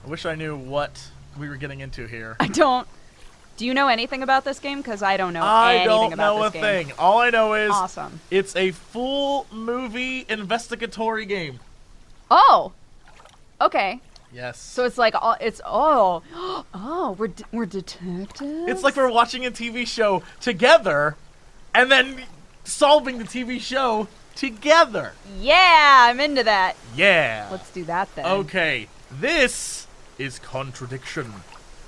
I wish I knew what we were getting into here. I don't. Do you know anything about this game? Because I don't know I anything don't about know this a game. thing. All I know is Awesome. It's a full movie investigatory game. Oh. Okay. Yes. So it's like we're detectives. It's like we're watching a TV show together, and then solving the TV show together. Yeah, I'm into that. Yeah. Let's do that then. Okay, this is Contradiction,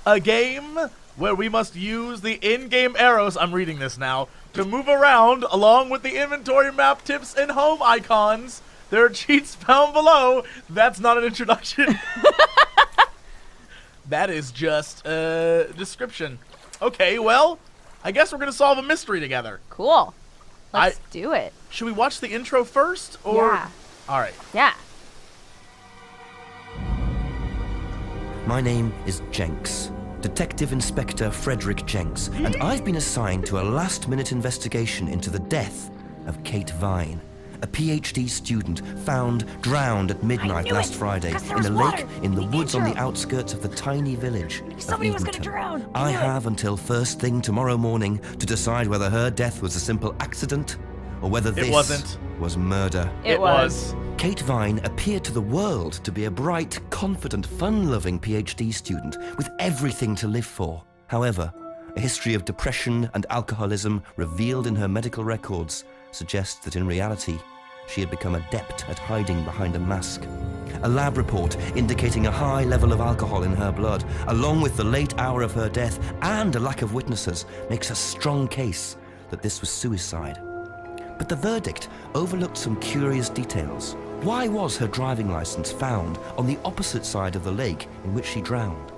a game where we must use the in-game arrows, I'm reading this now, to move around along with the inventory map tips and home icons. There are cheats found below. That's not an introduction. That is just a description. Okay, well, I guess we're going to solve a mystery together. Cool. Let's do it. Should we watch the intro first? Or? Yeah. All right. Yeah. My name is Jenks, Detective Inspector Frederick Jenks, and I've been assigned to a last-minute investigation into the death of Kate Vine, a PhD student found drowned at midnight last Friday in a lake in the woods on the outskirts of the tiny village of Edenton. I have until first thing tomorrow morning to decide whether her death was a simple accident or whether this was murder. It was. Kate Vine appeared to the world to be a bright, confident, fun-loving PhD student with everything to live for. However, a history of depression and alcoholism revealed in her medical records suggests that in reality, she had become adept at hiding behind a mask. A lab report indicating a high level of alcohol in her blood, along with the late hour of her death and a lack of witnesses, makes a strong case that this was suicide. But the verdict overlooked some curious details. Why was her driving license found on the opposite side of the lake in which she drowned?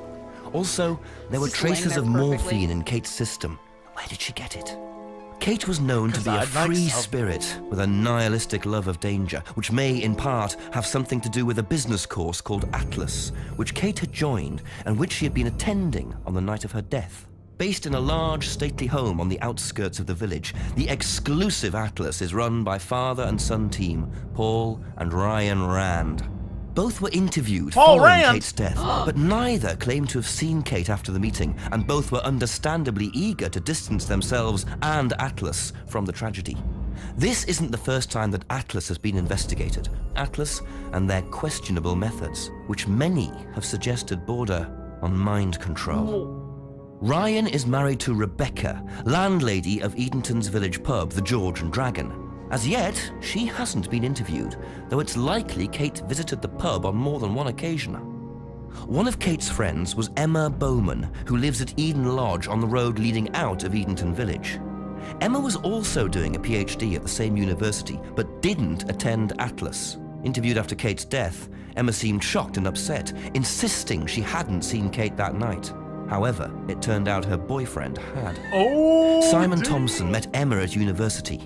Also, there were traces of morphine in Kate's system. Where did she get it? Kate was known to be a free spirit with a nihilistic love of danger, which may, in part, have something to do with a business course called Atlas, which Kate had joined and which she had been attending on the night of her death. Based in a large, stately home on the outskirts of the village, the exclusive Atlas is run by father and son team, Paul and Ryan Rand. Both were interviewed following Kate's death, but neither claimed to have seen Kate after the meeting, and both were understandably eager to distance themselves and Atlas from the tragedy. This isn't the first time that Atlas has been investigated. Atlas and their questionable methods, which many have suggested border on mind control. Ryan is married to Rebecca, landlady of Edenton's village pub, the George and Dragon. As yet, she hasn't been interviewed, though it's likely Kate visited the pub on more than one occasion. One of Kate's friends was Emma Bowman, who lives at Eden Lodge on the road leading out of Edenton Village. Emma was also doing a PhD at the same university, but didn't attend Atlas. Interviewed after Kate's death, Emma seemed shocked and upset, insisting she hadn't seen Kate that night. However, it turned out her boyfriend had. Simon Thompson met Emma at university.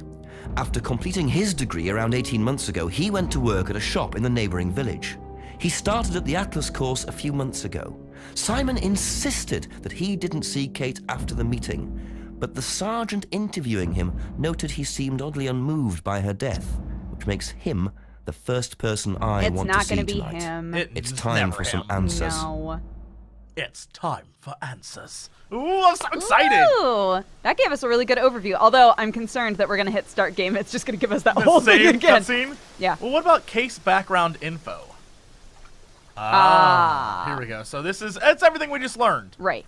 After completing his degree around 18 months ago, he went to work at a shop in the neighboring village. He started at the Atlas course a few months ago. Simon insisted that he didn't see Kate after the meeting, but the sergeant interviewing him noted he seemed oddly unmoved by her death, which makes him the first person I want to see tonight. It's not going to be him. It's time for some answers. No. It's time for answers. Ooh, I'm so excited. Ooh, that gave us a really good overview. Although I'm concerned that we're going to hit start game. It's just going to give us that whole thing again. Cutscene? Yeah. Well, what about case background info? Here we go. So it's everything we just learned. Right.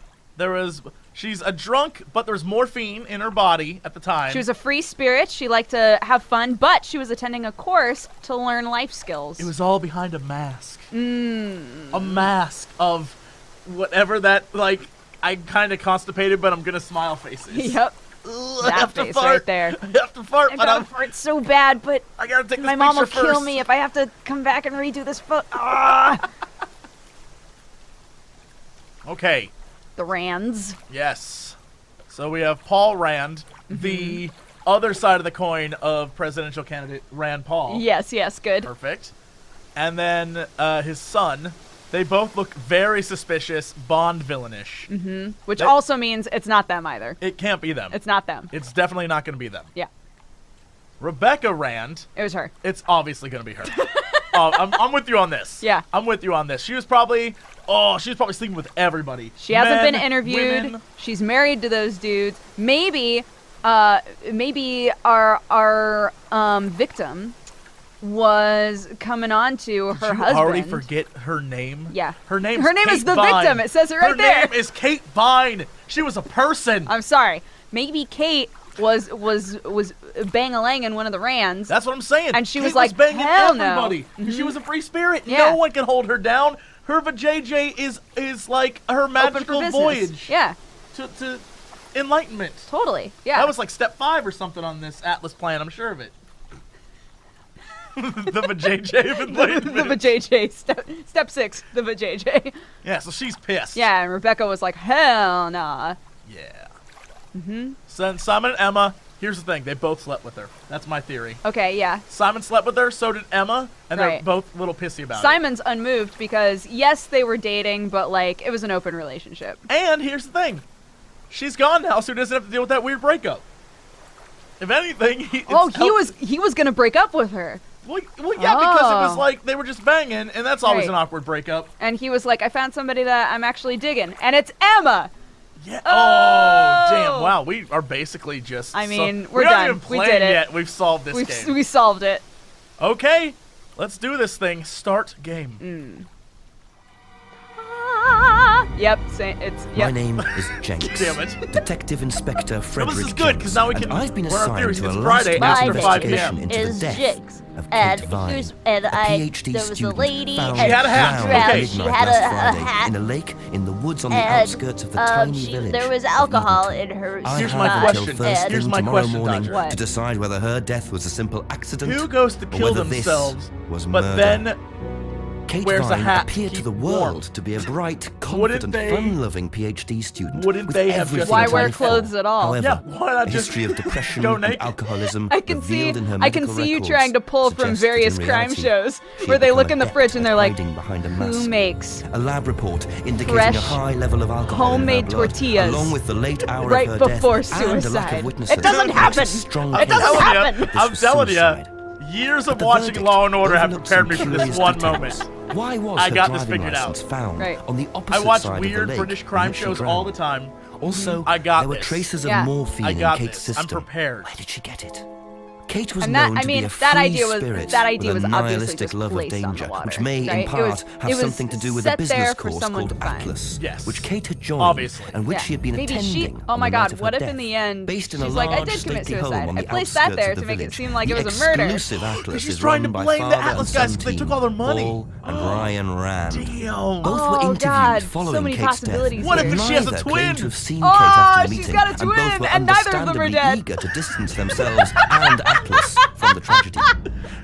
She's a drunk, but there's morphine in her body at the time. She was a free spirit. She liked to have fun, but she was attending a course to learn life skills. It was all behind a mask. A mask of whatever that, I'm kind of constipated, but I'm going to smile faces. Yep. Ugh, that I have face to fart. right there. I have to fart, but I fart so bad, but I got to take this my mom will picture kill first. me if I have to come back and redo this photo. Ah! Okay. The Rands. Yes. So we have Paul Rand, the other side of the coin of presidential candidate Rand Paul. Yes, good. Perfect. And then his son. They both look very suspicious, Bond villainish. Which also means it's not them either. It can't be them. It's not them. It's definitely not going to be them. Yeah. Rebecca Rand. It was her. It's obviously going to be her. I'm with you on this. Yeah. I'm with you on this. She was probably Oh, she's probably sleeping with everybody. She hasn't Men, been interviewed. women. She's married to those dudes. Maybe our victim was coming on to her Did you husband. already forget her name? Yeah. Her name Kate is the Vine. victim. It says it right there. Her name is Kate Vine. She was a person. I'm sorry. Maybe Kate was bang-a-langing one of the Rands. That's what I'm saying. And she Kate was like, banging hell no. everybody. 'Cause she was a free spirit. Yeah. No one can hold her down. Her vajayjay is like her Open for magical business. voyage Yeah, to enlightenment. totally. Yeah. That was like step 5 or something on this Atlas plan. I'm sure of it. The vajayjay of the enlightenment. vajayjay. Step 6, the vajayjay. Yeah, so she's pissed. Yeah, and Rebecca was like, hell nah. Yeah. So Simon and Emma, here's the thing. They both slept with her. That's my theory. Okay, yeah. Simon slept with her, so did Emma, and they're Right. both a little pissy about Simon's unmoved because, yes, they were dating, but, like, it was an open relationship. it. And here's the thing. She's gone now, so he doesn't have to deal with that weird breakup. If anything, he was gonna break up with her. Well, yeah, because it was Oh. like they were just banging, and that's always Right. an awkward breakup. And he was like, I found somebody that I'm actually digging, and it's Emma! Yeah. Oh. Oh, damn. Wow, we are basically just... I mean, so, we're we don't done. even We play did it. yet. We've solved this game. We solved it. Okay, let's do this thing. Start game. Yep, it's, My yep. name is Jenks. Damn it. Detective Inspector Frederick this is good, 'cause now we Jenks, can and I've been run our assigned theories. to a It's last Friday minute after 5 investigation p.m. into the is death Jinx. of And Kate Vine, here's- a and PhD there was a student lady found She had a hat. drowned at Okay. She midnight had last a Friday hat. in a lake in the woods on the And outskirts of the tiny village. there was of alcohol Edenton. in her I Here's have my until question. first And- Here's thing my tomorrow question, morning Dodger. What? to decide whether her death was a simple accident Who goes to or kill whether this themselves, was but murder. then Kate wears a Vine hat to appeared to keep the warm? world to be a bright, Wouldn't confident, they- fun-loving PhD student. wouldn't with they have everything just- Why to wear live for. clothes at all? However, Yeah, why not a just history of depression go and naked? alcoholism I can see revealed in her I can medical see you records trying to pull from suggests that in various crime reality, shows she where had they become look in the adept fridge and at they're like, hiding behind a who mask. makes A lab report indicating fresh, a high level of alcohol homemade in her blood, tortillas along with the late hour right of her before death and a lack suicide? of witnesses. It doesn't makes a happen. strong It case doesn't that happen. this I'm was telling suicide. you, years of The watching verdict Law and Order have overlooks prepared me some for this curious one details. moment. Why was I her got this driving figured out. license found Right. on the opposite I watch side weird of the lake British in crime which she shows all the drowned? time. Also, I got there were this. traces Yeah. of morphine I got in Kate's this. I'm system. prepared. Where did she get it? Kate was And that, known I to mean, be a free that idea was spirit obviously with a just nihilistic love of placed on the danger, water, which may, right? in part, It have was something to do with a set there business for course someone called to find. Atlas, Yes. which Kate had joined, Obviously. and which Yeah. she had been Maybe attending. oh on my the night god, of her what if death. in the end Based in she's a like, I large did commit stately home suicide. on I the placed that outskirts there of the to make it village. seem like The it was a murder. exclusive Atlas She's is trying run to by blame the father Atlas and guys son 'cause they team, took all their money. Paul and Ryan Rand. Damn. Both Oh, were interviewed God, following so many Kate's possibilities death. What if but she has a neither twin? claimed to have seen Oh, Kate after the she's meeting, got a and both twin, were and neither of them are understandably dead. eager to distance themselves and Atlas from the tragedy.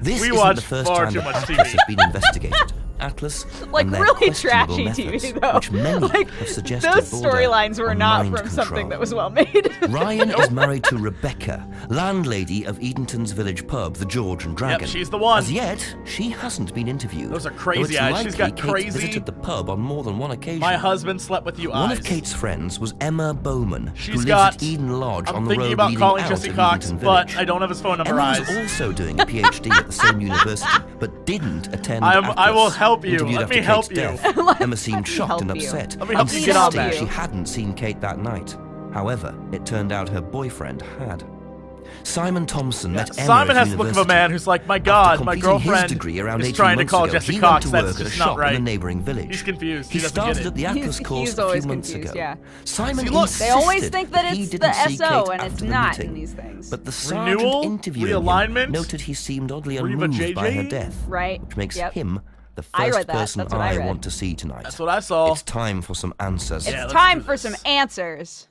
This We isn't watch the first far time too that much Atlas TV. has been investigated. Atlas Like, and their really questionable trashy methods, TV, though. which many Like, have suggested those border storylines were on not mind from something control. that was well made. Ryan is married to Rebecca, landlady of Edenton's village pub, the George and Dragon. Yep, she's the one. As yet, she hasn't been interviewed. Those are though crazy it's eyes. likely She's got Kate crazy- visited the pub on more than one occasion. My husband slept with you One eyes. of Kate's friends was Emma Bowman, who She's lives got... at Eden Lodge I'm on the thinking road about leading calling out Jesse of Cox, Edenton but Village. I don't have his phone number Emma eyes. was also doing a PhD at the same university, but didn't attend I Atlas. will help you. Interviewed Let after me help Kate's you. death, Emma seemed shocked help and you. upset, Let me help you get on insisting that. she hadn't seen Kate that night. However, it turned out her boyfriend had. Simon Thompson met Emma Simon at has the look of a university. man who's like, my After God, my completing his girlfriend degree around is 18 trying to months call ago, Jesse he Cox. went to That's work at a just shop not right. in the neighboring village. He's confused. He He doesn't started get it. at the Atlas He's course a always few months confused, ago. yeah. Simon See, look, They always insisted think that he it's didn't the see SO, Kate and it's after the not meeting. in these things. But the sergeant Renewal? interviewing Realignment? him noted he seemed oddly Were you a unmoved by her JJ? death, Right, which makes yep. him the I first read that. person That's what I read. want to see tonight. That's what I saw. It's time for some answers. Yeah, It's let's time do for this. some answers.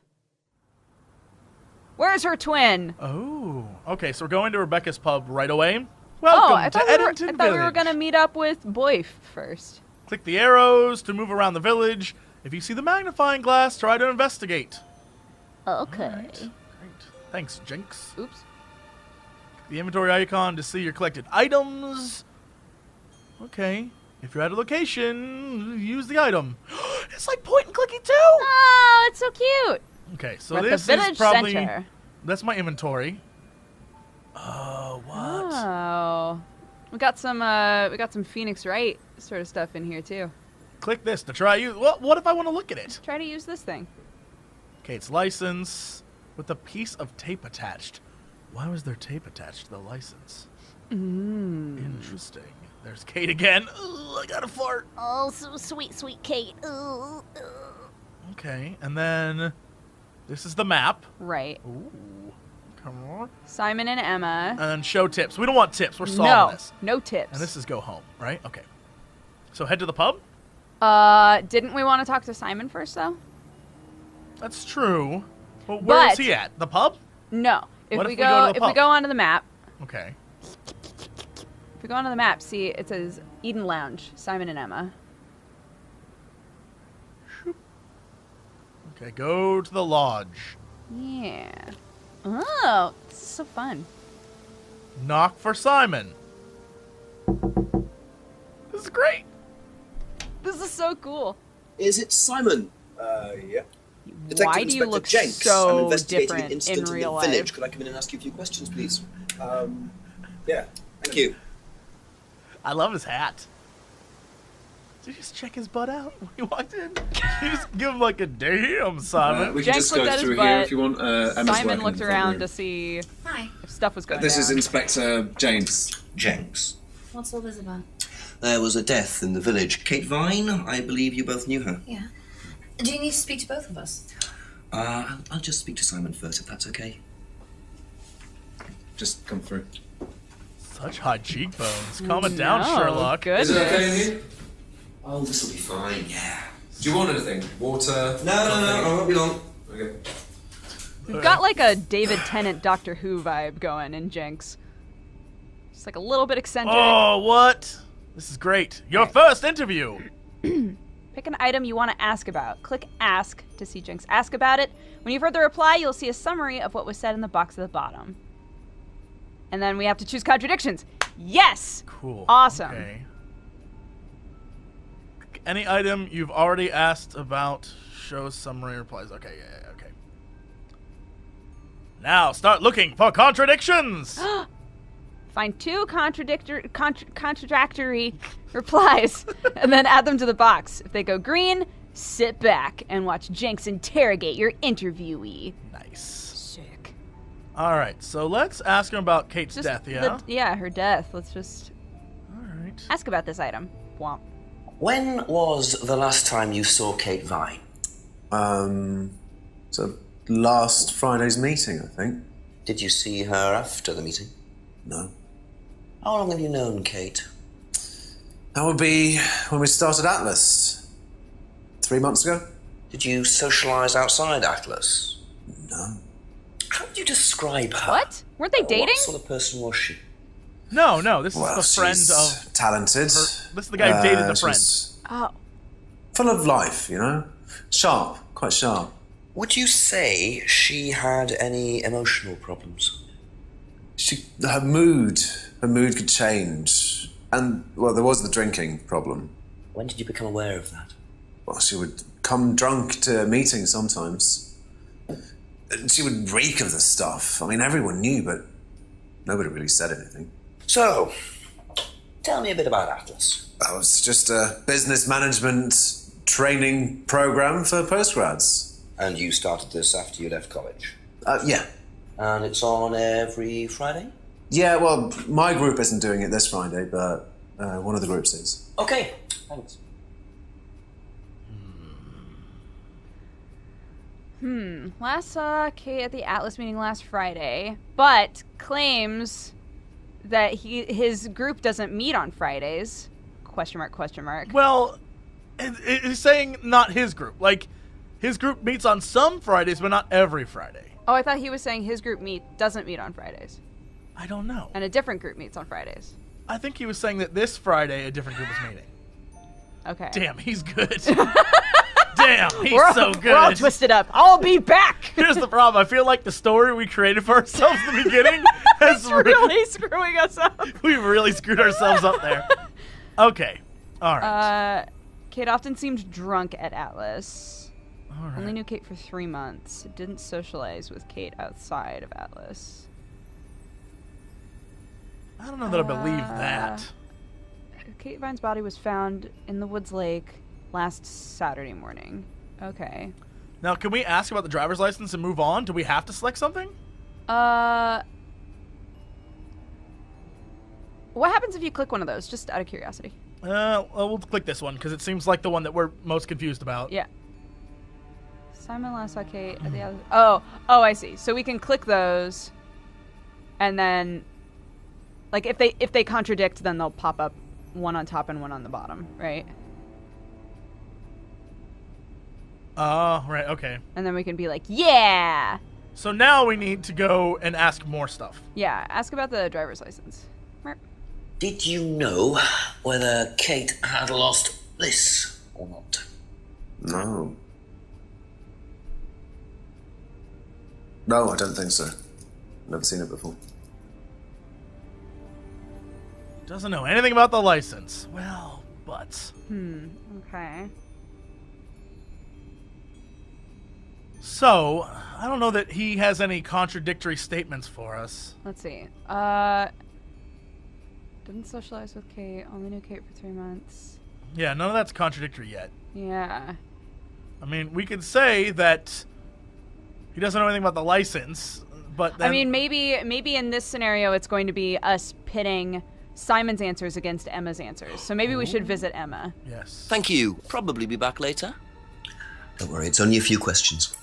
Where's her twin? Oh, okay. So we're going to Rebecca's pub right away. Welcome I to thought Edenton we were Village. gonna meet up with Boyf first. Click the arrows to move around the village. If you see the magnifying glass, try to investigate. Okay. Great. Thanks, Jinx. Oops. The inventory icon to see your collected items. Okay. If you're at a location, use the item. It's like point and clicking too. Oh, it's so cute. Okay, so We're at this the village is probably center. that's my inventory. Oh, what? Oh, we got some Phoenix Wright sort of stuff in here too. click this to try use. What if I want to look at it? Try to use this thing. Kate's license with a piece of tape attached. Why was there tape attached to the license? Interesting. There's Kate again. Ugh, I got a fart. Oh, so sweet, sweet Kate. Ooh. Okay, and then this is the map. Right. Ooh, come on. Simon and Emma. And then show tips. We don't want tips. We're solving this. No tips. And this is go home, right? Okay. So head to the pub? Didn't we want to talk to Simon first, though? That's true. But where is he at? The pub? No. If What we if we go to the if pub? we go onto the map, Okay. if we go onto the map, see it says Eden Lounge, Simon and Emma. Okay, go to the lodge. Yeah. Oh, this is so fun. Knock for Simon. This is great. This is so cool. Is it Simon? Yeah. Why do you look Jenks. so I'm investigating different an incident in real the village. life? Could I come in and ask you a few questions, please? Yeah. Thank you. I love his hat. Did you just check his butt out when he walked in? You just give him like a damn, Simon. We can Jenks just go looked at his through butt. here if you want. Emma's Simon working in looked the front around room. to see Hi. if stuff was going This is down. Inspector James. Jenks. What's all this about? There was a death in the village. Kate Vine, I believe you both knew her. Yeah. Do you need to speak to both of us? I'll just speak to Simon first, if that's okay. Just come through. Such high cheekbones. Calm it down, No, Sherlock. goodness. Is it okay in here? Oh, this'll be fine, yeah. Do you want anything? Water? No, I won't be long. Okay. We've got like a David Tennant Doctor Who vibe going in Jenks. Just like a little bit eccentric. Oh, what? This is great. Your first interview. Pick an item you want to ask about. Click Ask to see Jenks ask about it. When you've heard the reply, you'll see a summary of what was said in the box at the bottom. And then we have to choose contradictions. Yes! Cool. Awesome. Okay. Any item you've already asked about, show summary replies. Okay, yeah, okay. Now start looking for contradictions. Find two contradictory replies and then add them to the box. If they go green, sit back and watch Jenks interrogate your interviewee. Nice. Sick. All right, so let's ask him about Kate's death, yeah? Yeah, her death. Let's just All right. ask about this item. Womp. When was the last time you saw Kate Vine? So last Friday's meeting, I think. Did you see her after the meeting? No. How long have you known Kate? That would be when we started Atlas. 3 months ago? Did you socialise outside Atlas? No. How would you describe her? What? Weren't they dating? What sort of person was she? No, this Well, is the friend she's of talented. this is the guy who dated the friend. she's Oh. full of life, you know? Sharp, quite sharp. Would you say she had any emotional problems? Her mood could change. And, well, there was the drinking problem. When did you become aware of that? Well, she would come drunk to meetings sometimes. She would reek of the stuff. I mean, everyone knew, but nobody really said anything. So, tell me a bit about Atlas. That was just a business management training program for postgrads. And you started this after you left college? Yeah. And it's on every Friday? Yeah, well, my group isn't doing it this Friday, but one of the groups is. Okay, thanks. Last saw Kate at the Atlas meeting last Friday, but claims that his group doesn't meet on Fridays. Question mark, question mark. Well, it's saying not his group. Like, his group meets on some Fridays, but not every Friday. Oh, I thought he was saying his group doesn't meet on Fridays. I don't know. And a different group meets on Fridays. I think he was saying that this Friday a different group is meeting. Okay. Damn, he's good. Damn, he's so good. We're all twisted up. I'll be back. Here's the problem. I feel like the story we created for ourselves in the beginning has Really screwing us up. we really screwed ourselves up there. Okay. All right. Kate often seemed drunk at Atlas. All right. Only knew Kate for 3 months. Didn't socialize with Kate outside of Atlas. I don't know that I believe that. Kate Vine's body was found in the Woods Lake last Saturday morning. Okay. Now, can we ask about the driver's license and move on? Do we have to select something? What happens if you click one of those? Just out of curiosity. Well, we'll click this one because it seems like the one that we're most confused about. Yeah. Simon last saw Kate at the other. Oh, I see. So we can click those, and then, like, if they contradict, then they'll pop up one on top and one on the bottom, right? Oh, right, okay. And then we can be like, yeah! So now we need to go and ask more stuff. Yeah, ask about the driver's license. Did you know whether Kate had lost this or not? No. No, I don't think so. Never seen it before. Doesn't know anything about the license. Well, but... Okay. So, I don't know that he has any contradictory statements for us. Let's see. Didn't socialize with Kate. Only knew Kate for 3 months. Yeah, none of that's contradictory yet. Yeah. I mean, we could say that he doesn't know anything about the license, but then... I mean, maybe in this scenario it's going to be us pitting Simon's answers against Emma's answers. So maybe we should visit Emma. Yes. Thank you. Probably be back later. Don't worry, it's only a few questions.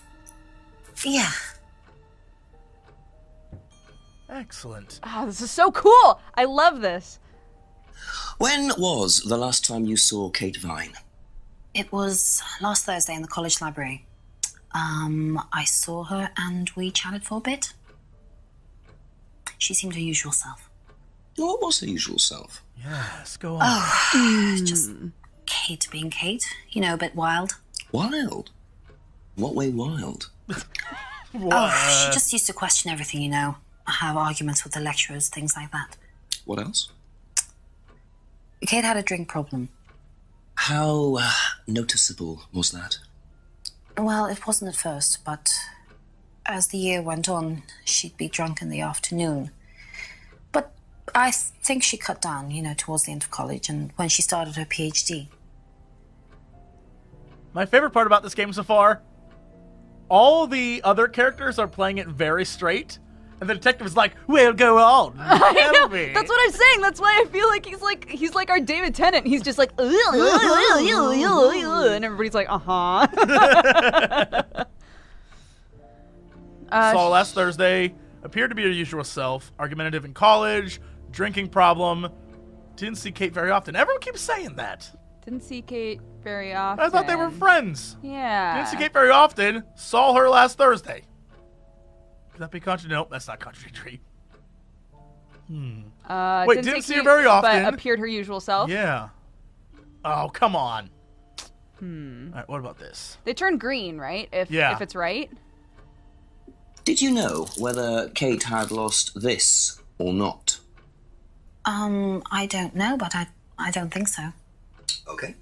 Yeah. Excellent. Oh, this is so cool! I love this. When was the last time you saw Kate Vine? It was last Thursday in the college library. I saw her and we chatted for a bit. She seemed her usual self. What was her usual self? Yes, go on. Just Kate being Kate. You know, a bit wild. Wild? What way wild? She just used to question everything, you know. Have arguments with the lecturers, things like that. What else? Kate had a drink problem. How noticeable was that? Well, it wasn't at first, but as the year went on, she'd be drunk in the afternoon. But I think she cut down, you know, towards the end of college and when she started her PhD. My favorite part about this game so far, all the other characters are playing it very straight, and the detective is like, "Well, go on, I know. tell me." That's what I'm saying. That's why I feel like he's like our David Tennant. He's just like, and everybody's like, uh-huh. Saw last Thursday, appeared to be her usual self, argumentative in college, drinking problem, didn't see Kate very often. Everyone keeps saying that. Didn't see Kate very often. I thought they were friends. Yeah. Didn't see Kate very often, saw her last Thursday. Could that be contradictory? Nope, that's not contradictory. Wait, didn't see her very often. But appeared her usual self. Yeah. Oh, come on. All right, what about this? They turn green, right? If it's right. Did you know whether Kate had lost this or not? I don't know, but I don't think so. Okay.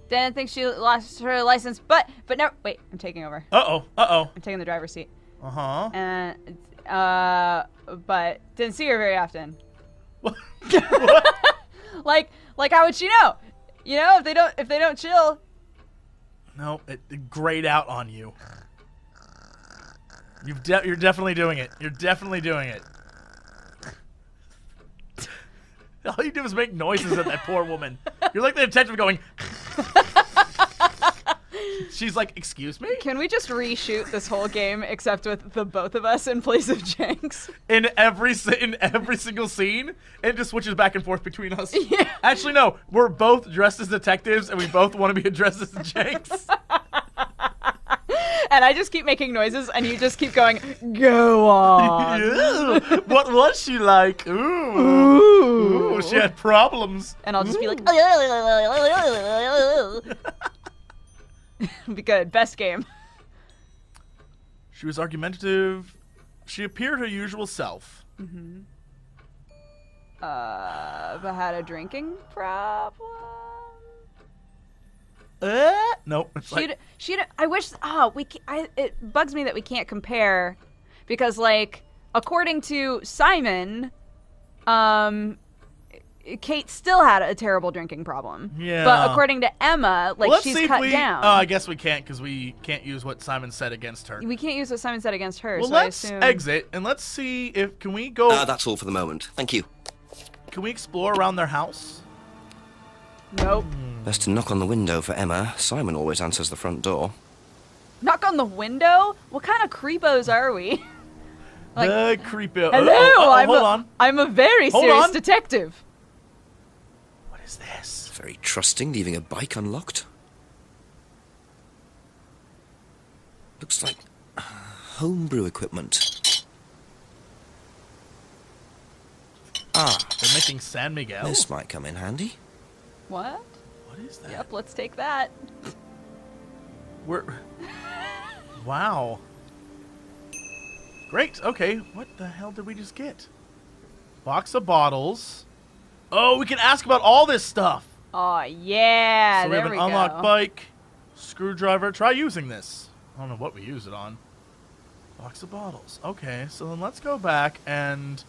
Didn't think she lost her license, but no. Wait, I'm taking over. Uh-oh. I'm taking the driver's seat. Uh-huh. And but didn't see her very often. What? Like how would she know? You know, if they don't chill. No, it grayed out on you. You're definitely doing it. You're definitely doing it. All you do is make noises at that poor woman. You're like the detective going. She's like, "Excuse me?" Can we just reshoot this whole game except with the both of us in place of Jenks? In every single scene, it just switches back and forth between us. Yeah. Actually, no. We're both dressed as detectives, and we both want to be addressed as Jenks. And I just keep making noises, and you just keep going, "Go on." Ew, what was she like? Ooh, she had problems. And I'll just be like, it'll be good. Best game. She was argumentative. She appeared her usual self. But had a drinking problem. Nope. It's like, I wish. Oh, it bugs me that we can't compare, because like according to Simon, Kate still had a terrible drinking problem. Yeah. But according to Emma, like, Well, let's she's see if cut we, down. I guess we can't because we can't use what Simon said against her. We can't use what Simon said against her, Well, so I let's assume... exit and let's see if can we go. That's all for the moment. Thank you. Can we explore around their house? Nope. Best to knock on the window for Emma. Simon always answers the front door. Knock on the window? What kind of creepos are we? Like, the creepy. hello, hold on. I'm a very Hold serious on. detective. What is this? Very trusting, leaving a bike unlocked. Looks like homebrew equipment. They're making San Miguel. This might come in handy. What? What is that? Yep, let's take that. We're. Wow. Great. Okay. What the hell did we just get? Box of bottles. Oh, we can ask about all this stuff. Oh, yeah, So we there have an we unlocked go. bike, screwdriver. Try using this. I don't know what we use it on. Box of bottles. Okay, so then let's go back and.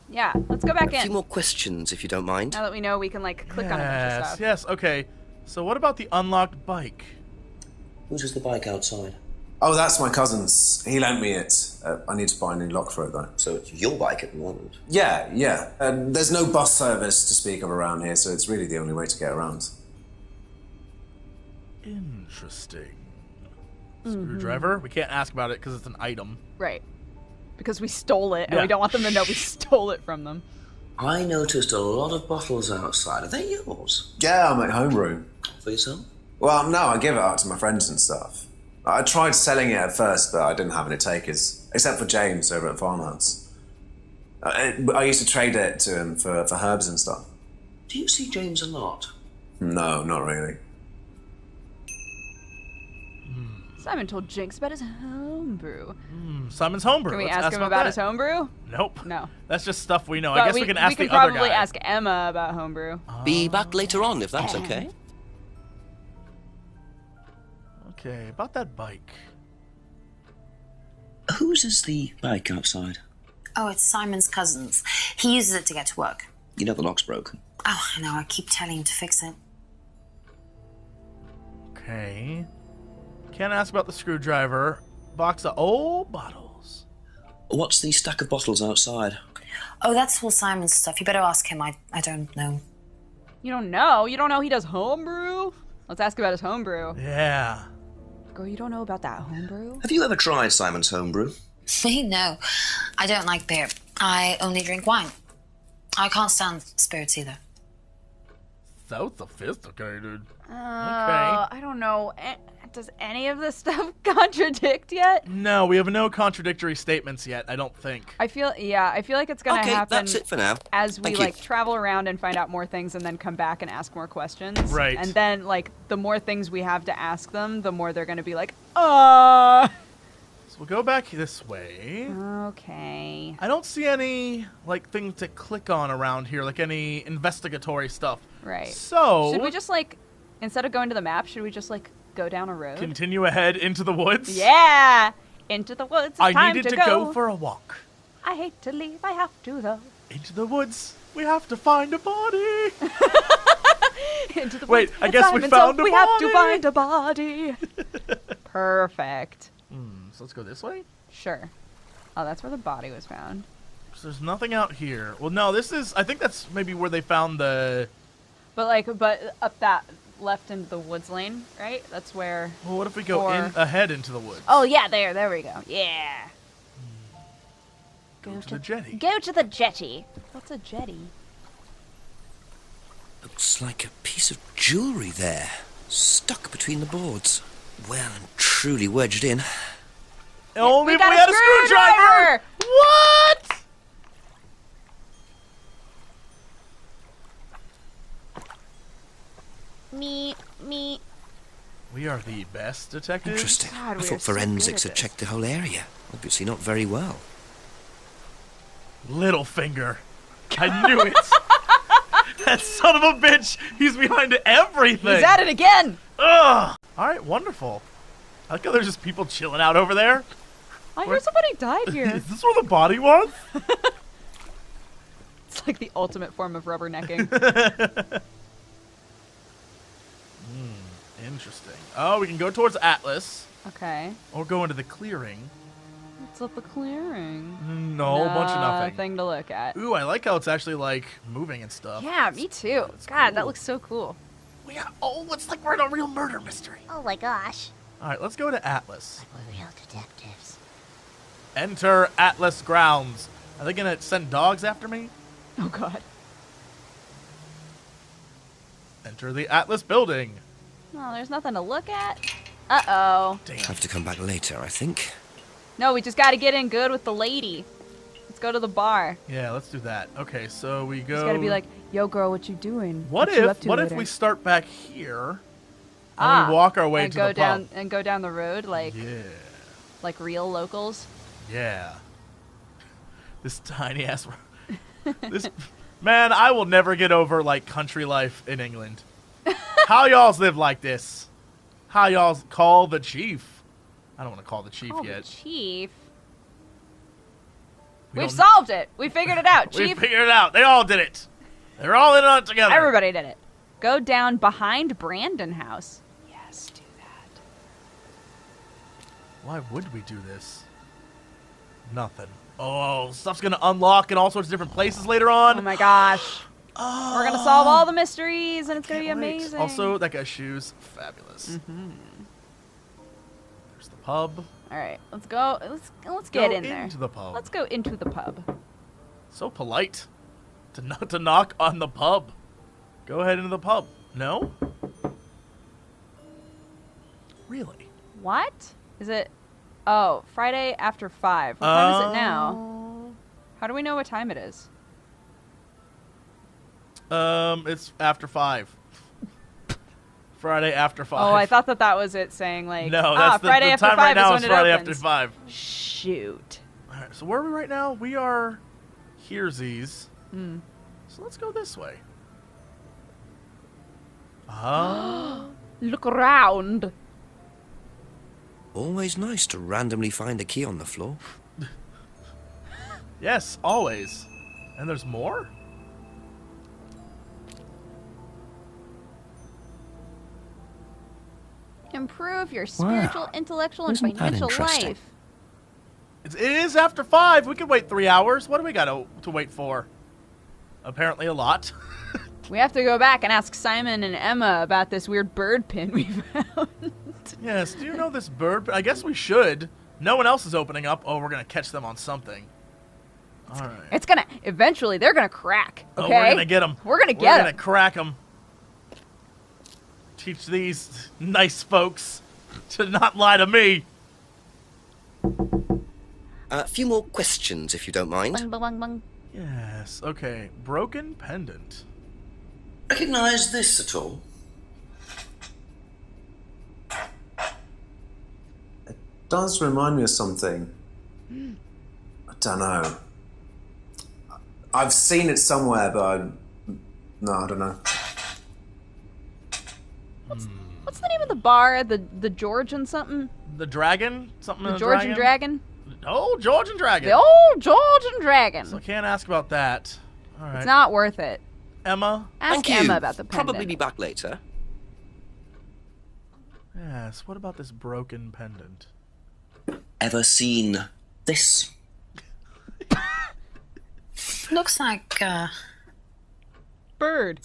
Yeah, let's go back A few in. more questions, if you don't mind. Now that we know we can, like, click on a bunch of Yes, stuff. yes. Okay. So what about the unlocked bike? Whose is the bike outside? Oh, that's my cousin's. He lent me it. I need to buy a new lock for it, though. So it's your bike at the moment. Yeah, yeah. There's no bus service to speak of around here, so it's really the only way to get around. Interesting. Screwdriver? We can't ask about it because it's an item. Right. Because we stole it, and Yeah. we don't want them to know we stole it from them. I noticed a lot of bottles outside. Are they yours? Yeah, I'm at homebrew. For yourself? Well, no, I give it out to my friends and stuff. I tried selling it at first, but I didn't have any takers, except for James over at Farmhouse. I used to trade it to him for herbs and stuff. Do you see James a lot? No, not really. Simon told Jinx about his homebrew. Simon's homebrew. Can we Let's ask him about that. his homebrew? Nope. No. That's just stuff we know. But I guess we can ask we the can other probably guy. ask Emma about homebrew. Be back later on, if that's okay. Okay, about that bike. Whose is the bike outside? Oh, it's Simon's cousin's. He uses it to get to work. You know the lock's broken. Oh, I know. I keep telling him to fix it. Okay. Can't ask about the screwdriver. Box of old bottles. What's the stack of bottles outside? Oh, that's all Simon's stuff. You better ask him. I don't know. You don't know? You don't know he does homebrew? Let's ask about his homebrew. Yeah. Girl, you don't know about that homebrew? Have you ever tried Simon's homebrew? Me? No. I don't like beer. I only drink wine. I can't stand spirits either. So sophisticated. I don't know. Does any of this stuff contradict yet? No, we have no contradictory statements yet, I don't think. I feel like it's gonna Okay, happen that's it for now. as we Thank you. like travel around and find out more things and then come back and ask more questions. Right. And then like the more things we have to ask them, the more they're gonna be like, So we'll go back this way. okay. I don't see any, like, things to click on around here, like any investigatory stuff. Right. So, Should we just like, instead of going to the map, should we just like go down a road? continue ahead into the woods? Yeah! Into the woods. It's I time needed to go. go for a walk. I hate to leave. I have to though. Into the woods. We have to find a body. Into the Wait, woods. I It's guess we Simon's found home. a We have to body. find a body. Perfect. So let's go this way? Sure. Oh, that's where the body was found. So there's nothing out here. Well, no, this is, I think that's maybe where they found the, But up that left into the woods lane, right? That's where. well, what if we go Or- in ahead into the woods? Oh yeah, there we go. Yeah. Go to the jetty. Go to the jetty. What's a jetty? Looks like a piece of jewellery there, stuck between the boards. Well and truly wedged in. Only if we got had a screwdriver! What? Me. We are the best detectives. Interesting. God, I we are thought so good forensics at had this. checked the whole area. Obviously not very well. Littlefinger. I knew it. That son of a bitch. He's behind everything. He's at it again. Ugh. All right, wonderful. I like how there's just people chilling out over there. I hear somebody died here. Is this where the body was? It's like the ultimate form of rubbernecking. Interesting. Oh, we can go towards Atlas. Okay. Or go into the clearing. What's up the clearing? No, a bunch of nothing. Nothing to look at. Ooh, I like how it's actually, like, moving and stuff. Yeah, me too. God, that looks so cool. It's like we're in a real murder mystery. Oh my gosh. All right, let's go to Atlas. We're real detectives. Enter Atlas grounds. Are they going to send dogs after me? Oh, God. Enter the Atlas building. Oh, there's nothing to look at. Uh-oh. Damn. Have to come back later, I think. No, we just got to get in good with the lady. Let's go to the bar. Yeah, let's do that. Okay, so we go... Just got to be like, yo, girl, what you doing? What you up if to what if later?" we start back here and we walk our way and to go the down pub? and go down the road Yeah. like real locals? Yeah. This tiny ass. This man, I will never get over like country life in England. How y'all's live like this? How y'all's call the chief? I don't want to call the chief Oh, yet. the chief. We We've don't- solved it. We figured it out, We chief. figured it out. They all did it. They're all in on it together. Everybody did it. Go down behind Brandon House. Yes, do that. Why would we do this? Nothing. Oh, stuff's gonna unlock in all sorts of different places later on. Oh my gosh. We're gonna solve all the mysteries and it's gonna be Can't wait. amazing. Also, that guy's shoes, fabulous. There's the pub. all right, let's go. Let's get Go in there. into the pub. Let's go into the pub. So polite to not to knock on the pub. Go ahead into the pub. No? Really? What is it? Oh, Friday after 5. What time is it now? How do we know what time it is? It's after 5. Friday after 5. Oh, I thought that was it saying like No, that's Friday the after time 5 right now is is when it Friday opens. after 5. Shoot. All right, so where are we right now? We are heresies. So let's go this way. Look around. Always nice to randomly find a key on the floor. Yes, always. And there's more? Improve your spiritual, intellectual, and Isn't that financial interesting? life. It is after 5. We can wait 3 hours. What do we got to wait for? Apparently a lot. We have to go back and ask Simon and Emma about this weird bird pin we found. Yes, do you know this bird? I guess we should. No one else is opening up. Oh, we're going to catch them on something. All right. It's gonna, eventually, they're gonna crack, okay? Oh, we're going to get them. We're gonna get We're 'em. going to crack them. Teach these nice folks to not lie to me. A few more questions, if you don't mind. Bung, bung, bung, bung. Yes, okay. Broken pendant. Recognize this at all? It does remind me of something. I don't know. I've seen it somewhere, but no, I don't know. What's the name of the bar? The Georgian something? The dragon? Something The in Georgian Dragon? Oh, Georgian dragon. The old Georgian Dragon. So I can't ask about that. All right. It's not worth it. Emma? Ask Thank you. Emma about the pendant. Probably be back later. Yes, what about this broken pendant? Ever seen this? Looks like, Bird.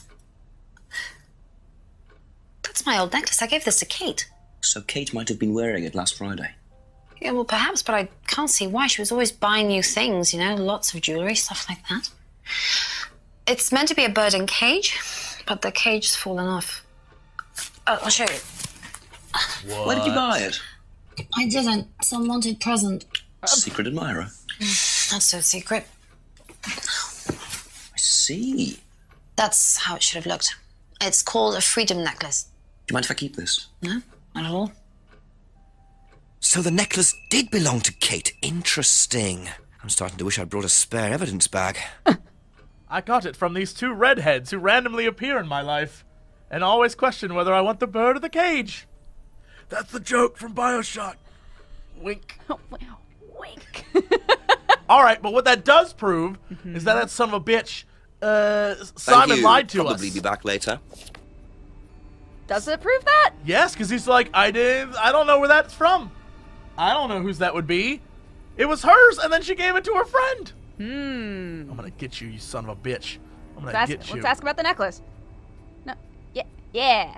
that's my old necklace. I gave this to Kate. So Kate might have been wearing it last Friday. Yeah, well, perhaps, but I can't see why. She was always buying new things, you know, lots of jewellery, stuff like that. It's meant to be a bird in cage, but the cage's fallen off. I'll show you. Where did you buy it? I didn't. Some wanted present. Secret admirer. Not so secret. I see. That's how it should have looked. It's called a freedom necklace. Do you mind if I keep this? No, not at all. So the necklace did belong to Kate. Interesting. I'm starting to wish I'd brought a spare evidence bag. I got it from these 2 redheads who randomly appear in my life and always question whether I want the bird or the cage. That's the joke from BioShock. Wink. Wink. All right, but what that does prove is that son of a bitch Thank Simon you. lied to Probably us. be back later. Does it prove that? Yes, because he's like, I don't know where that's from. I don't know whose that would be. It was hers, and then she gave it to her friend. I'm gonna get you, you son of a bitch. I'm gonna get you. Let's ask about the necklace. No. Yeah. Yeah.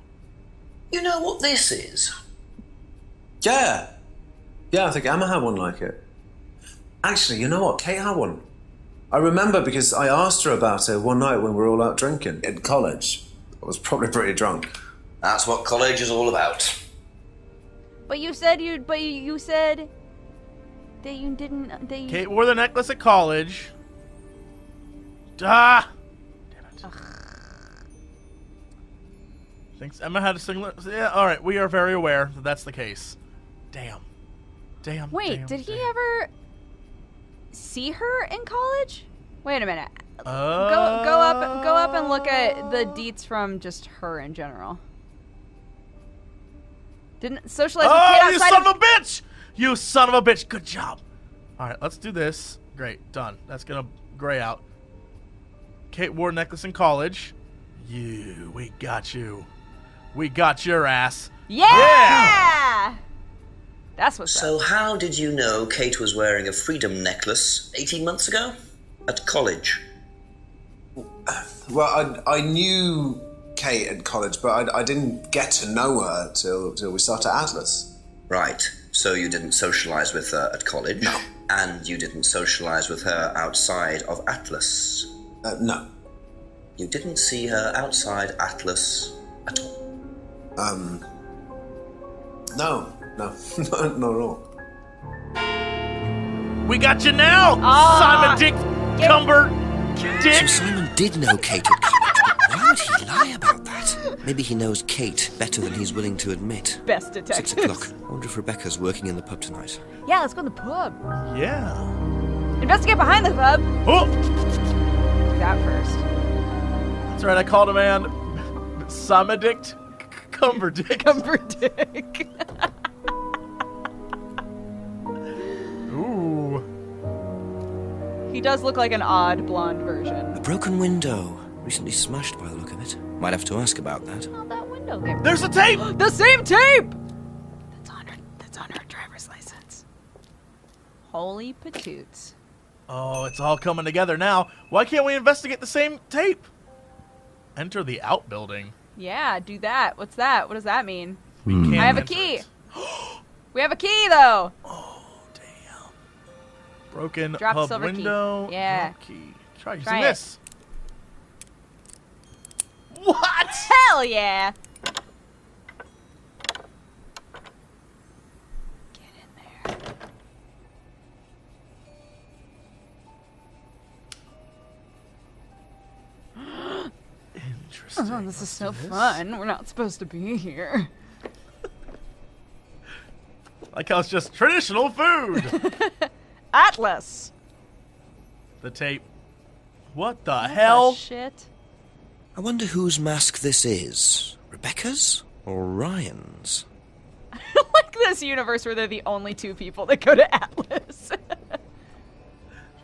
You know what this is? Yeah. Yeah, I think Emma had one like it. Actually, you know what? Kate had one. I remember because I asked her about it one night when we were all out drinking in college. I was probably pretty drunk. That's what college is all about. But you said you said that you didn't. That you. Kate wore the necklace at college. Ah! Damn it. Thinks Emma had a singlet. Yeah, alright, we are very aware that that's the case. Damn. Wait, did he ever see her in college? Wait a minute. Go up and look at the deets from just her in general. Didn't socialize with Oh, Kate you outside son of a bitch! You son of a bitch. Good job. Alright, let's do this. Great, done. That's gonna gray out. Kate wore a necklace in college. We got you. We got your ass. Yeah! That's what's So up. how did you know Kate was wearing a freedom necklace 18 months ago? At college? Well, I knew Kate at college, but I didn't get to know her till we started Atlas. Right. So you didn't socialize with her at college? No. And you didn't socialize with her outside of Atlas? No. You didn't see her outside Atlas at all? No, not at all. We got you now, Ah, Simon Dick Cumber So Dick. Simon did know Kate at college, but why would he lie about that? Maybe he knows Kate better than he's willing to admit. Best 6 detective. o'clock. I wonder if Rebecca's working in the pub tonight. Yeah, let's go in the pub. Yeah. Investigate behind the pub. Oh, Do that first. that's right. I called a man Simon Dick Cumber Dick. Cumber dick. Ooh. He does look like an odd blonde version. A broken window. Recently smashed by the look of it. Might have to ask about that. Oh, that window. Gave There's a tape. the same tape. That's on her driver's license. Holy patoots. Oh, it's all coming together now. Why can't we investigate the same tape? Enter the outbuilding. Yeah, do that. What's that? What does that mean? We can't I have a enter key. it. We have a key though. Oh, damn. Broken Drop pub silver key. window. Yeah. Drop key. Try using Try it. this. What? Hell yeah. Get in there. Interesting. Oh, this is Let's so do this. fun. We're not supposed to be here. Like how it's just traditional food. Atlas. The tape. What the What hell? the shit? I wonder whose mask this is. Rebecca's or Ryan's? Like this universe where they're the only two people that go to Atlas.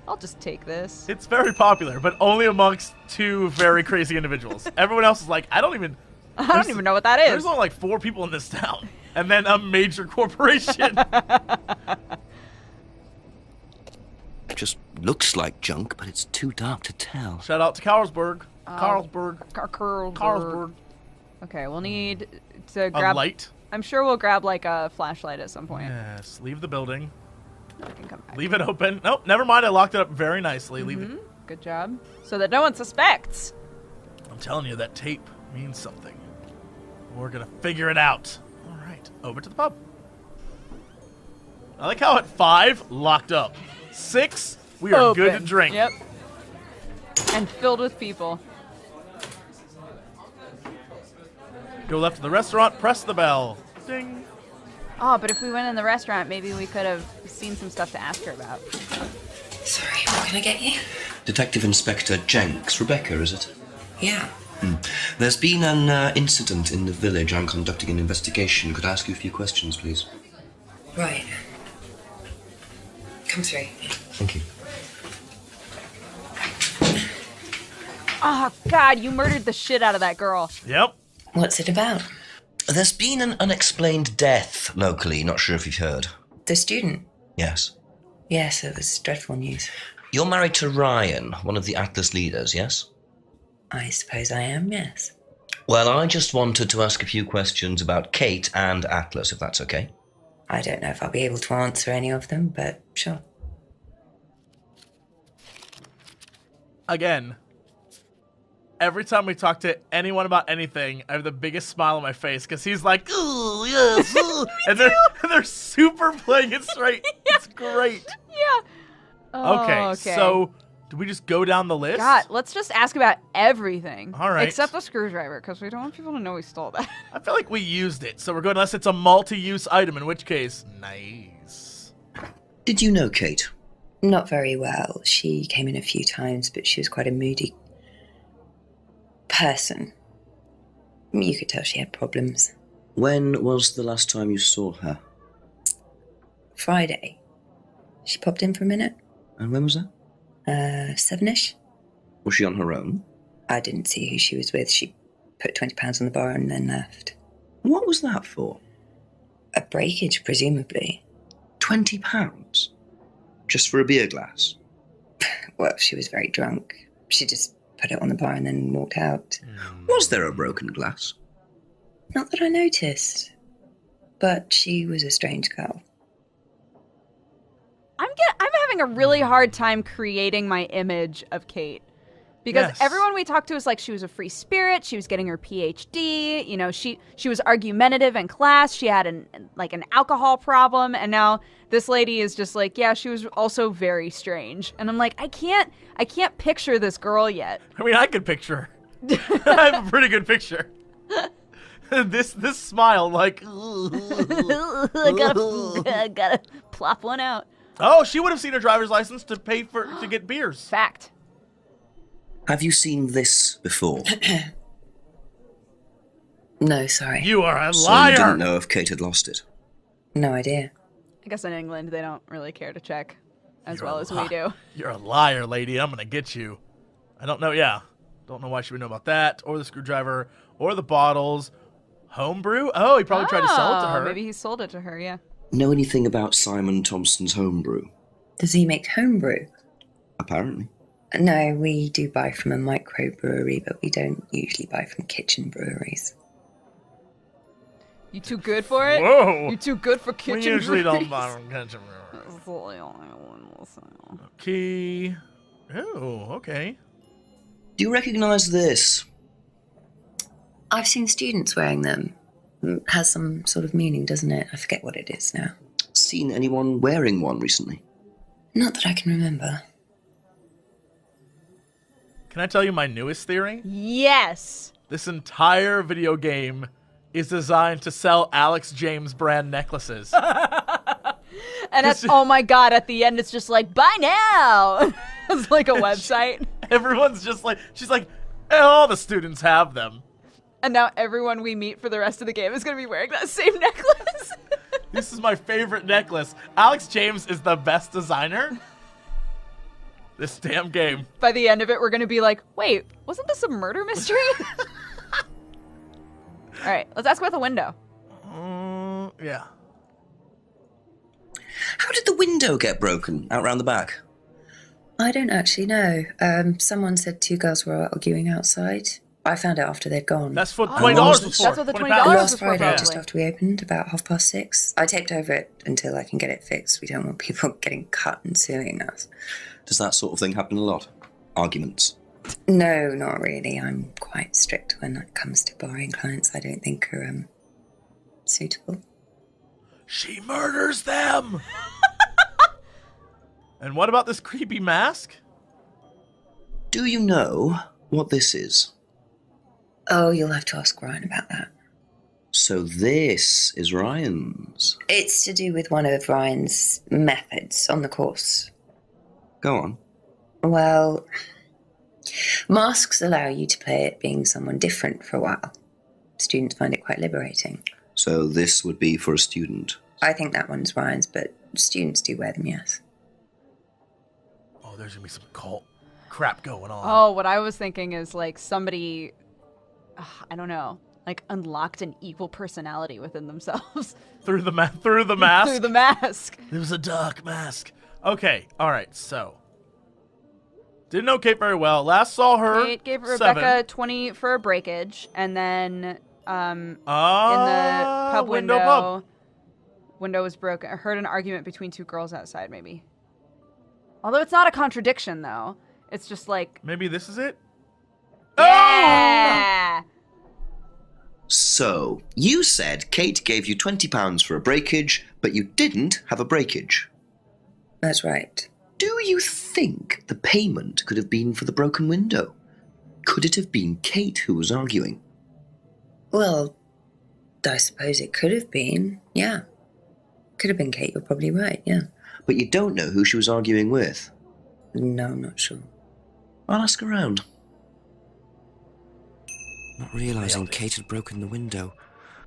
I'll just take this. It's very popular, but only amongst two very crazy individuals. Everyone else is like, I don't even know what that is. There's only like 4 people in this town. And then a major corporation. Just looks like junk, but it's too dark to tell. Shout out to Carlsberg. Oh. Carlsberg. Okay, we'll need to A grab. light. I'm sure we'll grab like a flashlight at some point. Yes. Leave the building. We can come back. Leave it open. Nope, never mind. I locked it up very nicely. Leave it. Good job. So that no one suspects. I'm telling you, that tape means something. We're gonna figure it out. All right, over to the pub. I like how at 5, locked up. 6, we are good to Open. drink. Yep. And filled with people. Go left to the restaurant, press the bell. Ding. Oh, but if we went in the restaurant, maybe we could have seen some stuff to ask her about. Sorry, what can I get you? Detective Inspector Jenks. Rebecca, is it? Yeah. There's been an incident in the village. I'm conducting an investigation. Could I ask you a few questions, please? Right. Come through. Thank you. Oh, God, you murdered the shit out of that girl. Yep. What's it about? There's been an unexplained death locally, not sure if you've heard. The student? Yes. Yes, it was dreadful news. You're married to Ryan, one of the Atlas leaders, yes? I suppose I am, yes. Well, I just wanted to ask a few questions about Kate and Atlas, if that's okay. I don't know if I'll be able to answer any of them, but sure. Again, every time we talk to anyone about anything, I have the biggest smile on my face because he's like, ooh, yes, ooh. and they're super playing it straight. Yeah. It's great. Yeah. Oh, Okay, so do we just go down the list? God, let's just ask about everything. All right. Except the screwdriver, because we don't want people to know we stole that. I feel like we used it, so we're going unless it's a multi-use item, in which case, nice. Did you know Kate? Not very well. She came in a few times, but she was quite a moody person. You could tell she had problems. When was the last time you saw her? Friday. She popped in for a minute. And when was that? 7ish. Was she on her own? I didn't see who she was with. She put £20 on the bar and then left. What was that for? A breakage, presumably. £20? Just for a beer glass? Well, she was very drunk. She just put it on the bar and then walked out. Was there a broken glass? Not that I noticed. But she was a strange girl. I'm having a really hard time creating my image of Kate. Because Yes. everyone we talked to is like she was a free spirit, she was getting her PhD, you know, she was argumentative in class, she had an alcohol problem, and now this lady is just like, yeah, she was also very strange. And I'm like, I can't picture this girl yet. I mean, I could picture her. I have a pretty good picture. This smile, like, I gotta plop one out. oh, she would have seen her driver's license to pay to get beers. Fact. Have you seen this before? No, sorry. You are a So liar. you didn't know if Kate had lost it? No idea. I guess in England they don't really care to check as well as we do. You're a liar, lady. I'm gonna get you. I don't know. Yeah, don't know why she would know about that, or the screwdriver, or the bottles. Homebrew? Oh, he probably tried to sell it to her. Maybe he sold it to her. Yeah. Know anything about Simon Thompson's homebrew? Does he make homebrew? Apparently. No, we do buy from a microbrewery, but we don't usually buy from kitchen breweries. You too good for it? Whoa. You too good for kitchen We usually don't breweries? buy from kitchen breweries. Key. Oh, okay. Do you recognize this? I've seen students wearing them. Has some sort of meaning, doesn't it? I forget what it is now. Seen anyone wearing one recently? Not that I can remember. Can I tell you my newest theory? Yes. This entire video game is designed to sell Alex James brand necklaces. And oh my god, at the end it's just like, buy now. It's like a website. Everyone's just like, she's like, all the students have them. And now everyone we meet for the rest of the game is going to be wearing that same necklace. This is my favorite necklace. Alex James is the best designer. This damn game. By the end of it, we're going to be like, wait, wasn't this a murder mystery? All right, let's ask about the window. Yeah. How did the window get broken out round the back? I don't actually know. Someone said two girls were arguing outside. I found out after they'd gone. That's what Oh. $20 was for. That's what the $20 £20 was Last for, Friday, probably. just after we opened, about 6:30. I taped over it until I can get it fixed. We don't want people getting cut and suing us. Does that sort of thing happen a lot? Arguments? No, not really. I'm quite strict when it comes to borrowing clients I don't think are suitable. She murders them. And what about this creepy mask? Do you know what this is? Oh, you'll have to ask Ryan about that. So this is Ryan's. It's to do with one of Ryan's methods on the course. Go on. Well, masks allow you to play it being someone different for a while. Students find it quite liberating. So this would be for a student. I think that one's Ryan's, but students do wear them, yes. Oh, there's gonna be some cult. crap going on. Oh, what I was thinking is like somebody, I don't know, like unlocked an evil personality within themselves. Through the mask? Through the mask. It was a dark mask. Okay, all right, so. Didn't know Kate very well. Last saw her. Kate gave 7. Rebecca 20 for a breakage, and then in the pub window was broken. I heard an argument between two girls outside, maybe. Although it's not a contradiction, though. It's just like... Maybe this is it? Yeah! So, you said Kate gave you £20 for a breakage, but you didn't have a breakage. That's right. Do you think the payment could have been for the broken window? Could it have been Kate who was arguing? Well, I suppose it could have been, yeah. Could have been Kate, you're probably right, yeah. But you don't know who she was arguing with? No, I'm not sure. I'll ask around. Not realising Kate had broken the window.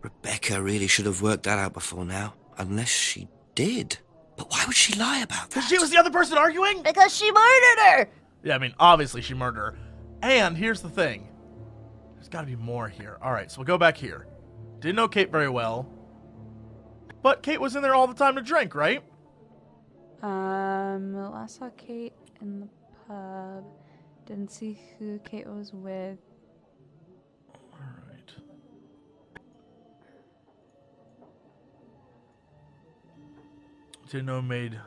Rebecca really should have worked that out before now. Unless she did. But why would she lie about that? Because she was the other person arguing? Because she murdered her! Yeah, I mean, obviously she murdered her. And here's the thing. There's got to be more here. All right, so we'll go back here. Didn't know Kate very well. But Kate was in there all the time to drink, right? Last saw Kate in the pub. Didn't see who Kate was with. All right. Didn't know made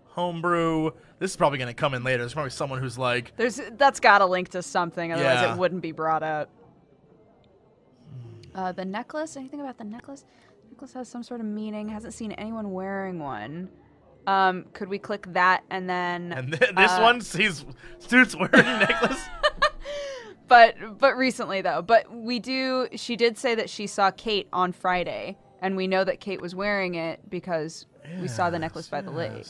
homebrew. This is probably going to come in later. There's probably someone who's like... That's got to link to something, otherwise Yeah. it wouldn't be brought up. The necklace? Anything about the necklace? The necklace has some sort of meaning. Hasn't seen anyone wearing one. Could we click that and then... And this one sees Stuart's wearing a necklace? But recently, though. But she did say that she saw Kate on Friday. And we know that Kate was wearing it because we saw the necklace by the lake.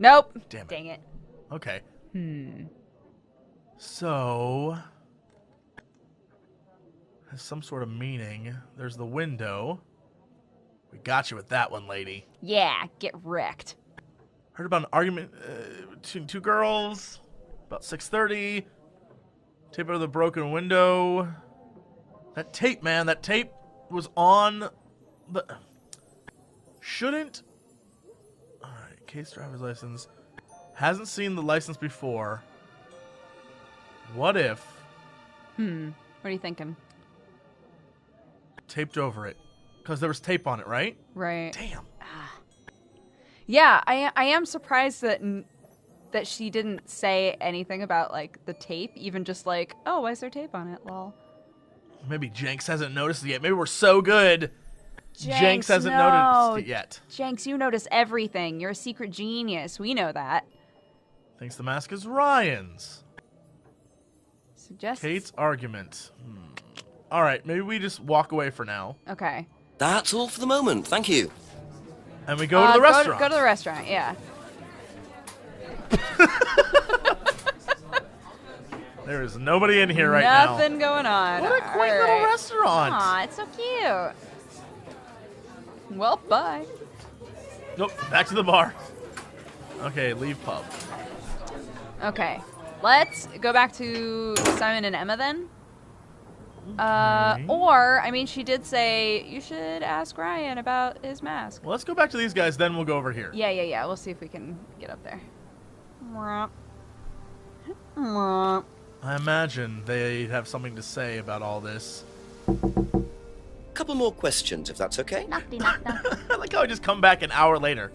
Nope. Damn it. Dang it. Okay. So... has some sort of meaning. There's the window. We got you with that one, lady. Yeah, get wrecked. Heard about an argument between two girls about 6:30. Tape over the broken window. That tape, man. That tape was on the... Shouldn't... Alright, case driver's license. Hasn't seen the license before. What if... What are you thinking? Taped over it. Because there was tape on it, right? Right. Damn. Yeah, I am surprised that she didn't say anything about, like, the tape. Even just like, oh, why is there tape on it? Lol. Maybe Jenks hasn't noticed it yet. Maybe we're so good. Jenks hasn't noticed it yet. Jenks, you notice everything. You're a secret genius. We know that. Thinks the mask is Ryan's. Suggests... Kate's argument. All right, maybe we just walk away for now. Okay. That's all for the moment, thank you. And we go to the restaurant. Go to the restaurant, yeah. There is nobody in here right now. Nothing going on. What a quaint little restaurant. Aw, it's so cute. Well, bye. Nope, back to the bar. Okay, leave pub. Okay, let's go back to Simon and Emma then. Or, I mean, she did say you should ask Ryan about his mask. Well, let's go back to these guys, then we'll go over here. Yeah. We'll see if we can get up there. I imagine they have something to say about all this. Couple more questions, if that's okay. I like how I just come back an hour later.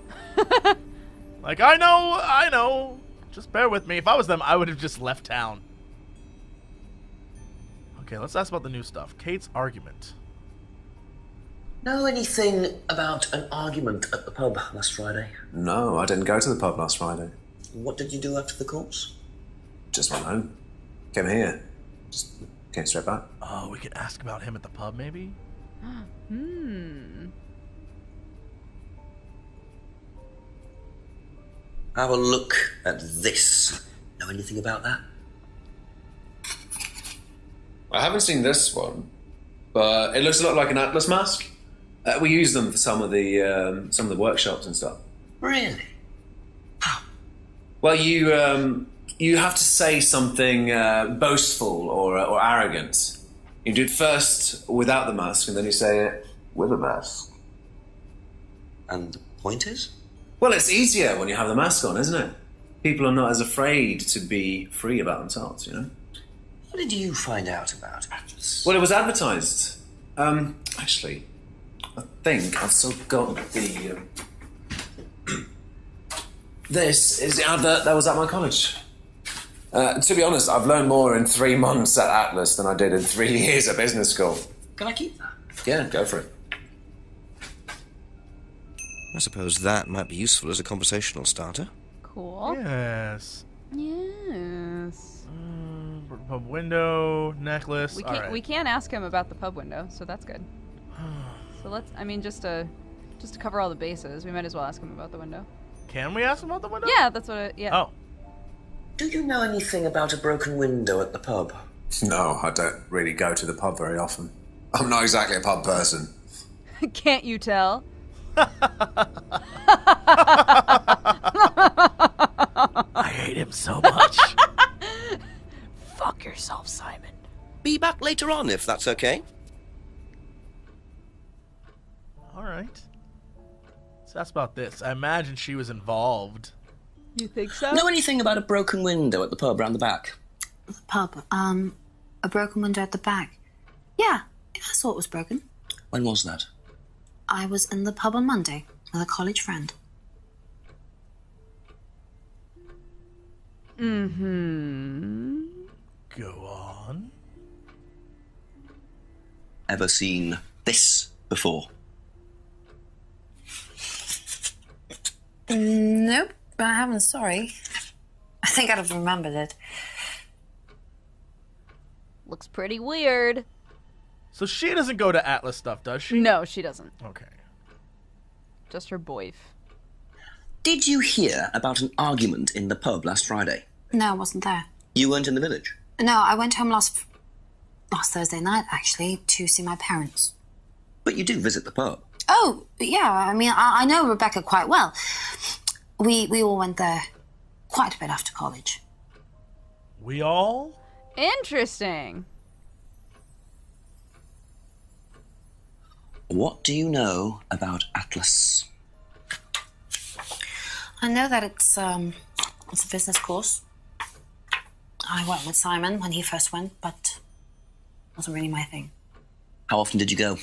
Like, I know. Just bear with me. If I was them, I would have just left town. Okay, let's ask about the new stuff. Kate's argument. Know anything about an argument at the pub last Friday? No, I didn't go to the pub last Friday. What did you do after the course? Just went home. Came here. Just came straight back. Oh, we could ask about him at the pub, maybe? Have a look at this. Know anything about that? I haven't seen this one, but it looks a lot like an Atlas mask. We use them for some of the workshops and stuff. Really? Well, you have to say something boastful or arrogant. You do it first without the mask, and then you say it with a mask. And the point is? Well, it's easier when you have the mask on, isn't it? People are not as afraid to be free about themselves, you know? What did you find out about Atlas? Well, it was advertised. Actually, I think I've still got the... This is the advert that was at my college. To be honest, I've learned more in 3 months at Atlas than I did in 3 years at business school. Can I keep that? Yeah, go for it. I suppose that might be useful as a conversational starter. Cool. Yes. Yes. Pub window, necklace. We can't ask him about the pub window, so that's good. So let's. I mean, just to cover all the bases, we might as well ask him about the window. Can we ask him about the window? Yeah, that's what. Yeah. Oh. Do you know anything about a broken window at the pub? No, I don't really go to the pub very often. I'm not exactly a pub person. Can't you tell? I hate him so much. Fuck yourself, Simon. Be back later on, if that's okay. All right. So that's about this. I imagine she was involved. You think so? Know anything about a broken window at the pub round the back? The pub. A broken window at the back. Yeah, I saw it was broken. When was that? I was in the pub on Monday with a college friend. Mm-hmm. Go on. Ever seen this before? Nope, I haven't, sorry. I think I'd have remembered it. Looks pretty weird. So she doesn't go to Atlas stuff, does she? No, she doesn't. Okay. Just her boyf. Did you hear about an argument in the pub last Friday? No, I wasn't there. You weren't in the village? No, I went home last Thursday night, actually, to see my parents. But you do visit the pub. Oh, yeah, I mean, I know Rebecca quite well. We all went there quite a bit after college. We all? Interesting. What do you know about Atlas? I know that it's a business course. I went with Simon when he first went, but it wasn't really my thing. How often did you go?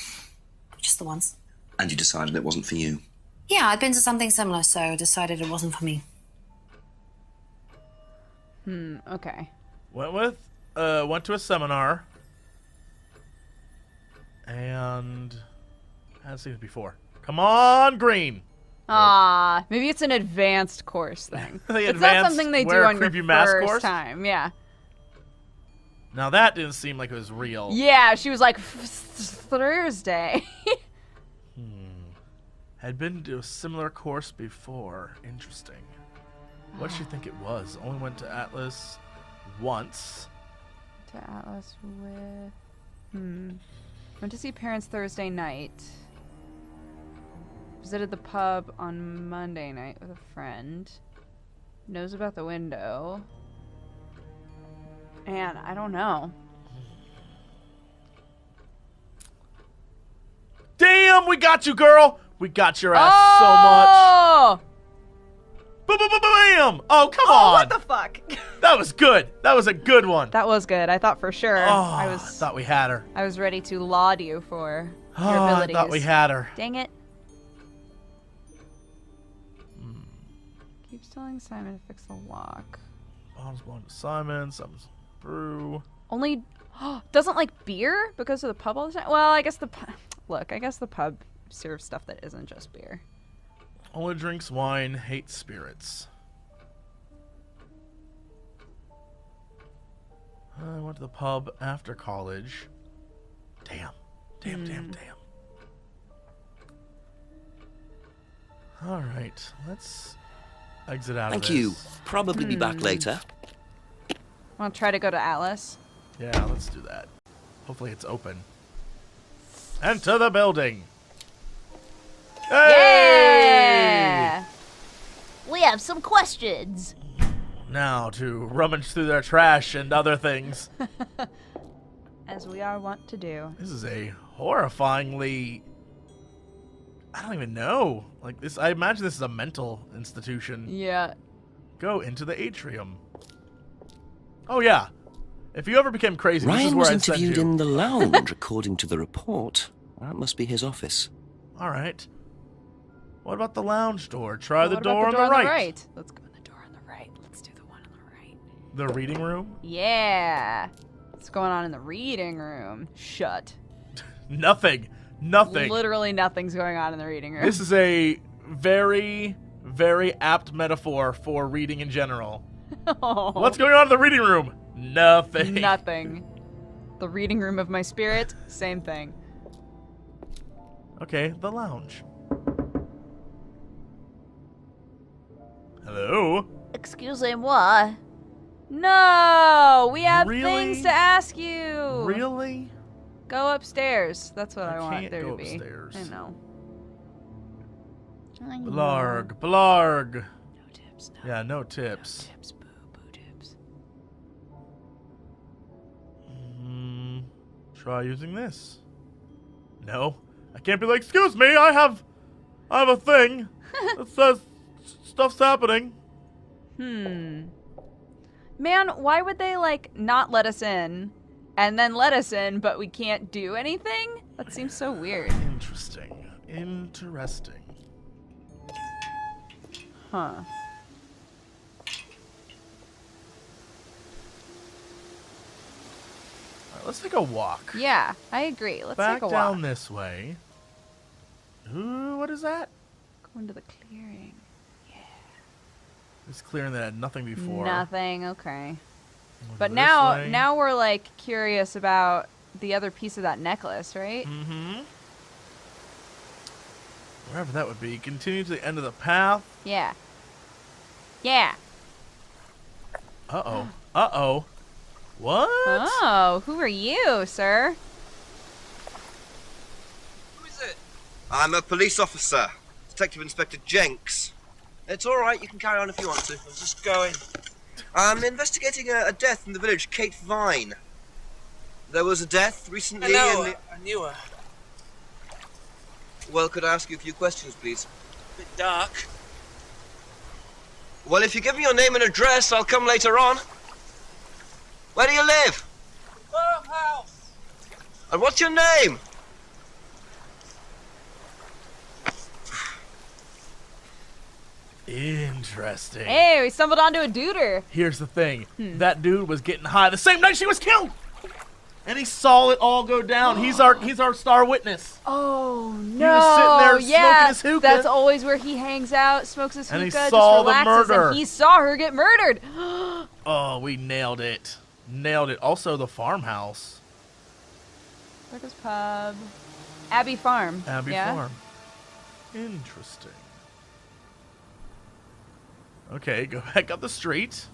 Just the once. And you decided it wasn't for you? Yeah, I'd been to something similar, so decided it wasn't for me. Okay. Went to a seminar. And hadn't seen it before. Come on, green. Maybe it's an advanced course thing. The It's not advanced something they do wear on your creepy mask first course? time. Yeah. Now that didn't seem like it was real. Yeah, she was like, Thursday. Had been to a similar course before. Interesting. What did she think it was? Only went to Atlas once. To Atlas with... Went to see parents Thursday night. Visited the pub on Monday night with a friend. Knows about the window. And I don't know. Damn, we got you, girl. We got your ass so much. Bam! Oh, come on. What the fuck? That was good. That was a good one. That was good. I thought for sure. I thought we had her. I was ready to laud you for your I abilities. thought we had her. Dang it. Keeps telling Simon to fix the lock. Bottom's belong to Simon. Simon's brew. Only doesn't like beer because of the pub all the time. Well, I guess I guess the pub serves stuff that isn't just beer. Only drinks wine, hates spirits. I went to the pub after college. Damn. All right, let's exit out of this. Thank you. Probably be back later. Want to try to go to Atlas? Yeah, let's do that. Hopefully it's open. Enter the building. Hey! Yeah! We have some questions. Now to rummage through their trash and other things. As we are wont to do. This is a horrifyingly... I don't even know. Like this, I imagine this is a mental institution. Yeah. Go into the atrium. Oh yeah. If you ever became crazy, this is Ryan where was I'd send interviewed you. in the lounge, according to the report. That must be his office. All right. What about the lounge door? Try the What door, about the on the right. Let's go in the door on the right. Let's do the one on the right. The reading room? Yeah. What's going on in the reading room? Shut. Nothing. Nothing. Literally nothing's going on in the reading room. This is a very, very apt metaphor for reading in general. Oh. What's going on in the reading room? Nothing. Nothing. The reading room of my spirit, same thing. Okay, the lounge. Hello? Excusez-moi. No! We have Really? things to ask you! Really? Go upstairs. That's what I want can't there go to be. upstairs. I know. Blarg, blarg. No tips, no. Yeah, no tips. No tips, boo, boo tips. Try using this. No. I can't be like, excuse me, I have a thing that says stuff's happening. Man, why would they, like, not let us in, and then let us in, but we can't do anything? That seems so weird. Interesting. Interesting. Huh. Alright, let's take a walk. Yeah, I agree. Let's Back take a walk. down this way. Ooh, what is that? Go into the clearing. It's clearing that had nothing before. Nothing, okay. Over But this now, way. now we're, like, curious about the other piece of that necklace, right? Mm-hmm. Wherever that would be. Continue to the end of the path. Yeah. Yeah. Uh-oh. Uh-oh. What? Oh, who are you, sir? Who is it? I'm a police officer, Detective Inspector Jenks. It's all right, you can carry on if you want to. I'm just going. I'm investigating a death in the village, Kate Vine. There was a death recently I knew her. Well, could I ask you a few questions, please? A bit dark. Well, if you give me your name and address, I'll come later on. Where do you live? Farmhouse. And what's your name? Interesting. Hey, we stumbled onto a duder. Here's the thing. That dude was getting high the same night she was killed. And he saw it all go down. He's our star witness. Oh, no. He was sitting there smoking his hookah. That's always where he hangs out, smokes his And hookah, he just saw the relaxes, murder. and he saw her get murdered. Oh, we nailed it. Nailed it. Also, the farmhouse. Circus Pub. Abbey Farm. Abbey yeah? Farm. Interesting. Okay, go back up the street.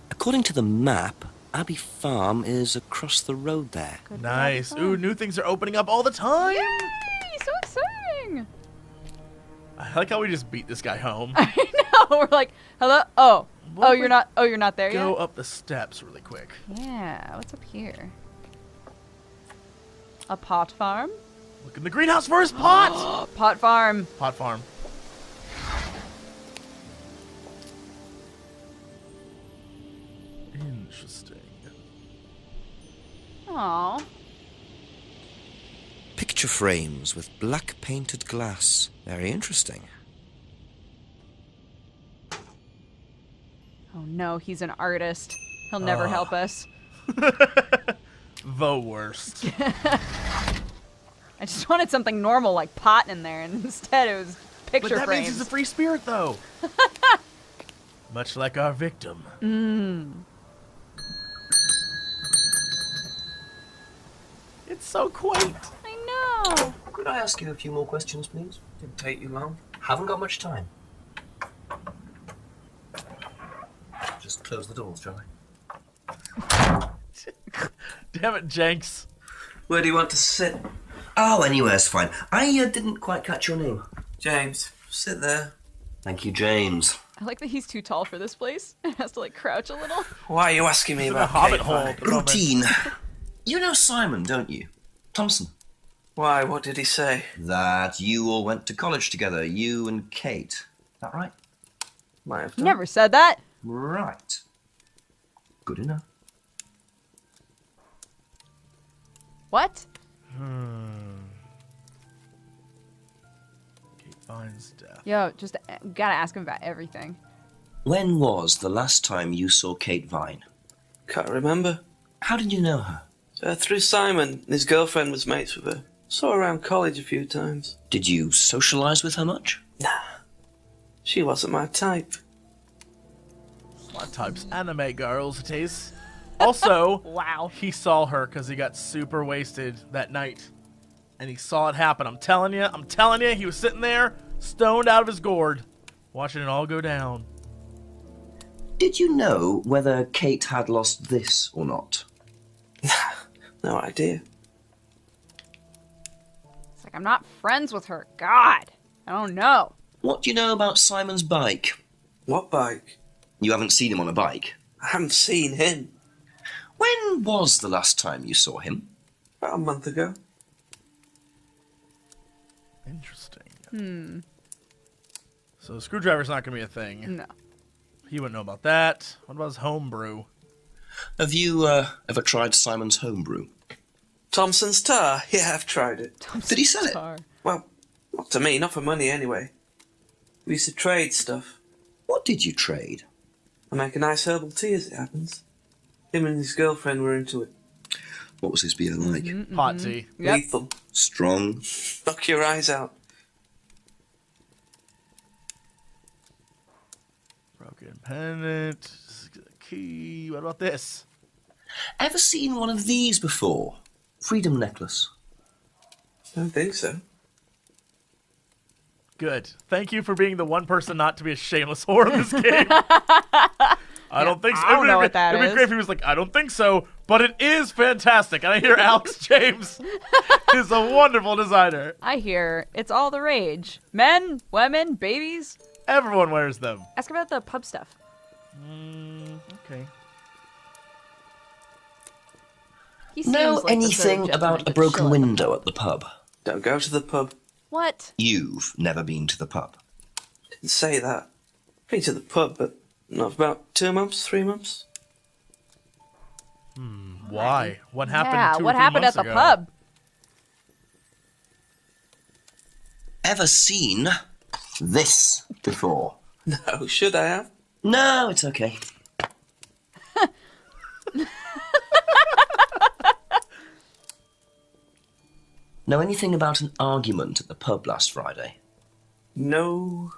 According to the map, Abbey Farm is across the road there. Could be Nice. Abbey Farm. Ooh, new things are opening up all the time. Yay! So exciting. I like how we just beat this guy home. I know. We're like, hello? Oh. What Oh, if you're we not. Oh, you're not there Go yet? up the steps really quick. Yeah. What's up here? A pot farm? Look in the greenhouse for his pot. Pot farm. Pot farm. Interesting. Aw. Picture frames with black painted glass. Very interesting. Oh no, he's an artist. He'll never help us. The worst. I just wanted something normal like pot in there, and instead it was But picture that frames. means he's a free spirit, though. Much like our victim. It's so quaint. I know. Could I ask you a few more questions, please? Didn't take you long. Haven't got much time. Just close the doors, shall I? Damn it, Jenks. Where do you want to sit? Oh, anywhere's fine. I didn't quite catch your name. James, sit there. Thank you, James. I like that he's too tall for this place. He has to like crouch a little. Why are you asking me He's in about a hobbit Kate hole Vine? at the moment. Routine. You know Simon, don't you? Thompson. Why, what did he say? That you all went to college together, you and Kate. Is that right? Might have He done. never said that. Right. Good enough. What? Kate Vine's death. Yo, just gotta ask him about everything. When was the last time you saw Kate Vine? Can't remember. How did you know her? Through Simon. His girlfriend was mates with her. Saw her around college a few times. Did you socialise with her much? Nah. She wasn't my type. My type's anime girls, it is. Also, Wow. he saw her because he got super wasted that night. And he saw it happen. I'm telling you, he was sitting there, stoned out of his gourd, watching it all go down. Did you know whether Kate had lost this or not? No idea. It's like I'm not friends with her. God, I don't know. What do you know about Simon's bike? What bike? You haven't seen him on a bike. I haven't seen him. When was the last time you saw him? About a month ago. Interesting. So the screwdriver's not going to be a thing. No. He wouldn't know about that. What about his homebrew? Have you ever tried Simon's homebrew? Thompson's tar? Yeah, I've tried it. Did he sell it? Tar. Well, not to me, not for money anyway. We used to trade stuff. What did you trade? I make a nice herbal tea as it happens. Him and his girlfriend were into it. What was his beer like? Pot tea. Yep. Lethal. Strong. Knock your eyes out. Broken pendant. Key. What about this? Ever seen one of these before? Freedom necklace. Don't think so. Good. Thank you for being the one person not to be a shameless whore in this game. I don't think so. I don't know what that It'd be is. great if he was like, I don't think so, but it is fantastic. And I hear Alex James is a wonderful designer. I hear it's all the rage. Men, women, babies. Everyone wears them. Ask about the pub stuff. Okay. He seems Know like the sort of anything gentleman about a to broken chill at the window pub. at the pub? Don't go to the pub. What? You've never been to the pub. Didn't say that. Been to the pub, but not for about 2 months, 3 months. Why? What happened? Yeah, 2 or what 3 happened at months the ago? pub? Ever seen this before? No, should I have? No, it's okay. Know anything about an argument at the pub last Friday? No.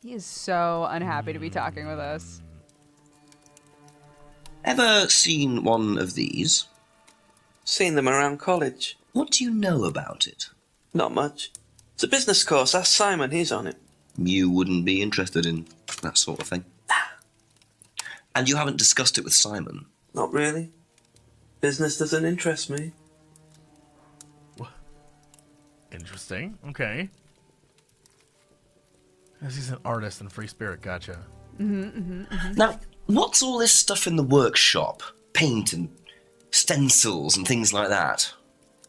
He is so unhappy to be talking with us. Ever seen one of these? Seen them around college. What do you know about it? Not much. It's a business course. Ask Simon. He's on it. You wouldn't be interested in that sort of thing. And you haven't discussed it with Simon? Not really. Business doesn't interest me. Interesting. Okay. Because he's an artist and free spirit. Gotcha. Now, what's all this stuff in the workshop? Paint and stencils and things like that?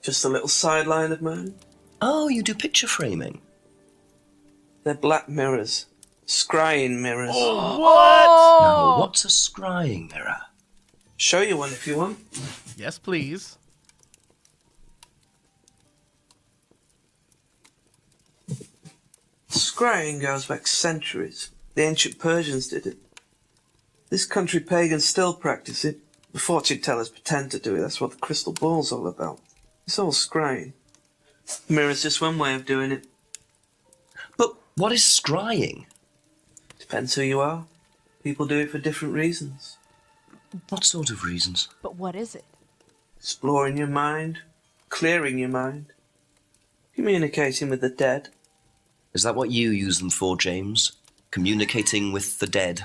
Just a little sideline of mine. Oh, you do picture framing. They're black mirrors. Scrying mirrors. What? Now, what's a scrying mirror? Show you one if you want. Yes, please. Scrying goes back centuries. The ancient Persians did it. This country pagans still practice it. The fortune tellers pretend to do it. That's what the crystal ball's all about. It's all scrying. Mirror's just one way of doing it. But what is scrying? Depends who you are. People do it for different reasons. What sort of reasons? But what is it? Exploring your mind, clearing your mind, communicating with the dead. Is that what you use them for, James? Communicating with the dead?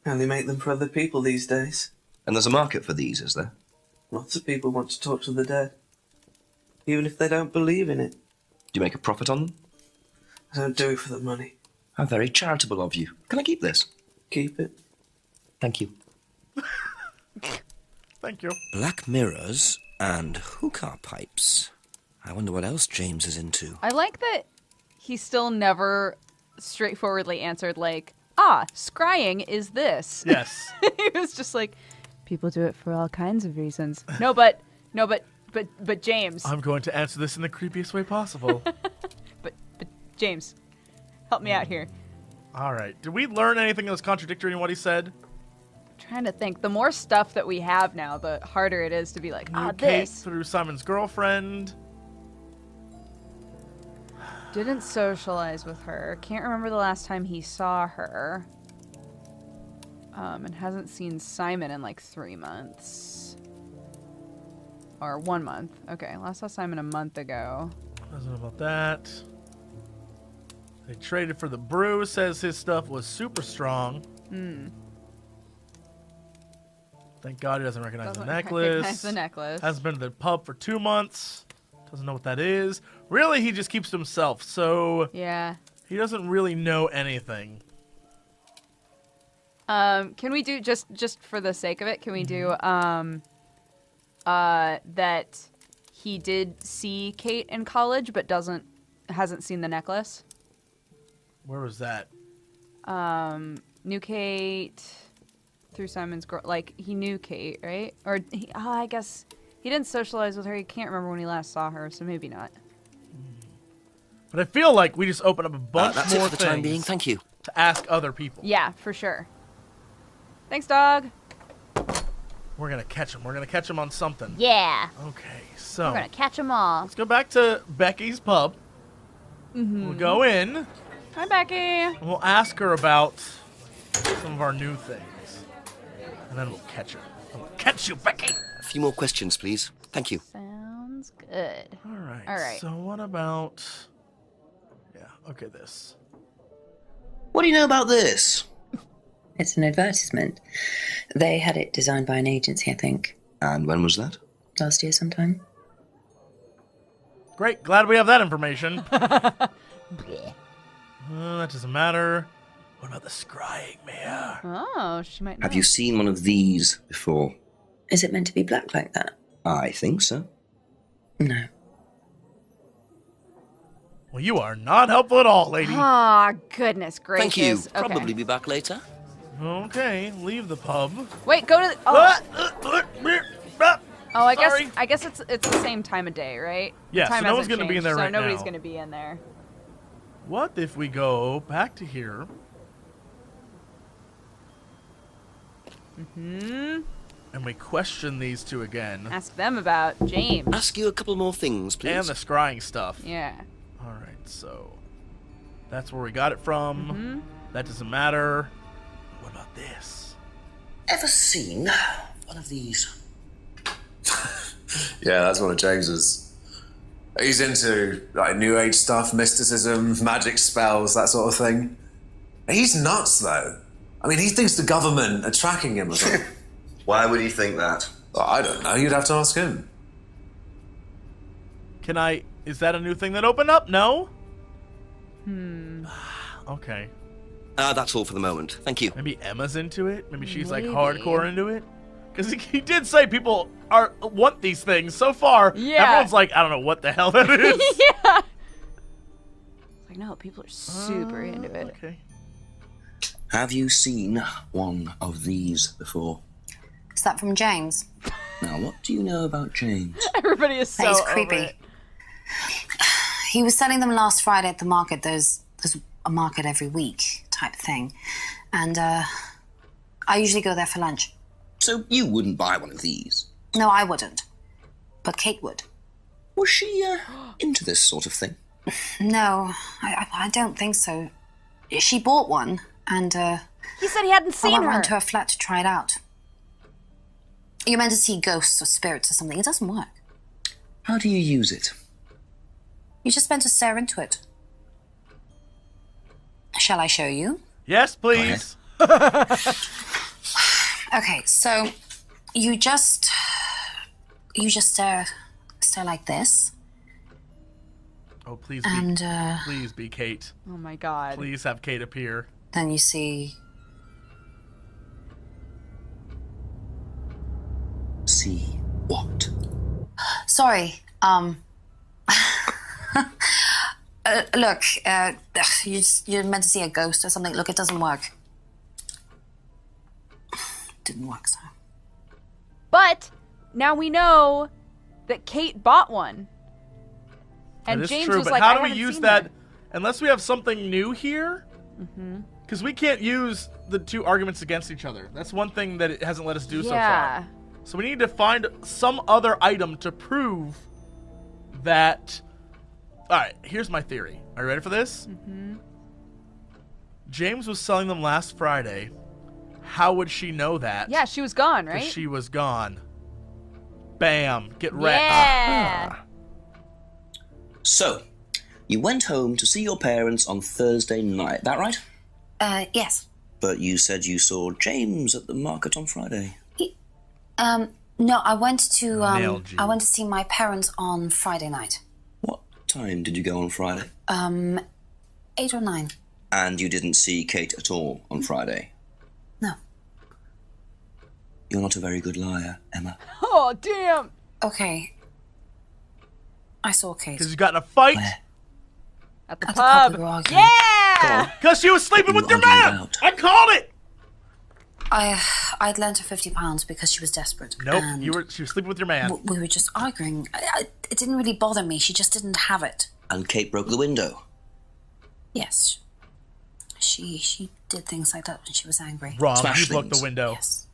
And they make them for other people these days. And there's a market for these, is there? Lots of people want to talk to the dead, even if they don't believe in it. Do you make a profit on them? I don't do it for the money. How very charitable of you. Can I keep this? Keep it. Thank you. Thank you. Black mirrors and hookah pipes. I wonder what else James is into. I like that he still never straightforwardly answered, like, scrying is this. Yes. He was just like, people do it for all kinds of reasons. No, but James. I'm going to answer this in the creepiest way possible. But James, help me out here. All right. Did we learn anything that was contradictory in what he said? Trying to think. The more stuff that we have now, the harder it is to be like, Knew Kate this. through Simon's girlfriend. Didn't socialize with her. Can't remember the last time he saw her. And hasn't seen Simon in like 3 months. Or 1 month. Okay, last saw Simon a month ago. Doesn't know about that. They traded for the brew. Says his stuff was super strong. Thank God he doesn't recognize the necklace. Recognize the necklace. Hasn't been to the pub for 2 months. Doesn't know what that is. Really, he just keeps to himself, so Yeah. he doesn't really know anything. Can we do, just for the sake of it, can we do that he did see Kate in college but hasn't seen the necklace? Where was that? Knew Kate through Simon's girl. Like, he knew Kate, right? Or I guess he didn't socialize with her. He can't remember when he last saw her, so maybe not. But I feel like we just open up a bunch That's more it for the time being. Thank you. to ask other people. Yeah, for sure. Thanks, dog. We're gonna catch him. We're gonna catch him on something. Yeah. Okay, so We're gonna catch them all. let's go back to Becky's pub. We'll go in. Hi, Becky. And we'll ask her about some of our new things. And then we'll catch her. We'll catch you, Becky! A few more questions, please. Thank you. Sounds good. All right. All right. So what about... Yeah, okay, this. What do you know about this? It's an advertisement. They had it designed by an agency, I think. And when was that? Last year sometime. Great, glad we have that information. That doesn't matter. What about the scrying mirror? Oh, she might know. Have you seen one of these before? Is it meant to be black like that? I think so. No. Well, you are not helpful at all, lady. Ah, goodness gracious. Thank you. Okay. Probably be back later. Okay, leave the pub. Wait, go to the... Oh, Sorry. I guess it's the same time of day, right? Yeah, Time so no one's hasn't gonna be in changed, there so right nobody's now. gonna be in there. What if we go back to here? And we question these two again. Ask them about James. Ask you a couple more things, please. And the scrying stuff. Yeah. Alright, so... That's where we got it from. That doesn't matter. What about this? Ever seen one of these? Yeah, that's one of James's. He's into like New Age stuff, mysticism, magic spells, that sort of thing. He's nuts, though. I mean, he thinks the government are tracking him or something. Why would he think that? Well, I don't know. You'd have to ask him. Can I... Is that a new thing that opened up? No? Okay. That's all for the moment. Thank you. Maybe Emma's into it? Maybe she's like Maybe. hardcore into it? Because he did say people want these things. So far, Yeah. everyone's like, I don't know what the hell that is. Yeah. It's like, no, people are super into it. Okay. Have you seen one of these before? Is that from James? Now, what do you know about James? Everybody is so He's over creepy. it. He was selling them last Friday at the market. There's a market every week type thing. And I usually go there for lunch. So you wouldn't buy one of these? No, I wouldn't. But Kate would. Was she into this sort of thing? No, I don't think so. She bought one, and He said he hadn't I seen went her. round to her flat to try it out. You're meant to see ghosts or spirits or something. It doesn't work. How do you use it? You're just meant to stare into it. Shall I show you? Yes, please. Okay, so you just stare like this. Oh, please And, be, please be Kate. Oh my god. Please have Kate appear. then you see... See what? Sorry, look, you're meant to see a ghost or something. Look, it doesn't work. Didn't work, so. But now we know that Kate bought one. And That is James true, was but like, how I do we haven't use seen that her. unless we have something new here? Mm-hmm. Because we can't use the two arguments against each other. That's one thing that it hasn't let us do so Yeah. far. So we need to find some other item to prove that... Alright, here's my theory. Are you ready for this? Mm-hmm. James was selling them last Friday. How would she know that? Yeah, she was gone, right? 'Cause she was gone. Bam. Get wrecked. Yeah. So, you went home to see your parents on Thursday night, that right? Yes. But you said you saw James at the market on Friday. No, I went to, Nailed you. I went to see my parents on Friday night. What time did you go on Friday? 8 or 9. And you didn't see Kate at all on Friday? No. You're not a very good liar, Emma. Oh, damn. Okay. I saw Kate. Because you got in a fight? Where? At the At the pub pub. we were arguing. Yeah. Because she was sleeping What with were your you arguing man! about? I called it! I'd lent her £50 because she was desperate. Nope, and she was sleeping with your man. we were just arguing. It didn't really bother me. She just didn't have it. And Kate broke the window. Yes. She did things like that when she was angry. Wrong, Smash you broke the things. window. Yes.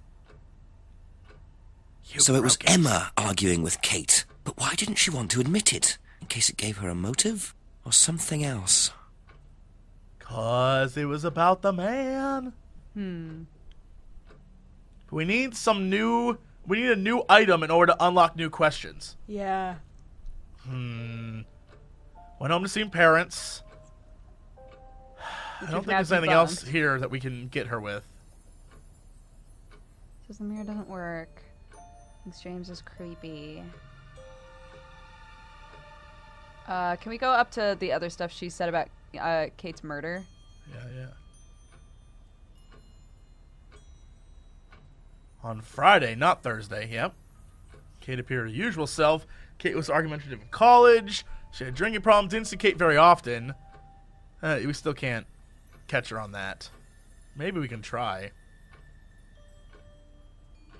You So it was broke Emma arguing with Kate. But why didn't she want to admit it? In case it gave her a motive? Or something else? 'Cause it was about the man. We need some new... We need a new item in order to unlock new questions. Yeah. Went home to see parents. I don't think there's Kidnapped anything and else bumped. here that we can get her with. Says the mirror doesn't work. Thinks James is creepy. Can we go up to the other stuff she said about Kate's murder? Yeah. On Friday, not Thursday, yep. Kate appeared her usual self. Kate was argumentative in college. She had drinking problems. Didn't see Kate very often. We still can't catch her on that. Maybe we can try.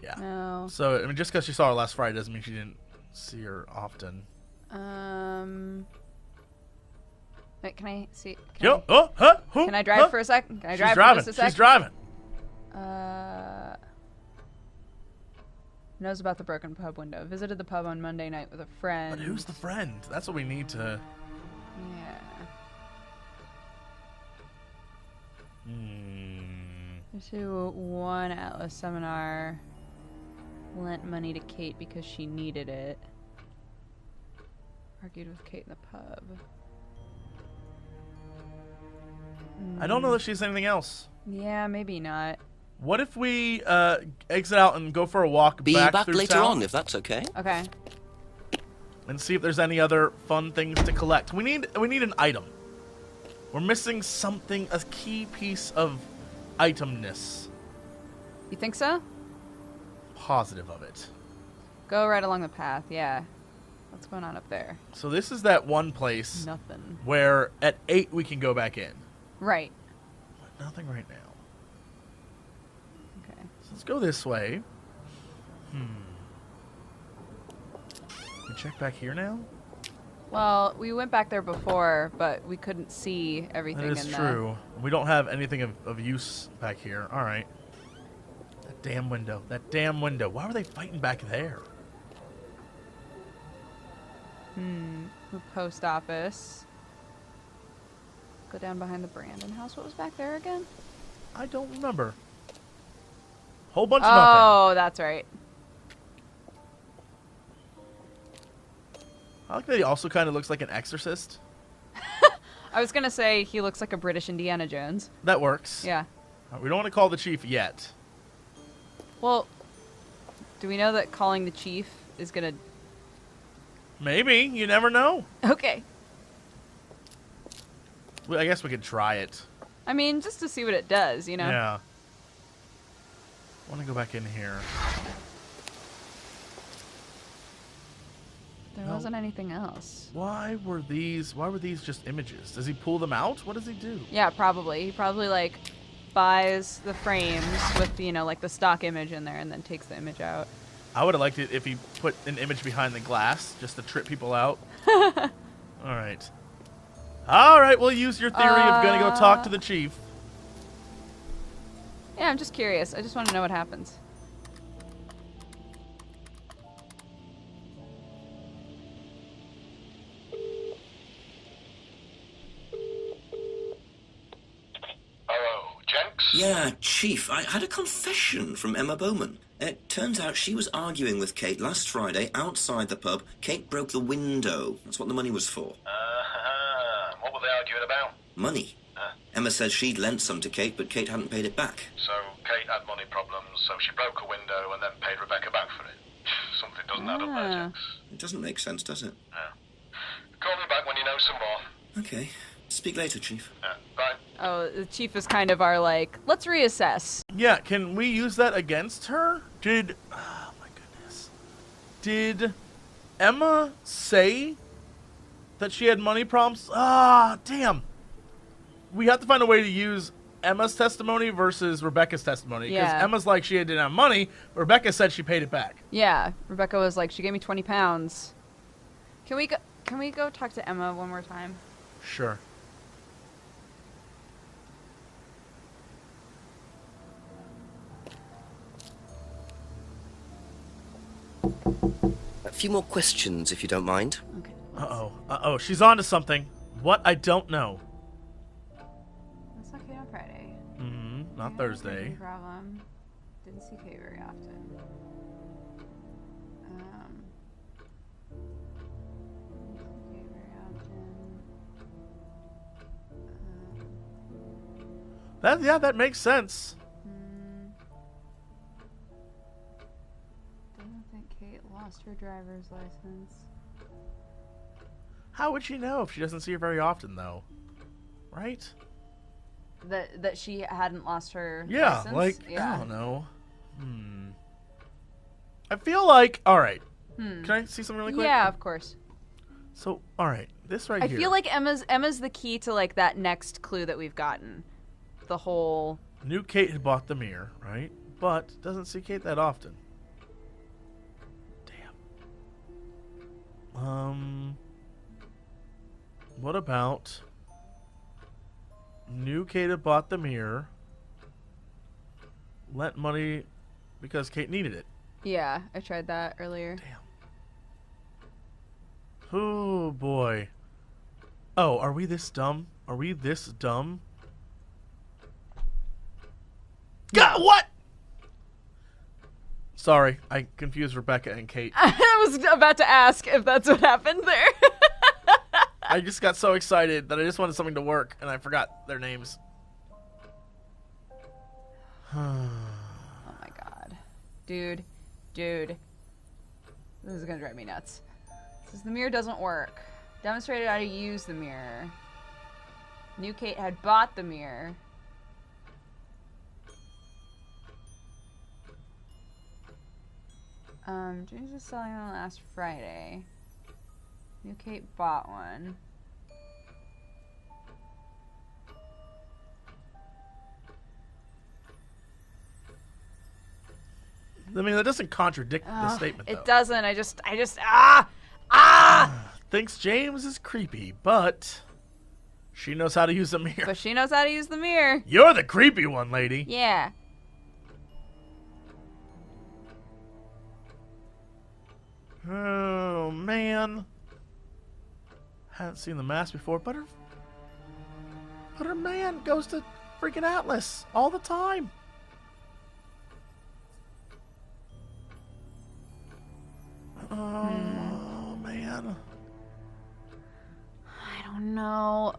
Yeah. No. So, I mean, just because she saw her last Friday doesn't mean she didn't see her often. Wait, can I see? Can I drive for a sec? Can I drive She's driving. for just a sec? She's driving. Knows about the broken pub window. Visited the pub on Monday night with a friend. But who's the friend? That's what we need to... Yeah. To one Atlas seminar. Lent money to Kate because she needed it. Argued with Kate in the pub. I don't know that she's anything else. Yeah, maybe not. What if we exit out and go for a walk Be back back through later town on, if that's okay. Okay. and see if there's any other fun things to collect? We need an item. We're missing something, a key piece of itemness. You think so? Positive of it. Go right along the path, yeah. What's going on up there? So this is that one place Nothing. where at 8 we can go back in. Right. But nothing right now. Okay. So let's go this way. We check back here now? Well, we went back there before, but we couldn't see everything That is in true. We don't have anything of use back here. All right. That damn window. That damn window. Why were they fighting back there? the post office. Go down behind the Brandon house. What was back there again? I don't remember. Whole bunch of nothing. Oh, that's right. I like that he also kind of looks like an exorcist. I was gonna say he looks like a British Indiana Jones. That works. Yeah. We don't want to call the chief yet. Well, do we know that calling the chief is gonna... Maybe. You never know. Okay. Well, I guess we could try it. I mean, just to see what it does, you know? Yeah. I want to go back in here. There wasn't anything else. Why were these just images? Does he pull them out? What does he do? Yeah, probably. He probably, like, buys the frames with, you know, like, the stock image in there and then takes the image out. I would have liked it if he put an image behind the glass just to trip people out. All right. All right, we'll use your theory of going to go talk to the chief. Yeah, I'm just curious. I just want to know what happens. Hello, Jenks? Yeah, Chief, I had a confession from Emma Bowman. It turns out she was arguing with Kate last Friday outside the pub. Kate broke the window. That's what the money was for. What were they arguing about? Money. Emma said she'd lent some to Kate, but Kate hadn't paid it back. So Kate had money problems, so she broke a window and then paid Rebecca back for it. Something doesn't add up there, Jenks. It doesn't make sense, does it? Call me back when you know some more. Okay. Speak later, Chief. Bye. Oh, the chief is kind of our, like, let's reassess. Yeah, can we use that against her? Oh my goodness. Did Emma say that she had money problems? Ah, damn. We have to find a way to use Emma's testimony versus Rebecca's testimony. Because Yeah. Emma's like she didn't have money. Rebecca said she paid it back. Yeah, Rebecca was like, she gave me 20 pounds. Can we go talk to Emma one more time? Sure. A few more questions, if you don't mind. Okay. Uh-oh. Uh-oh. She's on to something. What? I don't know. That's not Kate on Friday. Mm-hmm. Not Yeah, Thursday. drinking problem. Didn't see Kate very often. Didn't see Kate very often. That makes sense. Don't think Kate lost her driver's license. How would she know if she doesn't see her very often, though? Right? That she hadn't lost her Yeah, license? like, Yeah. I don't know. I feel like, all right. Can I see something really quick? Yeah, of course. So, all right, this right I here. feel like Emma's the key to, like, that next clue that we've gotten. The whole... Knew Kate had bought the mirror, right? But doesn't see Kate that often. Damn. What about... Knew Kate had bought the mirror. Lent money because Kate needed it. Yeah, I tried that earlier. Damn. Oh, boy. Oh, are we this dumb? Are we this dumb? God, what? Sorry, I confused Rebecca and Kate. I was about to ask if that's what happened there. I just got so excited that I just wanted something to work, and I forgot their names. Oh my god. Dude. This is gonna drive me nuts. It says the mirror doesn't work. Demonstrated how to use the mirror. Knew Kate had bought the mirror. James was selling one last Friday. Knew Kate bought one. I mean, that doesn't contradict the statement, though. It doesn't. I just Thinks James is creepy, but she knows how to use a mirror. But she knows how to use the mirror. You're the creepy one, lady. Yeah. Oh, man. Hadn't seen the mask before, but her man goes to freaking Atlas all the time. Oh, man. I don't know.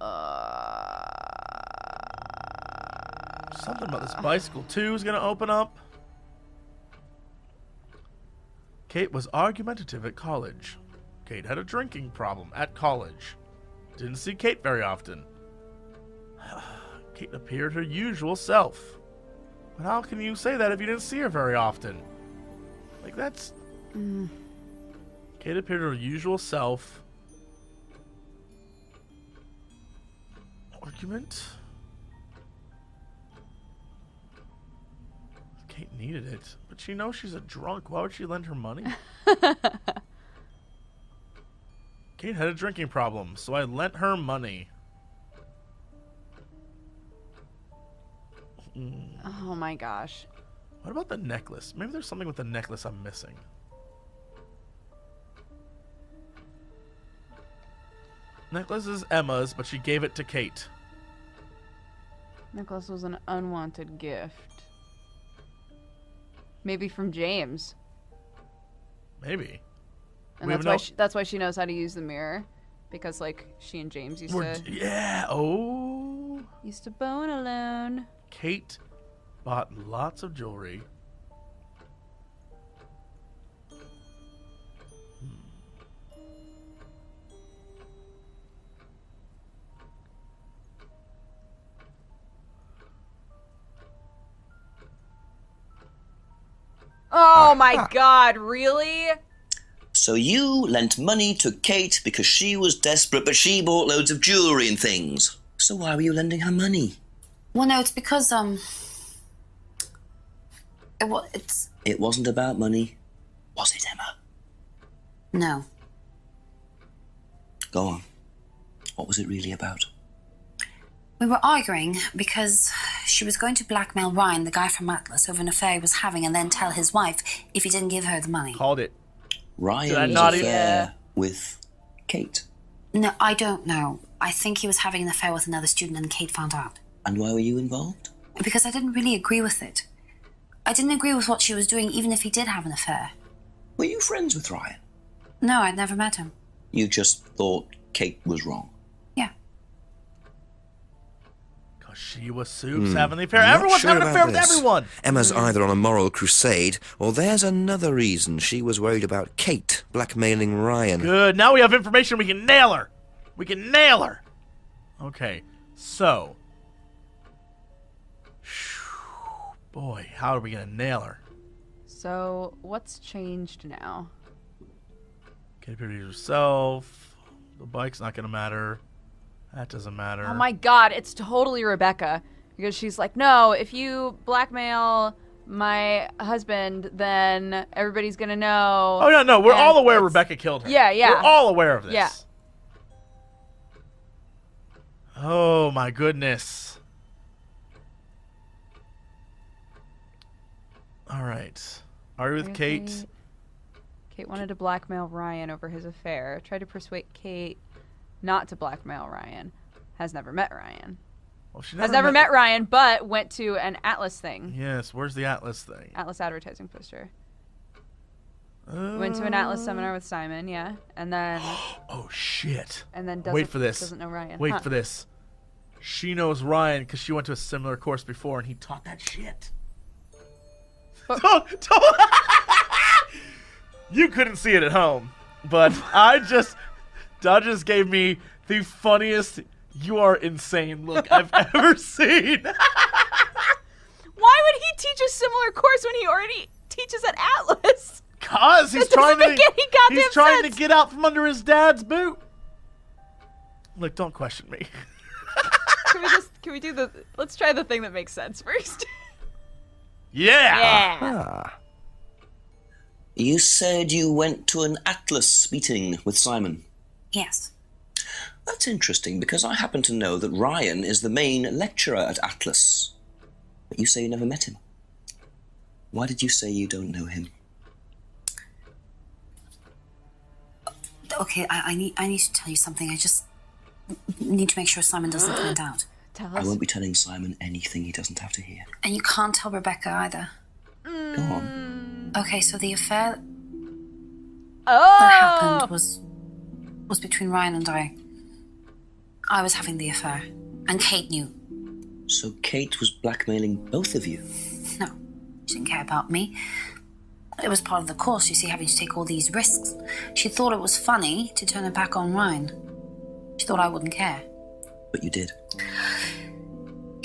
Something about this bicycle, too, is going to open up. Kate was argumentative at college. Kate had a drinking problem at college. Didn't see Kate very often. Kate appeared her usual self. But how can you say that if you didn't see her very often? Like, that's... Kate appeared her usual self. Argument? Kate needed it, but she knows she's a drunk. Why would she lend her money? Kate had a drinking problem, so I lent her money. Oh my gosh. What about the necklace? Maybe there's something with the necklace I'm missing. Necklace is Emma's, but she gave it to Kate. Necklace was an unwanted gift. Maybe from James. Maybe. And that's why she knows how to use the mirror. Because, like, she and James used to... Yeah, oh. Used to bone alone. Kate bought lots of jewelry. Oh my god, really? So you lent money to Kate because she was desperate, but she bought loads of jewellery and things. So why were you lending her money? Well, no, it's because, It wasn't about money, was it, Emma? No. Go on. What was it really about? We were arguing because she was going to blackmail Ryan, the guy from Atlas, over an affair he was having, and then tell his wife if he didn't give her the money. Called it. Ryan's affair with Kate? No, I don't know. I think he was having an affair with another student and Kate found out. And why were you involved? Because I didn't really agree with it. I didn't agree with what she was doing, even if he did have an affair. Were you friends with Ryan? No, I'd never met him. You just thought Kate was wrong? Yeah. Because she was Soup's having the affair. Everyone's having an affair with everyone. Emma's either on a moral crusade, or there's another reason she was worried about Kate blackmailing Ryan. Good. Now we have information. We can nail her. We can nail her. Okay. So. Boy, how are we going to nail her? So, what's changed now? Kate appeared herself. The bike's not going to matter. That doesn't matter. Oh my god, it's totally Rebecca. Because she's like, no, if you blackmail my husband, then everybody's going to know. Oh, yeah, no, we're all aware Rebecca killed her. Yeah, yeah. We're all aware of this. Yeah. Oh, my goodness. All right. Are you with Kate? Kate wanted to blackmail Ryan over his affair. Tried to persuade Kate not to blackmail Ryan. Has never met Ryan. Well, she has never met Ryan, but went to an Atlas thing. Yes, where's the Atlas thing? Atlas advertising poster. Went to an Atlas seminar with Simon, yeah. And then... Oh, shit. And then Wait for this. Doesn't know Ryan. Wait for this. She knows Ryan because she went to a similar course before and he taught that shit. Don't. You couldn't see it at home, but Dodgers gave me the funniest "you are insane" look I've ever seen. Why would he teach a similar course when he already teaches at Atlas? Cause he's trying to get out from under his dad's boot. Look, don't question me. Let's try the thing that makes sense first. Yeah. You said you went to an Atlas meeting with Simon. Yes. That's interesting, because I happen to know that Ryan is the main lecturer at Atlas. But you say you never met him. Why did you say you don't know him? Okay, I need to tell you something. I just need to make sure Simon doesn't find out. Tell us. I won't be telling Simon anything he doesn't have to hear. And you can't tell Rebecca either. Go on. Okay, so the affair that that happened was between Ryan and I. I was having the affair, and Kate knew. So Kate was blackmailing both of you? No, she didn't care about me. It was part of the course, you see, having to take all these risks. She thought it was funny to turn her back on Ryan. She thought I wouldn't care. But you did.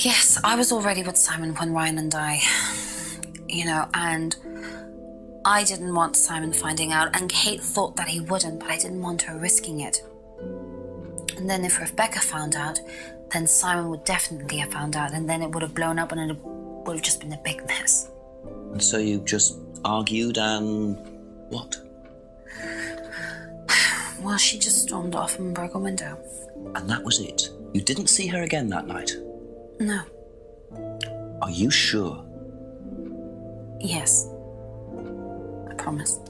Yes, I was already with Simon when Ryan and I, and I didn't want Simon finding out, and Kate thought that he wouldn't, but I didn't want her risking it. And then if Rebecca found out, then Simon would definitely have found out, and then it would have blown up and it would have just been a big mess. And so you just argued and what? Well, she just stormed off and broke a window. And that was it? You didn't see her again that night? No. Are you sure? Yes. I promise.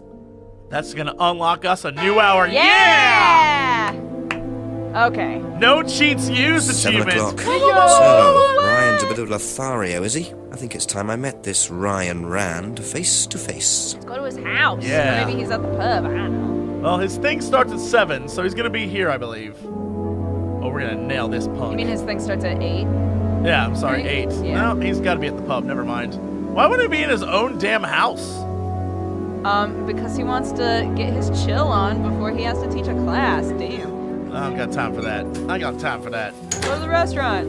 That's gonna unlock us a new hour. Yeah! Okay. No cheats used 7 achievement. o'clock. So, Ryan's a bit of Lothario, is he? I think it's time I met this Ryan Rand face to face. Let's go to his house. Yeah. Maybe he's at the pub. I don't know. Well, his thing starts at 7, so he's gonna be here, I believe. Oh, we're gonna nail this punk. You mean his thing starts at 8? Yeah, I'm sorry, Right? 8. Yeah. No, he's gotta be at the pub, never mind. Why would he be in his own damn house? Because he wants to get his chill on before he has to teach a class. Damn. I don't got time for that. I got time for that. Go to the restaurant.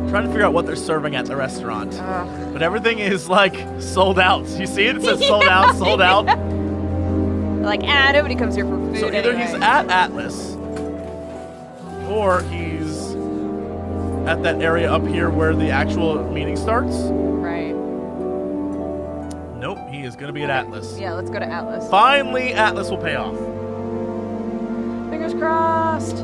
Trying to figure out what they're serving at the restaurant. Ugh. But everything is like sold out. You see it? It says sold out, sold out. Like, nobody comes here for food. So either anyway. he's at Atlas, or he's at that area up here where the actual meeting starts. Right. Nope, he is going to be at Atlas. Yeah, let's go to Atlas. Finally, Atlas will pay off. Fingers crossed.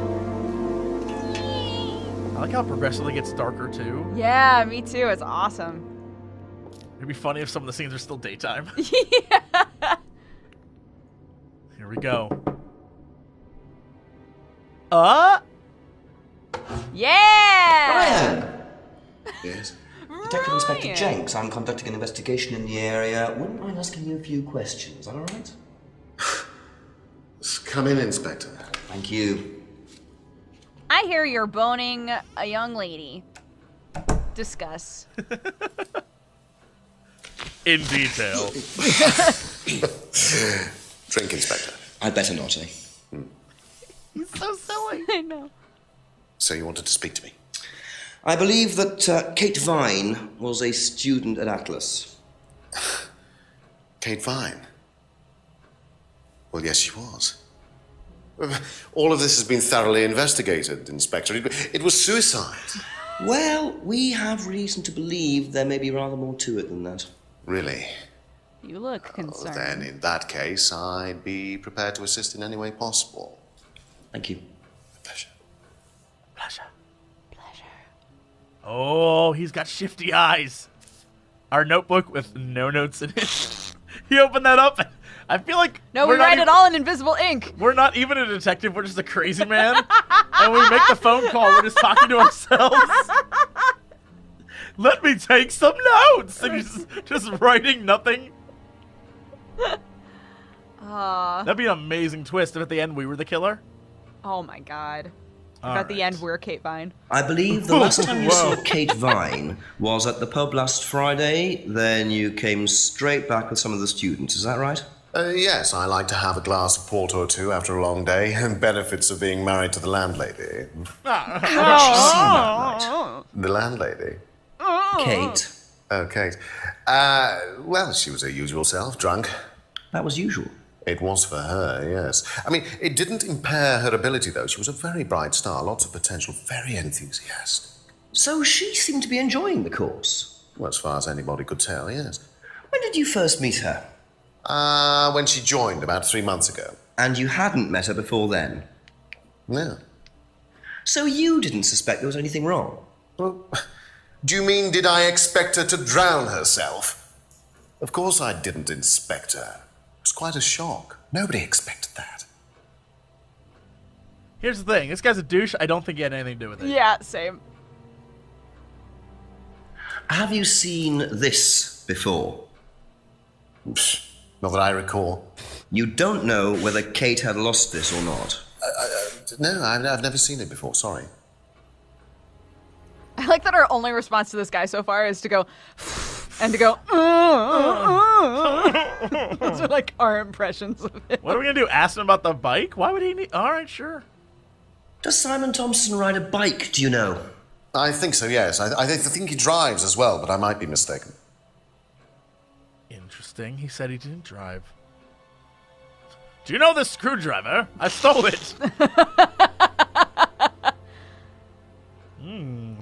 I like how it progressively gets darker, too. Yeah, me too. It's awesome. It'd be funny if some of the scenes are still daytime. Yeah. Here we go. Yeah! Yes. Detective Inspector Ryan. Jenks, I'm conducting an investigation in the area. Wouldn't mind asking you a few questions, is that all right? Come in, Inspector. Thank you. I hear you're boning a young lady. Discuss. In detail. Drink, Inspector. I'd better not, eh? He's so silly. I know. So you wanted to speak to me? I believe that Kate Vine was a student at Atlas. Kate Vine? Well, yes, she was. All of this has been thoroughly investigated, Inspector. It was suicide. Well, we have reason to believe there may be rather more to it than that. Really? You look concerned. Then, in that case, I'd be prepared to assist in any way possible. Thank you. Pleasure. Pleasure. Oh, he's got shifty eyes. Our notebook with no notes in it. He opened that up. I feel like No, we write it all in invisible ink. We're not even a detective. We're just a crazy man. And when we make the phone call, we're just talking to ourselves. Let me take some notes. And he's just writing nothing. That'd be an amazing twist if at the end we were the killer. Oh my god. All At the right. end, we're Kate Vine. I believe the last time you Whoa. saw Kate Vine was at the pub last Friday, then you came straight back with some of the students, is that right? Yes, I like to have a glass of port or two after a long day, and benefits of being married to the landlady. How did she seem that night? The landlady? Kate. Oh, Kate. Well, she was her usual self, drunk. That was usual. It was for her, yes. I mean, it didn't impair her ability, though. She was a very bright star, lots of potential, very enthusiastic. So she seemed to be enjoying the course. Well, as far as anybody could tell, yes. When did you first meet her? When she joined about 3 months ago. And you hadn't met her before then? No. So you didn't suspect there was anything wrong? Well, do you mean did I expect her to drown herself? Of course I didn't inspect her. It was quite a shock. Nobody expected that. Here's the thing. This guy's a douche. I don't think he had anything to do with it. Yeah, same. Have you seen this before? Not that I recall. You don't know whether Kate had lost this or not? No, I've never seen it before, sorry. I like that our only response to this guy so far is to go, and to go, Those are like our impressions of it. What are we going to do? Ask him about the bike? Why would he need... All right, sure. Does Simon Thompson ride a bike, do you know? I think so, yes. I think he drives as well, but I might be mistaken. Interesting. He said he didn't drive. Do you know this screwdriver? I stole it.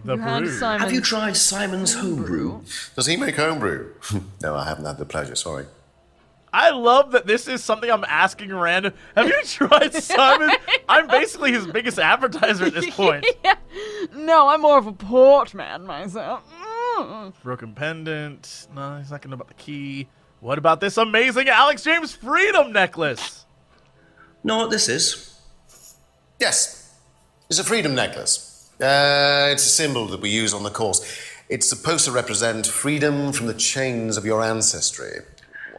The brew. Have you tried Simon's homebrew? Does he make homebrew? No, I haven't had the pleasure, sorry. I love that this is something I'm asking random. Have you tried Simon? I'm basically his biggest advertiser at this point. Yeah. No, I'm more of a port man myself. Broken pendant. No, he's not going to know about the key. What about this amazing Alex James Freedom necklace? Know what this is? Yes, it's a freedom necklace. It's a symbol that we use on the course. It's supposed to represent freedom from the chains of your ancestry.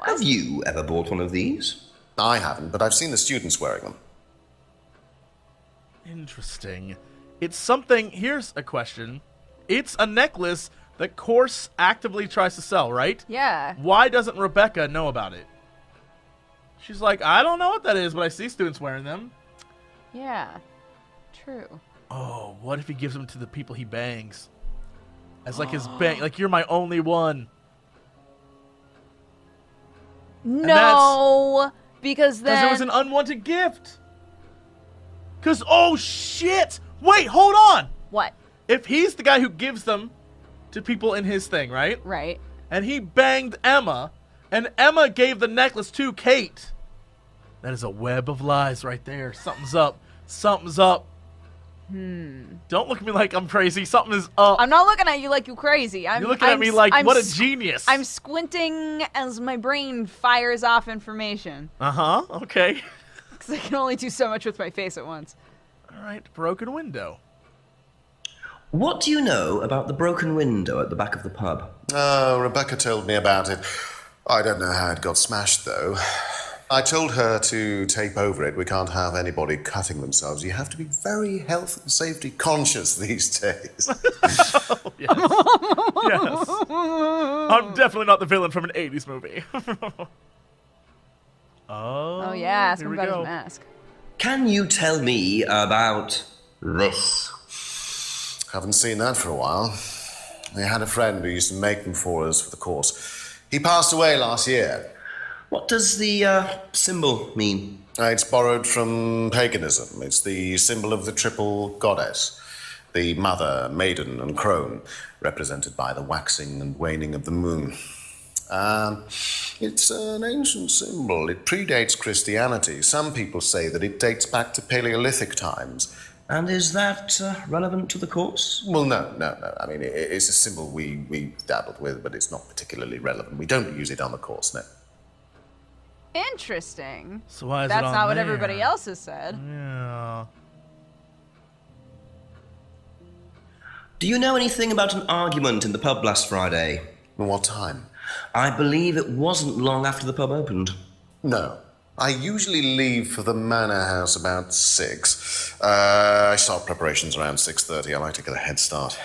Have you ever bought one of these? I haven't, but I've seen the students wearing them. Interesting. It's something... Here's a question. It's a necklace that Course actively tries to sell, right? Yeah. Why doesn't Rebecca know about it? She's like, I don't know what that is, but I see students wearing them. Yeah. True. Oh, what if he gives them to the people he bangs? As like his bang... Like, you're my only one. No, because then... Because it was an unwanted gift. Because, oh, shit! Wait, hold on! What? If he's the guy who gives them to people in his thing, right? Right. And he banged Emma, and Emma gave the necklace to Kate. That is a web of lies right there. Something's up. Something's up. Don't look at me like I'm crazy. Something is up. I'm not looking at you like you're crazy. You're looking at me like, what a genius. I'm squinting as my brain fires off information. Uh-huh, okay. Because I can only do so much with my face at once. All right, broken window. What do you know about the broken window at the back of the pub? Oh, Rebecca told me about it. I don't know how it got smashed, though. I told her to tape over it. We can't have anybody cutting themselves. You have to be very health and safety conscious these days. Oh, yes. Yes. I'm definitely not the villain from an 80s movie. Oh, yeah, ask him about his mask. Can you tell me about this? Haven't seen that for a while. We had a friend who used to make them for us for the course. He passed away last year. What does the symbol mean? It's borrowed from paganism. It's the symbol of the triple goddess, the mother, maiden, and crone, represented by the waxing and waning of the moon. It's an ancient symbol. It predates Christianity. Some people say that it dates back to Paleolithic times. And is that relevant to the course? Well, no. I mean, it's a symbol we dabbled with, but it's not particularly relevant. We don't use it on the course, no. Interesting. So why is That's it on not what there? everybody else has said. Yeah. Do you know anything about an argument in the pub last Friday? What time? I believe it wasn't long after the pub opened. No. I usually leave for the manor house about 6. I start preparations around 6:30. I like to get a head start.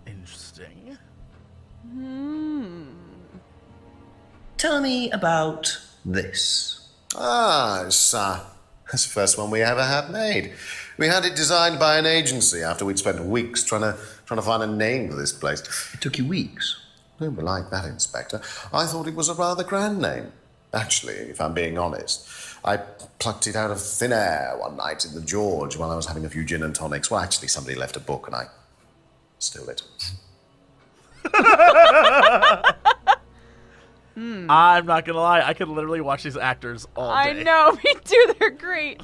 Interesting. Tell me about this. It's the first one we ever had made. We had it designed by an agency after we'd spent weeks trying to find a name for this place. It took you weeks? Don't be like that, Inspector. I thought it was a rather grand name. Actually, if I'm being honest, I plucked it out of thin air one night in the George while I was having a few gin and tonics. Well, actually, somebody left a book and I stole it. I'm not gonna lie, I could literally watch these actors all day. I know, me too. They're great.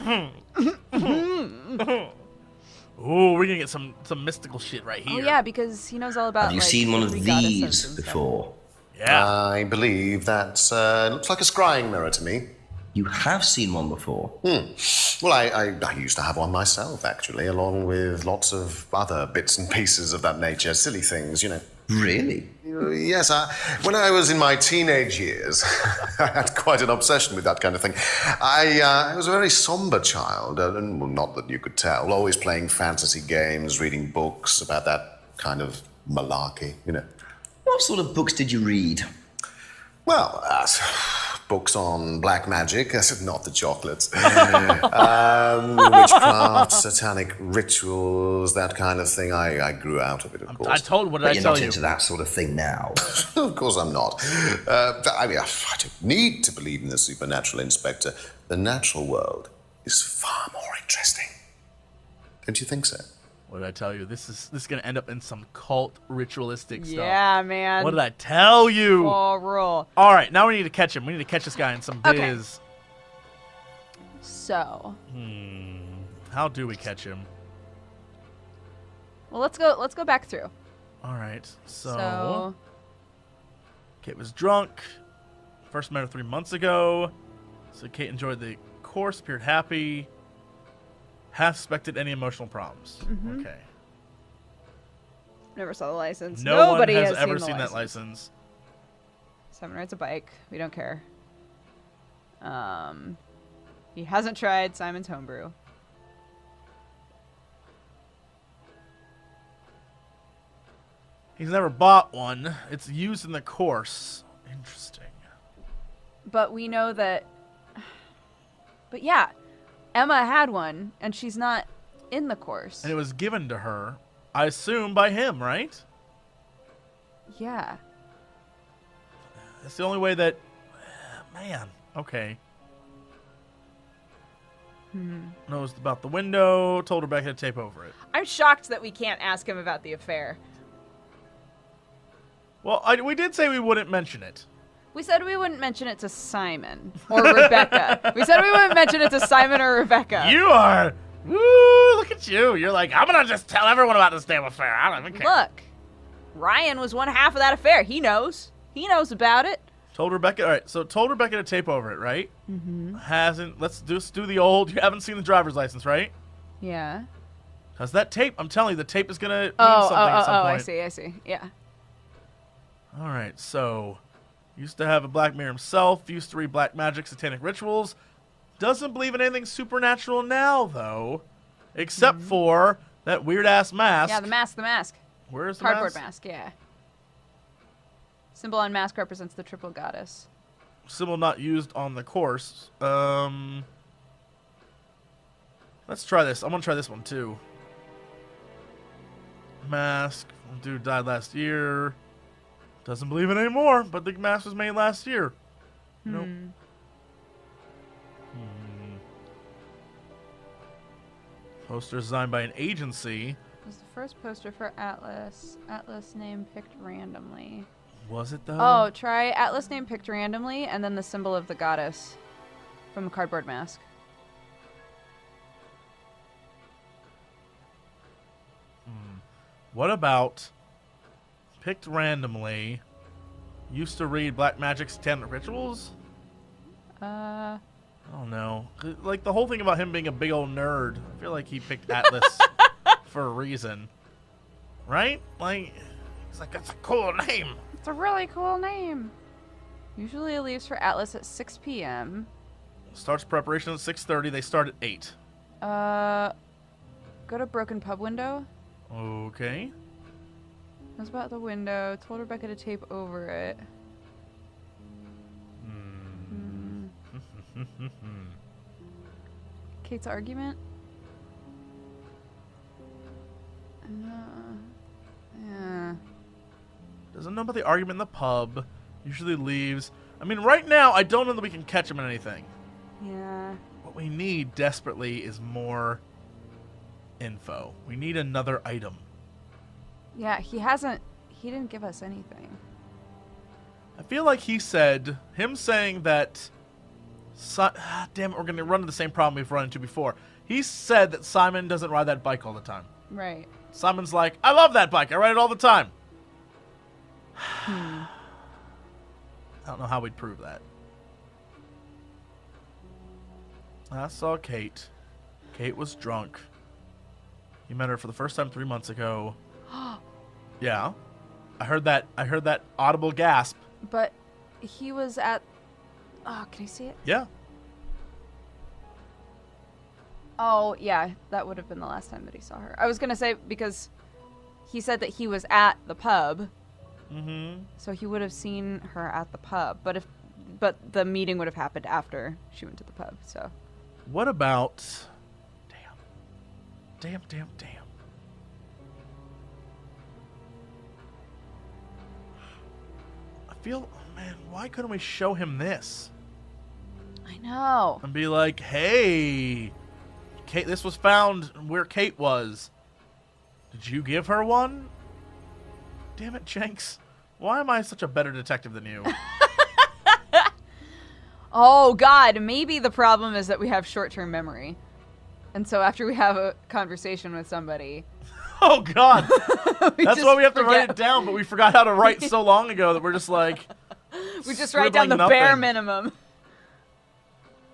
Ooh, we're gonna get some mystical shit right here. Oh yeah, because he knows all about. Have you seen one of these before? Yeah. I believe that looks like a scrying mirror to me. You have seen one before? Well, I used to have one myself, actually, along with lots of other bits and pieces of that nature. Silly things, you know. Really? Yes, when I was in my teenage years, I had quite an obsession with that kind of thing. I was a very somber child, and well, not that you could tell, always playing fantasy games, reading books about that kind of malarkey, you know. What sort of books did you read? Well, books on black magic, not the chocolates, witchcraft, satanic rituals, that kind of thing. I grew out of it, of course. I told, what did But I you're tell not you? into that sort of thing now. Of course I'm not. I mean, I don't need to believe in the supernatural, Inspector. The natural world is far more interesting. Don't you think so? What did I tell you? This is gonna end up in some cult ritualistic stuff. Yeah, man. What did I tell you? Oh, roll. All right, now we need to catch him. We need to catch this guy in some biz. Okay. So. How do we catch him? Well, let's go back through. All right. So. Kate was drunk. First met her 3 months ago. So Kate enjoyed the course, appeared happy. Half suspected any emotional problems. Okay. Never saw the license. No Nobody one has has ever seen seen the that license. Simon rides a bike. We don't care. He hasn't tried Simon's homebrew. He's never bought one. It's used in the course. Interesting. But we know that. But yeah, Emma had one, and she's not in the course. And it was given to her, I assume, by him, right? Yeah. That's the only way that... Man, okay. Knows about the window, told Rebecca to tape over it. I'm shocked that we can't ask him about the affair. Well, we did say we wouldn't mention it. We said we wouldn't mention it to Simon or Rebecca. We said we wouldn't mention it to Simon or Rebecca. You are... Woo, look at you. You're like, I'm going to just tell everyone about this damn affair. I don't even care. Look, Ryan was one half of that affair. He knows. He knows about it. Told Rebecca... All right, so told Rebecca to tape over it, right? Mm-hmm. Hasn't... Let's just do the old... You haven't seen the driver's license, right? Yeah. Because that tape... I'm telling you, the tape is going to mean something at some point. I see. Yeah. All right, so... Used to have a Black Mirror himself. Used to read black magic, satanic rituals. Doesn't believe in anything supernatural now, though. Except for that weird-ass mask. Yeah, the mask. Where's the Cardboard mask? mask, yeah. Symbol on mask represents the triple goddess. Symbol not used on the course. Let's try this. I'm going to try this one, too. Mask. Dude died last year. Doesn't believe it anymore, but the mask was made last year. Nope. Poster designed by an agency. It was the first poster for Atlas. Atlas name picked randomly. Was it, though? Oh, try Atlas name picked randomly, and then the symbol of the goddess from the cardboard mask. What about picked randomly, used to read black magic, satanic rituals? I don't know. Like, the whole thing about him being a big old nerd, I feel like he picked Atlas for a reason. Right? Like, it's like, that's a cool name. It's a really cool name. Usually it leaves for Atlas at 6 p.m. Starts preparation at 6:30. They start at 8. Go to broken pub window. Okay. Knows about the window. Told Rebecca to tape over it. Kate's argument? Yeah. Doesn't know about the argument in the pub. Usually leaves. I mean, right now, I don't know that we can catch him in anything. Yeah. What we need desperately is more info. We need another item. Yeah, he didn't give us anything. I feel like he said, him saying that, damn it, we're going to run into the same problem we've run into before. He said that Simon doesn't ride that bike all the time. Right. Simon's like, I love that bike. I ride it all the time. I don't know how we'd prove that. I saw Kate. Kate was drunk. You met her for the first time 3 months ago. Yeah. I heard that audible gasp. But he was at... Oh, can I see it? Yeah. Oh, yeah. That would have been the last time that he saw her. I was going to say, because he said that he was at the pub. Mm-hmm. So he would have seen her at the pub. But if but the meeting would have happened after she went to the pub, so. What about... Damn. I feel... Man, why couldn't we show him this? I know. And be like, hey, Kate, this was found where Kate was. Did you give her one? Damn it, Jenks. Why am I such a better detective than you? Oh, God. Maybe the problem is that we have short-term memory. And so after we have a conversation with somebody... Oh, God. That's why we have to write forget. it down, but we forgot how to write so long ago that we're just like... We just write down the bare minimum.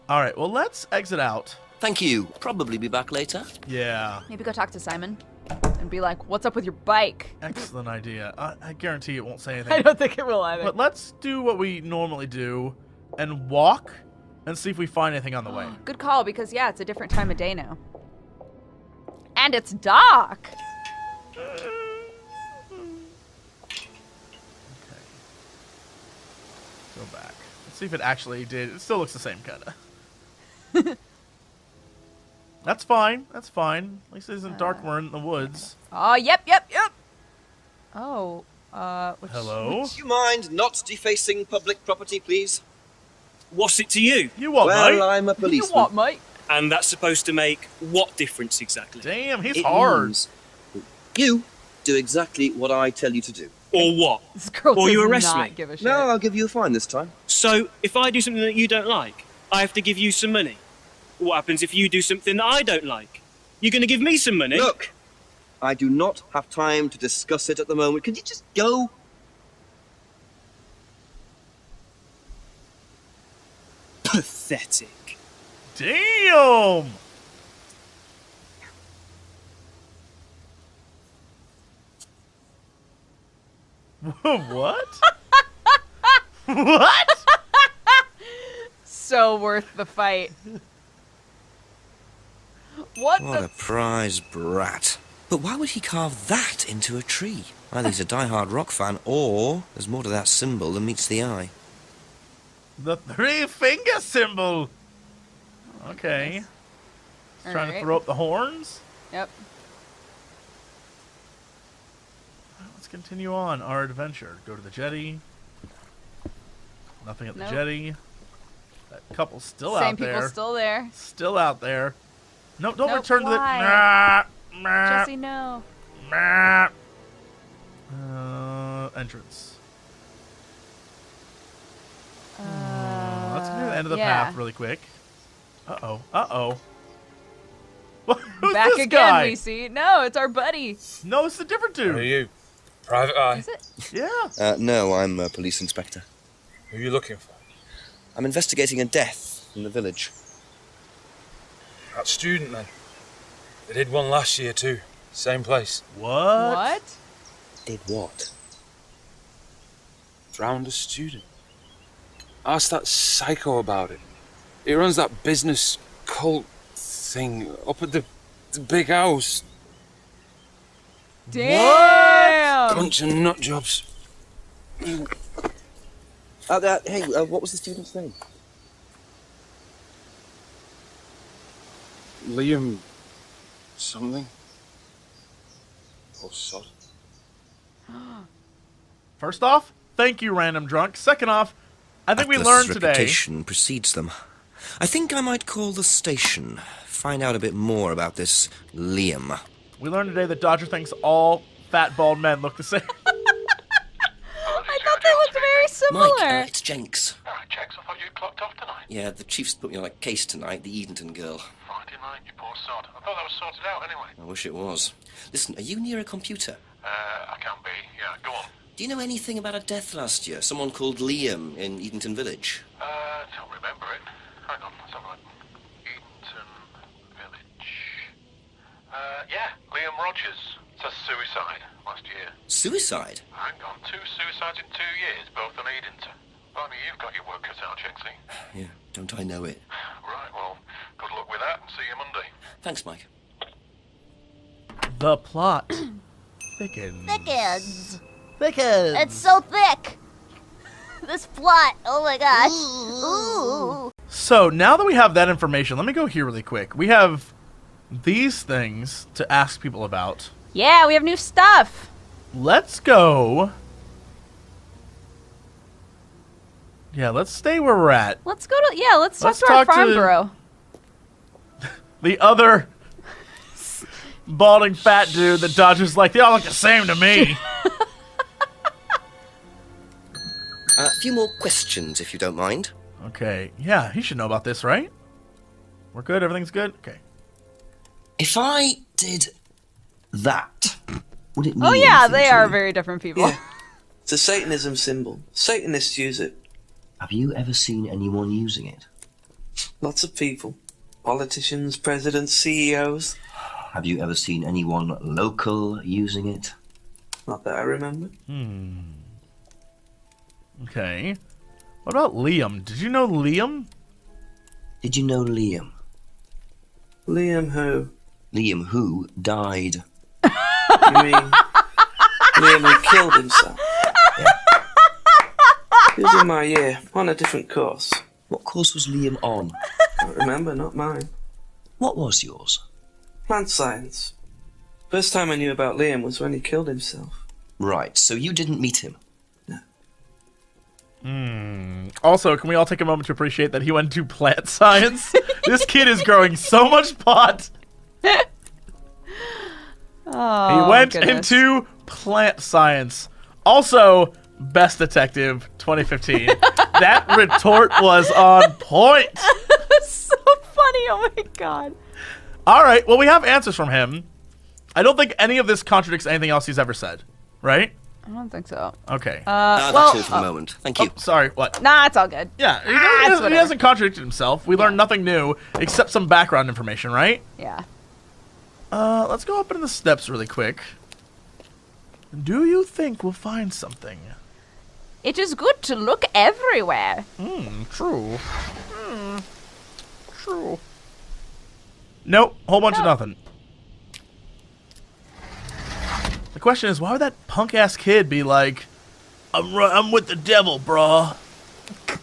All right, well, let's exit out. Thank you. Probably be back later. Yeah. Maybe go talk to Simon and be like, what's up with your bike? Excellent idea. I guarantee it won't say anything. I don't think it will either. But let's do what we normally do and walk and see if we find anything on the way. Good call, because, yeah, it's a different time of day now. And it's dark. Go back. Let's see if it actually did. It still looks the same, kind of. That's fine. That's fine. At least it isn't dark. We're in the woods. Oh, yep. Oh, Hello? Do you mind not defacing public property, please? What's it to you? You what, well, mate? I'm a policeman. You what, mate? And that's supposed to make what difference exactly? Damn, he's It hard. means you do exactly what I tell you to do. Or what? This girl Or does you arrest not me? give a shit. No, I'll give you a fine this time. So, if I do something that you don't like, I have to give you some money. What happens if you do something that I don't like? You're going to give me some money? Look, I do not have time to discuss it at the moment. Can you just go? Pathetic. Damn! What? What? So worth the fight. What What the... a prize brat. But why would he carve that into a tree? Either he's a die-hard rock fan, or there's more to that symbol than meets the eye. The three-finger symbol. Okay. He's trying to throw up the horns. Yep. Let's continue on our adventure. Go to the jetty. Nothing at the jetty. That couple's still Same out there. people still there. Still out there. No, don't Nope, return to the... why? Nah. Jesse, no. Nah. Entrance. Let's go to the end of the path really quick. Uh-oh. Uh-oh. Who's Back this again, guy? we see. No, it's our buddy. No, it's a different dude. Who are you? Private Eye? Is it? Yeah. No, I'm a police inspector. Who are you looking for? I'm investigating a death in the village. That student, then. They did one last year, too. Same place. What? Did what? Drowned a student. Ask that psycho about it. He runs that business cult thing up at the big house. Damn! Bunch of nut jobs. Hey, what was the student's name? Liam... something? Or sod? First off, thank you, random drunk. Second off, I think we Atlas' learned today... reputation precedes them. I think I might call the station. Find out a bit more about this Liam. We learned today that Dodger thinks all fat, bald men look the same. I thought they looked very similar. Mike, it's Jenks. Alright, Jenks, I thought you clocked off tonight. Yeah, the chief's put me on a case tonight, the Edenton girl. Friday night, you poor sod. I thought that was sorted out anyway. I wish it was. Listen, are you near a computer? I can be. Yeah, go on. Do you know anything about a death last year? Someone called Liam in Edenton Village? Don't remember it. Hang on, let's have a look. Edenton Village. Yeah, Liam Rogers. Says suicide last year. Suicide? Hang on, 2 suicides in 2 years, both on Edenton. Blimey, you've got your work cut out, Jenksy. Yeah, don't I know it. Right, well, good luck with that and see you Monday. Thanks, Mike. The plot thickens. Thickens. Thickens. It's so thick. This plot. Oh my gosh. Ooh. So now that we have that information, let me go here really quick. We have these things to ask people about. Yeah, we have new stuff. Let's go. Yeah, let's stay where we're at. Let's go to, let's talk to our farm bro. The other balding fat dude that Dodger's like, they all look the same to me. A few more questions, if you don't mind. Okay, yeah, he should know about this, right? We're good, everything's good? Okay. If I did that, would it mean Oh yeah, anything they to are you? very different people. Yeah. It's a Satanism symbol. Satanists use it. Have you ever seen anyone using it? Lots of people. Politicians, presidents, CEOs. Have you ever seen anyone local using it? Not that I remember. Okay. What about Liam? Did you know Liam? Did you know Liam? Liam who? Liam who died. You mean Liam who killed himself? He was in my year, on a different course. What course was Liam on? Don't remember, not mine. What was yours? Plant science. First time I knew about Liam was when he killed himself. Right, so you didn't meet him? Also, can we all take a moment to appreciate that he went to plant science? This kid is growing so much pot. Oh, He went goodness. into plant science. Also, Best Detective 2015. That retort was on point. So funny. Oh my god. All right, well, we have answers from him. I don't think any of this contradicts anything else he's ever said, right? I don't think so. Okay. Well, that's all for the moment. Thank you. Oh, sorry, what? Nah, it's all good. Yeah, he hasn't contradicted himself. We learned nothing new except some background information, right? Yeah. Let's go up into the steps really quick. Do you think we'll find something? It is good to look everywhere. True. True. Nope, whole bunch of nothing. The question is, why would that punk-ass kid be like, I'm with the devil, brah?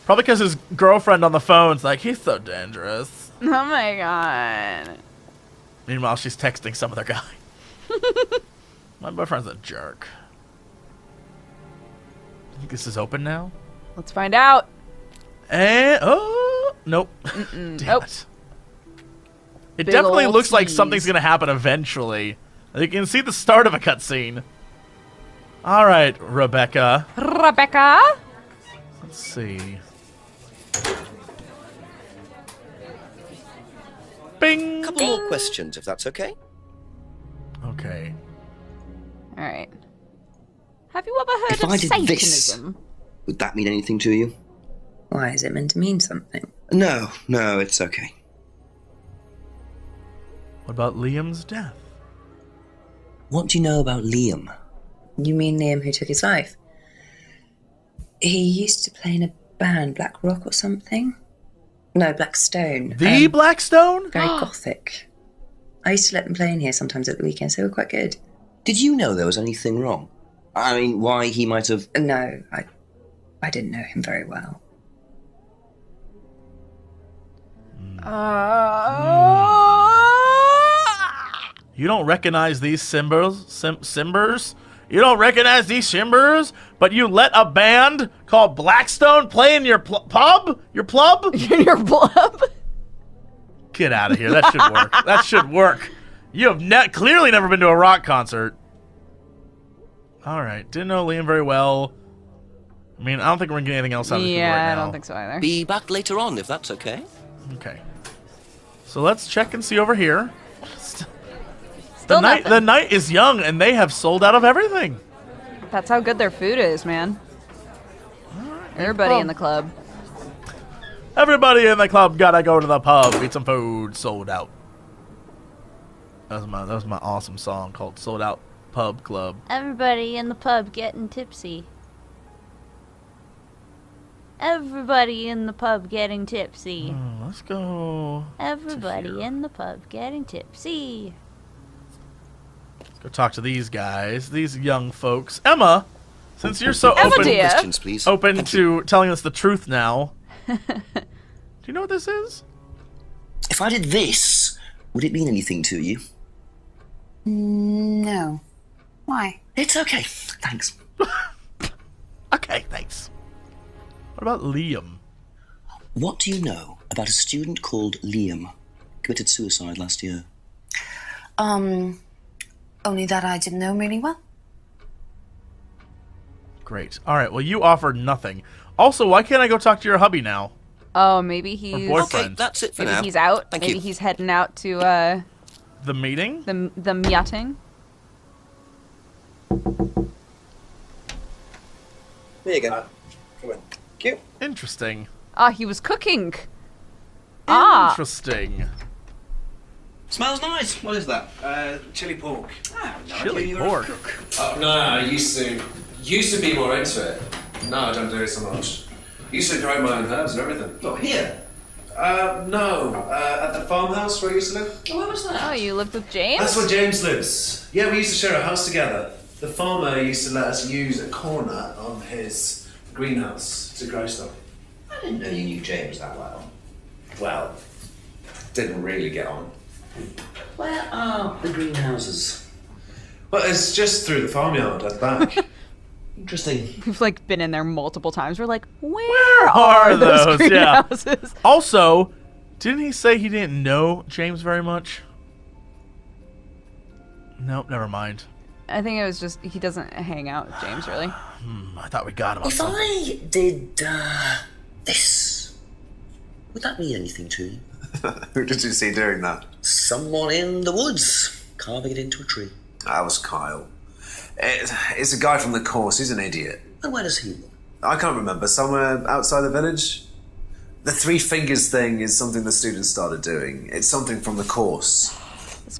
Probably because his girlfriend on the phone's like, he's so dangerous. Oh my god. Meanwhile, she's texting some other guy. My boyfriend's a jerk. I think this is open now. Let's find out. And, oh, nope. Damn Nope. it. It Big definitely old looks like tease. something's going to happen eventually. You can see the start of a cutscene. All right, Rebecca. Rebecca? Let's see. Bing! Couple more questions, if that's okay. Okay. All right. Have you ever heard If of I did Satanism? Would that mean anything to you? Why is it meant to mean something? No, it's okay. What about Liam's death? What do you know about Liam? You mean Liam who took his life? He used to play in a band, Black Rock or something? No, Black Stone. The Blackstone? Very gothic. I used to let them play in here sometimes at the weekends. They were quite good. Did you know there was anything wrong? I mean, why he might have... No, I didn't know him very well. You don't recognize these Simbers? You don't recognize these Simbers? But you let a band called Blackstone play in your pub? Your plub? Your plub? Get out of here. That should work. That should work. You have clearly never been to a rock concert. All right. Didn't know Liam very well. I mean, I don't think we're going to get anything else out of this Yeah, right now. I don't think so either. Be back later on, if that's okay. Okay. So let's check and see over here. Still The night is young, and they have sold out of everything. That's how good their food is, man. Everybody in the club. Everybody in the club gotta go to the pub, eat some food, sold out. That was my awesome song called Sold Out Pub Club. Everybody in the pub getting tipsy. Everybody in the pub getting tipsy. Let's go. Everybody in the pub getting tipsy. Let's go talk to these guys, these young folks. Emma, Since you're so Emma, open, dear. Questions, please. open to telling us the truth now, do you know what this is? If I did this, would it mean anything to you? No. Why? It's okay. Thanks. Okay, thanks. What about Liam? What do you know about a student called Liam? Committed suicide last year. Only that I didn't know him really well. Great. All right. Well, you offered nothing. Also, why can't I go talk to your hubby now? Oh, maybe he's... Or boyfriend. Okay, that's it for Maybe now. he's out. Thank Maybe you. he's heading out to, The meeting? the meeting. There you go. Come on. Cute. Interesting. Ah, he was cooking. Ah. Interesting. Smells nice. What is that? Chili pork. Chili pork. Oh, no, I used to be more into it. No, I don't do it so much. Used to grow my own herbs and everything. Oh, here. No, at the farmhouse where I used to live. Oh, where was that? Oh, you lived with James? That's where James lives. Yeah, we used to share a house together. The farmer used to let us use a corner on his greenhouse to grow stuff. I didn't know you knew James that well. Well, didn't really get on. Where are the greenhouses? Well, it's just through the farmyard at the back. Interesting. We've like been in there multiple times. We're like, where Where are are those those? Yeah. greenhouses? Also, didn't he say he didn't know James very much? Nope, never mind. I think it was just he doesn't hang out with James really. I thought we got him on If something. I did this, would that mean anything to you? Who did you see doing that? Someone in the woods carving it into a tree. That was Kyle. It's a guy from the course. He's an idiot. And where does he live? I can't remember. Somewhere outside the village? The three fingers thing is something the students started doing. It's something from the course.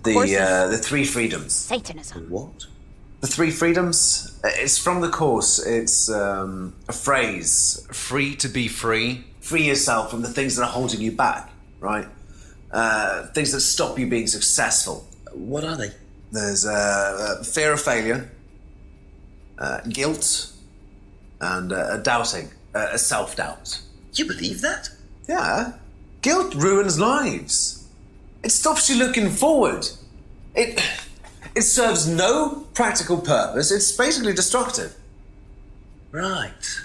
The three freedoms. Satanism. What? The three freedoms? It's from the course. It's a phrase. Free to be free. Free yourself from the things that are holding you back, right? Things that stop you being successful. What are they? There's fear of failure, guilt, and doubting, a self-doubt. You believe that? Yeah. Guilt ruins lives. It stops you looking forward. It serves no practical purpose. It's basically destructive. Right.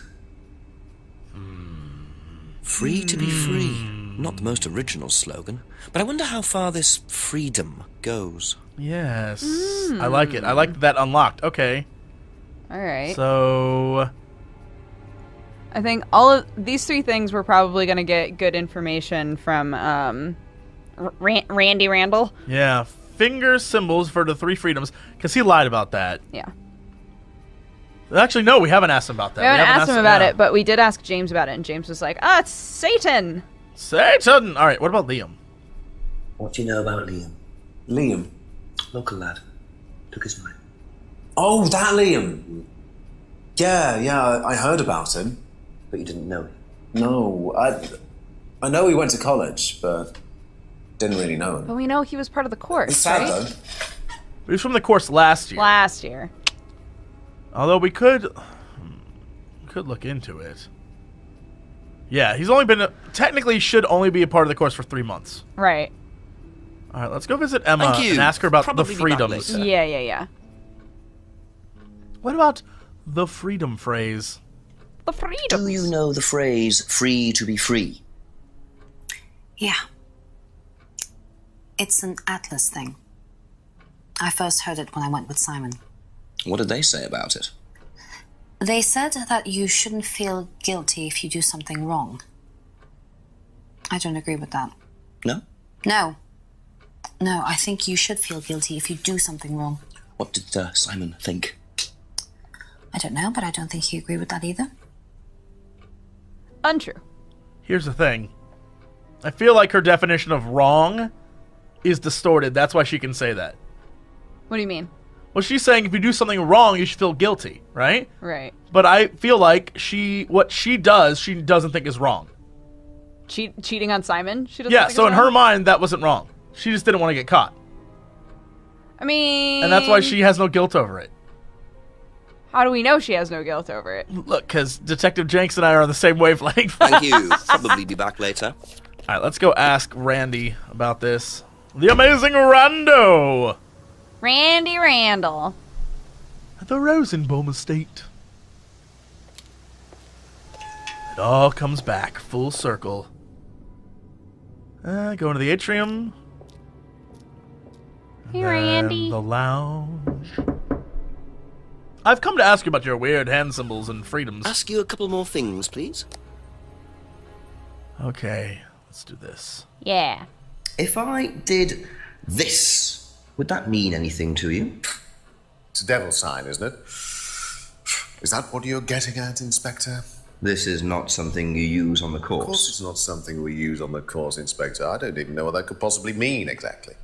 Free to be free. Not the most original slogan, but I wonder how far this freedom goes. Yes. I like it. I like that unlocked. Okay. All right. So, I think all of these three things we're probably going to get good information from Randy Randall. yeah, finger symbols for the three freedoms, because he lied about that. Yeah. Actually, no, we haven't asked him about that. We haven't asked him about yeah. it, but we did ask James about it, and James was like, it's Satan. Satan! All right, what about Liam? What do you know about Liam? Liam. Local lad. Took his knife. Oh, that Liam. Yeah, I heard about him. But you didn't know him? No, I know he went to college, but didn't really know him. But we know he was part of the course, It's sad, right? though. He was from the course last year. Last year. Although we could look into it. Yeah, he's only been technically should only be a part of the course for 3 months. Right. All right, let's go visit Emma Thank you. and ask her about Probably the be back freedoms. later. Yeah. What about the freedom phrase? The freedoms. Do you know the phrase free to be free? Yeah. It's an Atlas thing. I first heard it when I went with Simon. What did they say about it? They said that you shouldn't feel guilty if you do something wrong. I don't agree with that. No? No, I think you should feel guilty if you do something wrong. What did Simon think? I don't know, but I don't think he agreed with that either. Untrue. Here's the thing. I feel like her definition of wrong is distorted. That's why she can say that. What do you mean? Well, she's saying if you do something wrong, you should feel guilty, right? Right. But I feel like what she does, she doesn't think is wrong. Cheating on Simon? She doesn't Yeah, think so it's in her wrong? mind, that wasn't wrong. She just didn't want to get caught. I mean... And that's why she has no guilt over it. How do we know she has no guilt over it? Look, because Detective Jenks and I are on the same wavelength. Thank you. Probably be back later. All right, let's go ask Randy about this. The amazing Rando! Randy Randall. At the Rosenbaum estate. It all comes back, full circle. Go into the atrium. Hey, Then Randy. the lounge. I've come to ask you about your weird hand symbols and freedoms. Ask you a couple more things, please. Okay, let's do this. Yeah. If I did this, would that mean anything to you? It's a devil sign, isn't it? Is that what you're getting at, Inspector? This is not something you use on the course. Of course it's not something we use on the course, Inspector. I don't even know what that could possibly mean exactly.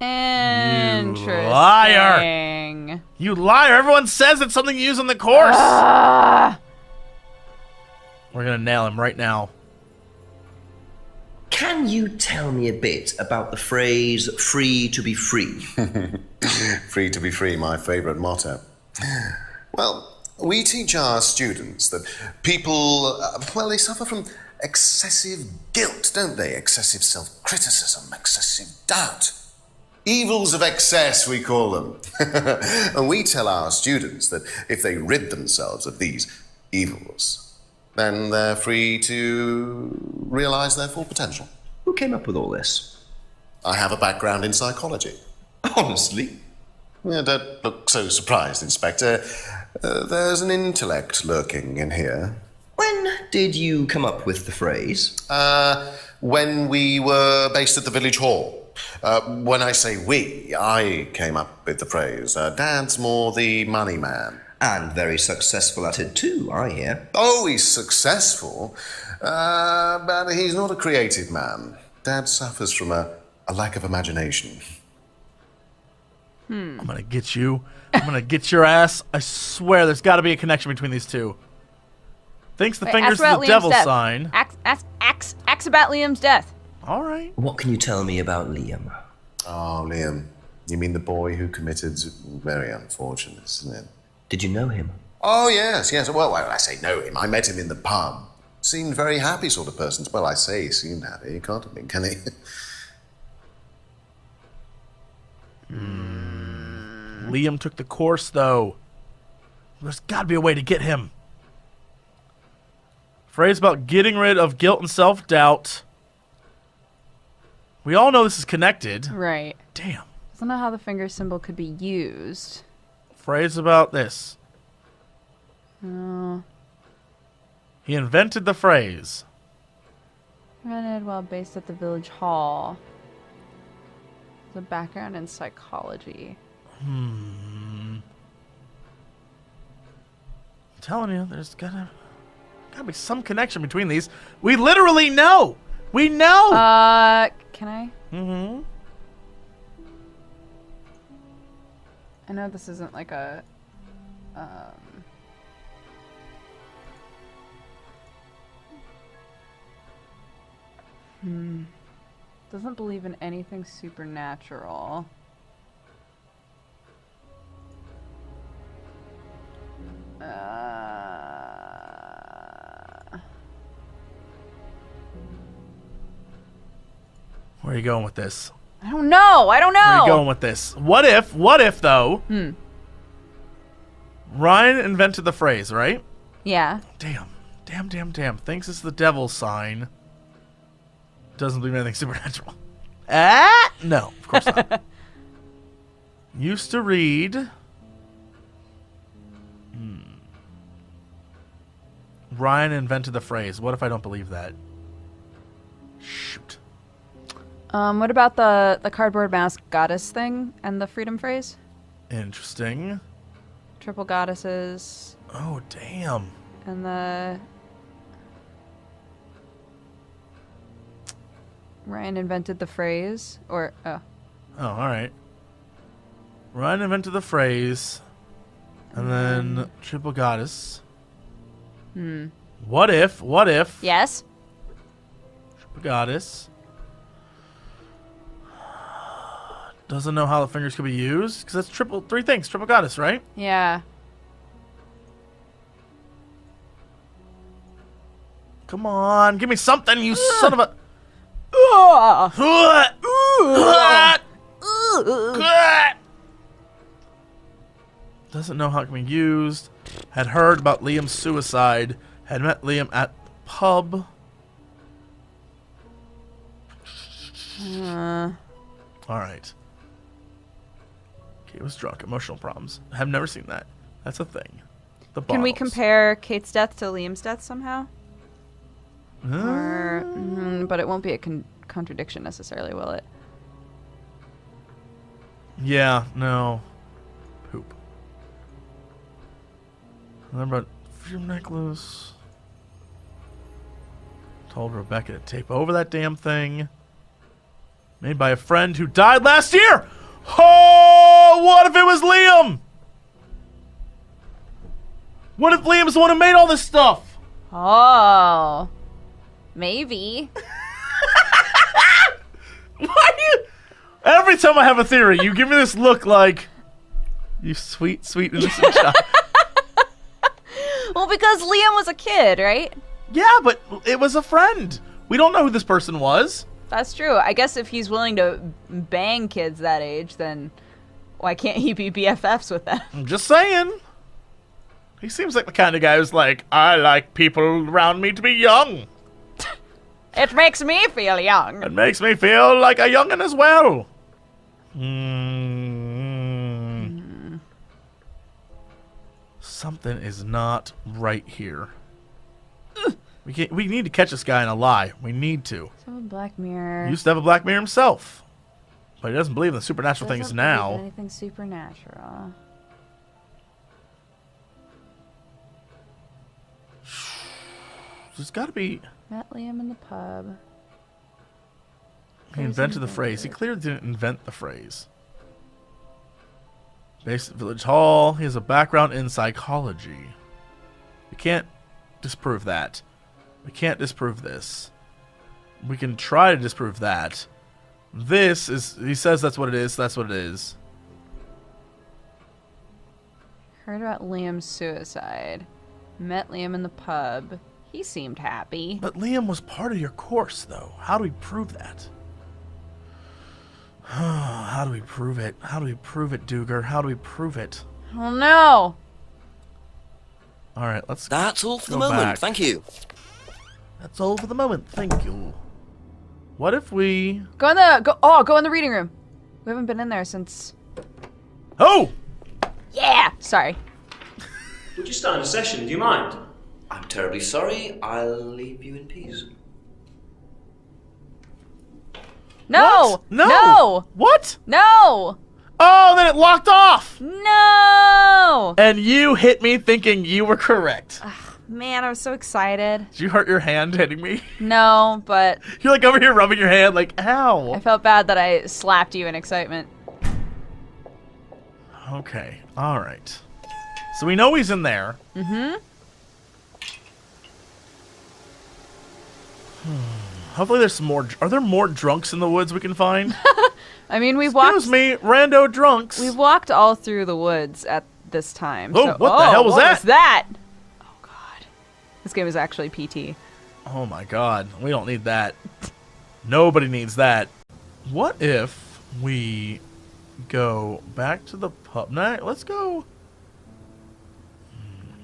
Interesting. Liar! You liar! Everyone says it's something you use on the course! We're gonna nail him right now. Can you tell me a bit about the phrase free to be free? Free to be free, my favourite motto. Well, we teach our students that people, well, they suffer from excessive guilt, don't they? Excessive self-criticism, excessive doubt. Evils of excess, we call them. And we tell our students that if they rid themselves of these evils, then they're free to realise their full potential. Who came up with all this? I have a background in psychology. Honestly? Yeah, don't look so surprised, Inspector. There's an intellect lurking in here. When did you come up with the phrase? When we were based at the village hall. When I say we, I came up with the phrase. Dad's more the money man. And very successful at it too, I hear. Oh, he's successful, but he's not a creative man. Dad suffers from a lack of imagination. I'm gonna get you. I'm gonna get your ass. I swear there's gotta be a connection between these two. Thinks the fingers is the devil sign. Ask about Liam's death. All right. What can you tell me about Liam? Oh, Liam. You mean the boy who committed very unfortunate sin? Did you know him? Oh, yes. Well, I say know him. I met him in the pub. Seemed very happy sort of person. Well, I say he seemed happy. He can't have been, can he? Liam took the course, though. There's got to be a way to get him. Phrase about getting rid of guilt and self-doubt. We all know this is connected. Right. Damn. Doesn't know how the finger symbol could be used. Phrase about this. Oh. He invented the phrase. Invented while based at the village hall. The background in psychology. I'm telling you, there's gotta be some connection between these. We literally know. We know. Can I? Mm-hmm. I know this isn't like a. Doesn't believe in anything supernatural. Where are you going with this? I don't know. Where are you going with this? What if though? Ryan invented the phrase, right? Yeah. Damn. Thinks it's the devil sign. Doesn't believe in anything supernatural. No, of course not. Used to read. Ryan invented the phrase. What if I don't believe that? Shoot. What about the cardboard mask goddess thing and the freedom phrase? Interesting. Triple goddesses. Oh, damn. And the... Ryan invented the phrase, or... Oh, alright. Ryan invented the phrase, and then triple goddess. What if... Yes? Triple goddess. Doesn't know how the fingers could be used because that's three things. Triple goddess, right? Yeah. Come on, give me something, you son of a. Doesn't know how it can be used. Had heard about Liam's suicide. Had met Liam at the pub. Alright. Kate was drunk. Emotional problems. Have never seen that. That's a thing. The Can we bottles. compare Kate's death to Liam's death somehow? Or, but it won't be a contradiction necessarily, will it? Yeah, no. Poop. Remember about your necklace. Told Rebecca to tape over that damn thing. Made by a friend who died last year! Oh, what if it was Liam? What if Liam's the one who made all this stuff? Oh. Maybe. Why do you... Every time I have a theory, you give me this look like... You sweet, sweet innocent child. Well, because Liam was a kid, right? Yeah, but it was a friend. We don't know who this person was. That's true. I guess if he's willing to bang kids that age, then why can't he be BFFs with them? I'm just saying. He seems like the kind of guy who's like, I like people around me to be young. It makes me feel young. It makes me feel like a youngin' as well. Something is not right here. We need to catch this guy in a lie. We need to. So a Black Mirror. He used to have a Black Mirror himself. But he doesn't believe in the supernatural things Doesn't now. believe in anything supernatural. There's got to be... Met Liam in the pub. He invented the phrase. He clearly didn't invent the phrase. Based at Village Hall. He has a background in psychology. We can't disprove that. We can't disprove this. We can try to disprove that. This is... He says that's what it is. That's what it is. Heard about Liam's suicide. Met Liam in the pub. He seemed happy. But Liam was part of your course, though. How do we prove that? How do we prove it? How do we prove it, Duger? How do we prove it? Oh no! Alright, let's That's all for the go moment. back. Thank you. That's all for the moment. Thank you. What if we... Go in the reading room. We haven't been in there since... Oh! Yeah! Sorry. We're just starting a session, do you mind? I'm terribly sorry. I'll leave you in peace. No! What? No! No! What? No! Oh, then it locked off! No! And you hit me thinking you were correct. Man, I was so excited. Did you hurt your hand hitting me? No, but... You're like over here rubbing your hand like, ow. I felt bad that I slapped you in excitement. Okay, alright. So we know he's in there. Mm-hmm. Hopefully there's some more... Are there more drunks in the woods we can find? I mean, Excuse me, rando drunks. We've walked all through the woods at this time. Oh, what the hell was what that? Was that? Oh, God. This game is actually PT. Oh my god, we don't need that. Nobody needs that. What if we go back to the pub? No, let's go...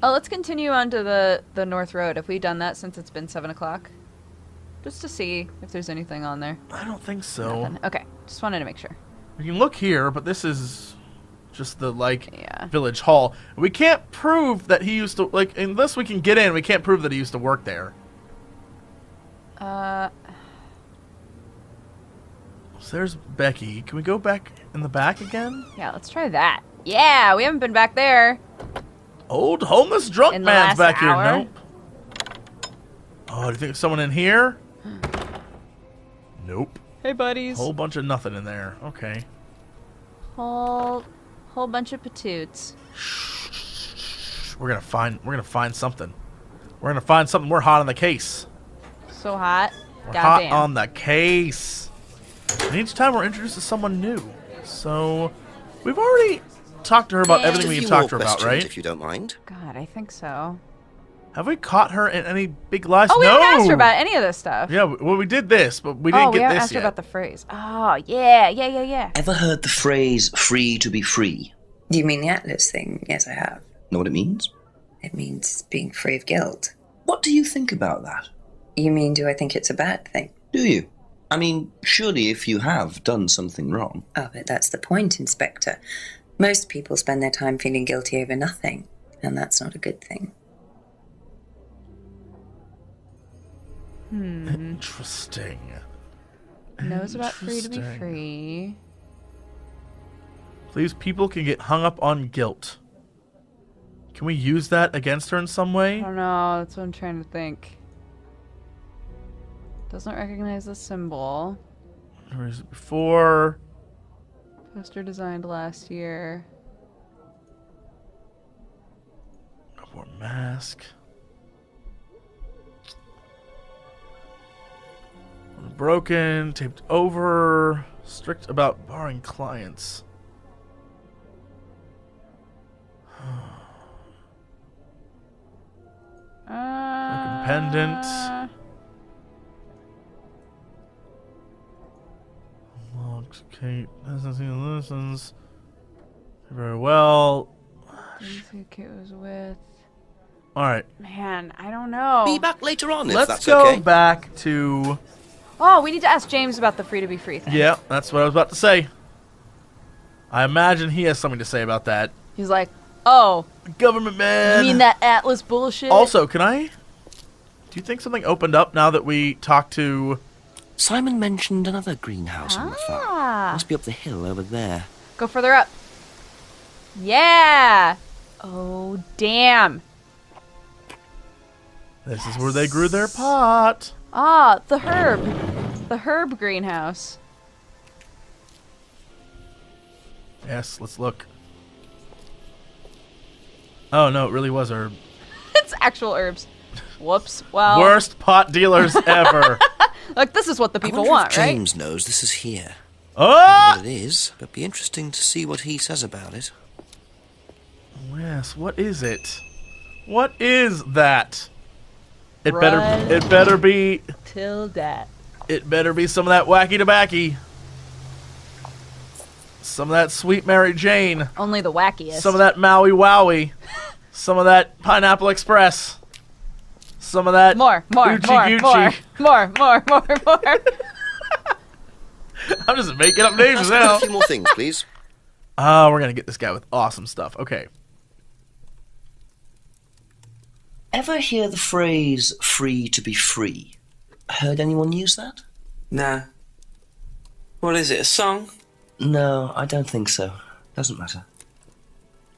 Oh, let's continue on to the North Road. Have we done that since it's been 7 o'clock? Just to see if there's anything on there. I don't think so. Nothing. Okay, just wanted to make sure. We can look here, but this is just the, Village Hall. We can't prove that he used to, unless we can get in, we can't prove that he used to work there. So there's Becky. Can we go back in the back again? Yeah, let's try that. Yeah, we haven't been back there. Old homeless drunk In the man's last back hour? here. Nope. Oh, do you think there's someone in here? Nope. Hey, buddies. Whole bunch of nothing in there. Okay. Whole bunch of patoots. We're gonna find something. We're gonna find something. We're hot on the case. So hot. We're Goddamn. hot on the case. And each time we're introduced to someone new. So, we've already talked to her about everything we can talk to her about, right? If you don't mind. God, I think so. Have we caught her in any big lies? Oh, we no! haven't asked her about any of this stuff. Yeah, well, we did this, but we didn't we get haven't this asked yet. her about the phrase. Oh, yeah. Ever heard the phrase free to be free? Do you mean the Atlas thing? Yes, I have. Know what it means? It means being free of guilt. What do you think about that? You mean, do I think it's a bad thing? Do you? I mean, surely if you have done something wrong. Oh, but that's the point, Inspector. Most people spend their time feeling guilty over nothing, and that's not a good thing. Interesting. Knows about free to be free. Please, people can get hung up on guilt. Can we use that against her in some way? I don't know. That's what I'm trying to think. Doesn't recognize the symbol. Or is it before? Poster designed last year. No more mask. Broken, taped over, strict about barring clients. Broken pendant. Logs, Kate hasn't seen the listens. Very well. Didn't see who Kate was with. Alright. Man, I don't know. Be back later on if Let's that's go okay. back to... Oh, we need to ask James about the free to be free thing. Yeah, that's what I was about to say. I imagine he has something to say about that. He's like, oh. Government man. You mean that Atlas bullshit? Also, can I... Do you think something opened up now that we talked to... Simon mentioned another greenhouse on the farm. Must be up the hill over there. Go further up. Yeah. Oh, damn. This is where they grew their pot. Ah, the herb. The herb greenhouse. Yes, let's look. Oh, no, it really was herb. It's actual herbs. Whoops. Well. Worst pot dealers ever. Like, this is what the I people wonder want, if right? James knows this is here. Oh! What it is, but be interesting to see what he says about it. Yes, what is it? What is that? It Run better be till that. It better be some of that wacky tobacco. Some of that sweet Mary Jane. Only the wackiest. Some of that Maui Wowie. Some of that Pineapple Express. Some of that Gucci Gucci. More. I'm just making up names now. A few more things, please. Oh, we're gonna get this guy with awesome stuff. Okay. Ever hear the phrase free to be free? Heard anyone use that? Nah. What is it, a song? No, I don't think so. Doesn't matter.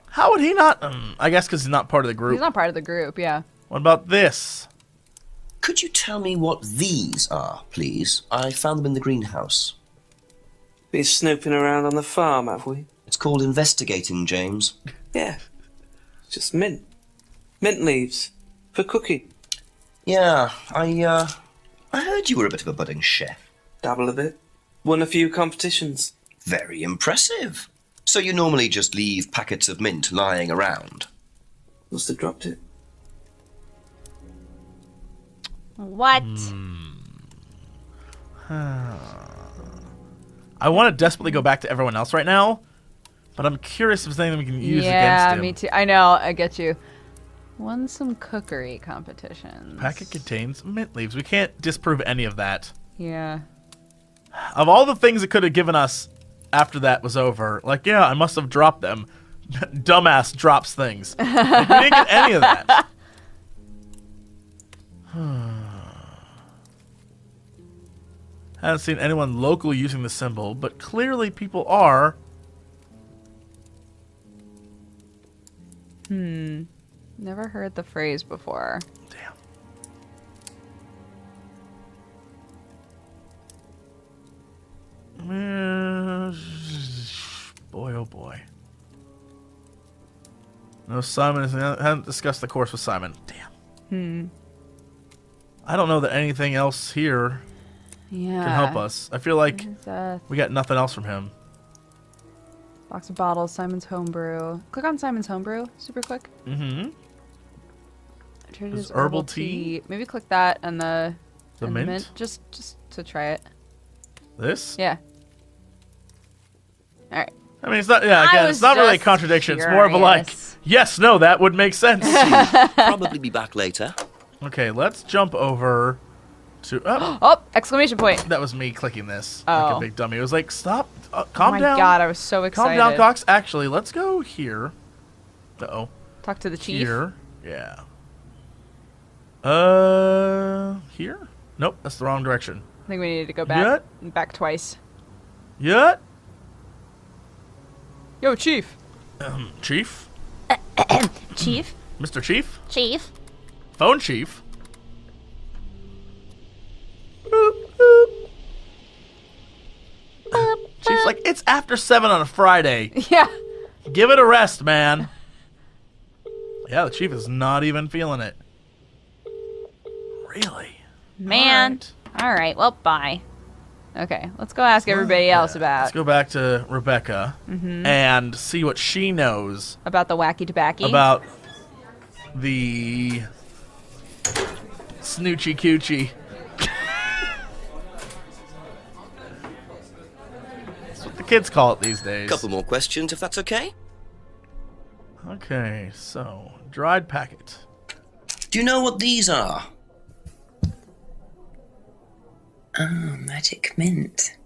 How would he not? I guess because he's not part of the group. He's not part of the group, yeah. What about this? Could you tell me what these are, please? I found them in the greenhouse. Been snooping around on the farm, have we? It's called investigating, James. Yeah. It's just mint. Mint leaves. For cooking. Yeah, I heard you were a bit of a budding chef. Dabble a bit. Won a few competitions. Very impressive. So you normally just leave packets of mint lying around? Must have dropped it. What? I want to desperately go back to everyone else right now, but I'm curious if there's anything we can use against him. Yeah, me too. I know, I get you. Won some cookery competitions. Packet contains mint leaves. We can't disprove any of that. Yeah. Of all the things it could have given us after that was over, like, yeah, I must have dropped them. Dumbass drops things. Like, we didn't get any of that. Haven't seen anyone local using the symbol, but clearly people are. Never heard the phrase before. Damn. Boy, oh boy. No, Simon haven't discussed the course with Simon. Damn. I don't know that anything else here Yeah. can help us. I feel like Where's, we got nothing else from him. Box of bottles, Simon's Homebrew. Click on Simon's Homebrew, super quick. Mm-hmm. Trader's herbal tea? Maybe click that and the mint? Just to try it. This? Yeah. All right. I mean, it's not. Yeah, again, it's not really a contradiction. It's more of a like, yes, no, that would make sense. Probably be back later. Okay, let's jump over to. Oh! Exclamation point. That was me clicking this like a big dummy. It was like, stop, calm oh my down. God, I was so excited. Calm down, Cox. Actually, let's go here. Uh-oh. Talk to the chief. Here. Yeah. Here? Nope, that's the wrong direction. I think we needed to go back. Back twice. Yet? Yo, Chief. Chief? Chief? Mr. Chief? Chief? Phone Chief? Boop, boop. Chief's like, it's after 7 on a Friday. Yeah. Give it a rest, man. Yeah, the Chief is not even feeling it. Really? Man. All right. Well, bye. Okay, let's go ask everybody else about. Let's go back to Rebecca and see what she knows about the wacky tobacco. About the snoochie coochie. That's what the kids call it these days. Couple more questions, if that's okay. Okay, so dried packet. Do you know what these are? Oh, magic mint.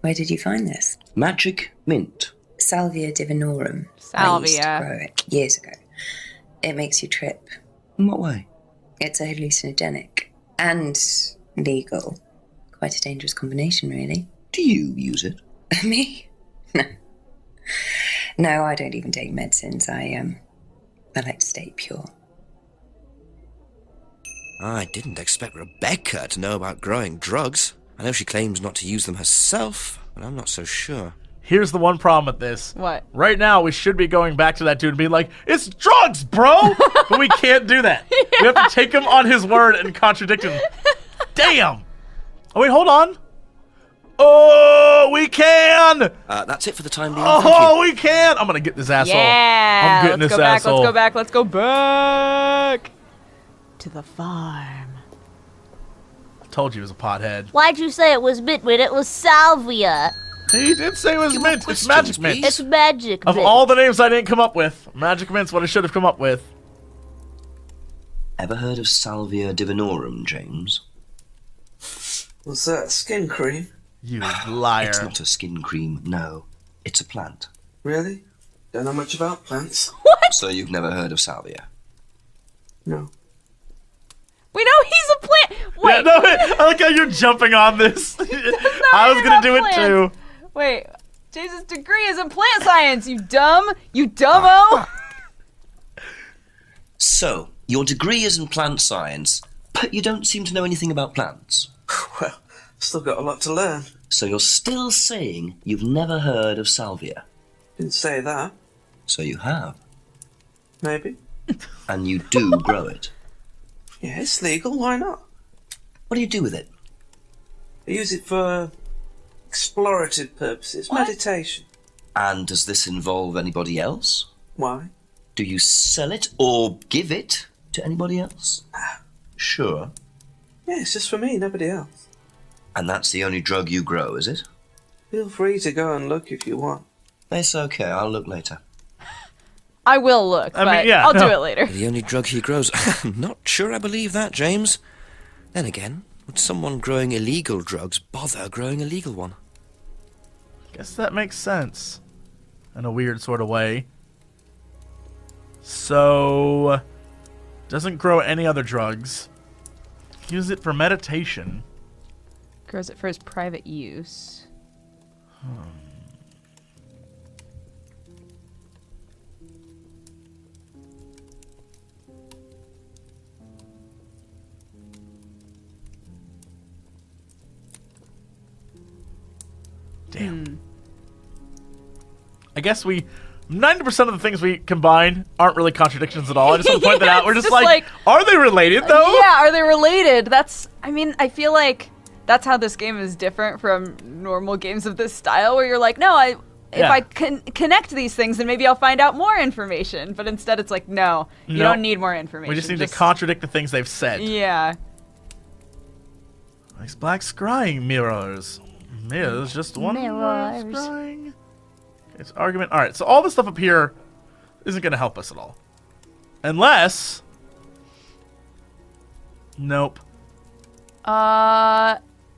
Where did you find this? Magic mint. Salvia divinorum. Salvia. I used to grow it years ago. It makes you trip. In what way? It's a hallucinogenic and legal. Quite a dangerous combination, really. Do you use it? Me? No. No, I don't even take medicines. I like to stay pure. I didn't expect Rebecca to know about growing drugs. I know she claims not to use them herself, but I'm not so sure. Here's the one problem with this. What? Right now, we should be going back to that dude and being like, it's drugs, bro! But we can't do that. Yeah. We have to take him on his word and contradict him. Damn! Oh, wait, hold on. Oh, we can! That's it for the time being. Oh, we can! I'm gonna get this asshole. Yeah! I'm getting this asshole. Let's go back, let's go back! To the farm. I told you he was a pothead. Why'd you say it was mint when it was salvia? He did say it was mint. It's magic mint. It's magic Of mint. all the names I didn't come up with, magic mint's what I should have come up with. Ever heard of Salvia divinorum, James? What's that, skin cream? You liar. It's not a skin cream, no. It's a plant. Really? Don't know much about plants. What? So you've never heard of Salvia? No. We know he's a plant. Wait. Yeah, no, I like how you're jumping on this. I was gonna do it too. Wait, James' degree is in plant science. You dumbo. So, your degree is in plant science, but you don't seem to know anything about plants. Well, still got a lot to learn. So you're still saying you've never heard of Salvia? Didn't say that. So you have. Maybe. And you do grow it. Yeah, it's legal. Why not? What do you do with it? I use it for explorative purposes. What? Meditation. And does this involve anybody else? Why? Do you sell it or give it to anybody else? Sure. Yeah, it's just for me, nobody else. And that's the only drug you grow, is it? Feel free to go and look if you want. It's okay, I'll look later. I will look, but I'll do it later. The only drug he grows. I'm not sure I believe that, James. Then again, would someone growing illegal drugs bother growing a legal one? Guess that makes sense. In a weird sort of way. So, doesn't grow any other drugs. Use it for meditation. Grows it for his private use. Damn. I guess 90% of the things we combine aren't really contradictions at all. I just want to point that out. We're just like, are they related though? Yeah, are they related? I feel like that's how this game is different from normal games of this style, where you're like, no, if I connect these things, then maybe I'll find out more information. But instead, it's like, no, you don't need more information. We just need to contradict the things they've said. Yeah. Nice black scrying mirrors. Mirrors, just one Mirrors. scrying. It's argument. All right, so all this stuff up here isn't going to help us at all. Unless... Nope.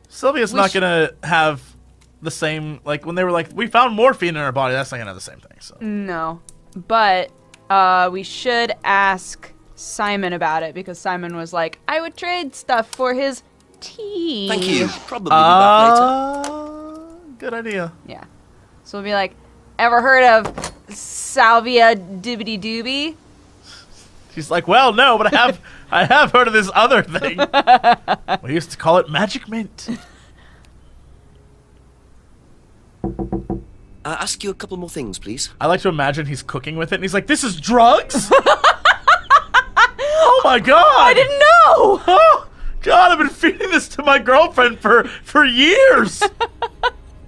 Sylvia's not going to have the same... Like, when they were like, we found morphine in our body, that's not going to have the same thing. So. No. But we should ask Simon about it, because Simon was like, I would trade stuff for his tea. Thank you. Probably be back later. Good idea. Yeah. So we'll be like, ever heard of Salvia Dibbity Doobie? She's like, well, no, but I have heard of this other thing. We used to call it magic mint. Ask you a couple more things, please. I like to imagine he's cooking with it, and he's like, this is drugs? Oh my god! I didn't know! Oh god, I've been feeding this to my girlfriend for years!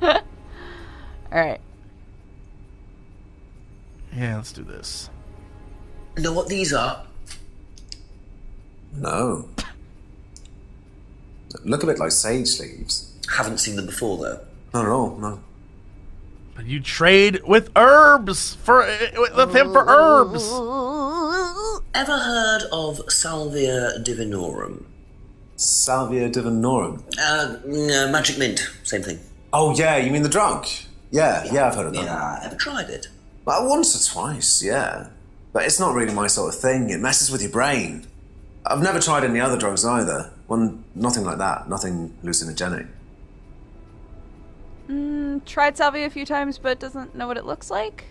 Alright. Yeah, let's do this. Know what these are? No. Look a bit like sage leaves. Haven't seen them before, though. Not at all, no. But you trade with herbs with him for herbs. Ever heard of Salvia Divinorum? Salvia Divinorum? Magic mint, same thing. Oh yeah, you mean the drug? Yeah, I've heard of that. Yeah, ever tried it? Well, once or twice, yeah. But it's not really my sort of thing. It messes with your brain. I've never tried any other drugs either. Nothing like that. Nothing hallucinogenic. Tried Salvia a few times, but doesn't know what it looks like.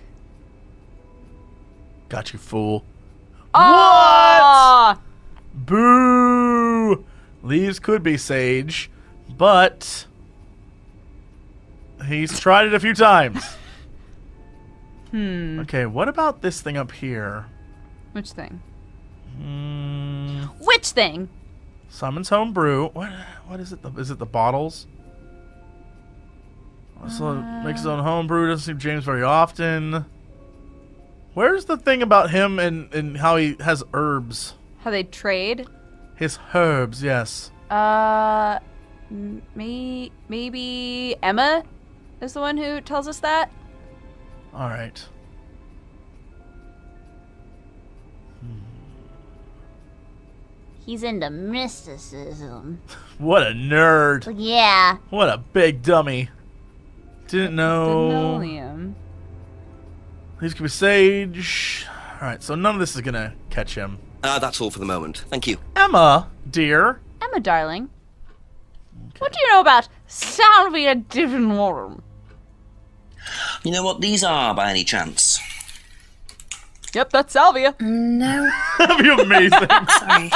Got you, fool. Oh! What? Boo! Leaves could be sage, but he's tried it a few times. Okay, what about this thing up here? Which thing? Which thing? Simon's home brew. What is it? Is it the bottles? Also makes his own home brew. Doesn't see James very often. Where's the thing about him and how he has herbs? How they trade? His herbs, yes. Maybe Emma is the one who tells us that. All right. He's into mysticism. What a nerd. Yeah. What a big dummy. Didn't know. Liam. These could be sage. All right, so none of this is going to catch him. That's all for the moment. Thank you. Emma, dear. Emma, darling. Okay. What do you know about Salvia Divinorum? You know what these are, by any chance? Yep, that's Salvia. No. That'd be amazing. Sorry.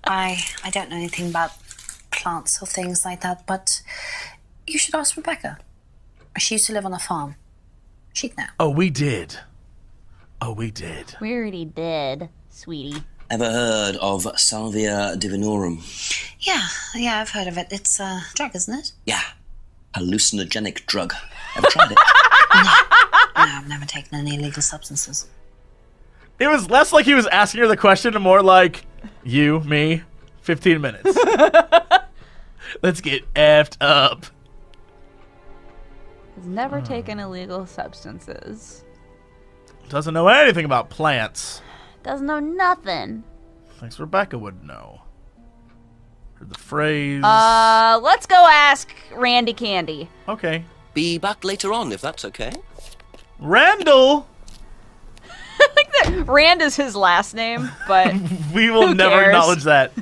I don't know anything about plants or things like that, but you should ask Rebecca. She used to live on a farm. She'd know. Oh, we did. We already did, sweetie. Ever heard of Salvia Divinorum? Yeah, I've heard of it. It's a drug, isn't it? Yeah. Hallucinogenic drug. Ever tried it? No, I've never taken any illegal substances. It was less like he was asking her the question and more like, you, me, 15 minutes. Let's get effed up. Has never taken illegal substances. Doesn't know anything about plants. Doesn't know nothing. Thinks Rebecca would know. Heard the phrase. Let's go ask Randy Candy. Okay. Be back later on, if that's okay. Randall! I think that Rand is his last name, but we will never acknowledge that.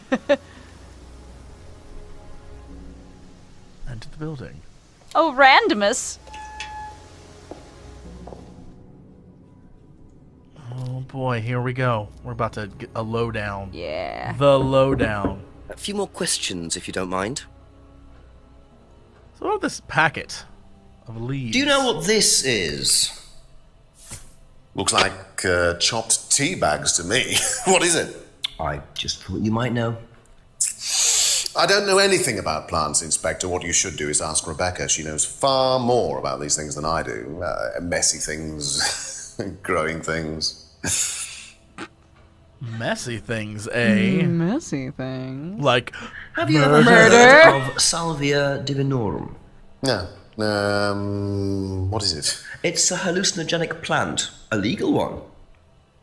Enter the building. Oh, Randomus. Oh boy, here we go. We're about to get a lowdown. Yeah. The lowdown. A few more questions, if you don't mind. So what about this packet of leaves? Do you know what this is? Looks like chopped tea bags to me. What is it? I just thought you might know. I don't know anything about plants, Inspector. What you should do is ask Rebecca. She knows far more about these things than I do. Messy things, growing things. Messy things, eh? Messy things. Like Have you ever heard of Salvia divinorum? No. What is it? It's a hallucinogenic plant, a legal one,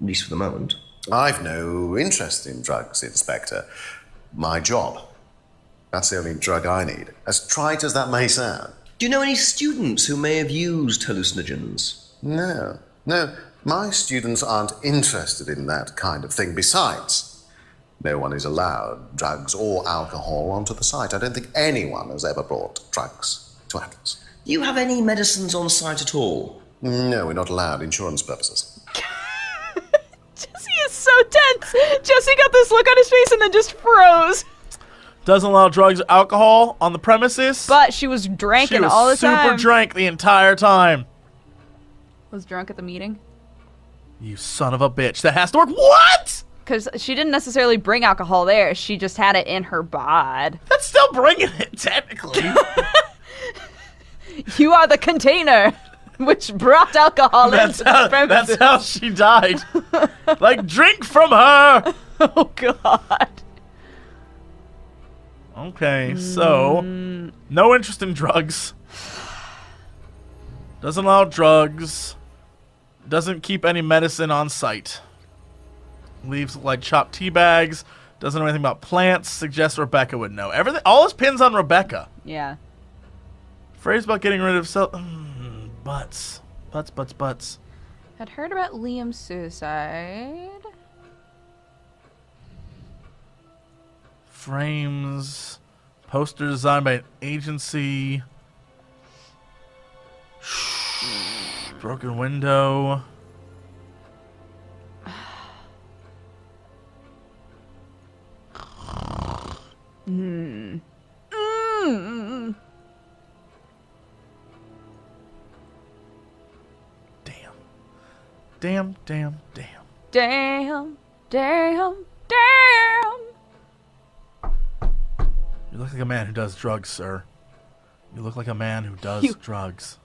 at least for the moment. I've no interest in drugs, Inspector. My job. That's the only drug I need. As trite as that may sound. Do you know any students who may have used hallucinogens? No. My students aren't interested in that kind of thing. Besides, no one is allowed drugs or alcohol onto the site. I don't think anyone has ever brought drugs to Atlas. Do you have any medicines on site at all? No, we're not allowed. Insurance purposes. Jesse is so tense. Jesse got this look on his face and then just froze. Doesn't allow drugs or alcohol on the premises. But she was drinking all the time. Super drank the entire time. Was drunk at the meeting? You son of a bitch. That has to work. What? Because she didn't necessarily bring alcohol there. She just had it in her bod. That's still bringing it, technically. You are the container which brought alcohol into the premises. That's how she died. Like, drink from her. Oh, God. Okay, so no interest in drugs. Doesn't allow drugs. Doesn't keep any medicine on site. Leaves like chopped tea bags. Doesn't know anything about plants. Suggests Rebecca would know. Everything. All his pins on Rebecca. Yeah. Phrase about getting rid of butts. Had heard about Liam's suicide. Frames. Poster designed by an agency. Broken window. Damn. You look like a man who does drugs, sir. You look like a man who does drugs.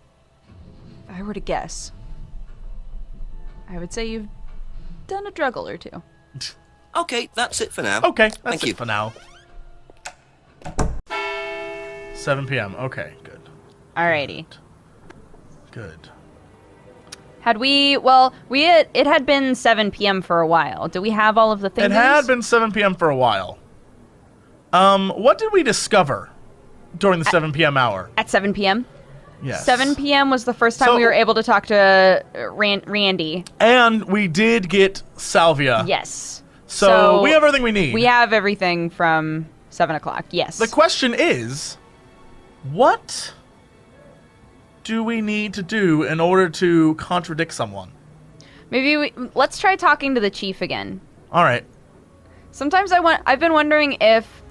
If I were to guess, I would say you've done a druggle or two. Okay, that's it for now. Okay, that's Thank you. it for now. 7 p.m. Okay, good. Alrighty. Good. Had we, well, it had been 7 p.m. for a while. Do we have all of the things? It had been 7 p.m. for a while. What did we discover during the 7 p.m. hour? At 7 p.m.? Yes. 7 p.m. was the first time we were able to talk to Randy. And we did get Salvia. Yes. So we have everything we need. We have everything from 7 o'clock, yes. The question is, what do we need to do in order to contradict someone? Maybe let's try talking to the chief again. All right. Sometimes I've been wondering if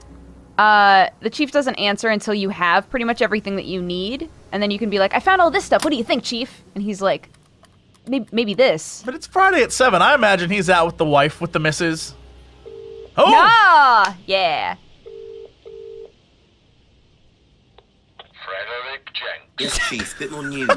the chief doesn't answer until you have pretty much everything that you need, and then you can be like, I found all this stuff. What do you think, chief? And he's like, maybe this. But it's Friday at 7. I imagine he's out with the wife, with the missus. Oh! Ah, yeah. Frederick Jenks. Yes, Chief, bit more news.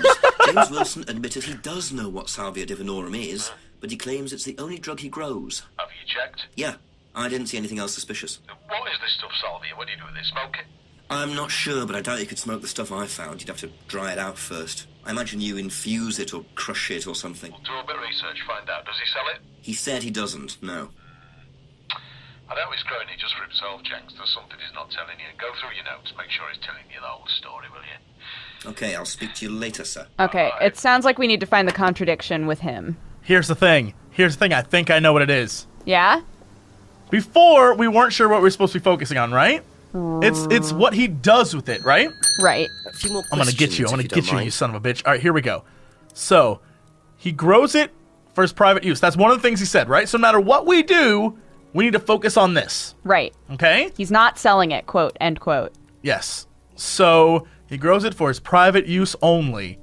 James Wilson admitted he does know what Salvia divinorum is, but he claims it's the only drug he grows. Have you checked? Yeah, I didn't see anything else suspicious. What is this stuff, Salvia? What do you do with it? Smoke it? I'm not sure, but I doubt you could smoke the stuff I found. You'd have to dry it out first. I imagine you infuse it or crush it or something. We'll do a bit of research, find out. Does he sell it? He said he doesn't, no. I doubt he's growing it just for himself, Jenks. There's something he's not telling you. Go through your notes, make sure he's telling you the whole story, will you? Okay, I'll speak to you later, sir. Okay, it sounds like we need to find the contradiction with him. Here's the thing. I think I know what it is. Yeah? Before, we weren't sure what we were supposed to be focusing on, right? It's what he does with it, right? Right. A few more I'm gonna get you. I'm gonna questions, if get you, don't you son of a bitch. All right, here we go. So, he grows it for his private use. That's one of the things he said, right? So no matter what we do, we need to focus on this. Right. Okay? He's not selling it, quote, end quote. Yes. So, he grows it for his private use only.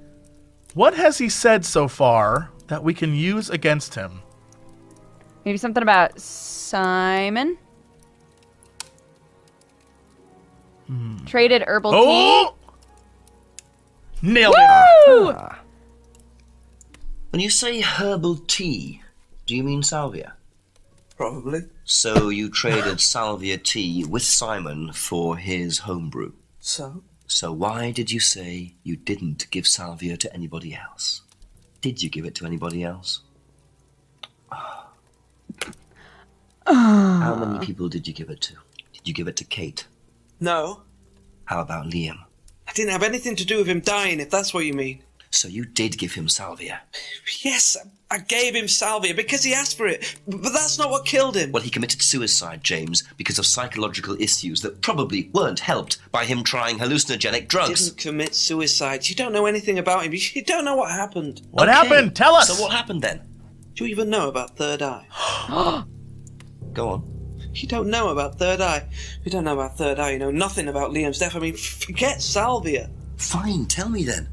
What has he said so far that we can use against him? Maybe something about Simon? Traded herbal Oh! Nailed Woo! it. When you say herbal tea, do you mean salvia? Probably. So you traded salvia tea with Simon for his homebrew. So? So why did you say you didn't give salvia to anybody else? Did you give it to anybody else? How many people did you give it to? Did you give it to Kate? No. How about Liam? I didn't have anything to do with him dying, if that's what you mean. So you did give him salvia? Yes, I gave him salvia because he asked for it. But that's not what killed him. Well, he committed suicide, James, because of psychological issues that probably weren't helped by him trying hallucinogenic drugs. Didn't commit suicide. You don't know anything about him. You don't know what happened. What happened? Tell us. So what happened then? Do you even know about Third Eye? Go on. You don't know about Third Eye. You don't know about Third Eye. You know nothing about Liam's death. I mean, forget salvia. Fine, tell me then.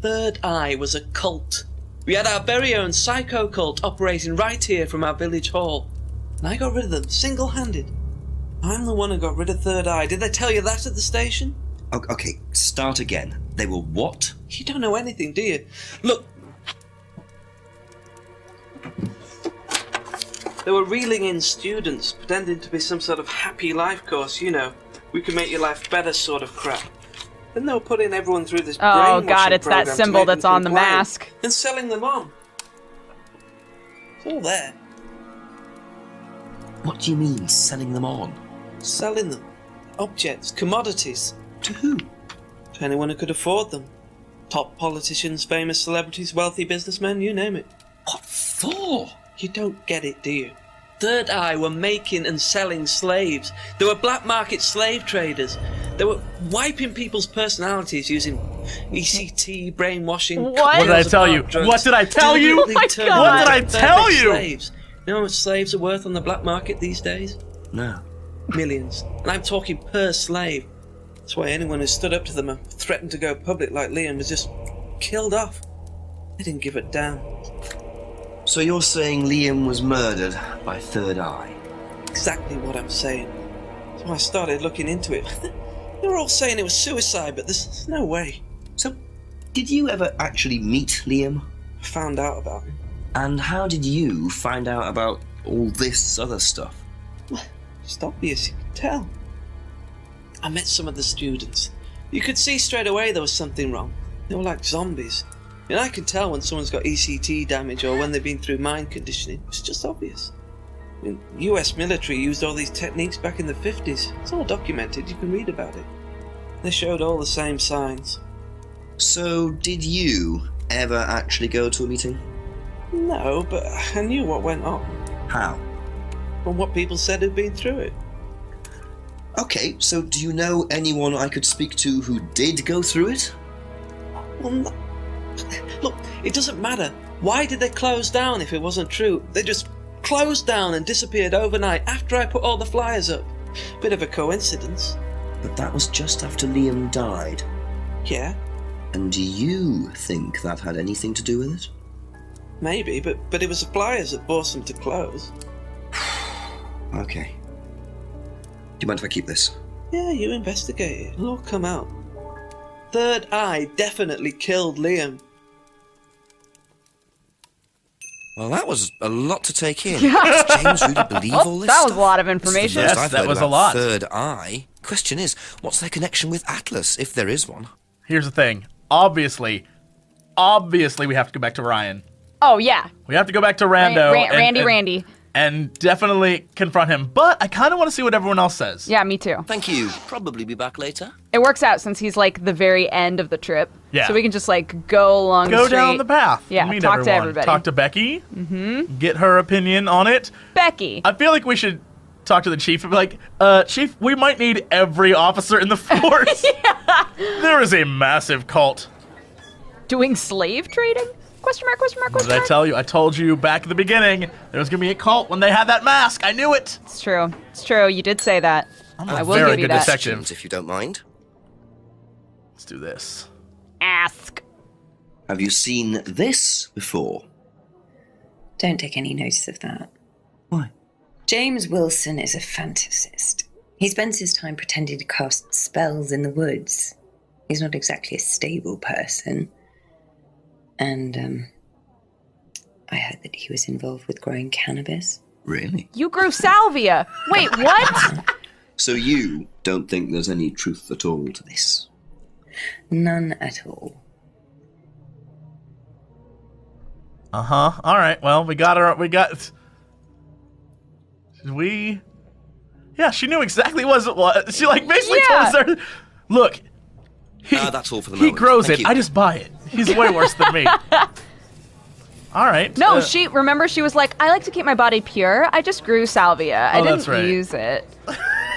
Third Eye was a cult. We had our very own psycho cult operating right here from our village hall. And I got rid of them, single-handed. I'm the one who got rid of Third Eye. Did I tell you that at the station? Okay, start again. They were what? You don't know anything, do you? Look. They were reeling in students, pretending to be some sort of happy life course, you know. We can make your life better sort of crap. Then they were putting everyone through this Oh brainwashing god, it's that program to symbol make them that's on the compliant mask. and selling them on. It's all there. What do you mean, selling them on? Selling them. Objects, commodities. To who? To anyone who could afford them. Top politicians, famous celebrities, wealthy businessmen, you name it. What for? You don't get it, do you? Third Eye were making and selling slaves. They were black market slave traders. They were wiping people's personalities using ECT, brainwashing. What? What did I tell you? What did I tell you? Oh my God. What did I tell you? Slaves. You know how much slaves are worth on the black market these days? No. Millions. And I'm talking per slave. That's why anyone who stood up to them and threatened to go public like Liam was just killed off. They didn't give a damn. So you're saying Liam was murdered by Third Eye? Exactly what I'm saying. So I started looking into it. They were all saying it was suicide, but there's no way. So, did you ever actually meet Liam? I found out about him. And how did you find out about all this other stuff? Well, it's obvious, you can tell. I met some of the students. You could see straight away there was something wrong. They were like zombies. And I can tell when someone's got ECT damage or when they've been through mind conditioning. It's just obvious. I mean, US military used all these techniques back in the 50s. It's all documented, you can read about it. They showed all the same signs. So, did you ever actually go to a meeting? No, but I knew what went on. How? From what people said who'd been through it. Okay, so do you know anyone I could speak to who did go through it? Well, no. Look, it doesn't matter. Why did they close down if it wasn't true? They just closed down and disappeared overnight after I put all the flyers up. Bit of a coincidence. But that was just after Liam died. Yeah, And do you think that had anything to do with it? maybe, but it was the flyers that forced them to close. Okay. Do you mind if I keep this? Yeah, you investigate it. It'll all come out. Third Eye definitely killed Liam. Well, that was a lot to take in. Does James really believe all this That was stuff? a lot of This is the information. most Yes, I've that heard was a about lot. Third Eye. Question is, what's their connection with Atlas, if there is one? Here's the thing. Obviously, we have to go back to Ryan. Oh, yeah. We have to go back to Rando. Randy. And definitely confront him. But I kind of want to see what everyone else says. Yeah, me too. Thank you. Probably be back later. It works out since he's like the very end of the trip. Yeah. So we can just like go along the Go street. down the path. Yeah, Meet talk everyone. to everybody. Talk to Becky. Mm-hmm. Get her opinion on it. Becky. I feel like we should talk to the chief and be like, Chief, we might need every officer in the force. Yeah. There is a massive cult. Doing slave trading? Question mark, question mark, What question did I mark. tell you? I told you back at the beginning there was going to be a cult when they had that mask. I knew it. It's true. It's true. You did say that. I'm I a will very give you good that. detective. If you don't mind. Let's do this. Ask. Have you seen this before? Don't take any notice of that. Why? James Wilson is a fantasist. He spends his time pretending to cast spells in the woods. He's not exactly a stable person. And, I heard that he was involved with growing cannabis. Really? You grew salvia. Wait, what? So you don't think there's any truth at all to this? None at all. Uh-huh. All right. Well, we got her. Yeah, she knew exactly what it was. She basically told us her. Look. That's all for the He moment. grows Thank it. you. I just buy it. He's way worse than me. All right. No, she was like, I like to keep my body pure. I just grew salvia. I that's didn't right. use it.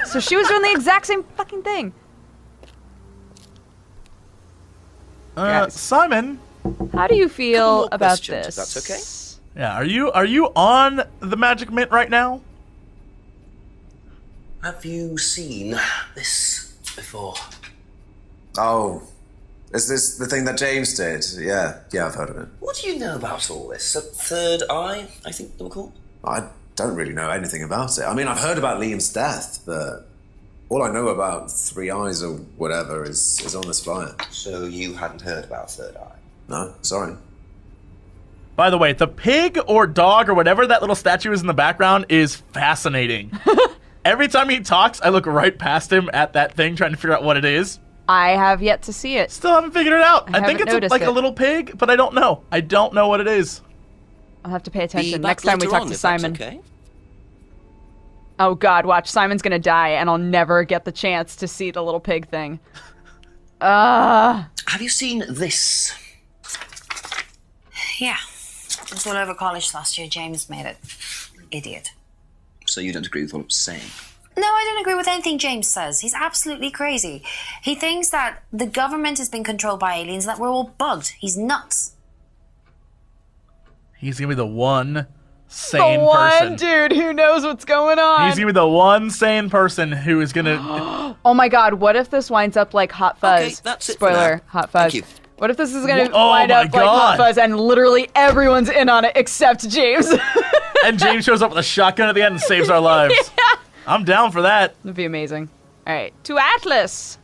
So she was doing the exact same fucking thing. Guys. Simon. How do you feel about questions, this? if that's okay. Yeah, are you on the Magic Mint right now? Have you seen this before? Oh, is this the thing that James did? Yeah, I've heard of it. What do you know about all this? A third eye, I think they were called? I don't really know anything about it. I mean, I've heard about Liam's death, but all I know about Three Eyes or whatever is on this flyer. So you hadn't heard about Third Eye? No, sorry. By the way, the pig or dog or whatever that little statue is in the background is fascinating. Every time he talks, I look right past him at that thing trying to figure out what it is. I have yet to see it. Still haven't figured it out. I think haven't it's noticed a little pig, but I don't know. I don't know what it is. I'll have to pay attention Be next back time we later talk on, to if that's Simon. okay. Oh God, watch. Simon's gonna die and I'll never get the chance to see the little pig thing. Have you seen this? Yeah. It was all over college last year. James made it. Idiot. So you don't agree with what I'm saying? No, I don't agree with anything James says. He's absolutely crazy. He thinks that the government has been controlled by aliens, that we're all bugged. He's nuts. He's gonna be the one sane the one person. dude who knows what's going on. He's gonna be the one sane person who is gonna. Oh my God, what if this winds up like Hot Fuzz? Okay, that's it for Spoiler, now. Hot Fuzz. Thank you. What if this is gonna Oh wind my up like Hot God. Fuzz and literally everyone's in on it except James? And James shows up with a shotgun at the end and saves our lives. Yeah. I'm down for that. That'd be amazing. All right, to Atlas.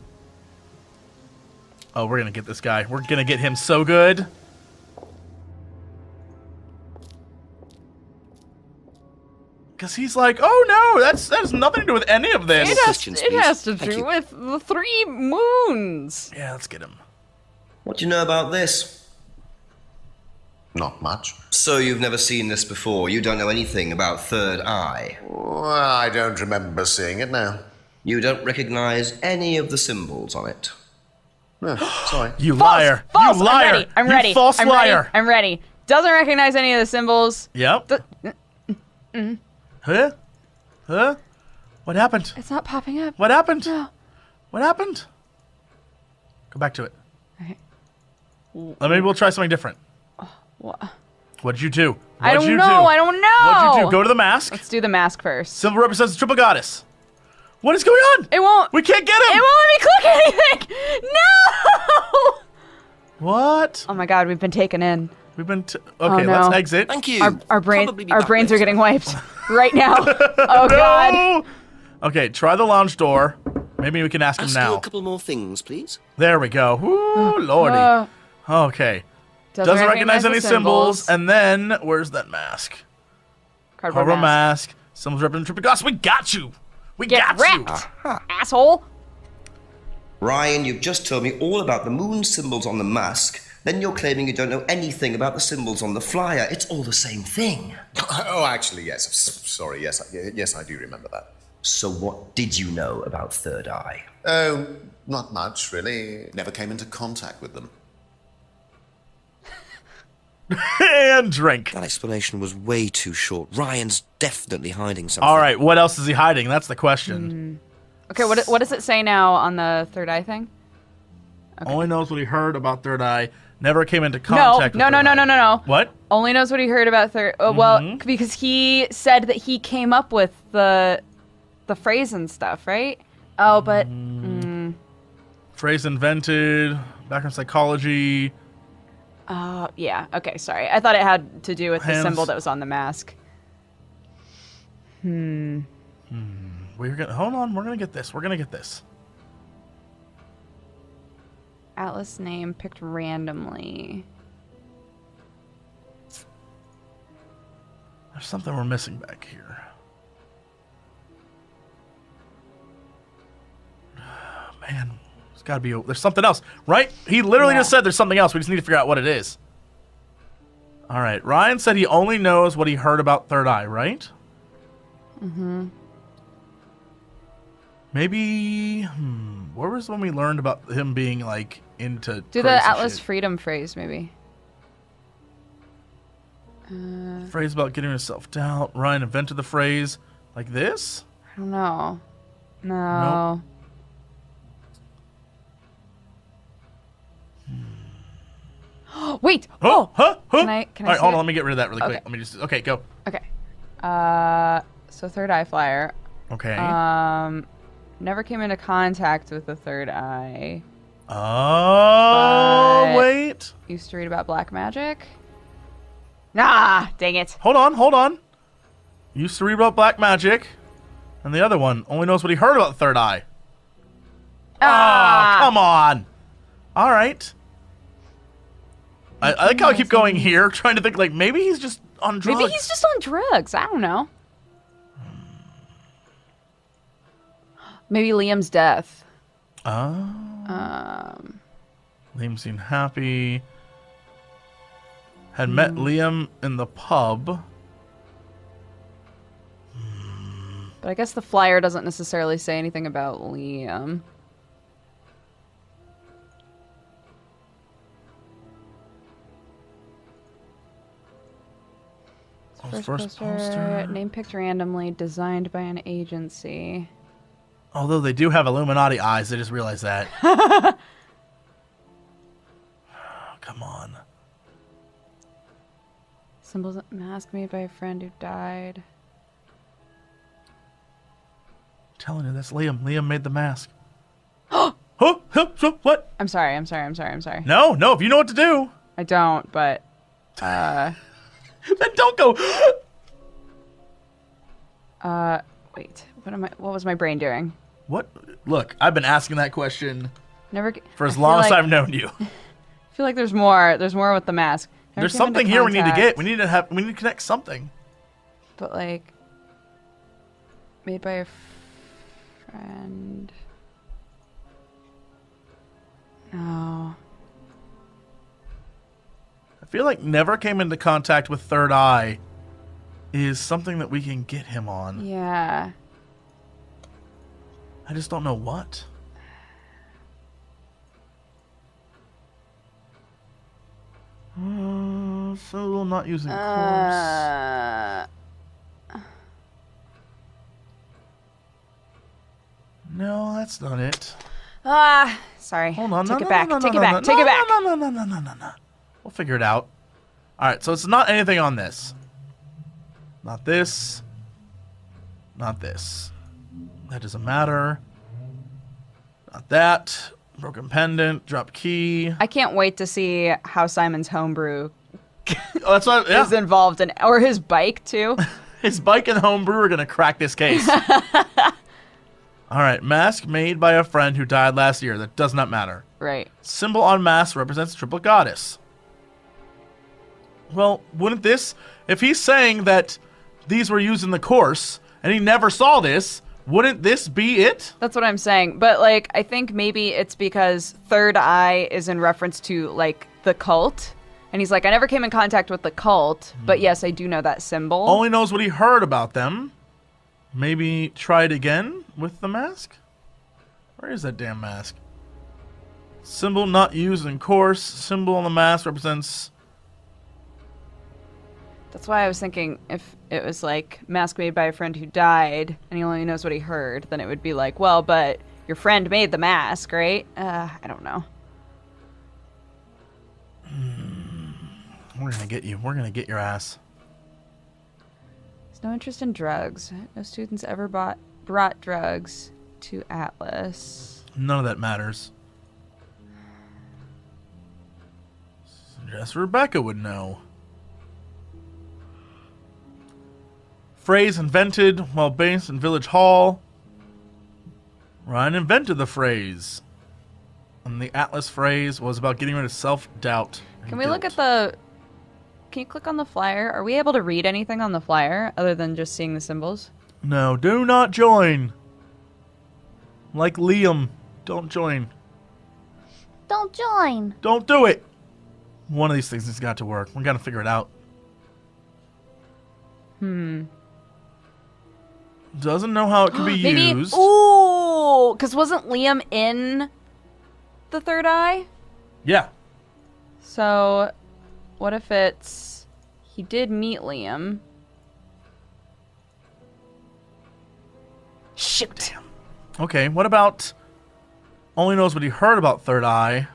Oh, we're gonna get this guy. We're gonna get him so good. Because he's like, oh no, that has nothing to do with any of this. It has to Thank do you. with the 3 moons. Yeah, let's get him. What do you know about this? Not much. So you've never seen this before? You don't know anything about Third Eye? Well, I don't remember seeing it now. You don't recognize any of the symbols on it? No, sorry. You False, liar. false. You liar. I'm ready. I'm You ready. false I'm liar. Ready. I'm ready. Doesn't recognize any of the symbols. Yep. Huh? Huh? What happened? It's not popping up. What happened? No. What happened? Go back to it. Okay. Maybe we'll try something different. What? What'd you do? I What'd don't you know. do? I don't know. What'd you do? Go to the mask. Let's do the mask first. Symbol represents the triple goddess. What is going on? It won't. We can't get him. It won't let me click anything. No. What? Oh my God, we've been taken in. We've been. Okay, Oh, no. let's exit. Thank you. Our Probably be back brains are later. getting wiped right now. Oh God. No! Okay, try the lounge door. Maybe we can ask him Ask you now. a couple more things, please. There we go. Ooh, lordy. Okay. Doesn't recognize any the symbols. And then, where's that mask? Cardboard Cardboard mask. mask. Symbols represent triple goddess. We got you. We Get got you. wrecked, asshole. Ryan, you've just told me all about the moon symbols on the mask. Then you're claiming you don't know anything about the symbols on the flyer. It's all the same thing. Oh, actually, yes. Sorry, yes, yes, I do remember that. So what did you know about Third Eye? Oh, not much, really. Never came into contact with them. And drink. That explanation was way too short. Ryan's definitely hiding something. All right, what else is he hiding? That's the question. Okay, what does it say now on the Third Eye thing? Only knows what he heard about Third Eye. Never came into No, contact no, with no, Third no, Eye. no, no, no. What? Only knows what he heard about Third. Well, because he said that he came up with the phrase and stuff, right? Oh, but Phrase invented, background psychology. yeah. Okay, sorry. I thought it had to do with the Hands. symbol that was on the mask. Ryan Hold on. We're gonna get this. We're gonna get this. Atlas name picked randomly. There's something we're missing back here. Man, there's got to be. There's something else, right? He literally just said there's something else. We just need to figure out what it is. All right. Ryan said he only knows what he heard about Third Eye, right? Mm-hmm. Maybe. Where was when we learned about him being like into? Do the Atlas freedom phrase maybe. Phrase about getting rid of self-doubt. Ryan invented the phrase like this? I don't know. No. Wait. Huh? Can I All right, see hold it? on. Let me get rid of that really quick. Okay. Let me just. Okay, go. Okay. So Third Eye Flyer. Okay. Never came into contact with the Third Eye. Oh, but wait. Used to read about black magic. Nah, dang it. Hold on. Used to read about black magic. And the other one only knows what he heard about the Third Eye. Ah, come on. All right. I like how I keep going here, trying to think like maybe he's just on drugs. Maybe he's just on drugs. I don't know. Maybe Liam's death. Oh. Liam seemed happy. Had met Liam in the pub. But I guess the flyer doesn't necessarily say anything about Liam. First poster. Name picked randomly, designed by an agency. Although they do have Illuminati eyes, I just realized that. Come on. Symbols mask made by a friend who died. I'm telling you, that's Liam. Liam made the mask. What? I'm sorry. No, if you know what to do. I don't, but then don't go. Wait. What was my brain doing? What? Look, I've been asking that question for as I long feel as like- I've known you. I feel like there's more. There's more with the mask. Never There's came into something here we need to get. contact, We need to connect something. But like, made by a friend. No. I feel like never came into contact with Third Eye is something that we can get him on. Yeah. I just don't know what. So not using course. No, that's not it. Sorry. Hold on. Take it back. Take it back. Take it back. No. We'll figure it out. All right, so it's not anything on this. Not this. Not this. That doesn't matter. Not that. Broken pendant. Drop key. I can't wait to see how Simon's homebrew that's what, yeah. is involved in, or his bike too. His bike and homebrew are gonna crack this case. All right, mask made by a friend who died last year. That does not matter. Right. Symbol on mask represents triplet goddess. Well, wouldn't this, if he's saying that these were used in the course and he never saw this, wouldn't this be it? That's what I'm saying. But like, I think maybe it's because Third Eye is in reference to like the cult. And he's like, I never came in contact with the cult, but yes, I do know that symbol. Only knows what he heard about them. Maybe try it again with the mask? Where is that damn mask? Symbol not used in course. Symbol on the mask represents... That's why I was thinking if it was like mask made by a friend who died and he only knows what he heard, then it would be like, well, but your friend made the mask, right? I don't know. We're gonna get you. We're gonna get your ass. There's no interest in drugs. No students ever brought drugs to Atlas. None of that matters. Suggest Rebecca would know. Phrase invented while based in Village Hall. Ryan invented the phrase. And the Atlas phrase was about getting rid of self-doubt. Can we look at the... Can you click on the flyer? Are we able to read anything on the flyer other than just seeing the symbols? No, do not join. Like Liam, don't join. Don't join. Don't do it. One of these things has got to work. We got to figure it out. Doesn't know how it can be used. Ooh, because wasn't Liam in the third eye? Yeah. So, what if it's... He did meet Liam. Shoot. Damn. Okay, what about... Only knows what he heard about third eye.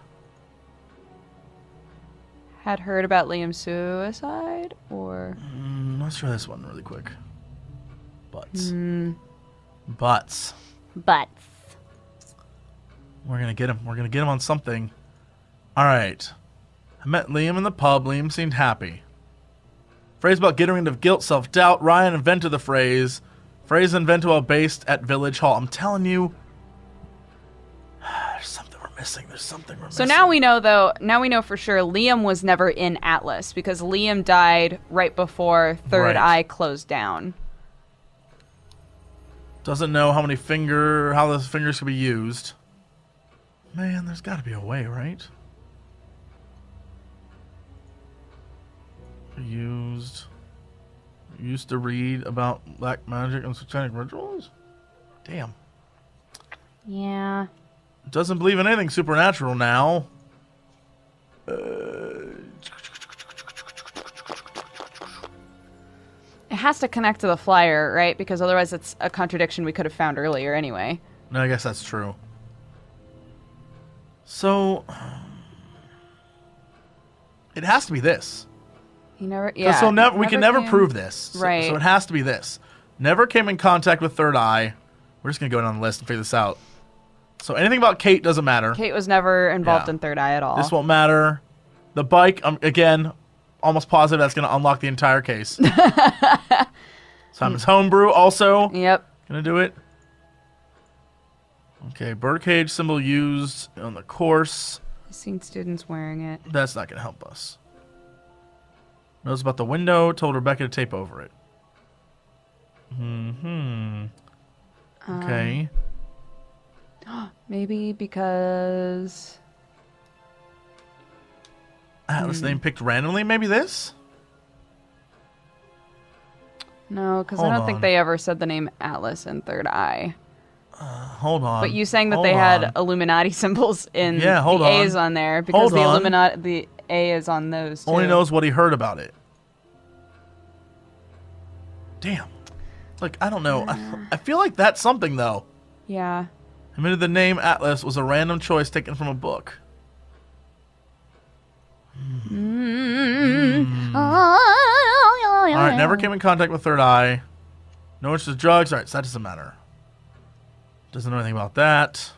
Had heard about Liam's suicide, or... Let's try this one really quick. Butts. Butts. We're gonna get him. We're gonna get him on something. Alright. I met Liam in the pub. Liam seemed happy. Phrase about getting rid of guilt, self-doubt. Ryan invented the phrase. Phrase invented while based at Village Hall. I'm telling you... There's something we're missing. There's something we're missing. So now we know, though, now we know for sure Liam was never in Atlas because Liam died right before Third Eye closed down. Doesn't know how the fingers could be used. Man, there's got to be a way, right? Used to read about black magic and satanic rituals? Damn. Yeah. Doesn't believe in anything supernatural now. It has to connect to the flyer, right? Because otherwise it's a contradiction we could have found earlier anyway. No, I guess that's true. So... It has to be this. He never... Yeah. So we can never prove this. Right. So it has to be this. Never came in contact with Third Eye. We're just going to go down the list and figure this out. So anything about Kate doesn't matter. Kate was never involved in Third Eye at all. This won't matter. The bike, again, almost positive that's going to unlock the entire case. Simon's Homebrew also. Yep. Going to do it. Okay, birdcage symbol used on the course. I've seen students wearing it. That's not going to help us. Knows about the window, told Rebecca to tape over it. Okay. Maybe because... Atlas name picked randomly, maybe this? No, because I don't think they ever said the name Atlas in Third Eye. Hold on. But you saying that they had Illuminati symbols in the A's on there because the A is on those too. Only knows what he heard about it. Damn. Like, I don't know. I feel like that's something, though. Yeah. Admitted the name Atlas was a random choice taken from a book. Alright, never came in contact with Third Eye. No interest in drugs. Alright, so that doesn't matter. Doesn't know anything about that.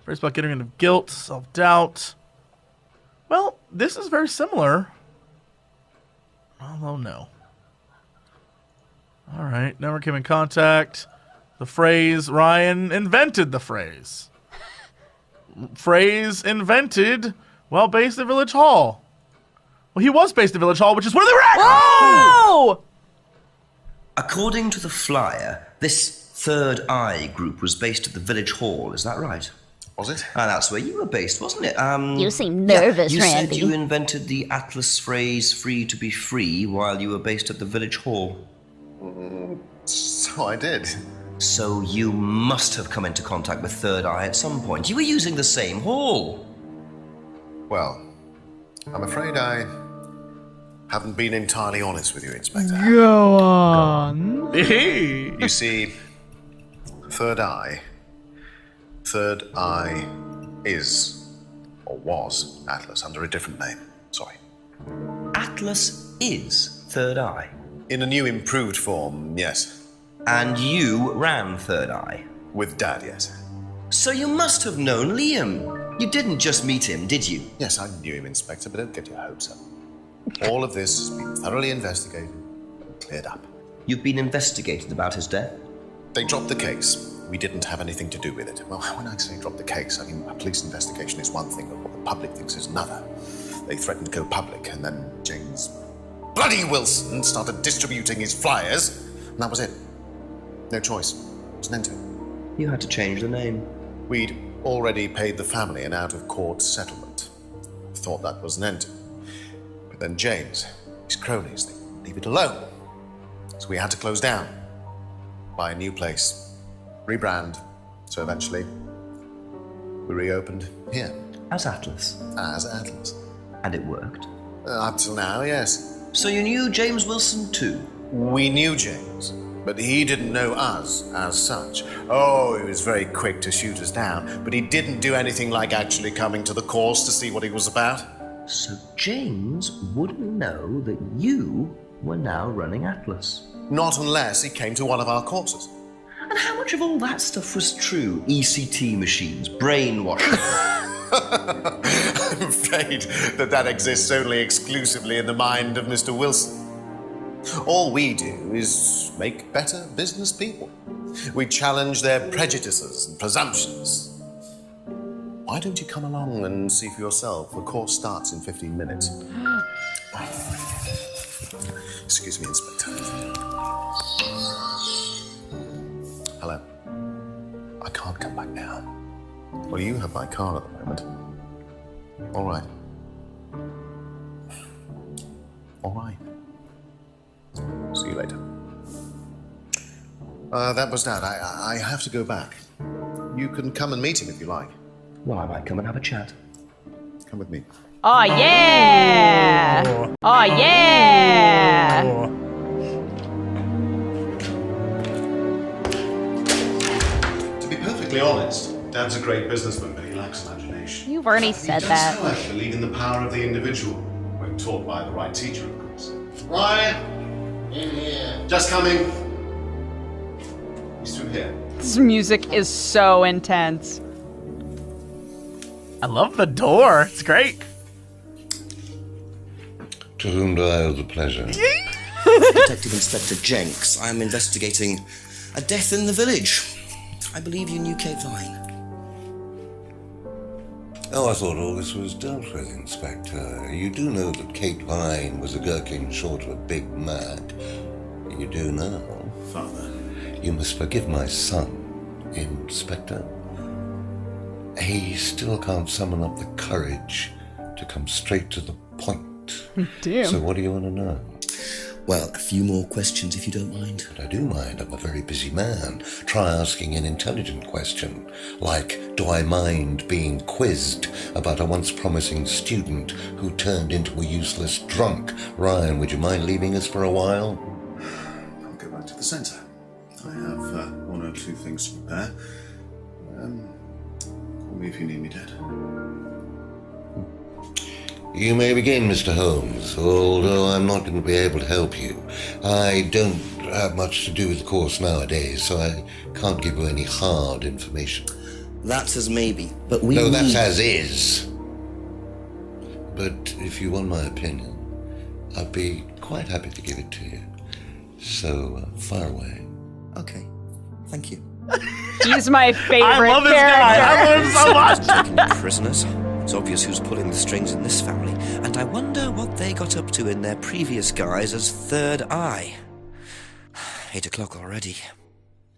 Phrase about getting rid of guilt, self-doubt. Well, this is very similar. Although, no. Alright, never came in contact. The phrase, Ryan invented the phrase. Phrase invented while based at Village Hall. Well, he was based at Village Hall, which is where they were at! Whoa! According to the flyer, this Third Eye group was based at the Village Hall, is that right? Was it? That's where you were based, wasn't it? You seem nervous, you Randy. said you invented the Atlas phrase, free to be free, while you were based at the Village Hall. So I did. So you must have come into contact with Third Eye at some point. You were using the same hall. Well, I'm afraid I haven't been entirely honest with you, Inspector. Go on. You see, Third Eye is, or was, Atlas under a different name. Sorry. Atlas is Third Eye? In a new improved form, yes. And you ran Third Eye? With Dad, yes. So you must have known Liam. You didn't just meet him, did you? Yes, I knew him, Inspector, but don't get your hopes up. All of this has been thoroughly investigated and cleared up. You've been investigated about his death? They dropped the case. we didn't have anything to do with it. Well, when I say drop the case, I mean a police investigation is one thing, but what the public thinks is another. They threatened to go public, and then James bloody Wilson started distributing his flyers, and that was it. No choice. It was an end to it. You had to change the name. We'd already paid the family an out-of-court settlement. Thought that was an end to it. But then James, his cronies, they wouldn't leave it alone. So we had to close down, buy a new place, rebrand. So eventually, we reopened here. As Atlas. As Atlas. And it worked. Up till now, yes. So you knew James Wilson too? We knew James, but he didn't know us as such. Oh, he was very quick to shoot us down, but he didn't do anything like actually coming to the course to see what he was about. So James wouldn't know that you were now running Atlas? Not unless he came to one of our courses. And how much of all that stuff was true? ECT machines, brainwashing? I'm afraid that exists only exclusively in the mind of Mr. Wilson. All we do is make better business people. We challenge their prejudices and presumptions. Why don't you come along and see for yourself? The course starts in 15 minutes. Excuse me, Inspector. Hello. I can't come back now. Well, you have my car at the moment. All right. All right. See you later. That was that. I have to go back. You can come and meet him if you like. Well, I might come and have a chat. Come with me. Oh, yeah! Oh, yeah! To be perfectly honest, Dad's a great businessman, but he lacks imagination. You've already said that. He does, however, believe in the power of the individual, when taught by the right teacher, of course. Ryan! In here. Just coming. He's through here. This music is so intense. I love the door. It's great. To whom do I owe the pleasure? Detective Inspector Jenks. I am investigating a death in the village. I believe you knew Kate Vine. Oh, I thought all this was dealt with, Inspector. You do know that Kate Vine was a gherkin short of a Big Mac. You do now. Father. You must forgive my son, Inspector. He still can't summon up the courage to come straight to the point. Damn. So what do you want to know? Well, a few more questions if you don't mind. But I do mind. I'm a very busy man. Try asking an intelligent question, like, do I mind being quizzed about a once promising student who turned into a useless drunk? Ryan, would you mind leaving us for a while? I'll go back to the centre. I have one or two things to prepare. Call me if you need me, Dad. You may begin, Mr. Holmes, although I'm not going to be able to help you. I don't have much to do with the course nowadays, so I can't give you any hard information. That's as maybe, but we No, that's need... as is. But if you want my opinion, I'd be quite happy to give it to you. So, fire away. Okay, thank you. He's my favorite I love this character. guy. I love him so much. Taking prisoners. It's obvious who's pulling the strings in this family, and I wonder what they got up to in their previous guise as Third Eye. 8 o'clock already.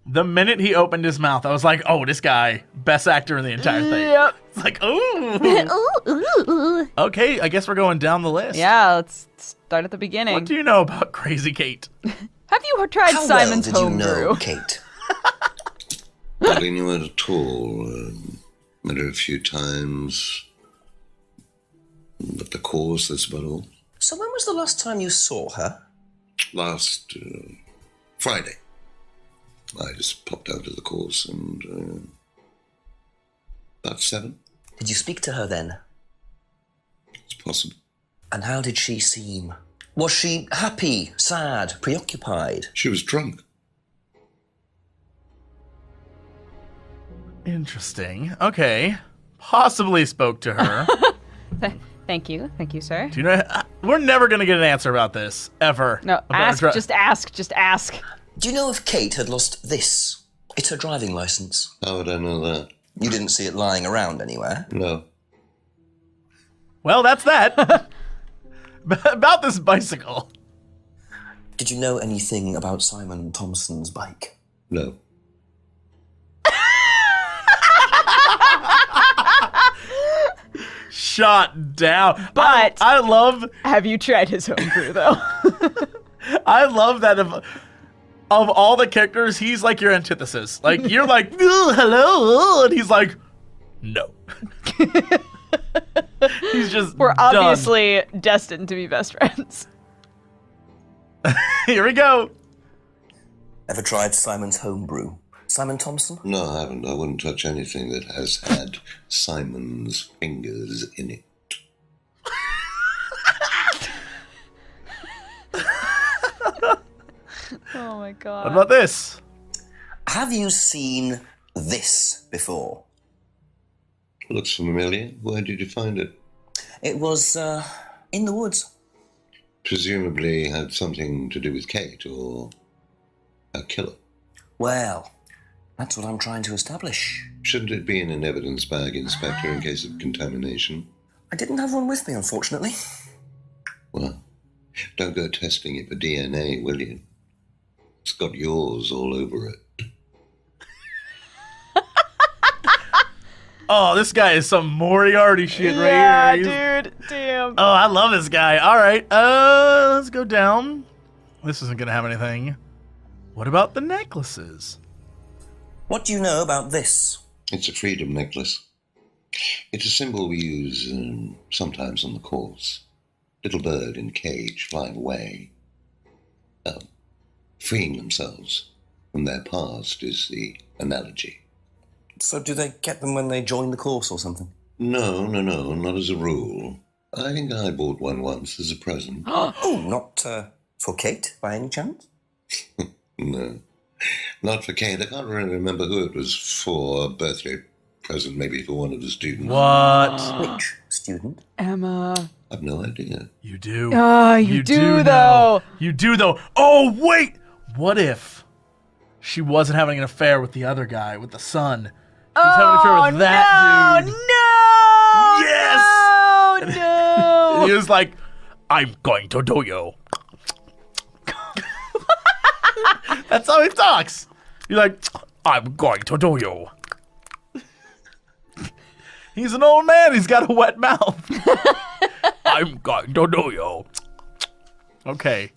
The minute he opened his mouth, I was like, oh, this guy, best actor in the entire thing. Yep. It's like, ooh. Okay, I guess we're going down the list. Yeah, let's start at the beginning. What do you know about Crazy Kate? Have you tried How Simon's well did you homebrew? know Kate? Hardly knew her at all. Met her a few times. But the course, that's about all. So when was the last time you saw her? Last Friday. I just popped out of the course and about 7. Did you speak to her then? It's possible. And how did she seem? Was she happy, sad, preoccupied? She was drunk. Interesting. Okay. Possibly spoke to her. Thank you, sir. Do you know? We're never gonna get an answer about this ever. No, About just ask. Do you know if Kate had lost this It's her driving licence. How would I know that? You didn't see it lying around anywhere? No. Well, that's that. About this bicycle. Did you know anything about Simon Thompson's bike? No. Shot down. But I love. Have you tried his homebrew though? I love that of all the characters, he's like your antithesis. Like you're like, hello, and he's like, no. He's just. We're done. obviously destined to be best friends. Here we go. Ever tried Simon's homebrew? Simon Thompson? No, I haven't. I wouldn't touch anything that has had Simon's fingers in it. Oh my god. What about this? Have you seen this before? Looks familiar. Where did you find it? It was, in the woods. Presumably had something to do with Kate or a killer. Well, that's what I'm trying to establish. Shouldn't it be in an evidence bag, Inspector, in case of contamination? I didn't have one with me, unfortunately. Well, don't go testing it for DNA, will you? It's got yours all over it. Oh, this guy is some Moriarty shit right Yeah, here. He's- dude. Damn. Oh, I love this guy. All right, let's go down. This isn't gonna have anything. What about the necklaces? What do you know about this? It's a freedom necklace. It's a symbol we use sometimes on the course. Little bird in cage flying away. Freeing themselves from their past is the analogy. So do they get them when they join the course or something? No, not as a rule. I think I bought one once as a present. Oh, not for Kate, by any chance? No, not for Kate. I can't really remember who it was for. A birthday present, maybe for one of the students. What? Which student? Emma. I've no idea. You do. You do know. though. You do though. Oh wait, what if she wasn't having an affair with the other guy, with the son? She was having an affair with that dude. No! Yes. No! He was like, "I'm going to do you." That's how he talks. You're like, "I'm going to do you." He's an old man. He's got a wet mouth. I'm going to do you. Okay.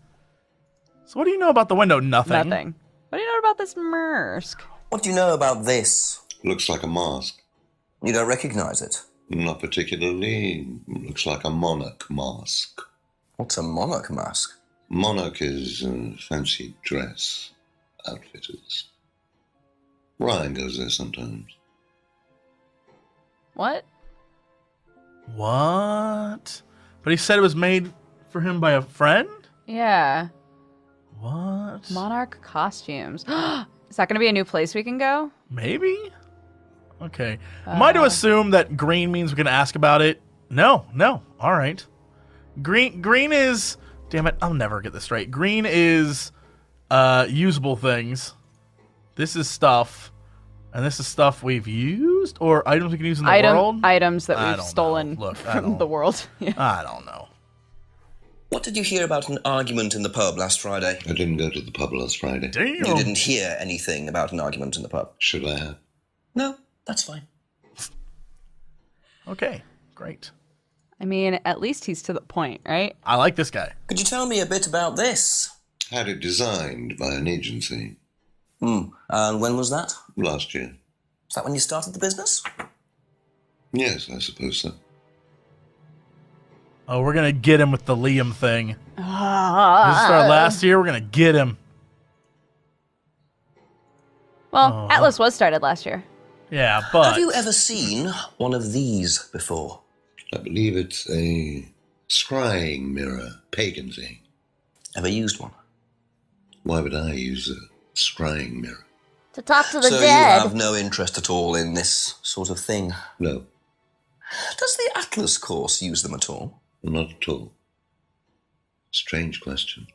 So what do you know about the window? Nothing. Nothing. What do you know about this Mursk? What do you know about this? Looks like a mask. You don't recognize it? Not particularly. Looks like a monarch mask. What's a monarch mask? Monarch is fancy dress outfitters. Ryan goes there sometimes. What? What? But he said it was made for him by a friend? Yeah. What? Monarch costumes. Is that going to be a new place we can go? Maybe? Okay. Am I to assume that green means we can ask about it? No. All right. Green is... Damn it, I'll never get this straight. Green is usable things. This is stuff. And this is stuff we've used? Or items we can use in the world? Items that I we've don't stolen know. Look, from the world. Yeah. I don't know. What did you hear about an argument in the pub last Friday? I didn't go to the pub last Friday. Damn. You didn't hear anything about an argument in the pub? Should I have? No, that's fine. Okay, great. I mean, at least he's to the point, right? I like this guy. Could you tell me a bit about this? Had it designed by an agency. And when was that? Last year. Is that when you started the business? Yes, I suppose so. Oh, we're going to get him with the Liam thing. This Ah. started last year. We're going to get him. Well, Atlas was started last year. Yeah, but... Have you ever seen one of these before? I believe it's a scrying mirror, pagan thing. Ever used one? Why would I use a scrying mirror? To talk to the so dead. you have no interest at all in this sort of thing? No, Does the Atlas course use them at all? not at all. Strange question.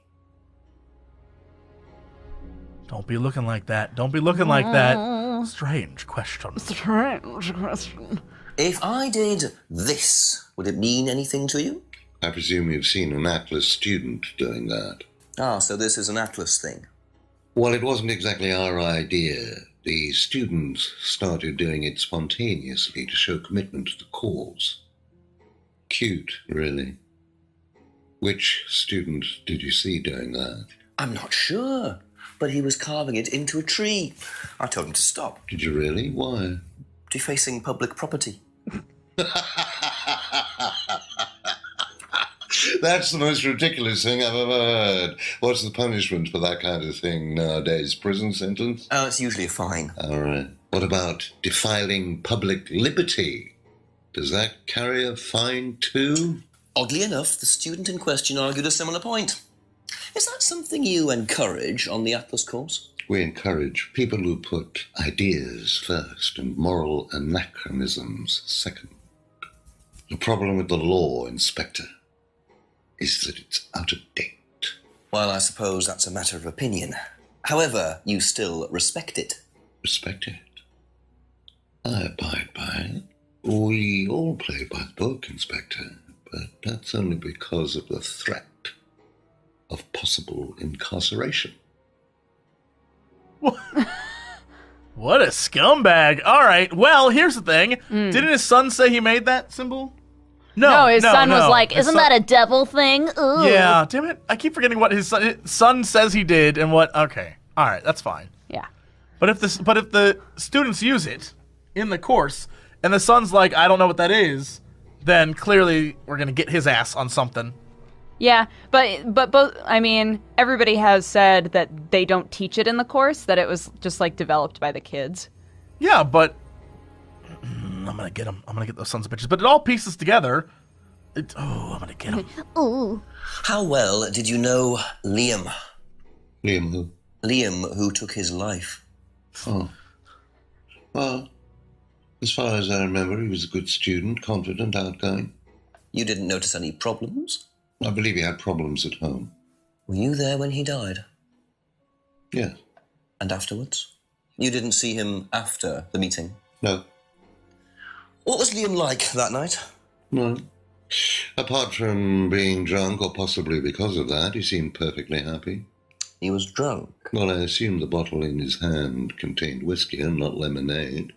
Don't be looking like that. Don't be looking like that. Strange question. Strange question. If I did this, would it mean anything to you? I presume you've seen an Atlas student doing that. Ah, so this is an Atlas thing. Well, it wasn't exactly our idea. The students started doing it spontaneously to show commitment to the cause. Cute, really. Which student did you see doing that? I'm not sure, but he was carving it into a tree. I told him to stop. Did you really? Why? Defacing public property. That's the most ridiculous thing I've ever heard. What's the punishment for that kind of thing nowadays? Prison sentence? Oh, it's usually a fine. All right. What about defiling public liberty? Does that carry a fine too? Oddly enough, the student in question argued a similar point. Is that something you encourage on the Atlas course? We encourage people who put ideas first and moral anachronisms second. The problem with the law, Inspector, is that it's out of date. Well, I suppose that's a matter of opinion. However, you still respect it. Respect it? I abide by it. We all play by the book, Inspector, but that's only because of the threat of possible incarceration. What a scumbag. All right, well, here's the thing. Didn't his son say he made that symbol? No, his son was like, isn't that a devil thing? Ooh. Yeah, damn it. I keep forgetting what his son says he did and what. Okay, all right, that's fine. Yeah. But if the students use it in the course and the son's like, I don't know what that is, then clearly we're going to get his ass on something. Yeah, but both, I mean, everybody has said that they don't teach it in the course, that it was just like developed by the kids. Yeah, but I'm going to get them. I'm going to get those sons of bitches. But it all pieces together. I'm going to get them. Ooh. How well did you know Liam? Liam who? Liam, who took his life. Oh. Well, as far as I remember, he was a good student, confident, outgoing. You didn't notice any problems? I believe he had problems at home. Were you there when he died? Yes. And afterwards? You didn't see him after the meeting? No. What was Liam like that night? No. Apart from being drunk, or possibly because of that, he seemed perfectly happy. He was drunk? Well, I assume the bottle in his hand contained whiskey and not lemonade.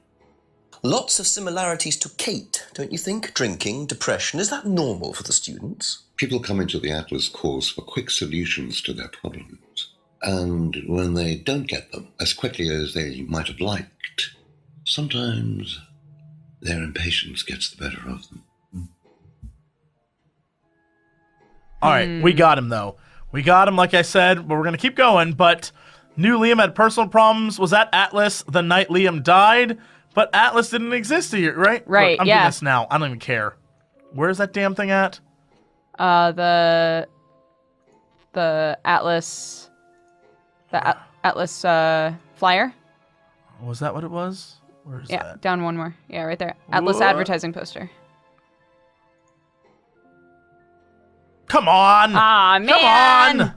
Lots of similarities to Kate, don't you think? Drinking, depression, is that normal for the students? People come into the Atlas course for quick solutions to their problems. And when they don't get them as quickly as they might have liked, sometimes their impatience gets the better of them. All right, we got him, though. We got him, like I said, but we're going to keep going. But knew Liam had personal problems, was at Atlas the night Liam died, but Atlas didn't exist here, right? Right, Look, I'm doing this now. I don't even care. Where's that damn thing at? The Atlas... Atlas, flyer? Was that what it was? Where's Yeah, that? down one more. Yeah, right there. Atlas What? advertising poster. Come on! Ah, man! Come on!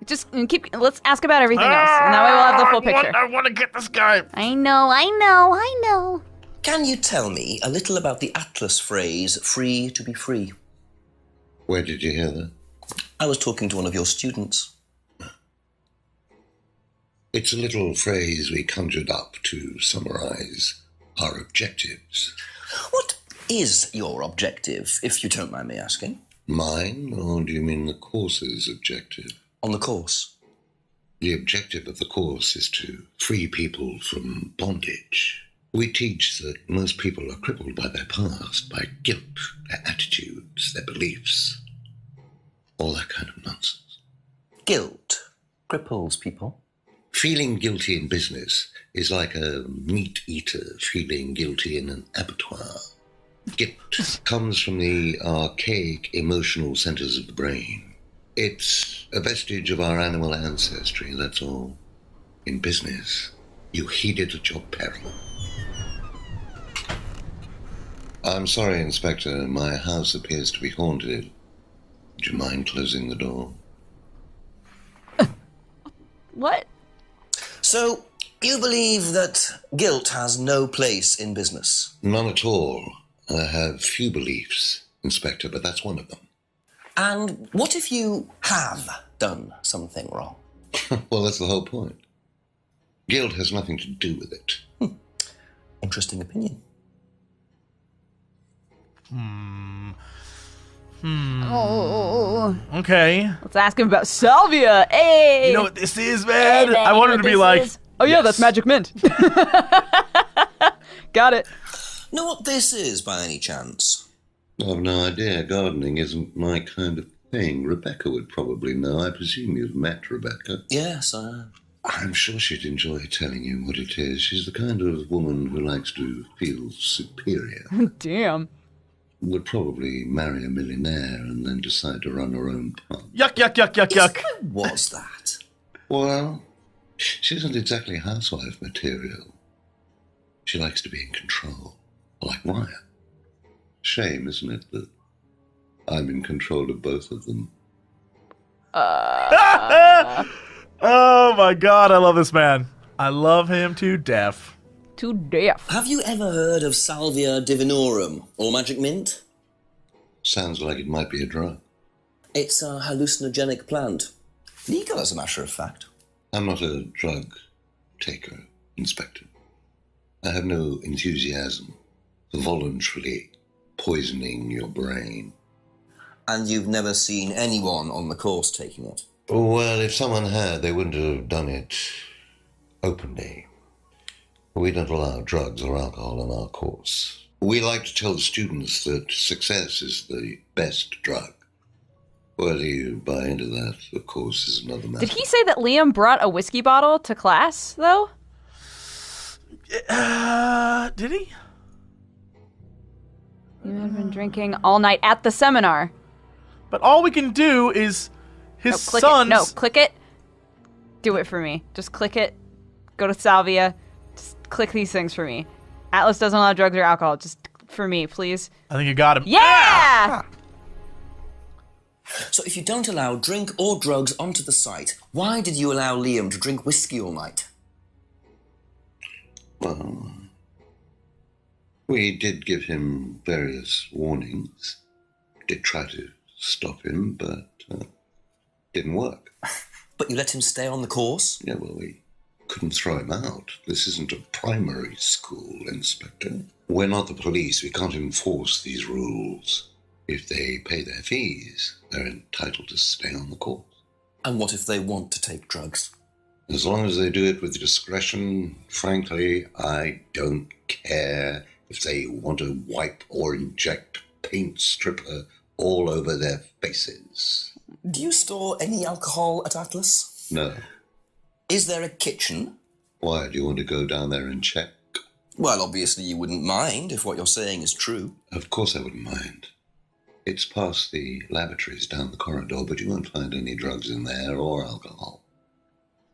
Just let's ask about everything else, and that way we'll have the full picture. I want to get this guy. I know. Can you tell me a little about the Atlas phrase, free to be free? Where did you hear that? I was talking to one of your students. It's a little phrase we conjured up to summarize our objectives. What is your objective, if you don't mind me asking? Mine, or do you mean the course's objective? On the course. The objective of the course is to free people from bondage. We teach that most people are crippled by their past, by guilt, their attitudes, their beliefs, all that kind of nonsense. Guilt cripples people. Feeling guilty in business is like a meat eater feeling guilty in an abattoir. Guilt comes from the archaic emotional centers of the brain. It's a vestige of our animal ancestry, that's all. In business, you heed it at your peril. I'm sorry, Inspector, my house appears to be haunted. Would you mind closing the door? What? So, you believe that guilt has no place in business? None at all. I have few beliefs, Inspector, but that's one of them. And what if you have done something wrong? Well, that's the whole point. Guilt has nothing to do with it. Interesting opinion. Oh. Okay. Let's ask him about Salvia. Hey! You know what this is, man? Hey, I want him to be like... Oh, yeah, that's Magic Mint. Got it. Know what this is, by any chance? I've no idea. Gardening isn't my kind of thing. Rebecca would probably know. I presume you've met Rebecca. Yes, I have. I'm sure she'd enjoy telling you what it is. She's the kind of woman who likes to feel superior. Damn. Would probably marry a millionaire and then decide to run her own pub. Yuck, yuck, yuck, yuck, yuck. Was that? Well, she isn't exactly housewife material. She likes to be in control, like Ryan. Shame, isn't it, that I'm in control of both of them? Oh my god, I love this man. I love him to death. To death. Have you ever heard of Salvia divinorum, or Magic Mint? Sounds like it might be a drug. It's a hallucinogenic plant. Legal, as a matter of fact. I'm not a drug taker, Inspector. I have no enthusiasm for voluntarily poisoning your brain. And you've never seen anyone on the course taking it? Well, if someone had, they wouldn't have done it openly. We don't allow drugs or alcohol on our course. We like to tell the students that success is the best drug. Whether you buy into that, of course, is another matter. Did he say that Liam brought a whiskey bottle to class, though? Did he? You had been drinking all night at the seminar. But all we can do is his click son's... it. No, click it. Do it for me. Just click it. Go to Salvia. Just click these things for me. Atlas doesn't allow drugs or alcohol. Just for me, please. I think you got him. Yeah! So if you don't allow drink or drugs onto the site, why did you allow Liam to drink whiskey all night? Well, we did give him various warnings. Did try to stop him, but didn't work. But you let him stay on the course? Yeah, well, we couldn't throw him out. This isn't a primary school, Inspector. We're not the police. We can't enforce these rules. If they pay their fees, they're entitled to stay on the course. And what if they want to take drugs? As long as they do it with discretion, frankly, I don't care if they want to wipe or inject paint stripper all over their faces. Do you store any alcohol at Atlas? No. Is there a kitchen? Why, do you want to go down there and check? Well, obviously you wouldn't mind if what you're saying is true. Of course I wouldn't mind. It's past the lavatories down the corridor, but you won't find any drugs in there or alcohol.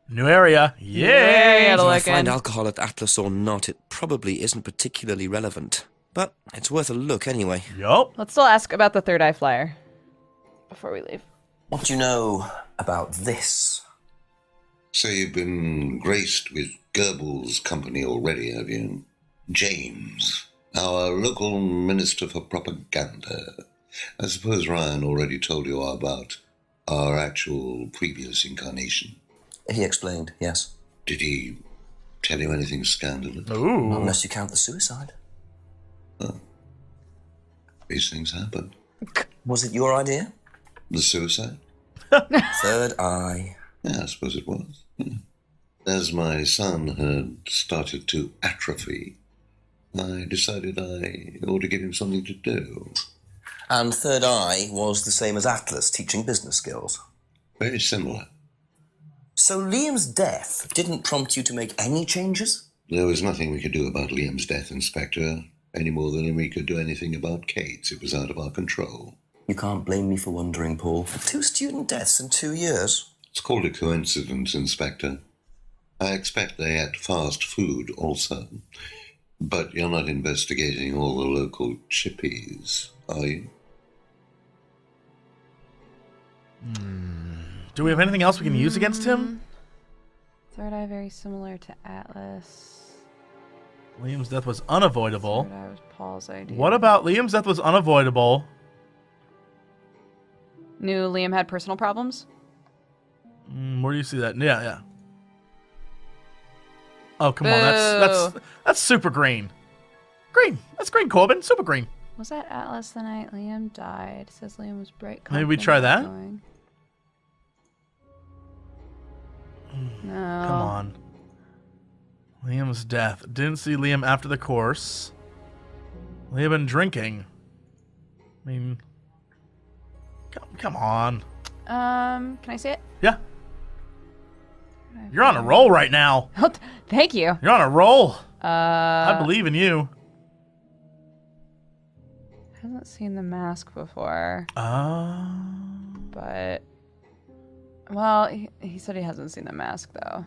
New area. Yay! Whether I find alcohol at Atlas or not, it probably isn't particularly relevant. But it's worth a look anyway. Yup. Let's still ask about the third eye flyer before we leave. What do you know about this? So you've been graced with Goebbels' company already, have you? James, our local minister for propaganda. I suppose Ryan already told you about our actual previous incarnation. He explained, yes. Did he tell you anything scandalous? Ooh. Not unless you count the suicide. Oh. These things happen. Was it your idea? The suicide? Third eye. Yeah, I suppose it was. Yeah. As my son had started to atrophy, I decided I ought to give him something to do. And third eye was the same as Atlas, teaching business skills. Very similar. So Liam's death didn't prompt you to make any changes? There was nothing we could do about Liam's death, Inspector, any more than we could do anything about Kate's. It was out of our control. You can't blame me for wondering, Paul. 2 student deaths in 2 years. It's called a coincidence, Inspector. I expect they ate fast food also. But you're not investigating all the local chippies, are you? Do we have anything else we can use against him? Third eye very similar to Atlas. Liam's death was unavoidable. Third eye was Paul's idea. What about Liam's death was unavoidable? Knew Liam had personal problems? Where do you see that? Yeah. Oh, come on. That's super green. Green. That's green, Corbin. Super green. Was that Atlas the night Liam died? It says Liam was bright. Maybe we try that? No. Come on. Liam's death. Didn't see Liam after the course. Liam been drinking. I mean, come on. Can I see it? Yeah. You're on a roll right now. Oh, thank you. You're on a roll. I believe in you. Hasn't seen the mask before. But, well, he said he hasn't seen the mask though.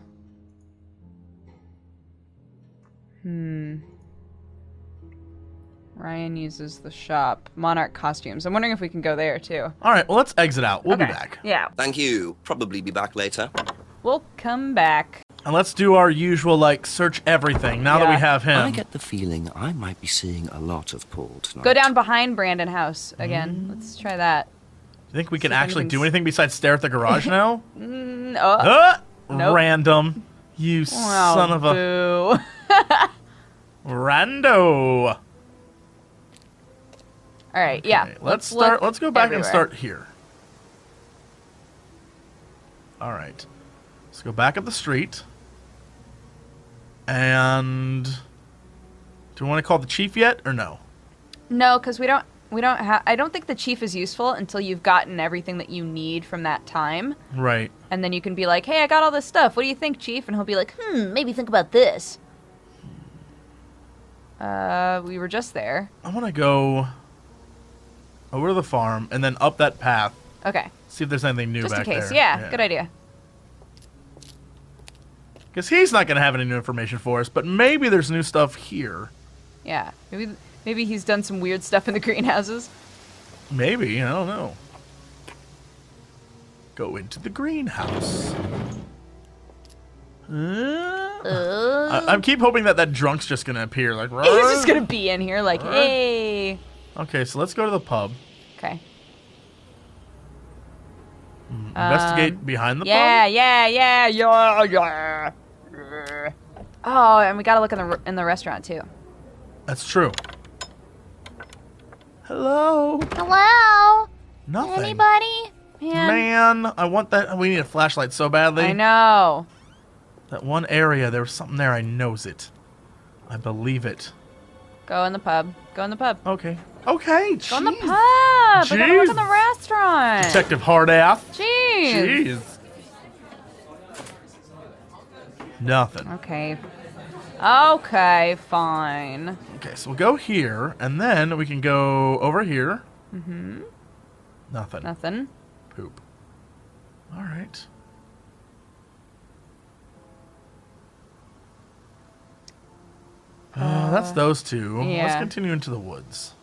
Ryan uses the shop. Monarch costumes. I'm wondering if we can go there too. All right, well, let's exit out. We'll be back. Yeah. Thank you. Probably be back later. We'll come back. And let's do our usual, like, search everything now that we have him. I get the feeling I might be seeing a lot of Paul tonight. Go down behind Brandon House again. Let's try that. Do you think we can actually do anything besides stare at the garage now? Nope. Random. You son of a... Boo. Rando. All right, yeah. Let's start. Let's go back everywhere. and start here. All right. Let's go back up the street. And do we want to call the chief yet or no? No, because we don't have. I don't think the chief is useful until you've gotten everything that you need from that time. Right. And then you can be like, "Hey, I got all this stuff. What do you think, chief?" And he'll be like, maybe think about this." We were just there. I want to go over to the farm and then up that path. Okay. See if there's anything new Just back in case. there. Yeah, good idea. Because he's not going to have any new information for us, but maybe there's new stuff here. Yeah. Maybe he's done some weird stuff in the greenhouses. Maybe. I don't know. Go into the greenhouse. I keep hoping that drunk's just going to appear. Like, He's just going to be in here like, hey. Okay, so let's go to the pub. Okay. Investigate behind the pub? Yeah. Oh, and we gotta look in the restaurant too. That's true. Hello? Hello? Nothing. Anybody? Man, I want that. We need a flashlight so badly. I know. That one area, there was something there. I knows it. I believe it. Go in the pub. Go in the pub. Okay. Okay, jeez. Go in the pub. I gotta look in the restaurant. Detective Hardath. Jeez. Nothing. Okay. Okay, fine. Okay, so we'll go here, and then we can go over here. Mm-hmm. Nothing. Nothing. Poop. All right. That's those two. Yeah. Let's continue into the woods.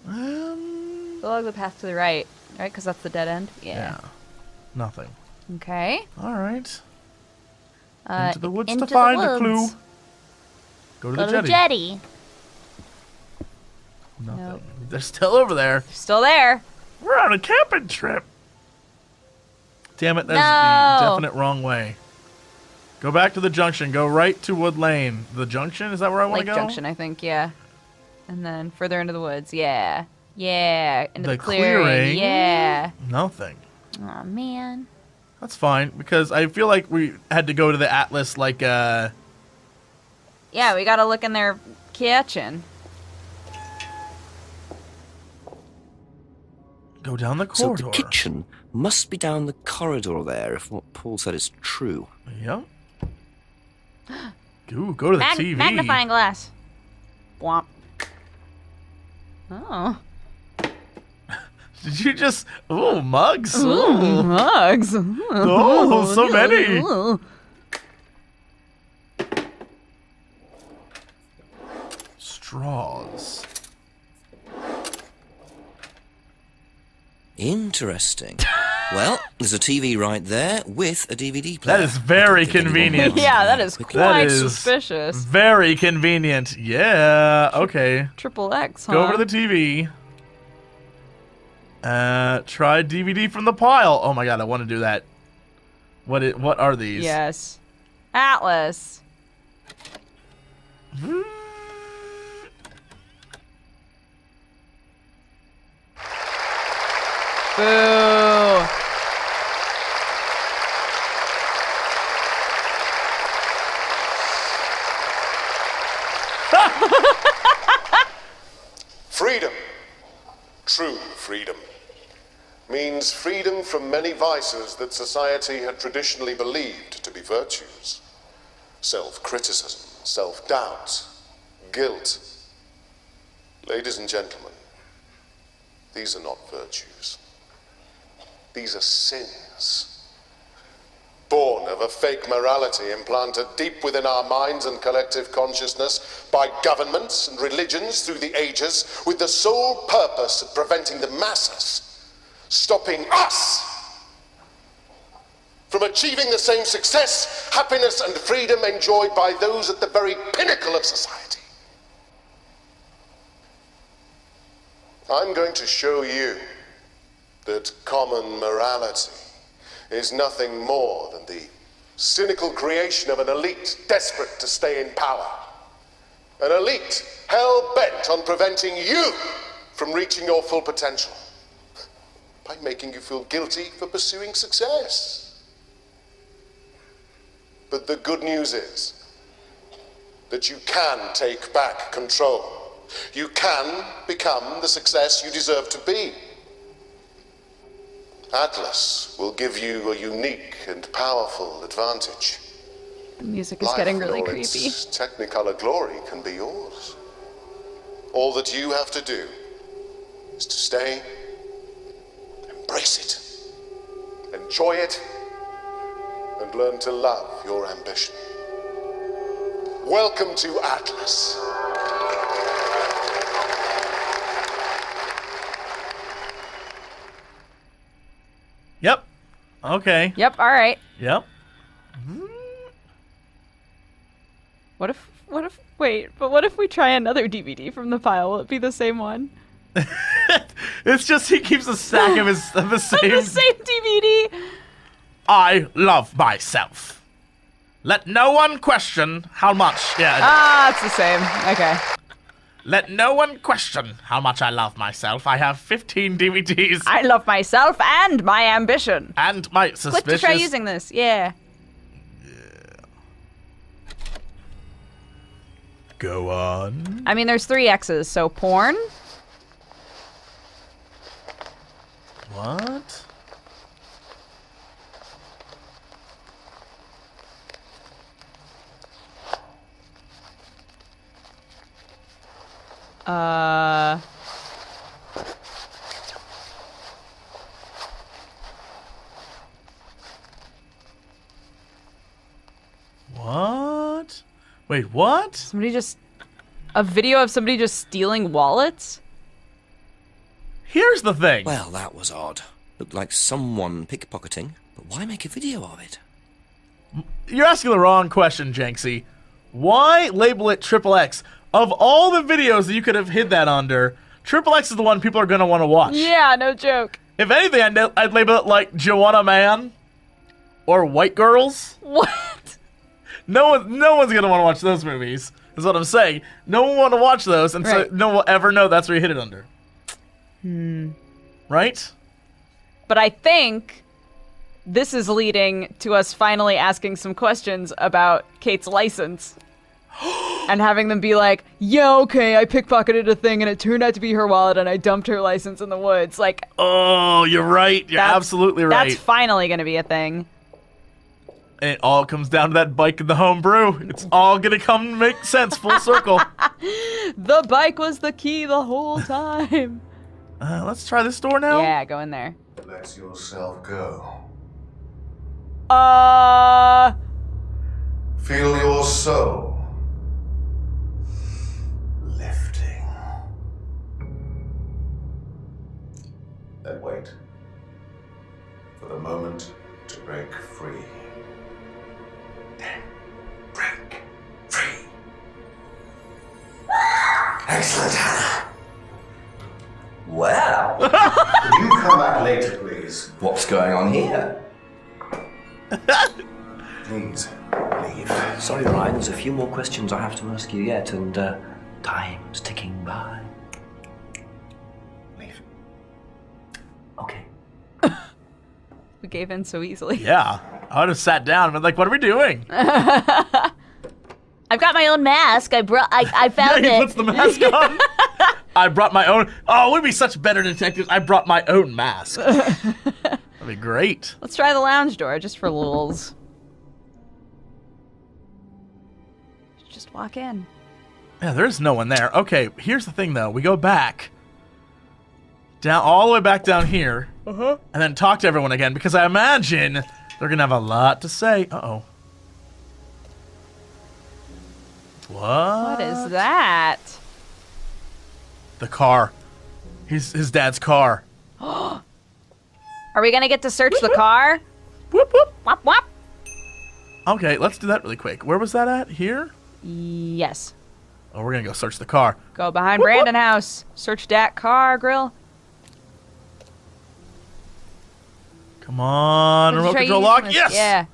Along the path to the right, right? Because that's the dead end. Yeah. Nothing. Okay. All right. Into the woods into to find the a clue. woods. Go to Go the to jetty. the jetty. Nothing. Nope. They're still over there. Still there. We're on a camping trip. Damn it, that's the definite wrong way. Go back to the junction. Go right to Wood Lane. The junction? Is that where I want to Lake go? Junction, I think, yeah. And then further into the woods, yeah. Yeah. Into The the clearing. Yeah. Nothing. Aw, man. That's fine, because I feel like we had to go to the Atlas, like, Yeah, we gotta look in their kitchen. go down the So corridor. the kitchen must be down the corridor there, if what Paul said is true. Yep. Ooh, go to the TV. Magnifying glass. Womp. Oh. Did you just... Ooh, mugs. Ooh, mugs. Oh, so many. Ooh. Straws. Interesting. Well, there's a TV right there with a DVD player. That is very convenient. Yeah, that is quite That is suspicious. very convenient. Yeah, okay. Triple X, huh? Go over to the TV. Try DVD from the pile. Oh my god, I want to do that. What are these? Yes. Atlas. Boo. Freedom, true freedom, means freedom from many vices that society had traditionally believed to be virtues. Self-criticism, self-doubt, guilt. Ladies and gentlemen, these are not virtues. These are sins. Born of a fake morality implanted deep within our minds and collective consciousness by governments and religions through the ages, with the sole purpose of preventing the masses, stopping us from achieving the same success, happiness, and freedom enjoyed by those at the very pinnacle of society. I'm going to show you that common morality is nothing more than the cynical creation of an elite desperate to stay in power. An elite hell-bent on preventing you from reaching your full potential by making you feel guilty for pursuing success. But the good news is that you can take back control. You can become the success you deserve to be. Atlas will give you a unique and powerful advantage. The music is getting really Life in all creepy. its technicolor glory can be yours. All that you have to do is to stay, embrace it, enjoy it, and learn to love your ambition. Welcome to Atlas. Yep. Okay. Yep, alright. Yep. What if we try another DVD from the pile? Will it be the same one? It's just he keeps a stack of the same. The same DVD. I love myself. Let no one question how much. Yeah. Ah, it's the same. Okay. Let no one question how much I love myself. I have 15 DVDs. I love myself and my ambition. And my suspicious. Click to try using this. Yeah. Go on. I mean, there's 3 X's, so porn? What? What? Wait, what? Somebody just... A video of somebody just stealing wallets? Here's the thing. Well, that was odd. Looked like someone pickpocketing, but why make a video of it? You're asking the wrong question, Jenksy. Why label it XXX? Of all the videos that you could have hid that under, XXX is the one people are going to want to watch. Yeah, no joke. If anything, I'd label it like Joanna Man or White Girls. What? No one's going to want to watch those movies, is what I'm saying. No one will want to watch those, and so no one will ever know that's where you hid it under. Right? But I think this is leading to us finally asking some questions about Kate's license. And having them be like, yeah, okay, I pickpocketed a thing and it turned out to be her wallet and I dumped her license in the woods. Like, oh, you're right. You're absolutely right. That's finally going to be a thing. And it all comes down to that bike and the home brew. It's all going to come make sense, full circle. The bike was the key the whole time. Let's try this door now. Yeah, go in there. Let yourself go. Feel your soul lifting. Then wait. for the moment to break free. Break free. Excellent, Hannah. Well, Could you come back later, please? what's going on here? Please, leave. Sorry, Ryan, there's a few more questions I have to ask you yet, and time's ticking by. Leave. Okay. We gave in so easily. Yeah. I would have sat down and been like, what are we doing? I've got my own mask. I found Yeah, it. he puts the mask on. I brought my own. Oh, we'd be such better detectives. I brought my own mask. That'd be great. Let's try the lounge door just for lulz. Just walk in. Yeah, there's no one there. Okay, here's the thing, though. We go back. Down, all the way back down here. And then talk to everyone again, because I imagine they're going to have a lot to say. Uh-oh. What? What is that? The car. His dad's car. Are we gonna get to search the car? Whoop, whoop. Wop, wop. Okay, let's do that really quick. Where was that at? Here? Yes. Oh, we're going to go search the car. Go behind Brandon House. Search that car, Grill. Come on, Let's remote try control using lock. this. Yes. Yeah.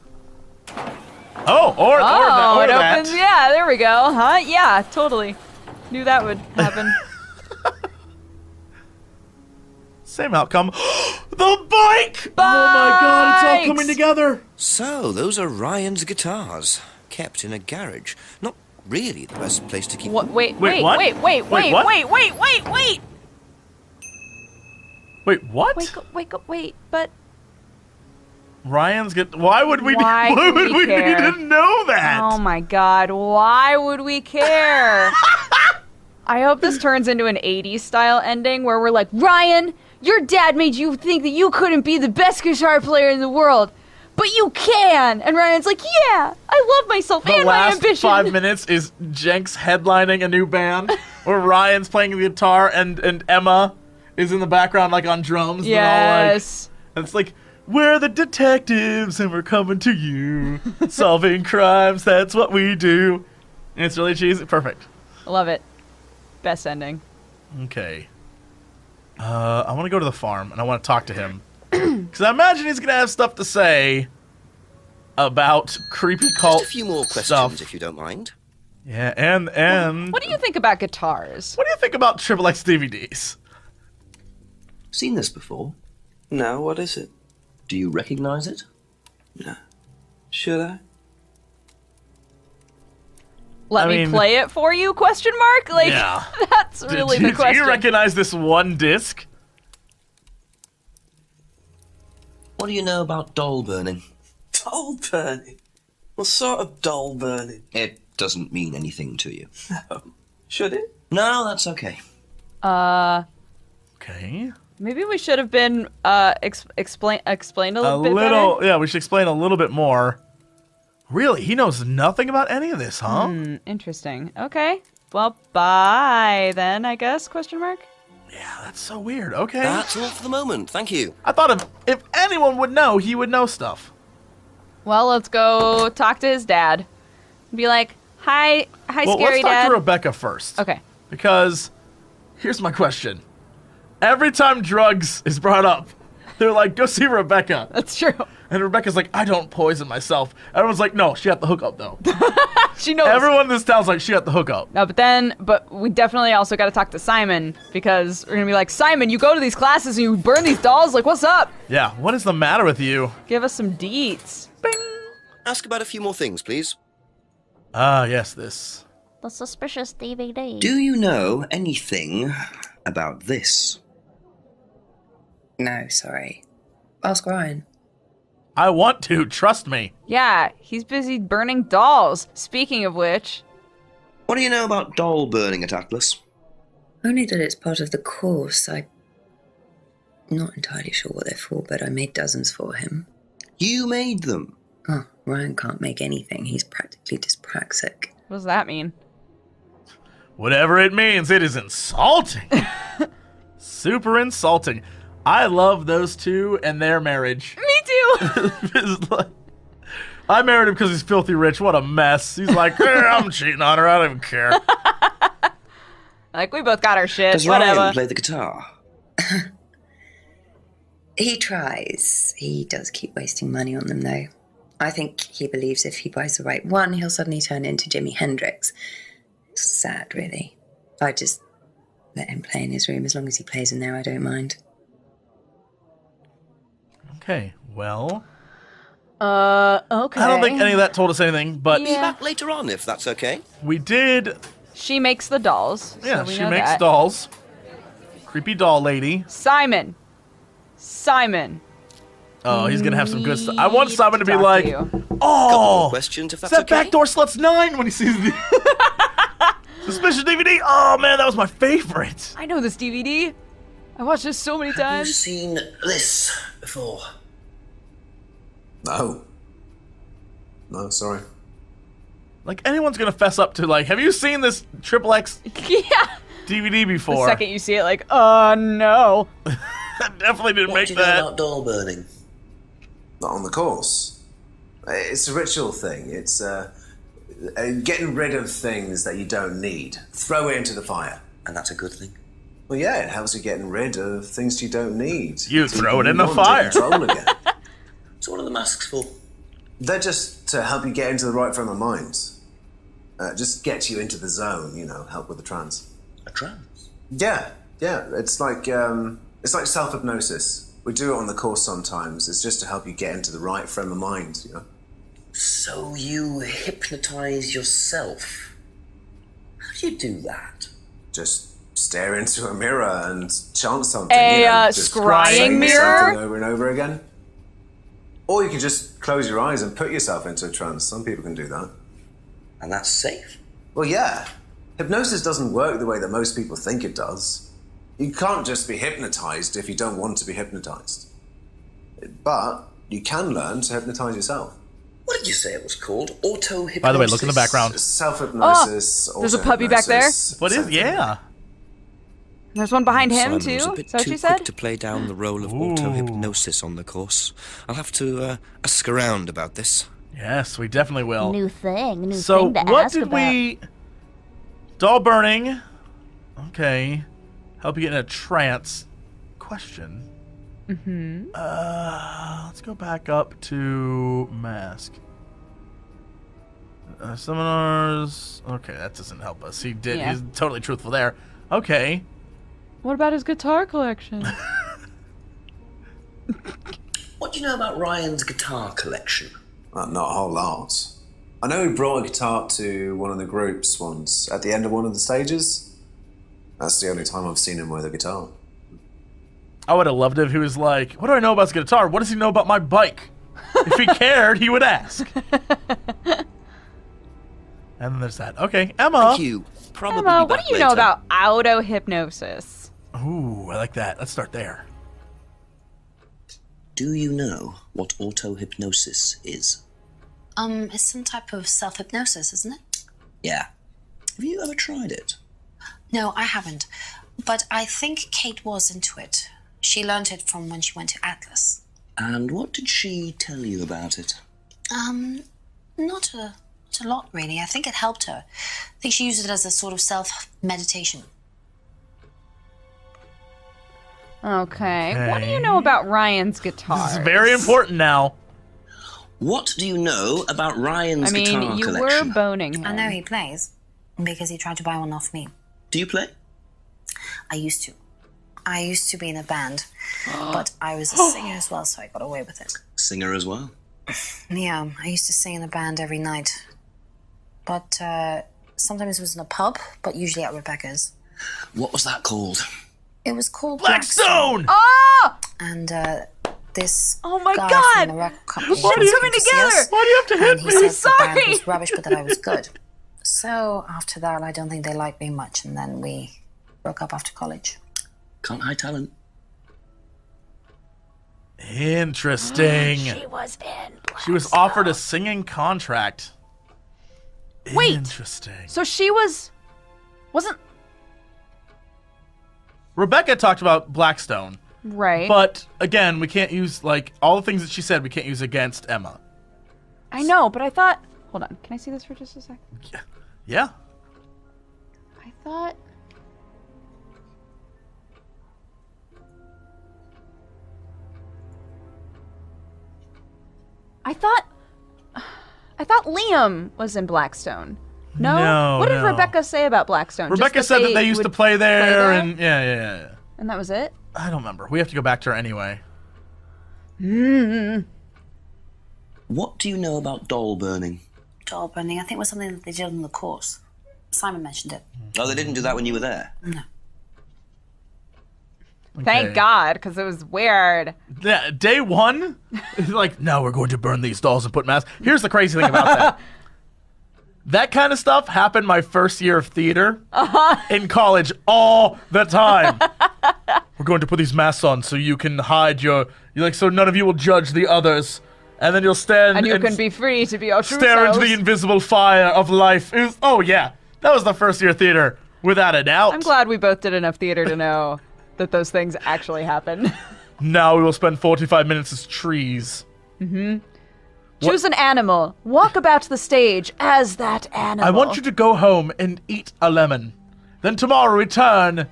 Oh, or Oh, that. Or it that. opens. Yeah, there we go. Huh? Yeah, totally. Knew that would happen. Same outcome. The bike! Oh my god, it's all coming together. So, those are Ryan's guitars, kept in a garage. Not really the best place to keep What? them. Wait, Wait, what? wait, Wait, what? wait. Wait, what? Wait, but Ryan's Why would we? Why Why do would we we care? need to know that? oh my god, why would we care? I hope this turns into an 80s style ending where we're like, Ryan, your dad made you think that you couldn't be the best guitar player in the world, but you can. And Ryan's like, yeah, I love myself The and my last ambition. 5 minutes is Jenks headlining a new band, where Ryan's playing the guitar and Emma is in the background like on drums. Yes. And it's like, we're the detectives and we're coming to you, solving crimes. That's what we do. And it's really cheesy. Perfect. I love it. Best ending. Okay. I want to go to the farm and I want to talk to him. Because I imagine he's going to have stuff to say about creepy cult Just a few more questions, stuff. if you don't mind. Yeah, and What do you think about guitars? what do you think about Triple X DVDs? Seen this before? No, what is it? Do you recognize it? No. Should I? Let I me mean- play it for you? Question mark? Like, Yeah. that's really the Do question. you recognize this one disc? What do you know about doll burning? Doll burning? What sort of doll burning? It doesn't mean anything to you. No. Should it? No, that's okay. Okay. Maybe we should have been explained a little bit better. Yeah, we should explain a little bit more. Really, he knows nothing about any of this, huh? Interesting. Okay. Well, bye then, I guess, question mark? Yeah, that's so weird. Okay. That's all for the moment. Thank you. I thought if anyone would know, he would know stuff. Well, let's go talk to his dad. Be like, hi, Well, scary let's talk dad. to Rebecca first. Okay. Because here's my question. Every time drugs is brought up, they're like, go see Rebecca. That's true. And Rebecca's like, I don't poison myself. Everyone's like, no, she got the hookup, though. She knows. Everyone in this town's like, she got the hookup. No, but we definitely also got to talk to Simon, because we're going to be like, Simon, you go to these classes and you burn these dolls? Like, what's up? Yeah, what is the matter with you? Give us some deets. Ask about a few more things, please. Ah, yes, this. The suspicious DVD. Do you know anything about this? No, sorry. Ask Ryan. I want to, trust me. Yeah, he's busy burning dolls. Speaking of which... What do you know about doll burning at Atlas? Only that it's part of the course. I'm not entirely sure what they're for, but I made dozens for him. You made them? Oh, Ryan can't make anything. He's practically dyspraxic. What does that mean? Whatever it means, it is insulting. Super insulting. I love those two and their marriage. Me you. I married him because he's filthy rich. What a mess. He's like, I'm cheating on her. I don't even care. Like, we both got our shit. Does Whatever. Ryan play the guitar? He tries. He does keep wasting money on them, though. I think he believes if he buys the right one, he'll suddenly turn into Jimi Hendrix. It's sad, really. I just let him play in his room. As long as he plays in there, I don't mind. Okay, well... Okay. I don't think any of that told us anything, but... Be back later on, if that's okay. We did... She makes the dolls. Yeah, so we she know makes that. dolls. Creepy doll lady. Simon. Oh, he's gonna have some good stuff. I want Simon to be talk to like, you. Couple oh, more questions, if that's that okay. Backdoor Sluts 9 when he sees the Suspicious DVD. Oh man, that was my favorite. I know this DVD. I watched this so many Have you times. seen this before? No. No, sorry. Like anyone's gonna fess up to like, have you seen this XXX Yeah. DVD The before? second you see it, like, no. I definitely didn't What make do you know that. about doll burning? Not on the course. It's a ritual thing. It's getting rid of things that you don't need. Throw it into the fire. And that's a good thing. Well, yeah, it helps you getting rid of things you don't need. You So throw it can in the move on to fire. Control again. So what are the masks for? They're just to help you get into the right frame of mind. Just get you into the zone, help with the trance. A trance? Yeah. It's like self-hypnosis. We do it on the course sometimes. It's just to help you get into the right frame of mind, So you hypnotize yourself? How do you do that? Just stare into a mirror and chant something. Just scrying scrying mirror? something over and over again. Or you can just close your eyes and put yourself into a trance. Some people can do that. And that's safe? Well, yeah. Hypnosis doesn't work the way that most people think it does. You can't just be hypnotized if you don't want to be hypnotized. But you can learn to hypnotize yourself. What did you say it was called? Auto-hypnosis? By the way, look in the background. Self-hypnosis. There's a puppy back there. What is? Yeah. There's one behind him, Simon too. was a Is bit that what too you quick said? to play down the role of auto-hypnosis on the course. I'll have to ask around about this. Yes, we definitely will. New thing to So what ask did about. we? Doll burning. Okay. Help you get in a trance. Question. Mm-hmm. Let's go back up to mask. Seminars. Okay, that doesn't help us. He's totally truthful there. Okay. What about his guitar collection? What do you know about Ryan's guitar collection? Not a whole lot. I know he brought a guitar to one of the groups once, at the end of one of the stages. That's the only time I've seen him with a guitar. I would have loved it if he was like, what do I know about his guitar? What does he know about my bike? If he cared, he would ask. And then there's that. Okay, Emma. Thank you. Probably Emma, be what back do you know later. about auto-hypnosis? Ooh, I like that. Let's start there. Do you know what auto-hypnosis is? It's some type of self-hypnosis, isn't it? Yeah. Have you ever tried it? No, I haven't. But I think Kate was into it. She learned it from when she went to Atlas. And what did she tell you about it? Not a lot, really. I think it helped her. I think she used it as a sort of self-meditation. Okay. What do you know about Ryan's guitar? This is very important now. What do you know about Ryan's guitar I mean, you collection? were boning him. I know he plays because he tried to buy one off me. Do you play? I used to. I used to be in a band, but I was a singer as well, so I got away with it. Singer as well? Yeah, I used to sing in a band every night. But sometimes it was in a pub, but usually at Rebecca's. What was that called? It was called Blackstone! Oh! And this my guy God! from the record company What are was you coming coming to see together? us, Why do you have to hit and he me? said the band Sorry! was rubbish, but that I was good. So after that, I don't think they liked me much, and then we broke up after college. Can't hide talent. Interesting. She was in She was offered a singing contract. Wait. Interesting. So she wasn't... Rebecca talked about Blackstone. Right. But again, we can't use like all the things that she said. We can't use against Emma. I know, but I thought. Hold on. Can I see this for just a sec? Yeah. I thought. I thought Liam was in Blackstone. No? What did Rebecca say about Blackstone? Rebecca said that they used to play there, and yeah. And that was it? I don't remember. We have to go back to her anyway. What do you know about doll burning? Doll burning, I think, was something that they did on the course. Simon mentioned it. Oh, they didn't do that when you were there? No. Thank God, because it was weird. Yeah, day one, it's like, no, we're going to burn these dolls and put masks. Here's the crazy thing about that. That kind of stuff happened my first year of theater in college all the time. We're going to put these masks on so you can hide so none of you will judge the others. And then you'll stand and you can be free to be your true stare selves. into the invisible fire of life. Oh, yeah. That was the first year of theater, without a doubt. I'm glad we both did enough theater to know that those things actually happen. Now we will spend 45 minutes as trees. Mm-hmm. Choose an animal. Walk about the stage as that animal. I want you to go home and eat a lemon. Then tomorrow return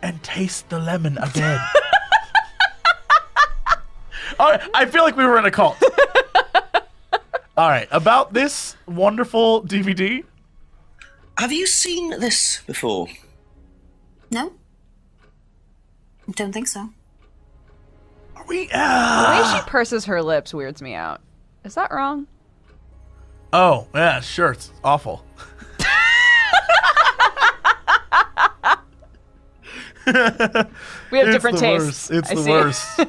and taste the lemon again. All right, I feel like we were in a cult. All right, about this wonderful DVD. Have you seen this before? No. Don't think so. Are we? The way she purses her lips weirds me out. Is that wrong? Oh, yeah, sure. It's awful. We have different tastes. It's the worst.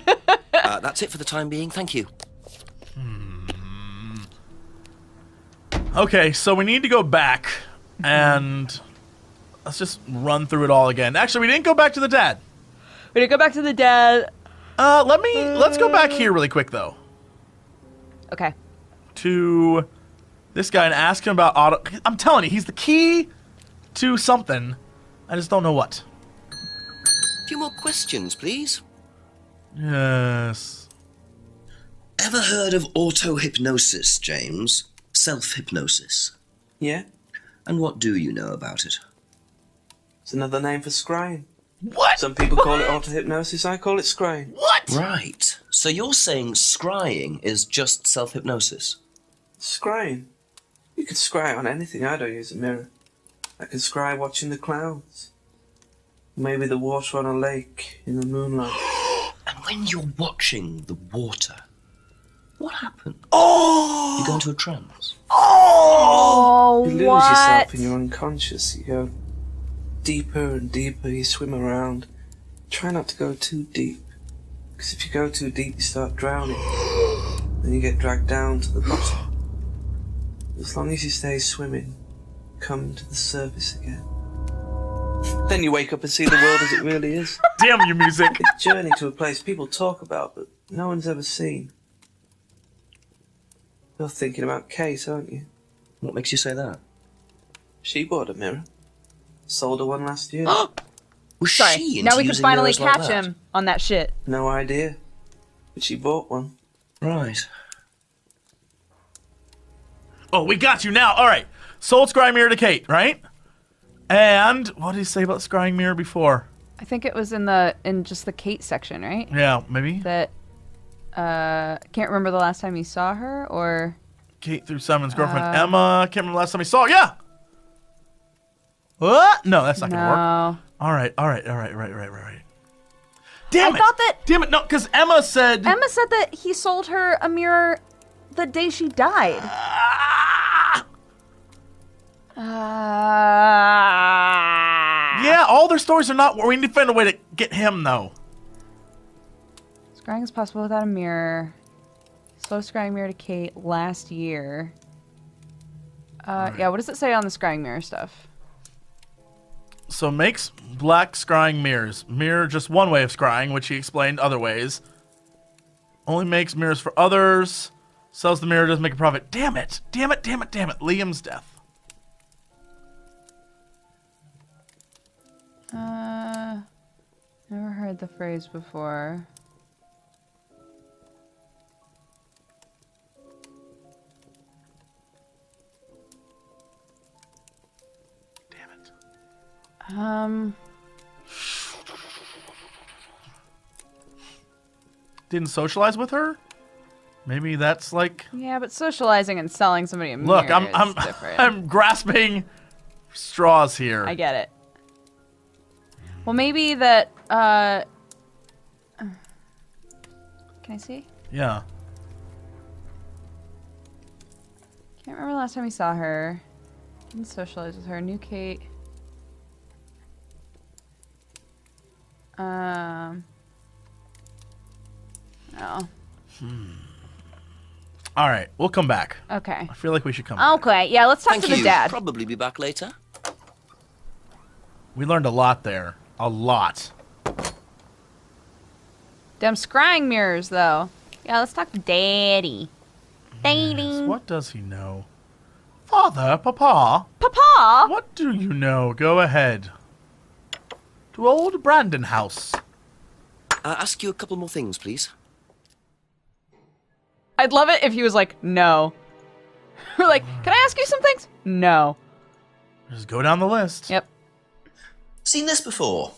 That's it for the time being. Thank you. Okay, so we need to go back and let's just run through it all again. Actually, we didn't go back to the dad. We didn't go back to the dad. Let's go back here really quick though. Okay. To this guy and ask him about auto. I'm telling you, he's the key to something. I just don't know what. A few more questions, please. Yes. Ever heard of auto-hypnosis, James? Self-hypnosis? Yeah? And what do you know about it? It's another name for scrying. What? Some people call it auto-hypnosis, I call it scrying. What? Right. So you're saying scrying is just self-hypnosis? Scrying? You can scry on anything. I don't use a mirror. I can scry watching the clouds. Maybe the water on a lake in the moonlight. And when you're watching the water, what happens? Oh! You go into a trance. Oh, You lose yourself and you're unconscious. You go deeper and deeper. You swim around. Try not to go too deep. Because if you go too deep, you start drowning. Then you get dragged down to the bottom. As long as you stay swimming, come to the surface again. Then you wake up and see the world as it really is. Damn you, music. A journey to a place people talk about, but no one's ever seen. You're thinking about Kate, aren't you? What makes you say that? She bought a mirror. Sold her one last year. Was Sorry, she now into we can using finally mirrors like catch that? him on that shit. No idea. But she bought one. Right. Oh, we got you now. All right. Sold scrying mirror to Kate, right? And what did he say about scrying mirror before? I think it was in just the Kate section, right? Yeah, maybe. That can't remember the last time he saw her or Kate through Simon's girlfriend Emma. Can't remember the last time he saw her. Yeah. What? No, that's not gonna work. All right. Right. Damn it! No, because Emma said that he sold her a mirror the day she died. Yeah, all their stories are not. We need to find a way to get him though. Scrying is possible without a mirror. Slow scrying mirror to Kate last year. Yeah, what does it say on the scrying mirror stuff? So makes black scrying mirrors. Mirror just one way of scrying, which he explained other ways. Only makes mirrors for others. Sells the mirror, doesn't make a profit. Damn it. Liam's death. Never heard heard the phrase before. Didn't socialize with her? Maybe that's like... Yeah, but socializing and selling somebody a Look, mirror is different. I'm grasping straws here. I get it. Well, maybe that, can I see? Yeah. Can't remember the last time we saw her. Didn't socialize with her. Knew Kate. No. All right, we'll come back. Okay. I feel like we should come back. Okay, yeah, let's talk Thank to the you. dad. Probably be back later. We learned a lot there. A lot. Them scrying mirrors, though. Yeah, let's talk to Daddy. Yes, what does he know? Father, Papa. Papa? What do you know? Go ahead. To old Brandon House. Ask you a couple more things, please. I'd love it if he was like, no. We're like, can I ask you some things? No. Just go down the list. Yep. Seen this before?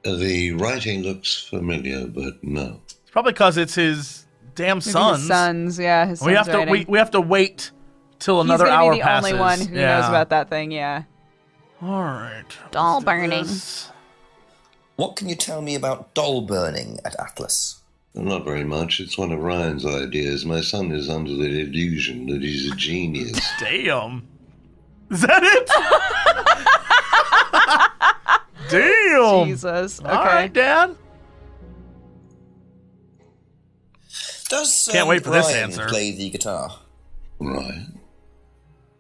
The writing looks familiar, but no. It's probably because it's his damn Maybe sons. his sons, yeah, his sons We have to writing. we have to wait till another He's gonna hour be the passes. only one who knows about that thing, yeah. All right. Doll burning. What can you tell me about doll burning at Atlas? Not very much. It's one of Ryan's ideas. My son is under the illusion that he's a genius. Damn. Is that it? Damn. Jesus. Okay. All right, Dad. Does Can't wait for this Ryan answer. play the guitar? Ryan?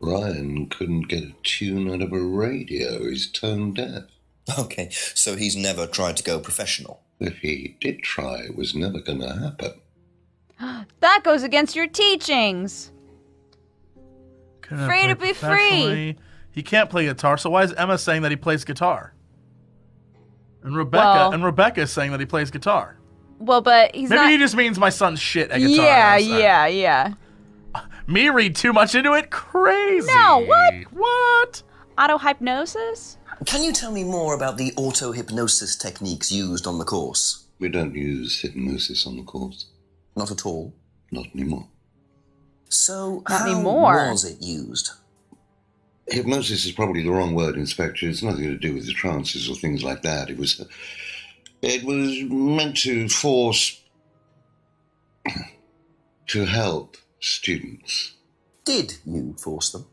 Ryan couldn't get a tune out of a radio. He's tone deaf. Okay, so he's never tried to go professional. If he did try, it was never going to happen. That goes against your teachings. Couldn't Free play to be free. professionally. He can't play guitar, so why is Emma saying that he plays guitar? And Rebecca is saying that he plays guitar. Well, but he's Maybe not... he just means my son's shit at guitar. Yeah. Me read too much into it? Crazy. No, what? What? Auto-hypnosis? Can you tell me more about the auto-hypnosis techniques used on the course? We don't use hypnosis on the course. Not at all? Not anymore. So, Not how anymore. was it used? Hypnosis is probably the wrong word, Inspector. It's nothing to do with the trances or things like that. It was meant to force... to help students. Did you force them?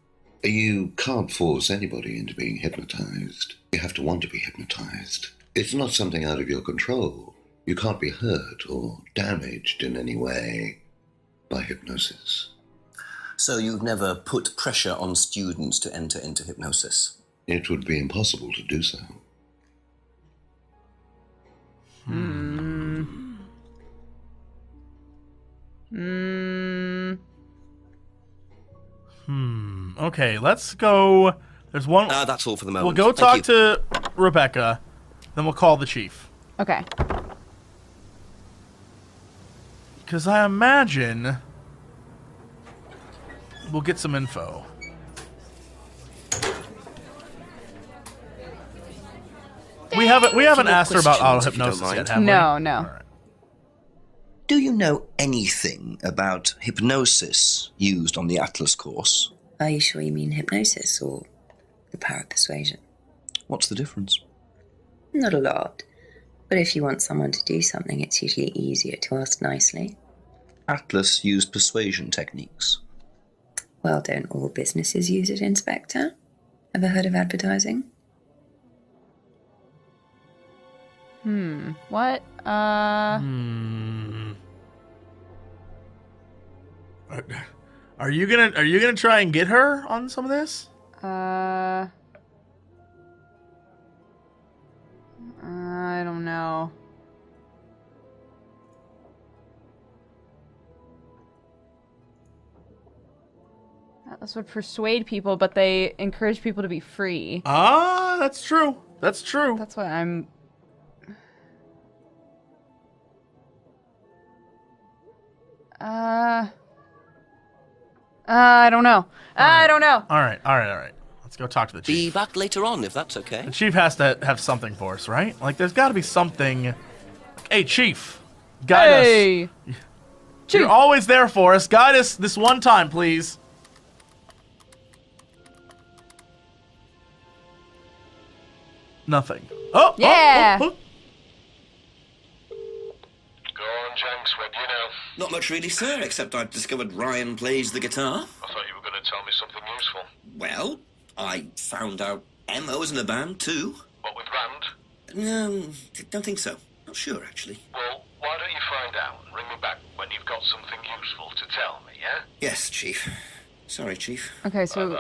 You can't force anybody into being hypnotized. You have to want to be hypnotized. It's not something out of your control. You can't be hurt or damaged in any way by hypnosis. So you've never put pressure on students to enter into hypnosis? It would be impossible to do so. Okay, let's go. There's one. That's all for the moment. We'll go talk Thank you. to Rebecca, then we'll call the chief. Okay. Because I imagine we'll get some info. We haven't asked her about auto hypnosis yet, have we? No. Do you know anything about hypnosis used on the Atlas course? Are you sure you mean hypnosis or the power of persuasion? What's the difference? Not a lot. But if you want someone to do something, it's usually easier to ask nicely. Atlas used persuasion techniques. Well, don't all businesses use it, Inspector? Ever heard of advertising? What? Are you gonna try and get her on some of this? I don't know. Atlas would persuade people, but they encourage people to be free. Ah, that's true. That's true. That's why I'm... I don't know. I don't know. All right. Let's go talk to the chief. Be back later on, if that's okay. The chief has to have something for us, right? Like, there's got to be something. Hey, chief, guide us. Chief. You're always there for us. Guide us this one time, please. Nothing. Oh, yeah. Oh. Go on, Jenks, what do you know? Not much really, sir, except I've discovered Ryan plays the guitar. I thought you were going to tell me something useful. Well, I found out Emma was in the band, too. What with Rand? Don't think so. Not sure, actually. Well, why don't you find out and ring me back when you've got something useful to tell me, yeah? Yes, Chief. Sorry, Chief. Okay, so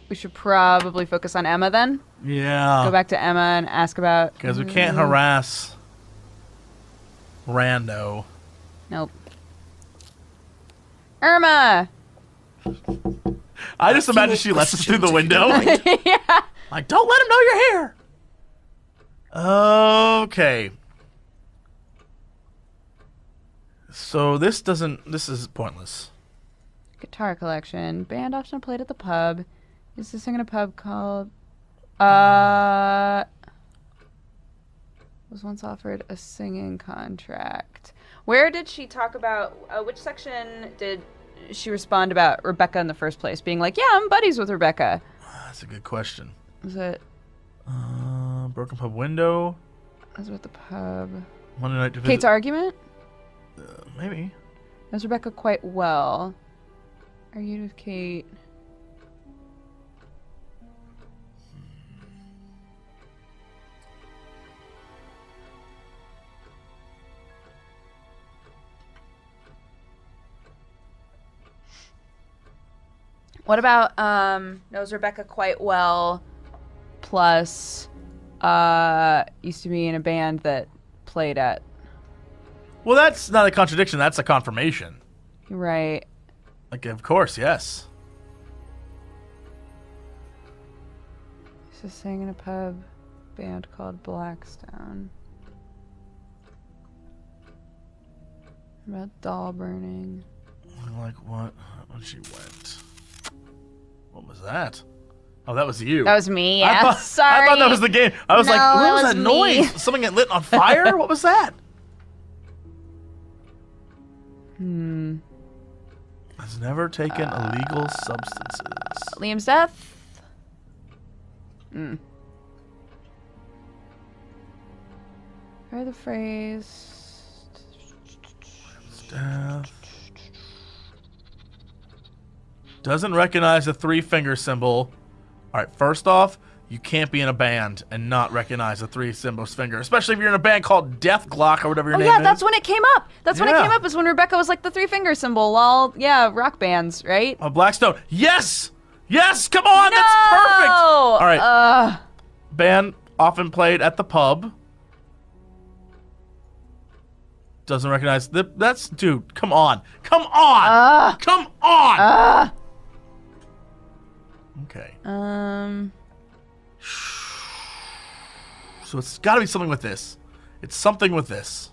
we should probably focus on Emma then. Yeah. Go back to Emma and ask about... Because we can't harass Rando. Nope. Irma! I just imagine she lets us through the window. Yeah. Like, don't let him know you're here. Okay. So this is pointless. Guitar collection. Band often played at the pub. Used to sing in a pub called... was once offered a singing contract. Where did she talk about... which section did she respond about Rebecca in the first place? Being like, yeah, I'm buddies with Rebecca. That's a good question. Was it... broken pub window. I was at the pub. Monday night to visit. Kate's argument? Maybe. Knows Rebecca quite well. Argued with Kate. What about knows Rebecca quite well plus used to be in a band that played at... Well, that's not a contradiction. That's a confirmation. Right. Like, of course, yes. Used to sing in a pub band called Blackstone. About doll burning. Like what? When she went. What was that? Oh, that was you. That was me, yeah. I Sorry. thought that was the game. I was No, like, what it was was that me. noise? Something get lit on fire? What was that? Has never taken illegal substances. Liam's death? Heard the phrase. Death. Doesn't recognize the 3-finger symbol. All right, first off, you can't be in a band and not recognize the 3 symbols finger, especially if you're in a band called Death Glock or whatever your name is. Oh yeah, that's when it came up. That's when it came up, is when Rebecca was like the 3-finger symbol. Well, yeah, rock bands, right? Oh, Blackstone. Yes! Yes! Come on! No! That's perfect! All right. Band often played at the pub. Doesn't recognize... That's... Dude, come on. Come on! Come on! Okay. So it's got to be something with this. It's something with this.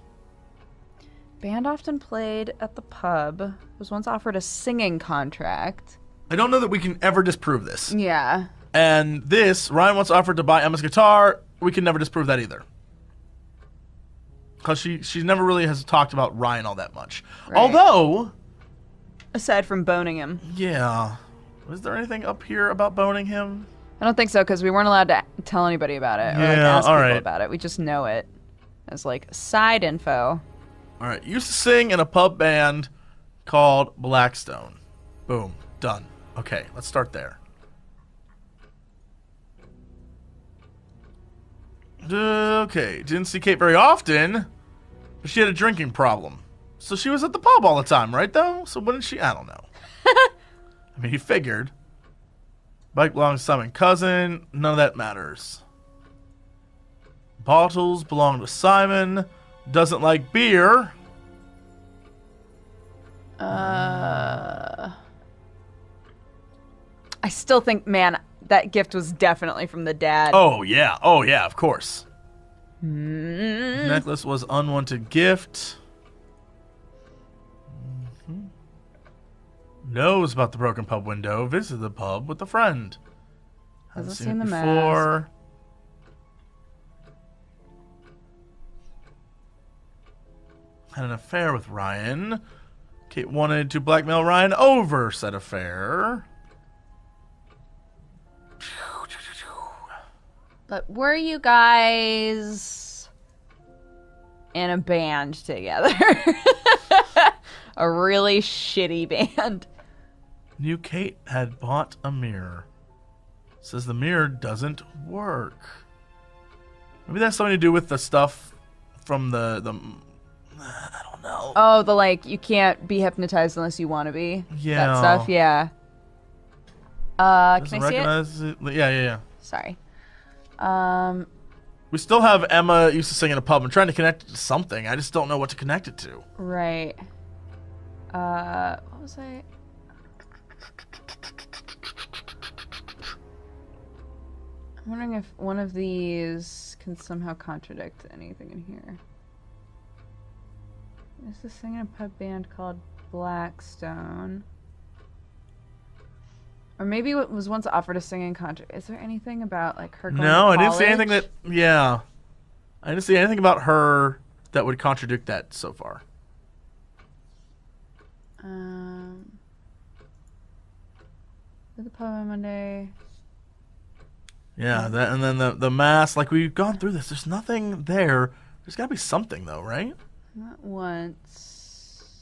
Band often played at the pub. Was once offered a singing contract. I don't know that we can ever disprove this. Yeah. And this, Ryan once offered to buy Emma's guitar. We can never disprove that either. Because she never really has talked about Ryan all that much. Right. Although... Aside from boning him. Yeah. Was there anything up here about boning him? I don't think so, because we weren't allowed to tell anybody about it. Or like Yeah, ask all people right. about it. We just know it as like side info. All right. Used to sing in a pub band called Blackstone. Boom. Done. Okay, let's start there. Okay. Didn't see Kate very often, but she had a drinking problem. So she was at the pub all the time, right, though? So wouldn't she? I don't know. I mean, he figured. Bike belongs to Simon Cousin. None of that matters. Bottles belong to Simon. Doesn't like beer. I still think, man, that gift was definitely from the dad. Oh, yeah. Oh, yeah, of course. Necklace was unwanted gift. Knows about the broken pub window. Visited the pub with a friend. Hasn't seen it before. Had an affair with Ryan. Kate wanted to blackmail Ryan over said affair. But were you guys in a band together? A really shitty band. Knew Kate had bought a mirror. Says the mirror doesn't work. Maybe that's something to do with the stuff from the I don't know. Oh, the like, you can't be hypnotized unless you want to be. Yeah. That stuff, yeah. Can I see it? Yeah. Sorry. We still have Emma used to sing in a pub. I'm trying to connect it to something. I just don't know what to connect it to. Right. What was I? I'm wondering if one of these can somehow contradict anything in here. There's this thing in a pub band called Blackstone. Or maybe it was once offered a singing contract. Is there anything about like her going to college? I didn't see anything that. Yeah, I didn't see anything about her that would contradict that so far. The pub on Monday. Yeah, that and then the mask. Like we've gone through this. There's nothing there. There's got to be something though, right? Not once.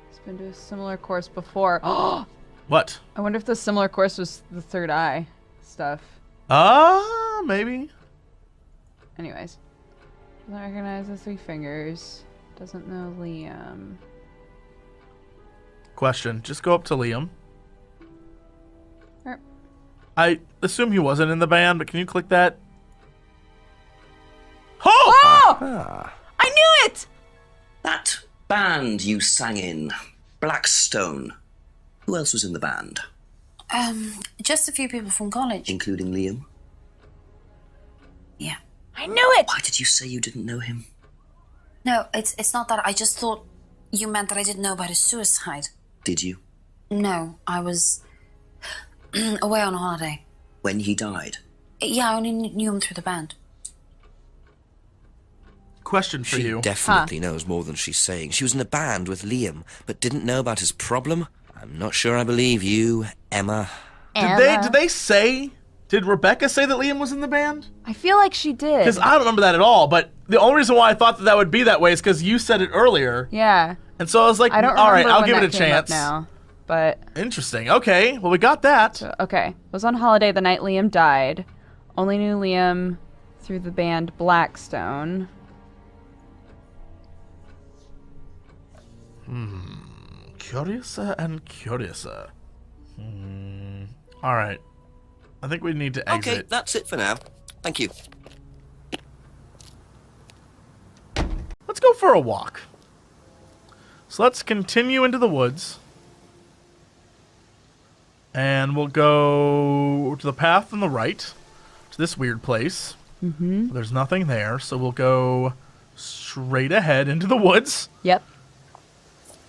It's been to a similar course before. What? I wonder if the similar course was the third eye stuff. Maybe. Anyways. Doesn't recognize the three fingers. Doesn't know Liam. Question. Just go up to Liam. Er. I assume he wasn't in the band, but can you click that? Oh! I knew it! That band you sang in, Blackstone. Who else was in the band? Just a few people from college. Including Liam? Yeah. I knew it! Why did you say you didn't know him? No, it's not that. I just thought you meant that I didn't know about his suicide. Did you? No, I was away on holiday. When he died? Yeah, I only knew him through the band. Question for you. She definitely knows more than she's saying. She was in a band with Liam, but didn't know about his problem. I'm not sure I believe you, Emma. Did they say? Did Rebecca say that Liam was in the band? I feel like she did. Because I don't remember that at all. But the only reason why I thought that would be that way is because you said it earlier. Yeah. And so I was like, I don't all right, remember I'll when give it a that came up chance. now, but Interesting. Okay, well we got that. So, okay, was on holiday the night Liam died. Only knew Liam through the band Blackstone. Curiouser and curiouser. All right. I think we need to exit. Okay, that's it for now. Thank you. Let's go for a walk. So let's continue into the woods. And we'll go to the path on the right. To this weird place. Mm-hmm. There's nothing there, so we'll go straight ahead into the woods. Yep.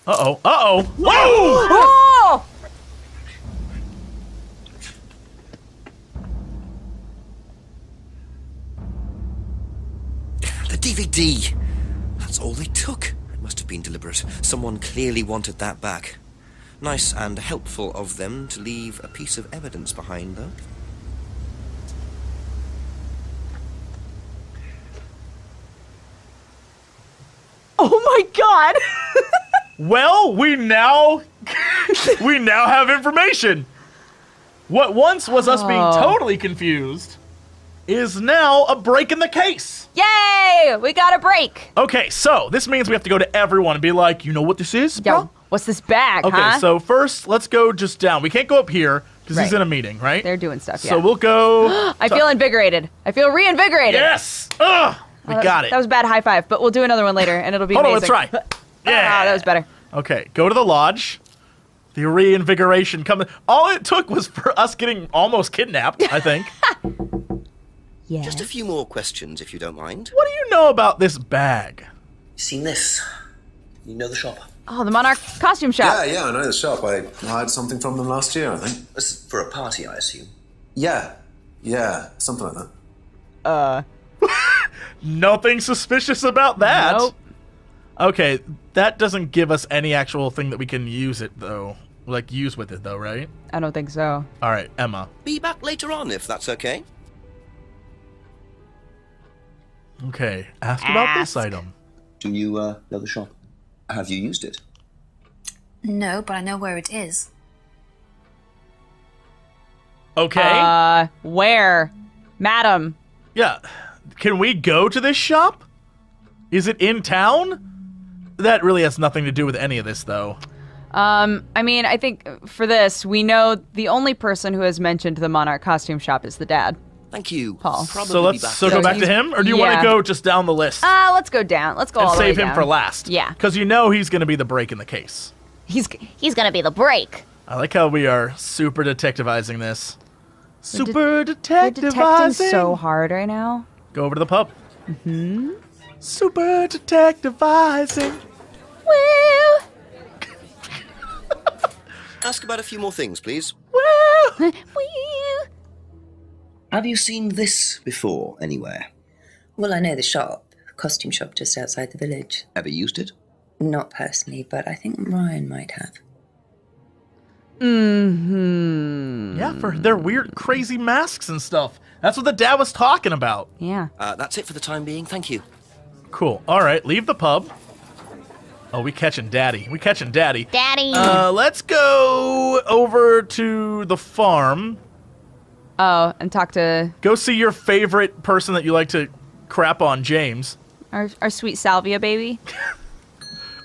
Uh-oh. Uh-oh. Whoa! Oh! The DVD! That's all they took. It must have been deliberate. Someone clearly wanted that back. Nice and helpful of them to leave a piece of evidence behind, though. Oh my god! Well, we now have information. What once was us being totally confused is now a break in the case. Yay! We got a break. Okay, so this means we have to go to everyone and be like, you know what this is, bro? Yo, what's this bag, Okay, huh? so first, let's go just down. We can't go up here because he's Right. in a meeting, right? They're doing stuff, yeah. So we'll go... I feel invigorated. I feel reinvigorated. Yes! Ugh! We got it. That was a bad high five, but we'll do another one later, and it'll be Hold on, amazing. let's try. Yeah. Ah, that was better. Okay, go to the lodge. The reinvigoration coming. All it took was for us getting almost kidnapped, I think. Yeah. Just a few more questions, if you don't mind. What do you know about this bag? Seen this? You know the shop? Oh, the Monarch costume shop. Yeah, I know the shop. I hired something from them last year, I think. This is for a party, I assume. Yeah, something like that. Nothing suspicious about that. Nope. Okay, that doesn't give us any actual thing that we can use it, though. Like, use with it, though, right? I don't think so. All right, Emma. Be back later on, if that's okay. Okay, ask about this item. Do you know the shop? Have you used it? No, but I know where it is. Okay. Where? Madam. Yeah. Can we go to this shop? Is it in town? That really has nothing to do with any of this, though. I mean, I think for this, we know the only person who has mentioned the Monarch costume shop is the dad. Thank you. Paul. So let's go back to him, or do you want to go just down the list Let's go down. Let's go and all the way save him down. for last? Yeah. Because you know he's going to be the break in the case. He's gonna be the break. I like how we are super detectivizing this. Super We're detecting detectivizing. so hard right now. Go over to the pub. Mm-hmm. Super detectivizing. Woo! Ask about a few more things, please. Woo! Have you seen this before anywhere? Well, I know the shop, a costume shop just outside the village. Ever used it? Not personally, but I think Ryan might have. Mm-hmm. Yeah, for their weird, crazy masks and stuff. That's what the dad was talking about. Yeah. That's it for the time being. Thank you. Cool. All right, leave the pub. Oh, we catching daddy. Daddy. Let's go over to the farm. Oh, and talk to Go see your favorite person that you like to crap on, James. our sweet Salvia baby.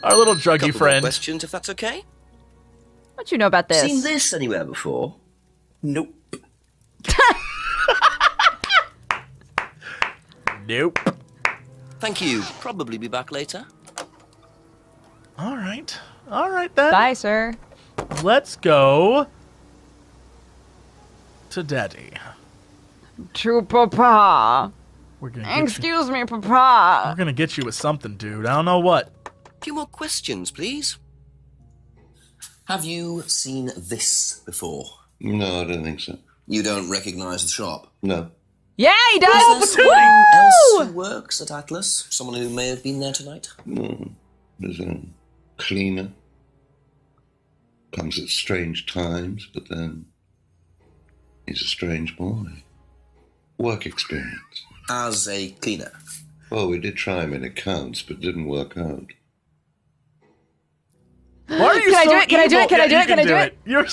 Our little druggy Couple more friend. questions, if that's okay. What you know about this? Seen this anywhere before? Nope. Nope. Thank you. Probably be back later. All right then. Bye, sir. Let's go to daddy. To Papa. We're gonna get Excuse me, We're Papa. gonna get you with something, dude. I don't know what. A few more questions, please. Have you seen this before? No, I don't think so. You don't recognise the shop? No. Yeah, he does. Is there someone else who works at Atlas? Someone who may have been there tonight? No. There's a cleaner. Comes at strange times, but then he's a strange boy. Work experience. As a cleaner? Well, we did try him in accounts, but didn't work out. Why are you Can I so do it? Can I do it? evil? Can I Yeah, do you it? Can I do it? You're.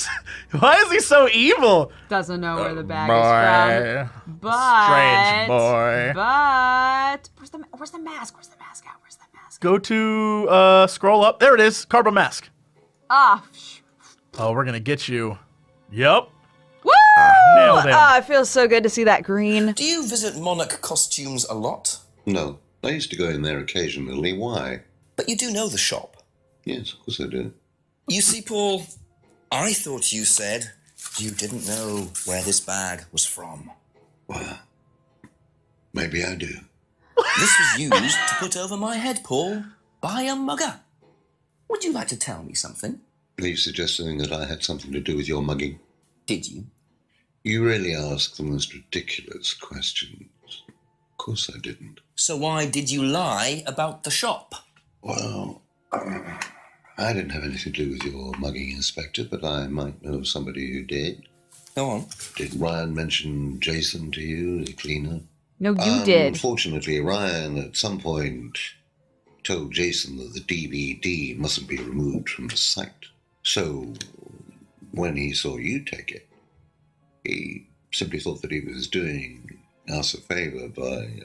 Why is he so evil? Doesn't know where the bag boy. is from. But Strange boy. But where's the mask? Where's the mask at? Where's the mask? Go to scroll up. There it is. Carbon mask. Ah. Oh, we're gonna get you. Yep. Woo! Nailed him. It feels so good to see that green. Do you visit Monarch costumes a lot? No. I used to go in there occasionally. Why? But you do know the shop. Yes, of course I do. You see, Paul, I thought you said you didn't know where this bag was from. Well, maybe I do. This was used to put over my head, Paul, by a mugger. Would you like to tell me something? Are you suggesting that I had something to do with your mugging? Did you? You really ask the most ridiculous questions. Of course I didn't. So why did you lie about the shop? Well, I didn't have anything to do with your mugging, Inspector, but I might know somebody who did. Go on. Did Ryan mention Jason to you, the cleaner? No, you did. Unfortunately, Ryan at some point told Jason that the DVD mustn't be removed from the site. So, when he saw you take it, he simply thought that he was doing us a favour by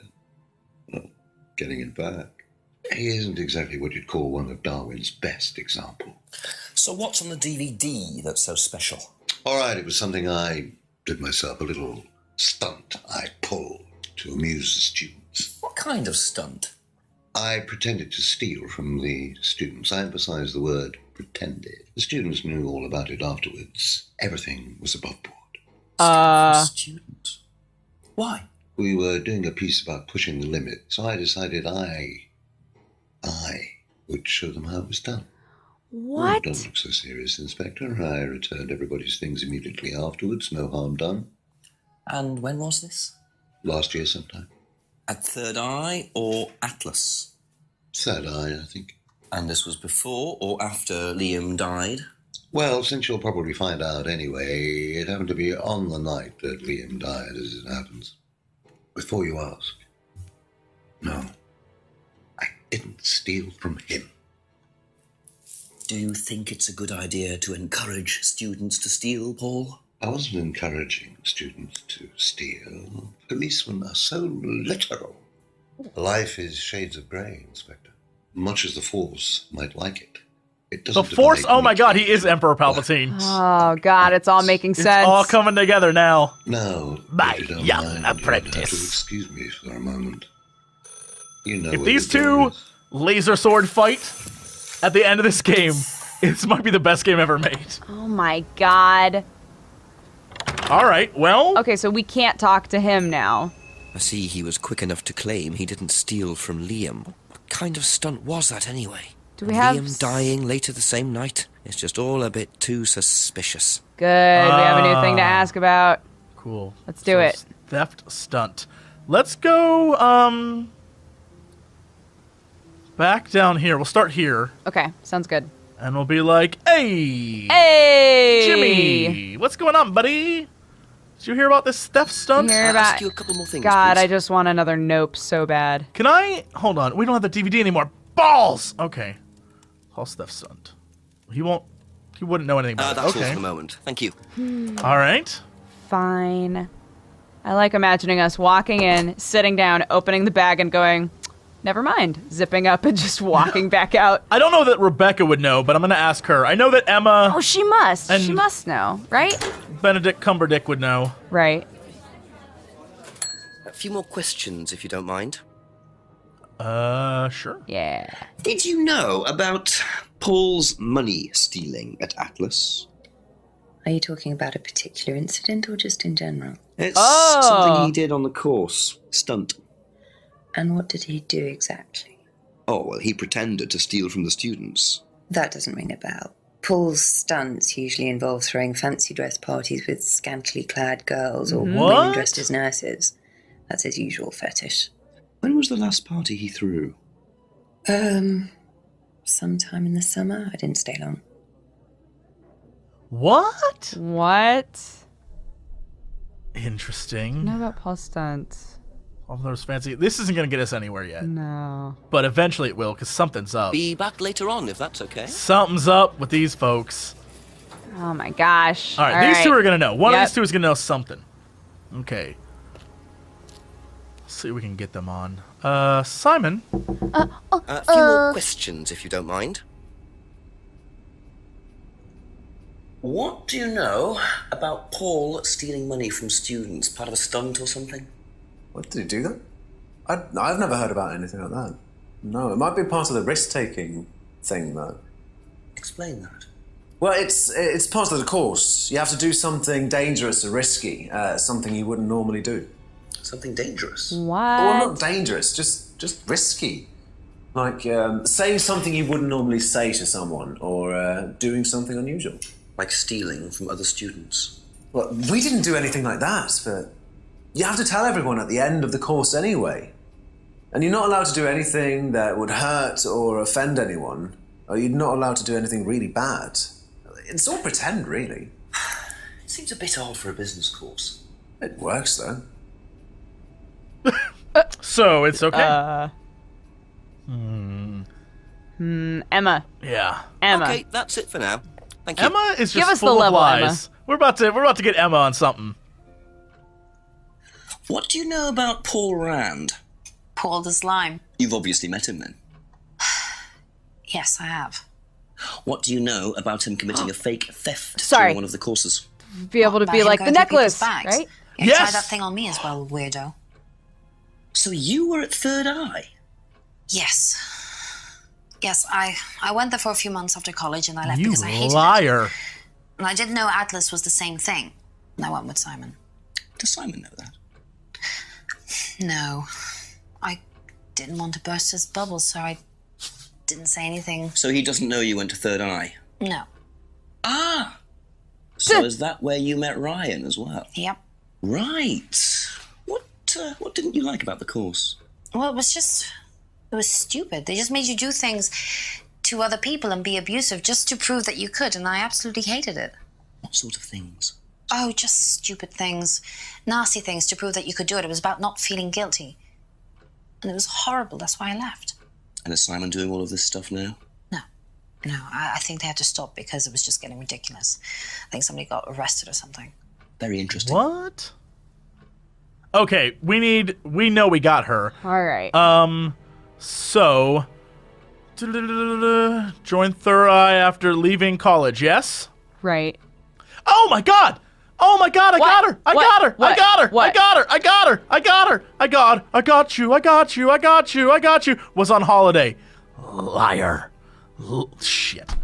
getting it back. He isn't exactly what you'd call one of Darwin's best examples. So what's on the DVD that's so special? All right, it was something I did myself, a little stunt I pulled to amuse the students. What kind of stunt? I pretended to steal from the students. I emphasize the word pretended. The students knew all about it afterwards. Everything was above board. Student? Why? We were doing a piece about pushing the limit, so I decided I would show them how it was done. What? Don't look so serious, Inspector. I returned everybody's things immediately afterwards. No harm done. And when was this? Last year sometime. At Third Eye or Atlas? Third Eye, I think. And this was before or after Liam died? Well, since you'll probably find out anyway, it happened to be on the night that Liam died, as it happens. Before you ask, no, I didn't steal from him. Do you think it's a good idea to encourage students to steal, Paul? I wasn't encouraging students to steal. Policemen are so literal. Life is shades of grey, Inspector. Much as the Force might like it. It The doesn't Force? divide Oh my me. god, he is Emperor Palpatine. Oh god, it's all making It's sense. all coming together now. No, My if you don't young mind, you'll have to apprentice. excuse me for a moment. You know If where these the door two is. laser sword fight at the end of this game, this might be the best game ever made. Oh my god. All right, well. Okay, so we can't talk to him now. I see he was quick enough to claim he didn't steal from Liam. What kind of stunt was that anyway? Do we have Liam dying later the same night? It's just all a bit too suspicious. Good. We have a new thing to ask about. Cool. Let's do it. Theft stunt. Let's go, back down here. We'll start here. Okay, sounds good. And we'll be like, hey! Hey! Jimmy! What's going on, buddy? Did you hear about this theft stunt? Hear about- ask you a couple more things, God, please. I just want another Nope so bad. Can I... Hold on. We don't have the DVD anymore. Balls! Okay. False theft stunt. He won't... He wouldn't know anything about That's it. all Okay. for the moment. Thank you. All right. Fine. I like imagining us walking in, sitting down, opening the bag and going, never mind, zipping up and just walking back out. I don't know that Rebecca would know, but I'm going to ask her. I know that Emma... Oh, she must. And- She must know, right? Benedict Cumberdick would know. Right. A few more questions, if you don't mind. Sure. Yeah. Did you know about Paul's money stealing at Atlas? Are you talking about a particular incident or just in general? It's Oh. something he did on the course. Stunt. And what did he do exactly? Oh, well, he pretended to steal from the students. That doesn't ring a bell. Paul's stunts usually involve throwing fancy dress parties with scantily clad girls or What? women dressed as nurses. That's his usual fetish. When was the last party he threw? Sometime in the summer. I didn't stay long. What? What? Interesting. Know about Paul stunts? All those fancy... This isn't going to get us anywhere yet. No. But eventually it will, because something's up. Be back later on, if that's okay. Something's up with these folks. Oh my gosh. All right, these two are going to know. One of Yep. these two is going to know something. Okay. Let's see if we can get them on. Simon. A few more questions, if you don't mind. What do you know about Paul stealing money from students? Part of a stunt or something? What, did he do that? I've never heard about anything like that. No, it might be part of the risk-taking thing, though. Explain that. Well, it's part of the course. You have to do something dangerous or risky, something you wouldn't normally do. Something dangerous? What? Well, not dangerous, just risky. Like saying something you wouldn't normally say to someone, or doing something unusual. Like stealing from other students? Well, we didn't do anything like that, but you have to tell everyone at the end of the course anyway. And you're not allowed to do anything that would hurt or offend anyone, or you're not allowed to do anything really bad. It's all pretend, really. It seems a bit odd for a business course. It works, though. So, it's okay? Emma. Yeah. Emma. Okay, that's it for now. Thank you. Emma is Give just us the full of level, lies. We're about to get Emma on something. What do you know about Paul Rand? Paul the Slime. You've obviously met him then. Yes, I have. What do you know about him committing a fake theft Sorry. during one of the courses? Be able to About be him like going the through people's necklace, bags? right? Yeah, Yes! try that thing on me as well, weirdo. So you were at Third Eye? Yes. Yes, I went there for a few months after college and I left You because I hated liar. it. And I didn't know Atlas was the same thing. And I went with Simon. Does Simon know that? No. I didn't want to burst his bubble, so I didn't say anything. So he doesn't know you went to Third Eye? No. Ah! So is that where you met Ryan as well? Yep. Right. What didn't you like about the course? Well, it was stupid. They just made you do things to other people and be abusive just to prove that you could, and I absolutely hated it. What sort of things? Oh, just stupid things. Nasty things to prove that you could do it. It was about not feeling guilty. And it was horrible. That's why I left. And is Simon doing all of this stuff now? No, I think they had to stop because it was just getting ridiculous. I think somebody got arrested or something. Very interesting. What? Okay, we know we got her. All right. So join Third Eye after leaving college, yes? Right. Oh my god! Oh my god, I got her! I got her! What? I got her! What? I got her! I got her! I got her! I got you! I got you! I got you! I got you! Was on holiday. Liar. Shit.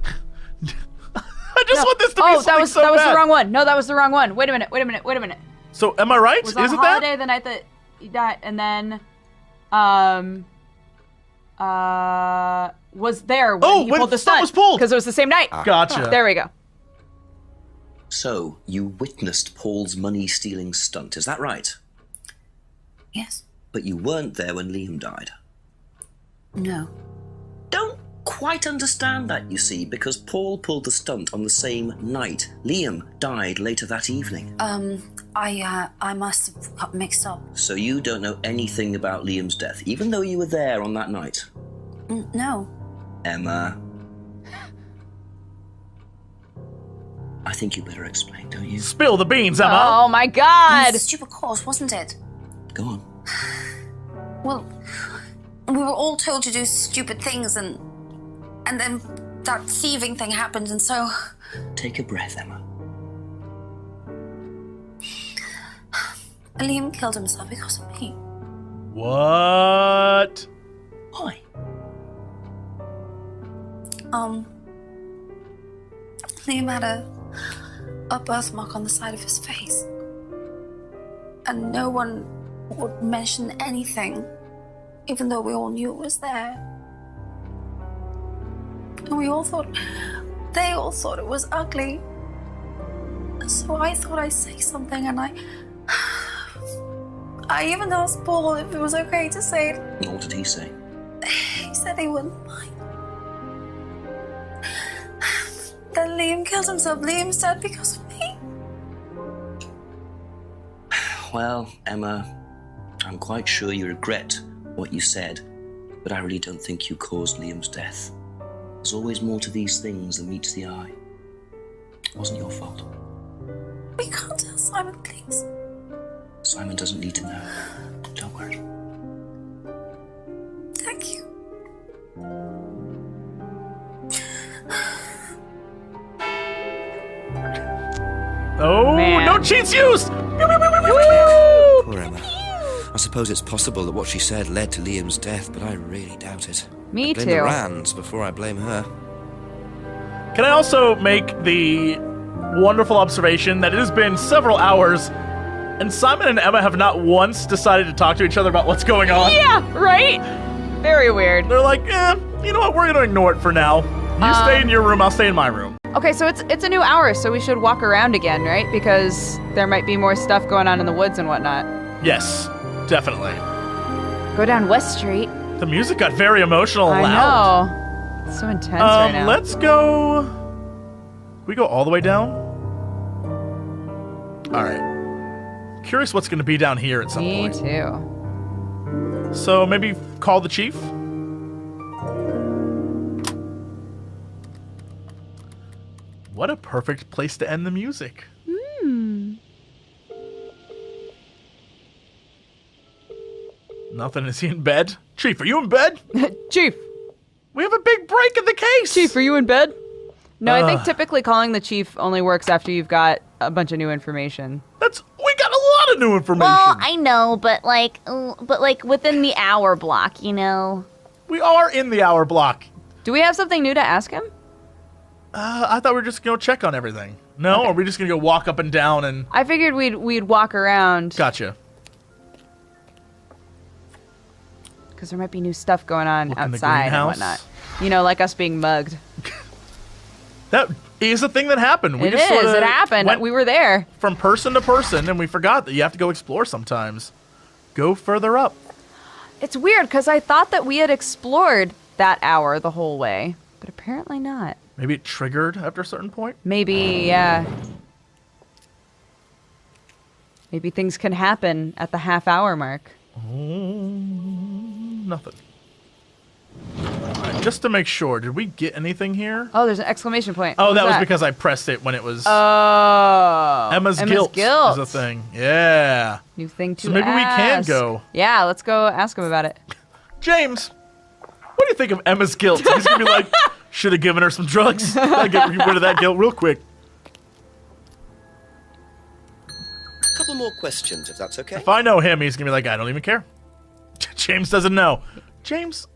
I just want this to be something that was so that was bad. the wrong one. No, that was the wrong one. Wait a minute. So am I right? Was on Isn't holiday that? the night that he died, and then was there when he when pulled the stunt stunt was pulled. because it was the same night. Gotcha. There we go. So, you witnessed Paul's money-stealing stunt, is that right? Yes. But you weren't there when Liam died. No. Don't quite understand that, you see, because Paul pulled the stunt on the same night. Liam died later that evening. I must have got mixed up. So you don't know anything about Liam's death, even though you were there on that night? No. Emma. I think you better explain, don't you? Spill the beans, Emma. Oh my god. It was a stupid course, wasn't it? Go on. Well, we were all told to do stupid things and then that thieving thing happened and so... Take a breath, Emma. Liam killed himself because of me. What? Why? Liam had a birthmark on the side of his face. And no one would mention anything, even though we all knew it was there. And they all thought it was ugly. So I thought I'd say something, and I even asked Paul if it was okay to say it. And what did he say? He said he wouldn't mind. Then Liam killed himself. Liam's dead because of me. Well, Emma, I'm quite sure you regret what you said, but I really don't think you caused Liam's death. There's always more to these things than meets the eye. It wasn't your fault. We can't tell Simon, please. Simon doesn't need to know. Don't worry. Thank you. Oh, Man. no cheats used! Poor Emma. I suppose it's possible that what she said led to Liam's death, but I really doubt it. Me I blame too. the Rands before I blame her. Can I also make the wonderful observation that it has been several hours and Simon and Emma have not once decided to talk to each other about what's going on? Yeah, right? Very weird. They're like, you know what, we're gonna ignore it for now. You stay in your room, I'll stay in my room. Okay, so it's a new hour, so we should walk around again, right? Because there might be more stuff going on in the woods and whatnot. Yes, definitely. Go down West Street. The music got very emotional and loud. I know. It's so intense right now. Let's go... We go all the way down? Alright. Curious what's gonna be down here at some point. Me too. So maybe call the chief? What a perfect place to end the music. Nothing. Is he in bed? Chief, are you in bed? Chief! We have a big break in the case! Chief, are you in bed? No, I think typically calling the chief only works after you've got a bunch of new information. We got a lot of new information! Well, I know, but like within the hour block, you know? We are in the hour block. Do we have something new to ask him? I thought we were just going to check on everything. No? Okay. Or are we just going to go walk up and down and... I figured we'd walk around. Gotcha. Because there might be new stuff going on Look in the outside and greenhouse. whatnot. You know, like us being mugged. That is a thing that happened. It happened. We were there. From person to person, and we forgot that you have to go explore sometimes. Go further up. It's weird, because I thought that we had explored that hour the whole way. But apparently not. Maybe it triggered after a certain point? Maybe, yeah. Maybe things can happen at the half-hour mark. Nothing. Alright, just to make sure, did we get anything here? Oh, there's an exclamation point. Oh, What's that was because I pressed it when it was... Oh. Emma's guilt is a thing. Yeah. New thing to So maybe we can ask. go. Yeah, let's go ask him about it. James, what do you think of Emma's guilt? He's going to be like, should have given her some drugs. Gotta get rid of that guilt real quick. A couple more questions, if that's okay. If I know him, he's going to be like, I don't even care. James doesn't know. James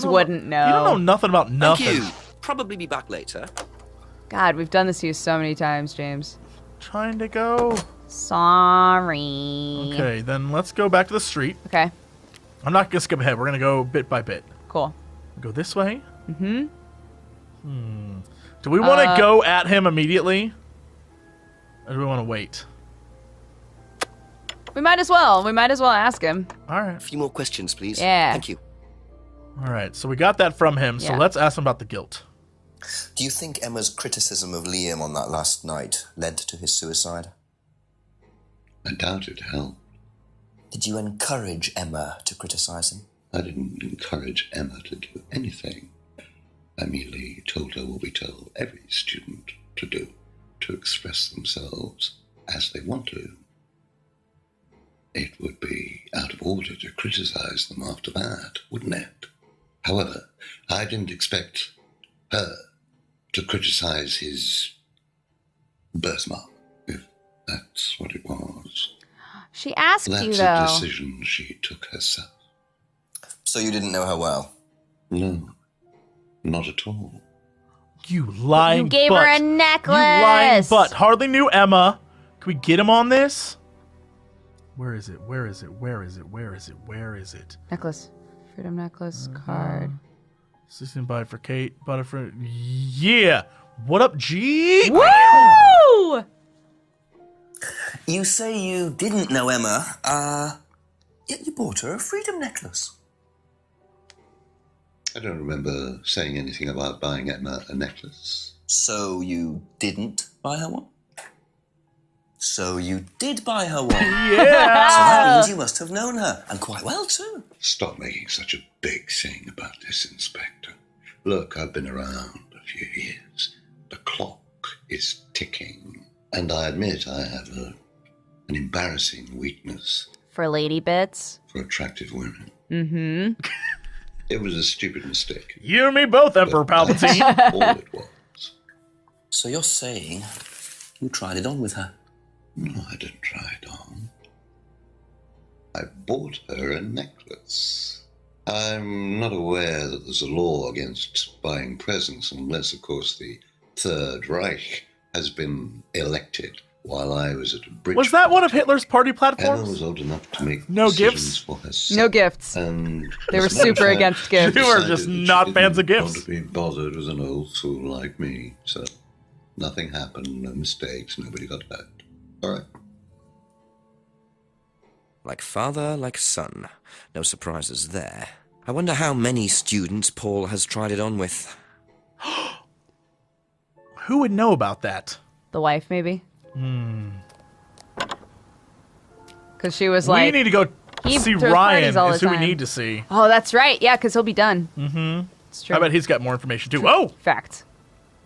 wouldn't know. You don't know nothing about nothing. Thank you. Probably be back later. God, we've done this to you so many times, James. Trying to go. Sorry. Okay, then let's go back to the street. Okay. I'm not going to skip ahead. We're going to go bit by bit. Cool. Go this way. Mm-hmm. Do we want to go at him immediately? Or do we want to wait? We might as well. We might as well ask him. All right. A few more questions, please. Yeah. Thank you. All right, so we got that from him, so Yeah. let's ask him about the guilt. Do you think Emma's criticism of Liam on that last night led to his suicide? I doubt it helped. Did you encourage Emma to criticize him? I didn't encourage Emma to do anything. I merely told her what we tell every student to do, to express themselves as they want to. It would be out of order to criticize them after that, wouldn't it? However, I didn't expect her to criticize his birthmark, if that's what it was. She asked That's you, a though. decision she took herself. So you didn't know her well? No, not at all. You lying You gave butt. her a necklace. You lying butt. Hardly knew Emma. Can we get him on this? Where is it? Where is it? Where is it? Where is it? Where is it? Necklace. Freedom necklace card. Assistant buy for Kate. Bought it for... Yeah! What up, G? Woo! You say you didn't know Emma, yet you bought her a freedom necklace. I don't remember saying anything about buying Emma a necklace. So you didn't buy her one? So you did buy her one? Yeah! So that means you must have known her, and quite well, too. Stop making such a big thing about this, Inspector. Look, I've been around a few years. The clock is ticking. And I admit I have an embarrassing weakness For lady bits. for attractive women. Mm-hmm. It was a stupid mistake. You and me both, Emperor Palpatine. That's all it was. So you're saying you tried it on with her? No, I didn't try it on. I bought her a necklace. I'm not aware that there's a law against buying presents unless, of course, the Third Reich has been elected while I was at a bridge. Was that one of Hitler's party Emma platforms? was old enough to make No decisions gifts? for herself. No gifts. And They were as a matter of super fact, against she gifts. You are decided just that she not didn't fans of gifts. want to be bothered with an old fool like me. So nothing happened, no mistakes, nobody got hurt. All right. Like father, like son. No surprises there. I wonder how many students Paul has tried it on with. Who would know about that? The wife, maybe? Because she was We like... need to go he see throws Ryan parties all is the who we time. need to see. Oh, that's right. Yeah, because he'll be done. Mm-hmm. It's true. I bet he's got more information too. Oh! Fact.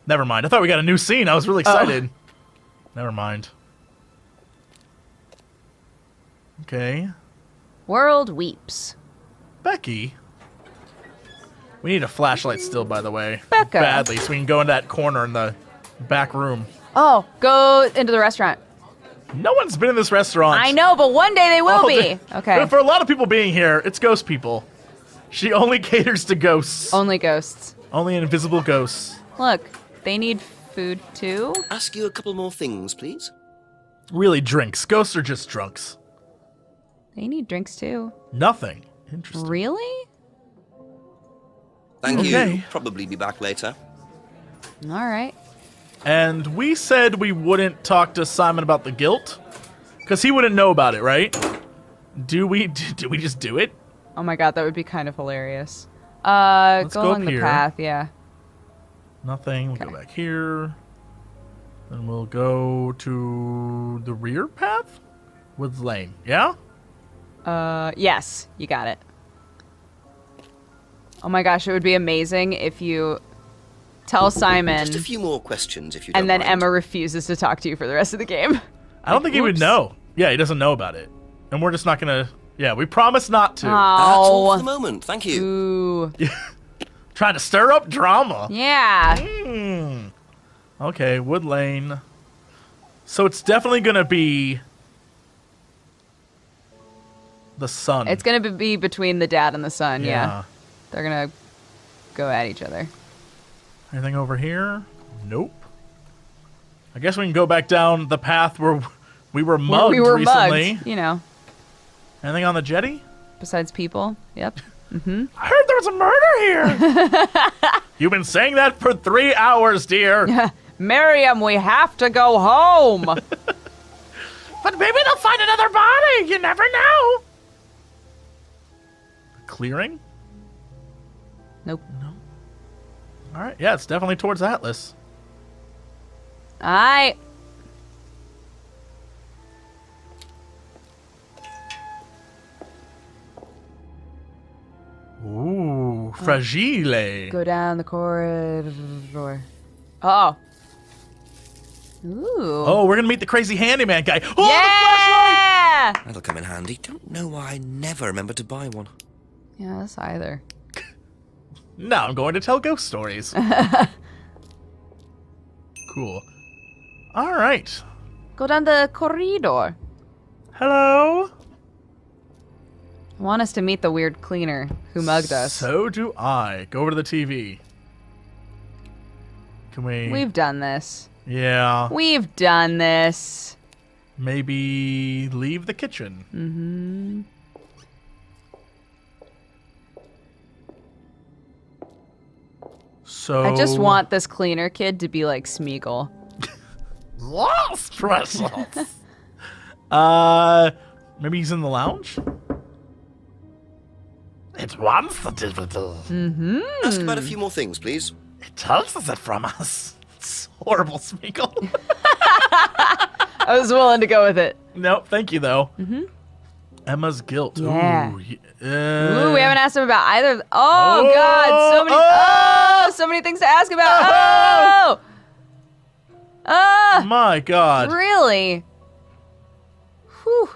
Never mind. I thought we got a new scene. I was really excited. Never mind. Okay. World weeps. Becky. We need a flashlight still, by the way. Becca. Badly, so we can go in that corner in the back room. Oh, go into the restaurant. No one's been in this restaurant. I know, but one day they will Oh, be. Okay. But for a lot of people being here, it's ghost people. She only caters to ghosts. Only ghosts. Only invisible ghosts. Look, they need food too. Ask you a couple more things, please. Really, drinks. Ghosts are just drunks. They need drinks too. Nothing. Interesting. Really? Thank Okay. you. Probably be back later. All right. And we said we wouldn't talk to Simon about the guilt, because he wouldn't know about it, right? Do we just do it? Oh my god, that would be kind of hilarious. Go go along up the here. path, yeah. Nothing. We'll go back here. Then we'll go to the rear path? Woods Lane. Yeah? Yes, you got it. Oh my gosh, it would be amazing if you tell Simon Just a few more questions, if you don't and then mind. Emma refuses to talk to you for the rest of the game. I don't think he would whoops. know. Yeah, he doesn't know about it. And we're just not gonna... Yeah, we promise not to. Oh. That's all for the moment. Thank you. Ooh. Trying to stir up drama. Yeah. Okay, Wood Lane. So it's definitely gonna be... the sun. It's gonna be between the dad and the son, Yeah. yeah. They're gonna go at each other. Anything over here? Nope. I guess we can go back down the path where we were mugged we were recently. mugged, you know. Anything on the jetty? Besides people, yep. Mm-hmm. I heard there was a murder here. You've been saying that for 3 hours, dear. Miriam, we have to go home. But maybe they'll find another body. You never know. Clearing? Nope. No. All right. Yeah, it's definitely towards Atlas. Ooh, fragile. Go down the corridor. Oh. Ooh. Oh, we're gonna meet the crazy handyman guy. Oh, yeah! That'll come in handy. Don't know why I never remember to buy one. Yeah, us either. Now I'm going to tell ghost stories. Cool. All right. Go down the corridor. Hello? I want us to meet the weird cleaner who mugged us. So do I. Go over to the TV. Can we... We've done this. Yeah. We've done this. Maybe leave the kitchen. Mm-hmm. So... I just want this cleaner kid to be like Smeagol. Lost results. Maybe he's in the lounge? It wants the digital. Mm-hmm. Ask about a few more things, please. It tells us it from us. It's horrible, Smeagol. I was willing to go with it. Nope, thank you, though. Mm-hmm. Emma's guilt. Yeah. Ooh, Ooh, we haven't asked him about either of Oh, God. So many things to ask about. My God. Really? Whew.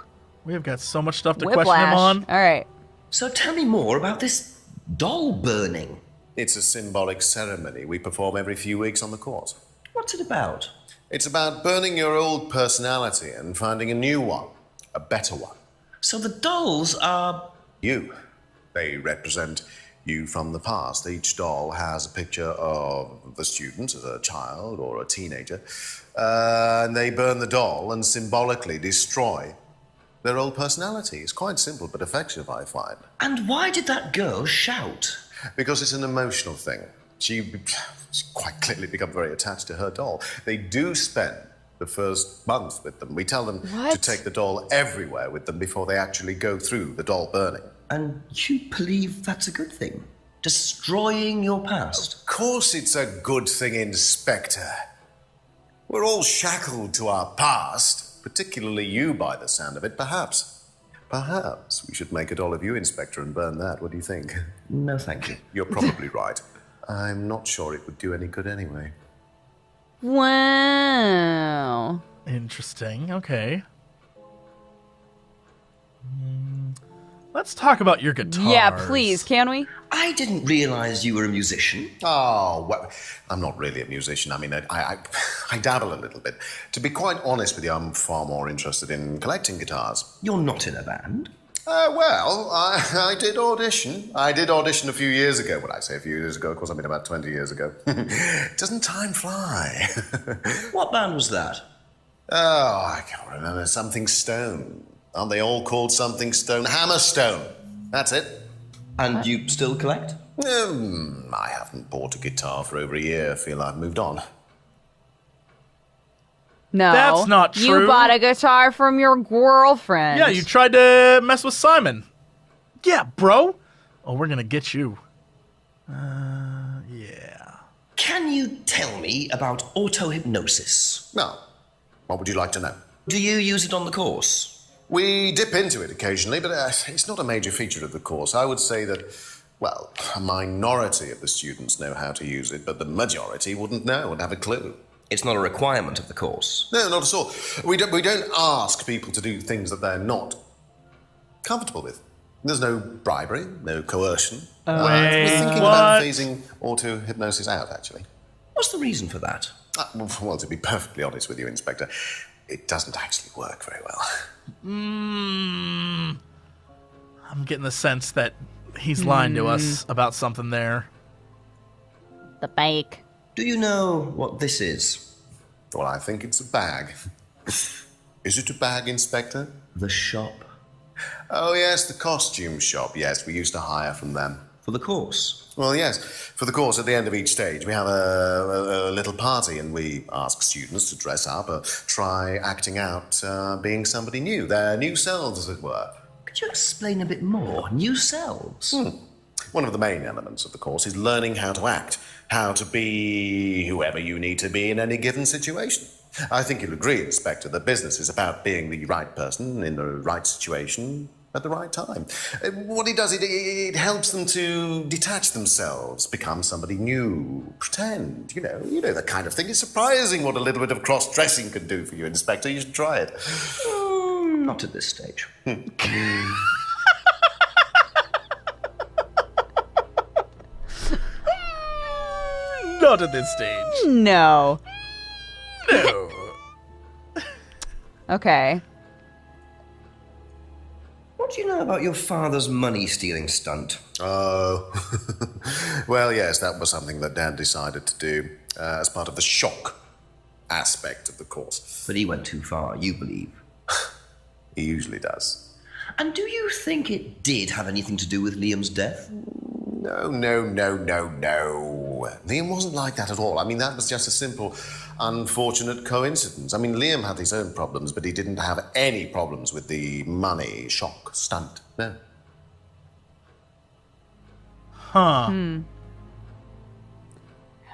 We have got so much stuff to Whiplash. question him on. All right. So tell me more about this doll burning. It's a symbolic ceremony we perform every few weeks on the court. What's it about? It's about burning your old personality and finding a new one, a better one. So the dolls are... You. They represent you from the past. Each doll has a picture of the student as a child or a teenager. And they burn the doll and symbolically destroy their old personality. It's quite simple but effective, I find. And why did that girl shout? Because it's an emotional thing. She's quite clearly become very attached to her doll. They do spend the first month with them. We tell them to take the doll everywhere with them before they actually go through the doll burning. And you believe that's a good thing? Destroying your past? Of course it's a good thing, Inspector. We're all shackled to our past, particularly you by the sound of it. Perhaps we should make a doll of you, Inspector, and burn that. What do you think? No, thank you. You're probably right. I'm not sure it would do any good anyway. Wow. Interesting. Okay. Let's talk about your guitars. Yeah, please. Can we? I didn't realize you were a musician. Oh, well, I'm not really a musician. I mean, I dabble a little bit. To be quite honest with you, I'm far more interested in collecting guitars. You're not in a band? Well, I did audition. I did audition a few years ago. When I say a few years ago, of course I mean about 20 years ago. Doesn't time fly? What band was that? Oh, I can't remember. Something Stone. Aren't they all called Something Stone? Hammerstone. That's it. And you still collect? I haven't bought a guitar for over a year. I feel I've moved on. No. That's not true. You bought a guitar from your girlfriend. Yeah, you tried to mess with Simon. Yeah, bro. Oh, we're gonna get you. Yeah. Can you tell me about auto-hypnosis? No. What would you like to know? Do you use it on the course? We dip into it occasionally, but it's not a major feature of the course. I would say that, well, a minority of the students know how to use it, but the majority wouldn't know and have a clue. It's not a requirement of the course. No, not at all. We don't ask people to do things that they're not comfortable with. There's no bribery, no coercion. We're thinking about phasing auto-hypnosis out, actually. What's the reason for that? Well, to be perfectly honest with you, Inspector, it doesn't actually work very well. I'm getting the sense that he's lying to us about something there. The bake. Do you know what this is? Well, I think it's a bag. Is it a bag, Inspector? The shop. Oh, yes, the costume shop. Yes, we used to hire from them. For the course? Well, yes. For the course, at the end of each stage, we have a little party and we ask students to dress up or try acting out being somebody new, their new selves, as it were. Could you explain a bit more? New selves? One of the main elements of the course is learning how to act, how to be whoever you need to be in any given situation. I think you'll agree, Inspector, that business is about being the right person in the right situation at the right time. What it does, it helps them to detach themselves, become somebody new, pretend, you know that kind of thing. It's surprising what a little bit of cross-dressing can do for you, Inspector. You should try it. Not at this stage. Not at this stage. No. No. Okay. What do you know about your father's money-stealing stunt? Oh. Well, yes, that was something that Dad decided to do as part of the shock aspect of the course. But he went too far, you believe. He usually does. And do you think it did have anything to do with Liam's death? No. Liam wasn't like that at all. I mean, that was just a simple, unfortunate coincidence. I mean, Liam had his own problems, but he didn't have any problems with the money shock stunt. No. Huh.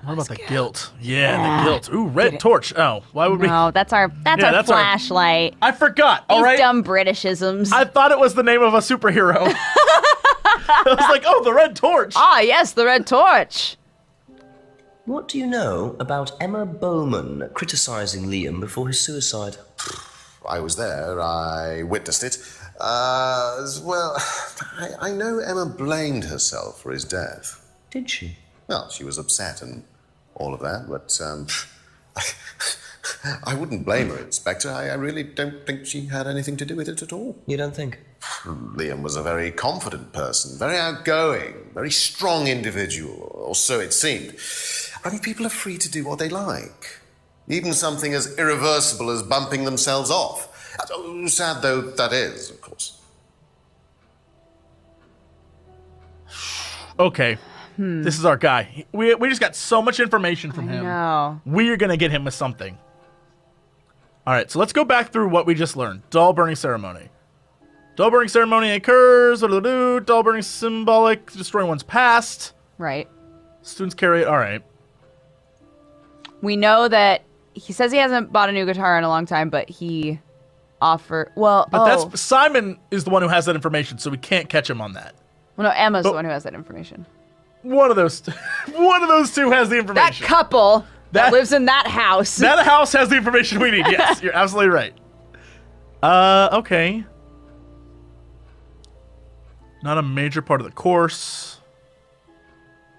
What about the guilt? Yeah, the guilt. Ooh, red torch. Oh, why would we? No, that's our flashlight. I forgot. All These right. dumb Britishisms. I thought it was the name of a superhero. I was like, oh, the red torch. Ah, yes, the red torch. What do you know about Emma Bowman criticizing Liam before his suicide? I was there. I witnessed it. Well, I know Emma blamed herself for his death. Did she? Well, she was upset and all of that, but I wouldn't blame her, Inspector. I really don't think she had anything to do with it at all. You don't think? Liam was a very confident person, very outgoing, very strong individual, or so it seemed. I mean, people are free to do what they like. Even something as irreversible as bumping themselves off. Sad though that is, of course. Okay. This is our guy. We just got so much information from him. No. We're going to get him with something. All right, so let's go back through what we just learned. Doll burning ceremony. Doll burning ceremony occurs. Doll burning symbolic. Destroying one's past. Right. Students carry it. All right. We know that he says he hasn't bought a new guitar in a long time, but he offered. Well, But that's Simon is the one who has that information, so we can't catch him on that. Well, no, Emma's the one who has that information. One of those two has the information. That couple that lives in that house. That house has the information we need. Yes, you're absolutely right. Okay. Not a major part of the course.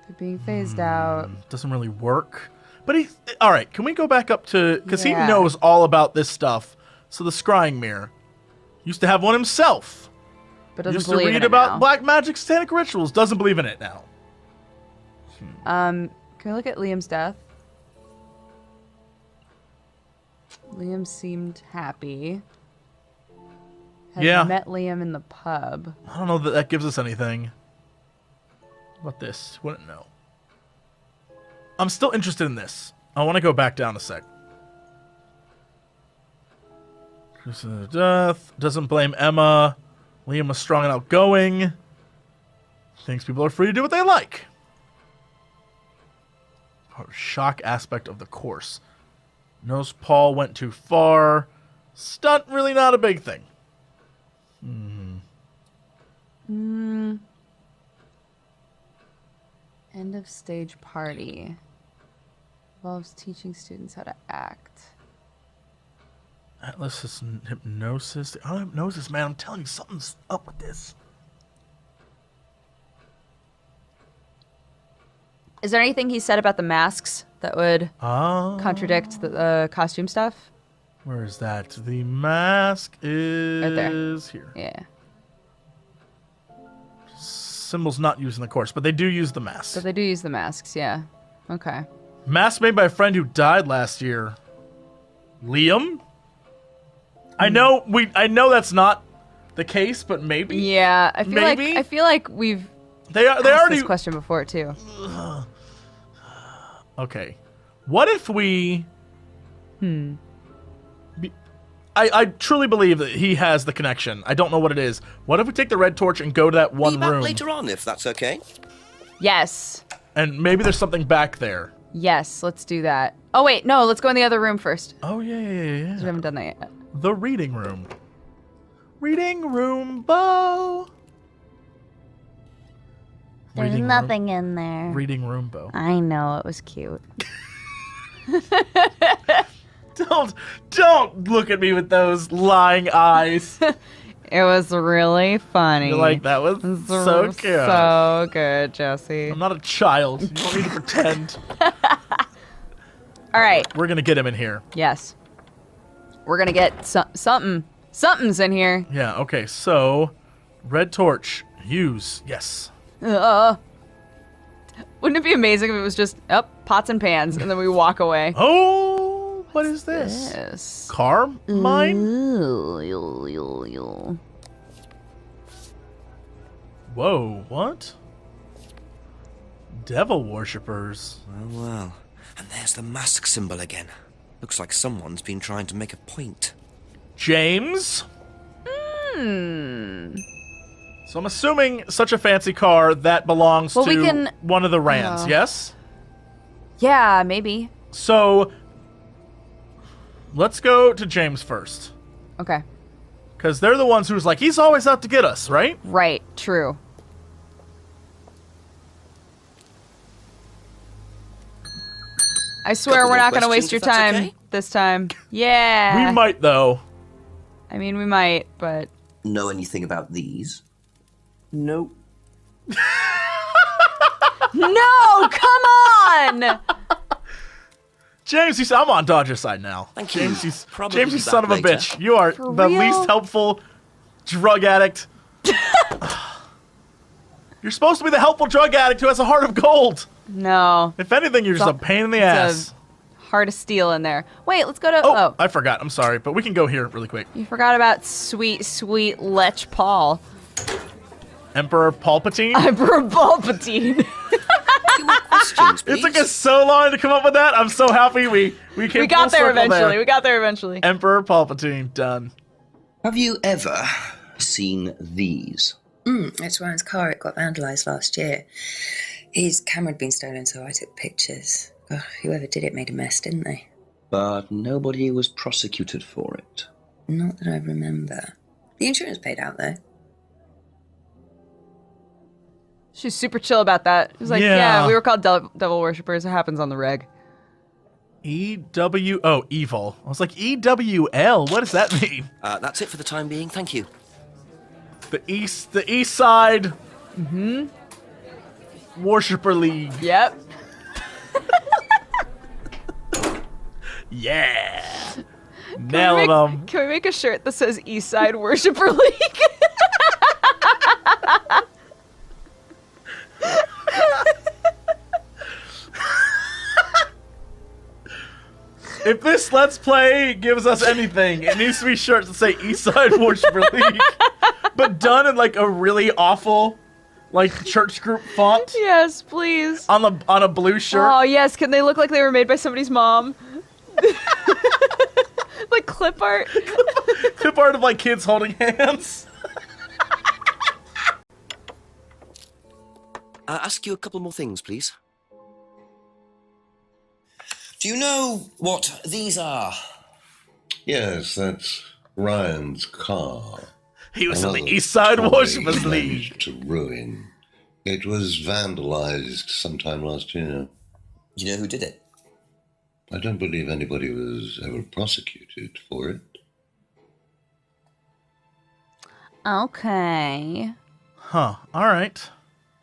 They're being phased out. Doesn't really work. But all right, can we go back up to, because he Yeah. knows all about this stuff. So the scrying mirror. Used to have one himself. but doesn't Used to believe read in it about now. black magic satanic rituals. Doesn't believe in it now. Can we look at Liam's death? Liam seemed happy. Had met Liam in the pub. I don't know that that gives us anything. What this? Wouldn't know. I'm still interested in this. I want to go back down a sec. Death. Doesn't blame Emma. Liam was strong and outgoing. Thinks people are free to do what they like. Shock aspect of the course. Knows Paul went too far. Stunt really not a big thing. End of stage party. Involves teaching students how to act. Atlas is hypnosis. I don't have hypnosis, man. I'm telling you, something's up with this. Is there anything he said about the masks that would contradict the costume stuff? Where is that? The mask is Right there. Here. Yeah. Symbols not used in the course, but they do use the mask. But they do use the masks, yeah. Okay. Mask made by a friend who died last year. Liam? I know that's not the case, but maybe. Yeah, I feel like we've they asked already this question before too. Okay. What if we I truly believe that he has the connection. I don't know what it is. What if we take the red torch and go to that one Be back room? later on, if that's okay. Yes. And maybe there's something back there. Yes, let's do that. Oh wait, no, let's go in the other room first. Oh yeah. 'Cause we haven't done that yet. The reading room. Reading room, Bo. There's Reading nothing in there. Reading room, Bo. I know, it was cute. Don't look at me with those lying eyes. It was really funny. You're like, that was so cute. So good, Jesse. I'm not a child. You don't need to pretend. All right. We're gonna get him in here. Yes. We're gonna get something's in here. Yeah. Okay. So, red torch. Use. Yes. Wouldn't it be amazing if it was just pots and pans, and then we walk away? Oh, what is this? Car mine? Whoa, what? Devil worshippers. Well. And there's the mask symbol again. Looks like someone's been trying to make a point. James? So I'm assuming such a fancy car that belongs to one of the Rands, yes? Yeah, maybe. So let's go to James first. Okay. Because they're the ones who's like, he's always out to get us, right? Right, true. I swear Couple we're more not going to waste questions, your if that's time okay? this time. Yeah. We might, though. I mean, we might, but... Know anything about these? Nope. No, come on! James, I'm on Dodger's side now. Thank you. James, you Probably be son of back a later. bitch. You are For the real? least helpful drug addict. You're supposed to be the helpful drug addict who has a heart of gold. No. If anything, you're just a pain in the ass. Heart of steel in there. Wait, let's go to... Oh, I forgot. I'm sorry, but we can go here really quick. You forgot about sweet, sweet Lech Paul. Emperor Palpatine? Emperor Palpatine. Questions, It took us so long to come up with that. I'm so happy we came We got full there circle eventually. We got there eventually. Emperor Palpatine, done. Have you ever seen these? It's Ryan's car. It got vandalised last year. His camera had been stolen, so I took pictures. Oh, whoever did it made a mess, didn't they? But nobody was prosecuted for it. Not that I remember. The insurance paid out, though. She's super chill about that. She's like, yeah we were called devil worshippers. It happens on the reg. evil. I was like, EWL? What does that mean? That's it for the time being. Thank you. The East Side Worshipper League. Yep. Yeah. Nailed them. Can we make a shirt that says East Side Worshipper League? If this Let's Play gives us anything, it needs to be shirts that say Eastside Worshipper League, but done in like a really awful, like church group font. Yes, please. On a blue shirt. Oh yes, can they look like they were made by somebody's mom? Like clip art. Clip art of like kids holding hands. Ask you a couple more things, please. Do you know what these are? Yes, that's Ryan's car. He was in the Another Eastside toy Worshipers he League. managed to ruin. It was vandalized sometime last year. You know who did it? I don't believe anybody was ever prosecuted for it. Okay. Huh. All right.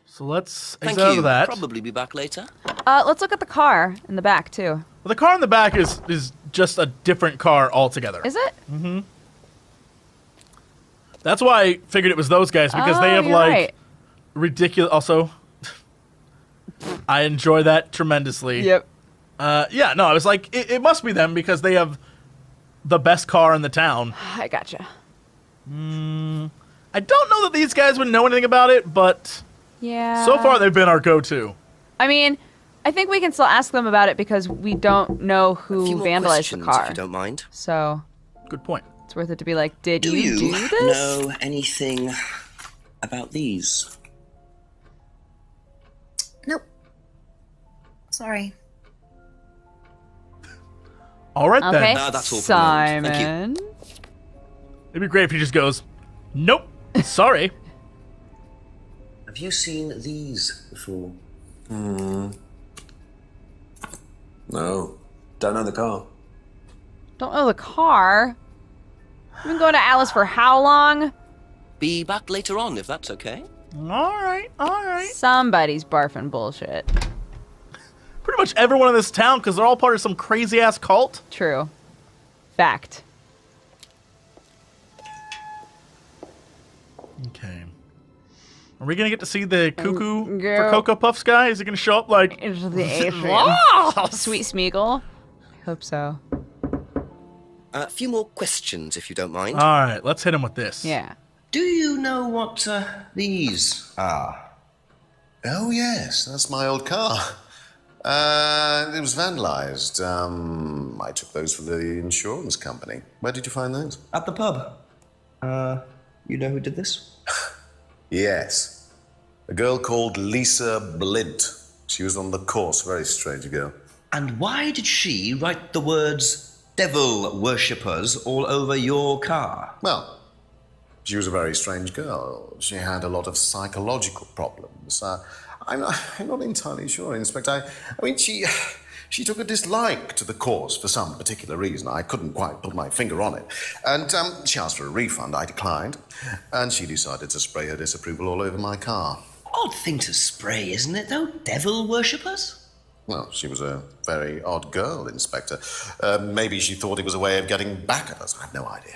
So let's Thank examine you. that. Probably be back later. Let's look at the car in the back too. Well, the car in the back is just a different car altogether. Is it? Mm-hmm. That's why I figured it was those guys, because they have you're like right. ridiculous. Also, I enjoy that tremendously. Yep. Yeah. No, I was like, it must be them because they have the best car in the town. I gotcha. I don't know that these guys would know anything about it, but Yeah. so far they've been our go-to. I mean, I think we can still ask them about it because we don't know A who few more vandalized the questions, car. if you don't mind. So Good point. it's worth it to be like, did Do you you do this? know anything about these? Nope. Sorry. All right Okay, then. that's all from my end. Thank you. Simon. It'd be great if he just goes, nope, sorry. Have you seen these before? No. Don't know the car. Don't know the car. You've been going to Alice for how long? Be back later on, if that's okay. All right, all right. Somebody's barfing bullshit. Pretty much everyone in this town, because they're all part of some crazy-ass cult. True. Fact. Okay. Are we going to get to see the cuckoo for girl. Cocoa Puffs guy? Is he going to show up like... It's the Asian. Wow! Sweet Smeagol. I hope so. A few more questions, if you don't mind. All right, let's hit him with this. Yeah. Do you know what these are? Oh, yes, that's my old car. It was vandalized. I took those for the insurance company. Where did you find those? At the pub. You know who did this? Yes. A girl called Lisa Blint. She was on the course, very strange girl. And why did she write the words devil worshippers all over your car? Well, she was a very strange girl. She had a lot of psychological problems. I'm not entirely sure, Inspector. I mean, she took a dislike to the course for some particular reason. I couldn't quite put my finger on it. And she asked for a refund. I declined. And she decided to spray her disapproval all over my car. Odd thing to spray, isn't it, though? Devil worshippers? Well, she was a very odd girl, Inspector. Maybe she thought it was a way of getting back at us. I have no idea.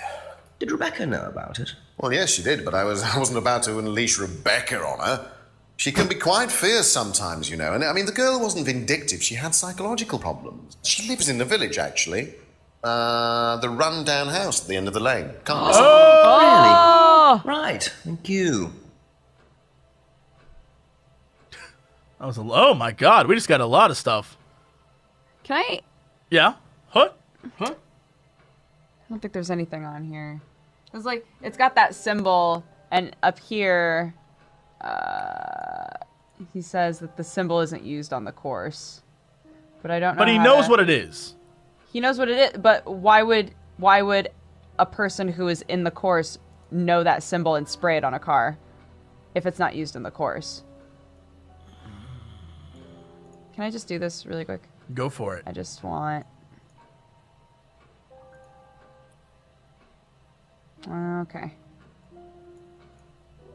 Did Rebecca know about it? Well, yes, she did, but I wasn't about to unleash Rebecca on her. She can be quite fierce sometimes, you know. And I mean, the girl wasn't vindictive. She had psychological problems. She lives in the village, actually. The run-down house at the end of the lane. Can't miss it. Oh! Really? Right. Thank you. That was oh my god, we just got a lot of stuff. Can I? Yeah? Huh? I don't think there's anything on here. It's like, it's got that symbol, and up here, he says that the symbol isn't used on the course. But I don't know. But he knows what it is. He knows what it is, but why would a person who is in the course know that symbol and spray it on a car if it's not used in the course? Can I just do this really quick? Go for it. I just want... Okay.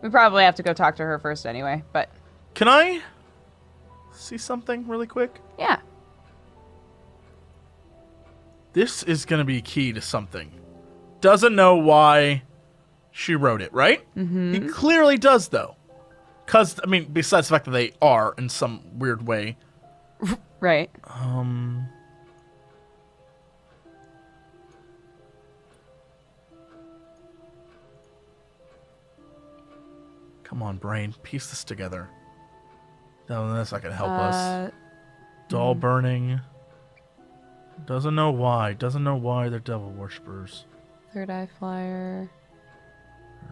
We probably have to go talk to her first anyway, but... Can I see something really quick? Yeah. This is going to be key to something. Doesn't know why she wrote it, right? Mm-hmm. He clearly does, though. Because, I mean, besides the fact that they are in some weird way. Right. Come on, brain. Piece this together. No, that's not going to help us. Doll burning. Doesn't know why. Doesn't know why they're devil worshippers. Third eye flyer.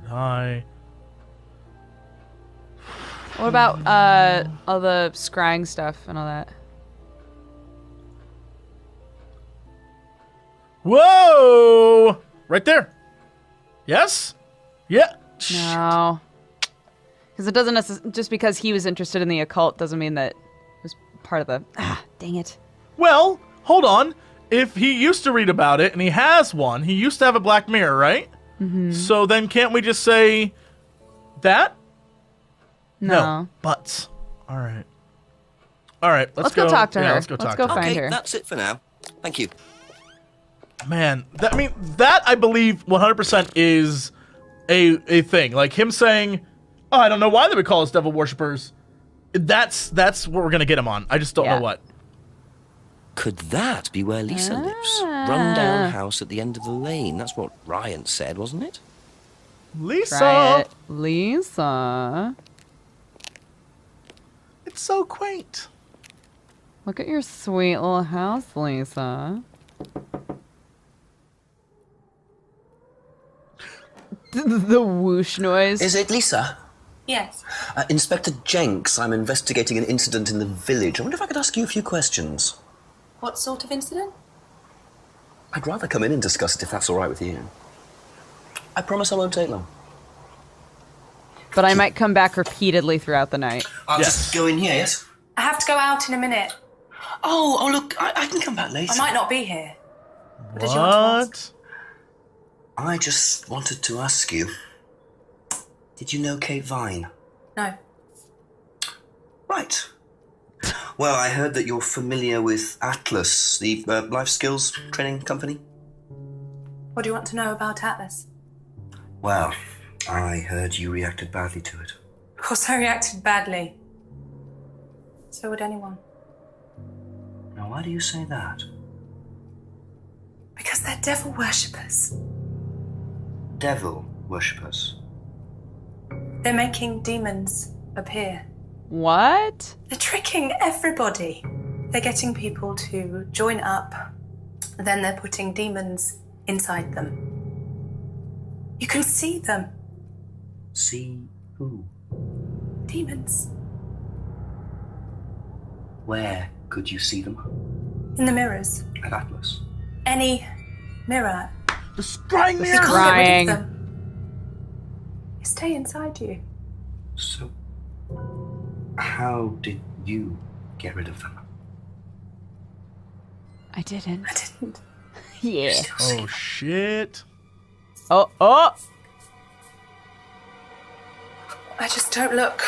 Third eye. What about all the scrying stuff and all that? Whoa! Right there. Yes? Yeah. No. Because it doesn't just because he was interested in the occult doesn't mean that it was part of the... dang it. Well, hold on. If he used to read about it and he has one, he used to have a black mirror, right? Mm-hmm. So then can't we just say that? No. But. All right. All right. Let's go talk to her. Let's go talk to her. Find her. That's it for now. Thank you. Man, that I believe 100% is a thing. Like him saying, "Oh, I don't know why they would call us devil worshippers." That's what we're gonna get him on. I just don't know what. Could that be where Lisa lives? Run-down house at the end of the lane. That's what Ryan said, wasn't it? Lisa. Try it. Lisa. It's so quaint. Look at your sweet little house, Lisa. The whoosh noise. Is it Lisa? Yes. Inspector Jenks, I'm investigating an incident in the village. I wonder if I could ask you a few questions. What sort of incident? I'd rather come in and discuss it if that's all right with you. I promise I won't take long. But I might come back repeatedly throughout the night. I'll just go in here, yes? I have to go out in a minute. Oh, look, I can come back later. I might not be here. What? Did you want to ask? I just wanted to ask you, did you know Kate Vine? No. Right. Well, I heard that you're familiar with Atlas, the life skills training company. What do you want to know about Atlas? Well, I heard you reacted badly to it. Of course I reacted badly. So would anyone. Now, why do you say that? Because they're devil worshippers. Devil worshippers. They're making demons appear. What? They're tricking everybody. They're getting people to join up, then they're putting demons inside them. You can see them. See who? Demons. Where could you see them? In the mirrors. At Atlas. Any mirror. The scrying You mirror. can't get rid of them. They stay inside you. So, how did you get rid of them? I didn't. I didn't. Yeah. Oh shit. Oh. I just don't look.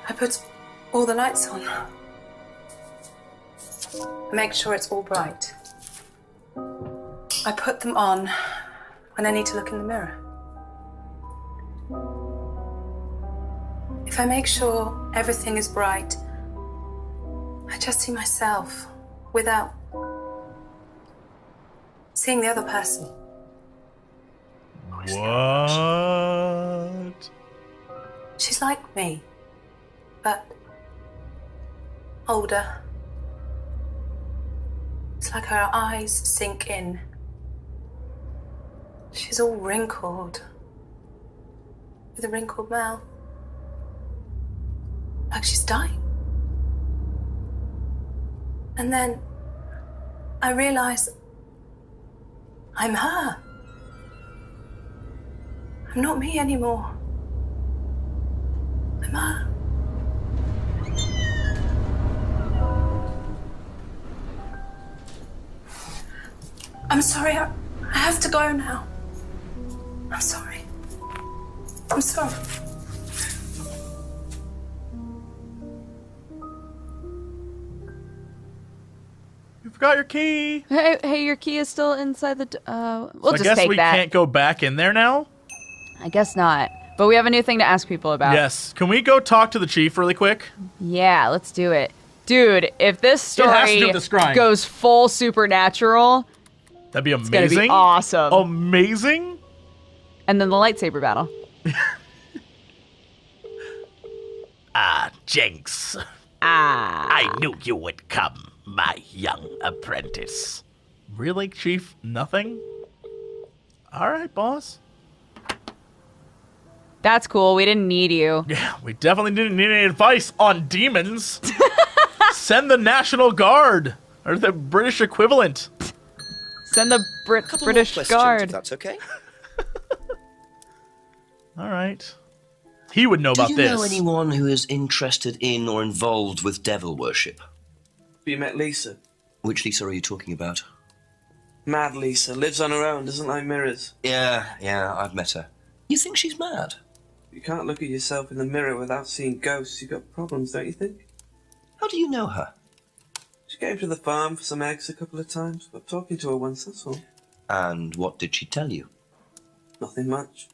I put all the lights on. I make sure it's all bright. I put them on when I need to look in the mirror. If I make sure everything is bright, I just see myself without seeing the other person. What? She's like me, but older. It's like her eyes sink in. She's all wrinkled, with a wrinkled mouth, like she's dying. And then I realize I'm her. I'm not me anymore. I'm her. I'm sorry, I have to go now. I'm sorry. I'm sorry. You forgot your key. Hey, your key is still inside the. We'll So just I guess take we that. can't go back in there now. I guess not. But we have a new thing to ask people about. Yes. Can we go talk to the chief really quick? Yeah, let's do it. Dude, if this It has to story do with the scrying. goes full supernatural, That'd be amazing. it's gonna be awesome. Amazing. And then the lightsaber battle. Jenks. I knew you would come, my young apprentice. Really, Chief? Nothing? All right, boss. That's cool. We didn't need you. Yeah, we definitely didn't need any advice on demons. Send the National Guard, or the British equivalent. Send the British Questions, Guard. if that's okay. All right. He would know about Do you this. know anyone who is interested in or involved with devil worship? Have you met Lisa? Which Lisa are you talking about? Mad Lisa. Lives on her own, doesn't like mirrors. Yeah, I've met her. You think she's mad? You can't look at yourself in the mirror without seeing ghosts. You've got problems, don't you think? How do you know her? She came to the farm for some eggs a couple of times. Got talking to her once, that's all. And what did she tell you? Nothing much.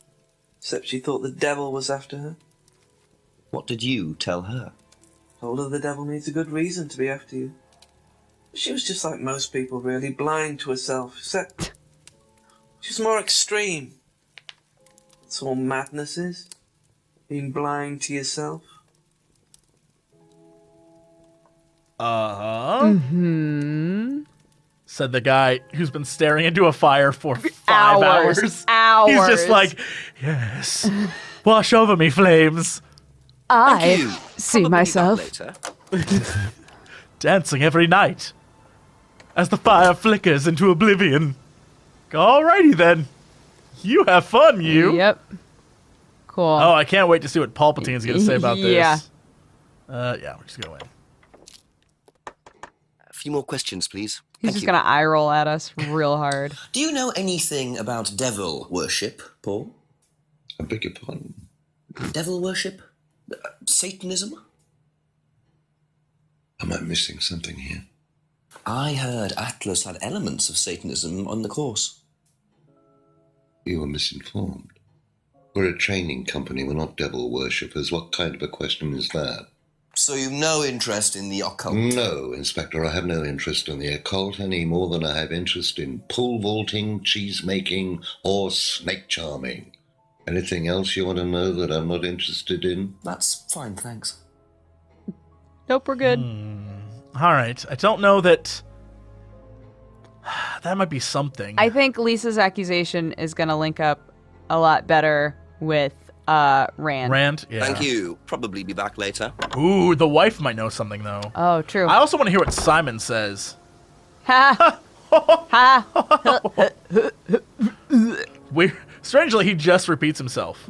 Except she thought the devil was after her. What did you tell her? Told her the devil needs a good reason to be after you. She was just like most people, really, blind to herself, except she's more extreme. That's all madness is. Being blind to yourself. Said the guy who's been staring into a fire for 5 hours. He's just like, yes, wash over me, flames. I see myself dancing every night as the fire flickers into oblivion. Alrighty then. You have fun, you. Yep. Cool. Oh, I can't wait to see what Palpatine's going to say about this. Yeah. Yeah, we're just going to win. A few more questions, please. He's Thank just you. gonna eye roll at us real hard. Do you know anything about devil worship, Paul? I beg your pardon? Devil worship? Satanism? Am I missing something here? I heard Atlas had elements of Satanism on the course. You were misinformed. We're a training company, we're not devil worshippers. What kind of a question is that? So you've no interest in the occult? No, Inspector, I have no interest in the occult any more than I have interest in pole vaulting, cheese making, or snake charming. Anything else you want to know that I'm not interested in? That's fine, thanks. Nope, we're good. All right. I don't know that... That might be something. I think Lisa's accusation is gonna link up a lot better with Rand. Rand? Yeah. Thank you. Probably be back later. Ooh, the wife might know something, though. Oh, true. I also want to hear what Simon says. Ha! Ha! Strangely, he just repeats himself.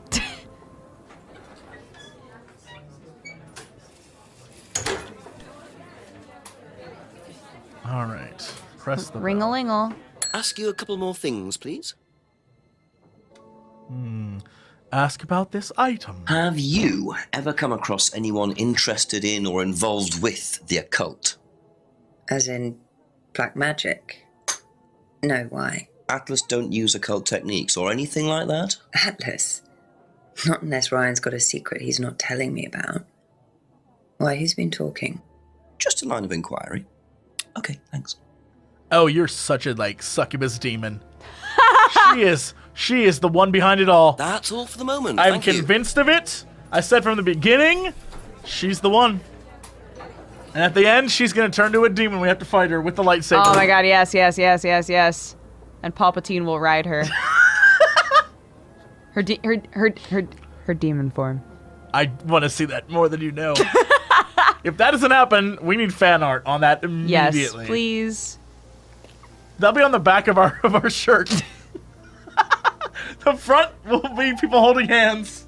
All right. Press the bell. Ring-a-lingle. Ask you a couple more things, please. Ask about this item. Have you ever come across anyone interested in or involved with the occult? As in black magic? No, why? Atlas don't use occult techniques or anything like that? Atlas? Not unless Ryan's got a secret he's not telling me about. Why, who's been talking? Just a line of inquiry. Okay, thanks. Oh, you're such a, succubus demon. She is the one behind it all. That's all for the moment. I'm Thank you. convinced of it. I said from the beginning, she's the one. And at the end, she's going to turn to a demon. We have to fight her with the lightsaber. Oh my god, yes. And Palpatine will ride her. her demon form. I want to see that more than you know. If that doesn't happen, we need fan art on that immediately. Yes, please. That'll be on the back of our shirt. The front will be people holding hands,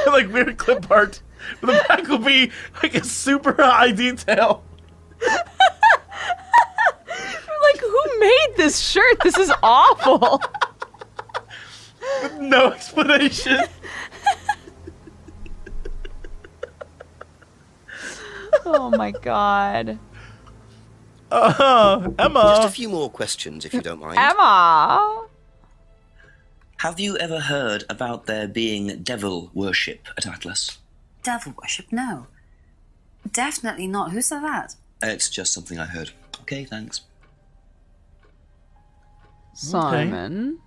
like weird clip art. But the back will be like a super high detail. Like, who made this shirt? This is awful. With no explanation. Oh my god. Emma. Just a few more questions, if you don't mind. Emma. Have you ever heard about there being devil worship at Atlas? Devil worship? No. Definitely not. Who said that? It's just something I heard. Okay, thanks. Simon.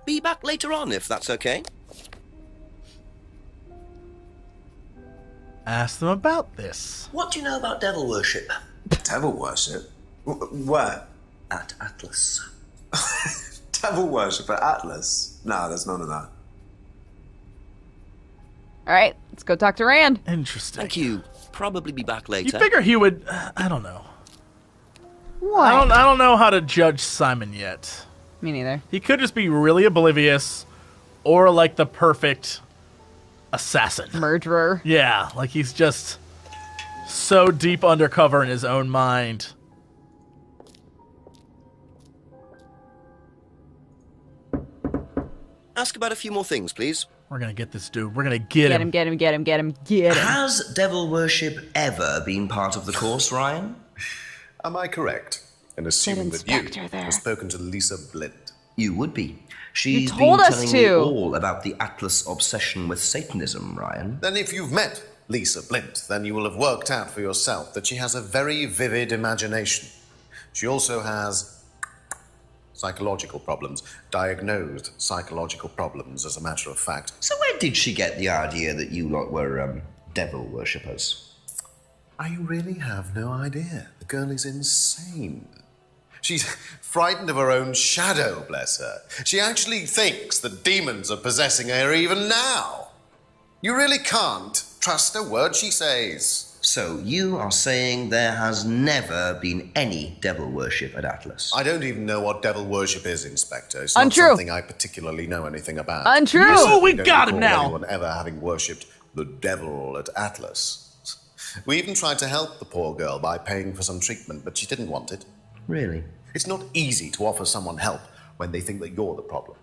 be back later on, if that's okay. Ask them about this. What do you know about devil worship? Devil worship? Where? At Atlas. Devil worship at Atlas? No, there's none of that. All right, let's go talk to Rand. Interesting. Thank you. Probably be back later. You figure he would... I don't know. What? I don't know how to judge Simon yet. Me neither. He could just be really oblivious, or like the perfect assassin. Murderer. Yeah, like he's just so deep undercover in his own mind. Ask about a few more things, please. We're gonna get this dude. We're gonna get him. Get him. Has devil worship ever been part of the course, Ryan? Am I correct in assuming that you Inspector there. have spoken to Lisa Blind? You would be. She's told been us telling me to. all about the Atlas obsession with Satanism, Ryan. Then if you've met Lisa Blind, then you will have worked out for yourself that she has a very vivid imagination. She also has psychological problems, diagnosed psychological problems, as a matter of fact. So where did she get the idea that you lot were, devil worshippers? I really have no idea. The girl is insane. She's frightened of her own shadow, bless her. She actually thinks that demons are possessing her even now. You really can't trust a word she says. So you are saying there has never been any devil worship at Atlas? I don't even know what devil worship is, Inspector. It's Untrue. not something I particularly know anything about. Untrue. I certainly Oh, we don't got him recall now. anyone ever having worshipped the devil at Atlas. We even tried to help the poor girl by paying for some treatment, but she didn't want it. Really? It's not easy to offer someone help when they think that you're the problem.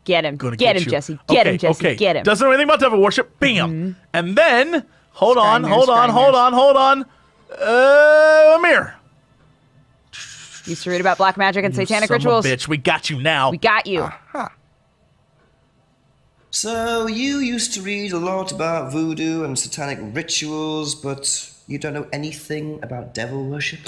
Get him. Gonna Get him, you. Jesse. Get him, Jesse. Okay. Get him. Doesn't know anything about devil worship. Bam. And then, hold on. Amir. Used to read about black magic and satanic Son of a rituals. bitch, we got you now. We got you. So you used to read a lot about voodoo and satanic rituals, but you don't know anything about devil worship?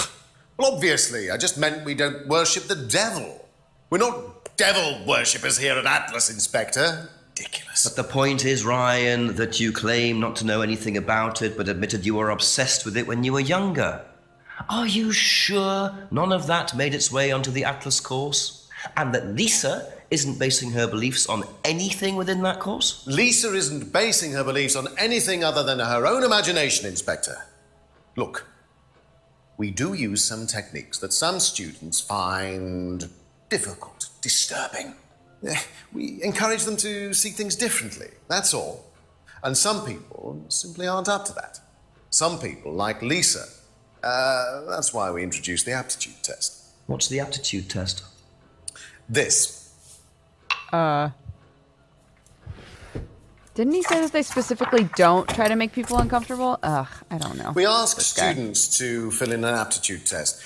Well, obviously, I just meant we don't worship the devil. We're not devil worshippers here at Atlas, Inspector. Ridiculous. But the point is, Ryan, that you claim not to know anything about it, but admitted you were obsessed with it when you were younger. Are you sure none of that made its way onto the Atlas course? And that Lisa isn't basing her beliefs on anything within that course? Lisa isn't basing her beliefs on anything other than her own imagination, Inspector. Look, we do use some techniques that some students find difficult, disturbing. We encourage them to see things differently, that's all. And some people simply aren't up to that. Some people, like Lisa, that's why we introduced the aptitude test. What's the aptitude test? This. Didn't he say that they specifically don't try to make people uncomfortable? Ugh, I don't know. We asked This guy. students to fill in an aptitude test,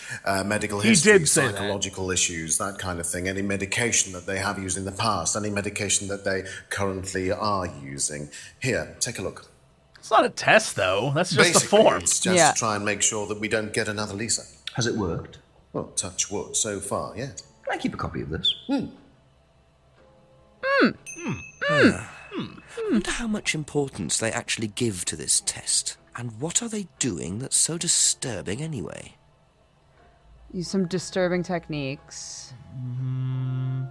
medical He history, did say that. psychological issues, that kind of thing, any medication that they have used in the past, any medication that they currently are using. Here, take a look. It's not a test, though. That's just Basically, a form. it's just to try and make sure that we don't get another Lisa. Has it worked? Well, touch wood, so far, yes. Can I keep a copy of this? I wonder how much importance they actually give to this test. And what are they doing that's so disturbing anyway? Use some disturbing techniques. Do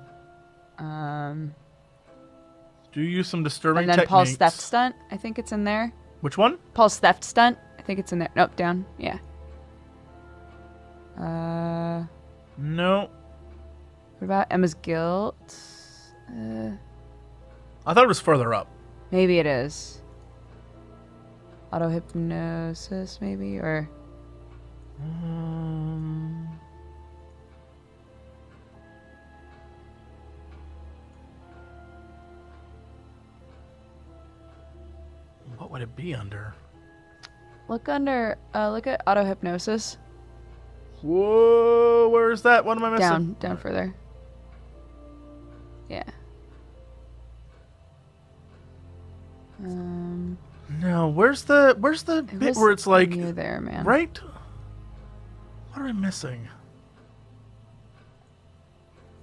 you use some disturbing And then techniques? Paul's theft stunt. I think it's in there. Which one? Paul's theft stunt. I think it's in there. Nope, down. Yeah. No. What about Emma's guilt? I thought it was further up. Maybe it is. Auto hypnosis, maybe, or. What would it be under? Look under. Look at auto hypnosis. Whoa, where is that? What am I missing? Down further. Yeah. No, where's the bit was where it's like near there, man. right? What am I missing?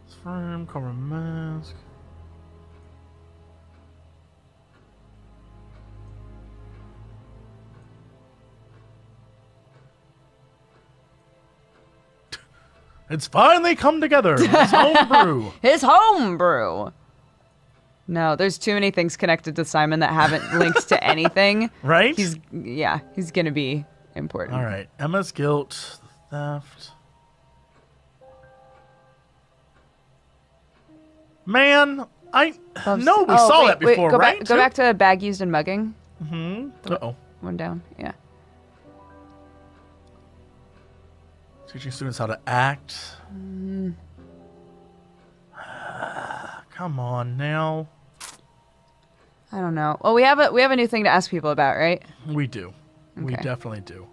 As frame, cover mask. It's finally come together. It's homebrew. His homebrew. No, there's too many things connected to Simon that haven't linked to anything. Right? He's gonna be important. All right, Emma's guilt, theft. Man, we saw that before, right? Go back to bag used in mugging. Mm-hmm. Uh-oh. One down, yeah. Teaching students how to act. Come on now. I don't know. Well, we have a new thing to ask people about, right? We do. We Okay. definitely do.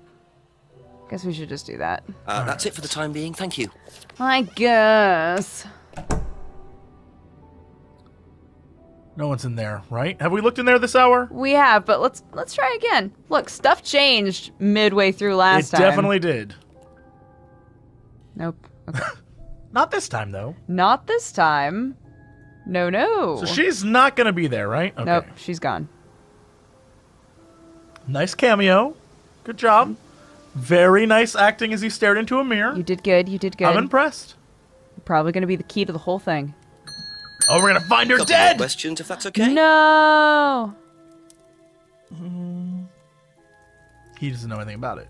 Guess we should just do that. That's it for the time being. Thank you. I guess. No one's in there, right? Have we looked in there this hour? We have, but let's try again. Look, stuff changed midway through last time. It definitely did. Nope. Okay. Not this time, though. Not this time. No. So she's not going to be there, right? Okay. Nope, she's gone. Nice cameo. Good job. Very nice acting as he stared into a mirror. You did good. I'm impressed. Probably going to be the key to the whole thing. Oh, we're going to find her Couple more dead! questions, if that's okay. No! He doesn't know anything about it.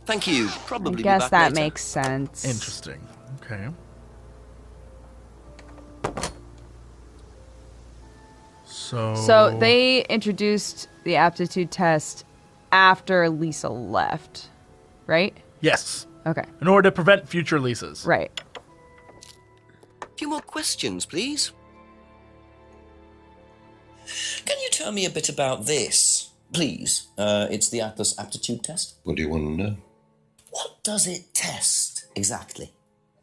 Thank you. I Probably guess be back that later. makes sense. Interesting. Okay. So they introduced the aptitude test after Lisa left, right? Yes. Okay. In order to prevent future leases. Right. A few more questions, please. Can you tell me a bit about this, please? It's the Atlas aptitude test. What do you want to know? What does it test exactly?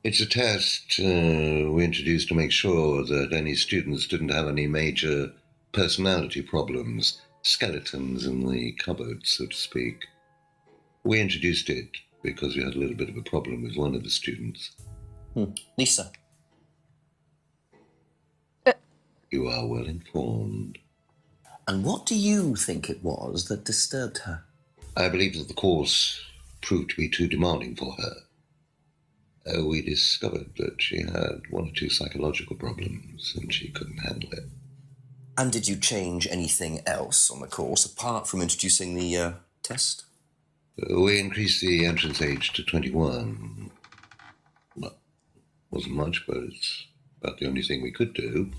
It's a test we introduced to make sure that any students didn't have any major personality problems, skeletons in the cupboard, so to speak. We introduced it because we had a little bit of a problem with one of the students. Lisa. You are well informed. And what do you think it was that disturbed her? I believe that the course proved to be too demanding for her. We discovered that she had one or two psychological problems and she couldn't handle it. And did you change anything else on the course apart from introducing the test? We increased the entrance age to 21. Well, wasn't much, but it's about the only thing we could do.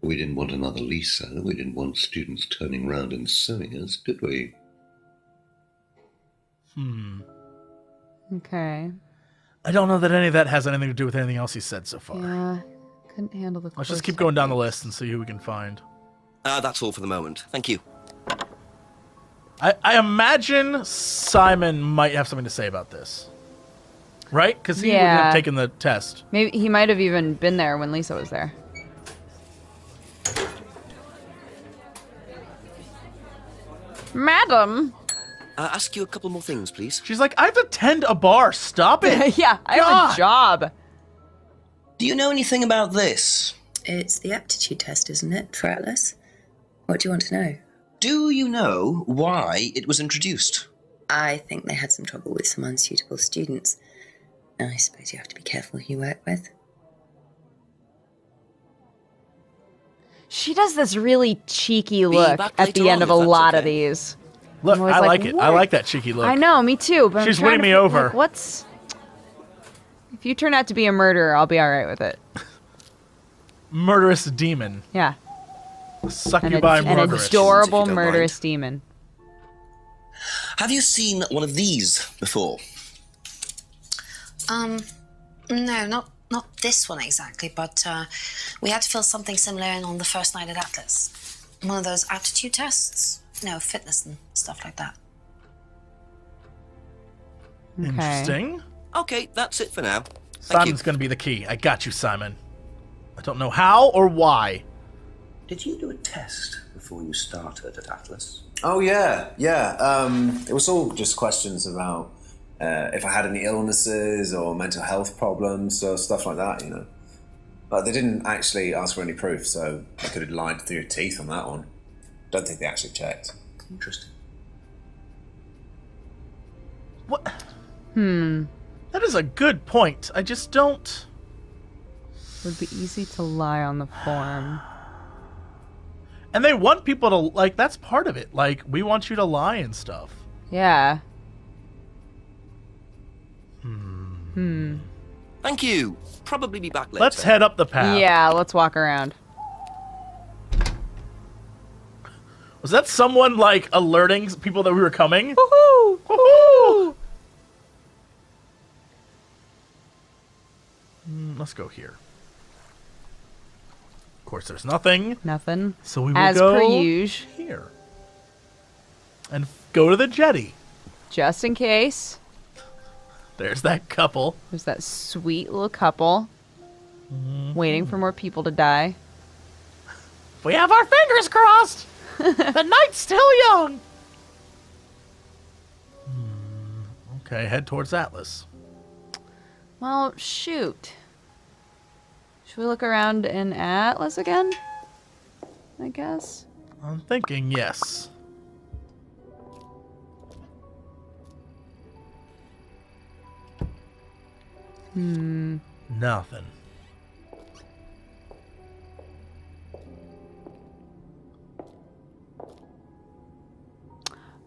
We didn't want another Lisa. We didn't want students turning around and suing us, did we? Okay. I don't know that any of that has anything to do with anything else he said so far. Yeah. Couldn't handle the Let's just keep going down the list and see who we can find. That's all for the moment. Thank you. I imagine Simon might have something to say about this. Right? Because he wouldn't have taken the test. Maybe he might have even been there when Lisa was there. Madam. Ask you a couple more things, please. She's like, I have to tend a bar. Stop it. Yeah, I have a job. Do you know anything about this? It's the aptitude test, isn't it, for Atlas? What do you want to know? Do you know why it was introduced? I think they had some trouble with some unsuitable students. I suppose you have to be careful who you work with. She does this really cheeky look back at the later end on, of a if that's lot of okay. these. Look, I'm always I like, like it. I what? like that cheeky look. I know, me too. But She's I'm trying winning to me think, over. like, what's... If you turn out to be a murderer, I'll be all right with it. Murderous demon. Yeah. Succubi An murderous. adorable if you don't murderous demon. Have you seen one of these before? No, not this one exactly, but we had to fill something similar in on the first night at Atlas. One of those aptitude tests, fitness and stuff like that. Interesting. Okay, that's it for now. Simon's going to be the key. I got you, Simon. I don't know how or why. Did you do a test before you started at Atlas? Oh, yeah. It was all just questions about if I had any illnesses or mental health problems or stuff like that, But they didn't actually ask for any proof, so they could have lied through your teeth on that one. Don't think they actually checked. Interesting. What? That is a good point. I just don't... It would be easy to lie on the form. And they want people to, like, that's part of it. Like, we want you to lie and stuff. Yeah. Thank you. Probably be back later. Let's head up the path. Yeah, let's walk around. Was that someone, like, alerting people that we were coming? Woohoo! Woohoo! Let's go here. Of course, there's nothing. Nothing. So we will As go per usual. here. And go to the jetty. Just in case. There's that couple. There's that sweet little couple. Waiting for more people to die. We have our fingers crossed. The night's still young. Okay, head towards Atlas. Well, shoot. Should we look around in Atlas again? I guess. I'm thinking yes. Nothing.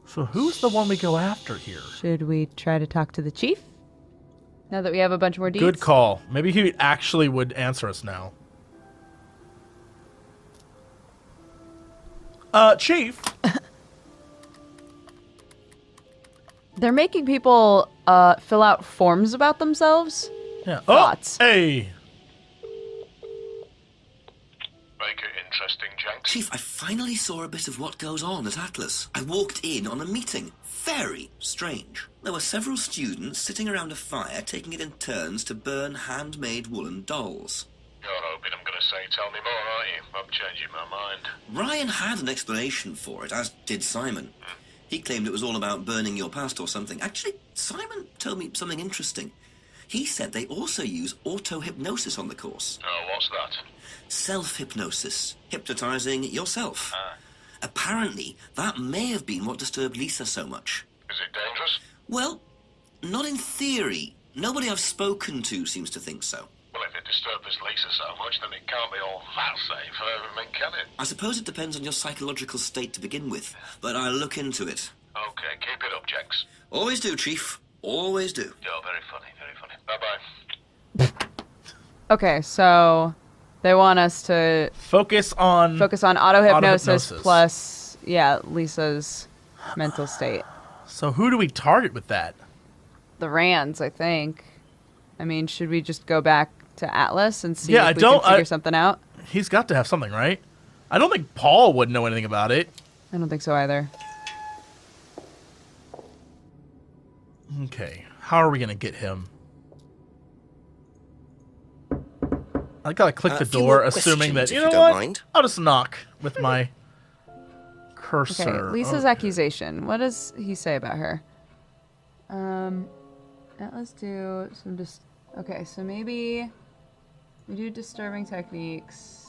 So who's the one we go after here? Should we try to talk to the chief? Now that we have a bunch more deeds? Good call. Maybe he actually would answer us now. Chief. They're making people fill out forms about themselves. Yeah. Thoughts? Oh, hey. Make it interesting, Jenks. Chief, I finally saw a bit of what goes on at Atlas. I walked in on a meeting. Very strange. There were several students sitting around a fire taking it in turns to burn handmade woolen dolls. You're hoping I'm going to say tell me more, aren't you? I'm changing my mind. Ryan had an explanation for it, as did Simon. He claimed it was all about burning your past or something. Actually, Simon told me something interesting. He said they also use auto-hypnosis on the course. Oh, what's that? Self-hypnosis. Hypnotizing yourself. Apparently, that may have been what disturbed Lisa so much. Is it dangerous? Well, not in theory. Nobody I've spoken to seems to think so. Well, if it disturbs Lisa so much, then it can't be all that safe for everything, can it? I suppose it depends on your psychological state to begin with, but I'll look into it. Okay, keep it up, Jenks. Always do, Chief. Always do. You're very funny, very funny. Bye-bye. Okay, so they want us to focus on auto-hypnosis plus, Lisa's mental state. So who do we target with that? The Rands, I think. I mean, should we just go back to Atlas and see Yeah, if we can figure something out? He's got to have something, right? I don't think Paul would know anything about it. I don't think so either. Okay, how are we going to get him? I gotta click the door, assuming that, you know what? Mind. I'll just knock with my cursor. Okay, Lisa's accusation. What does he say about her? Let's do some okay, so maybe we do disturbing techniques.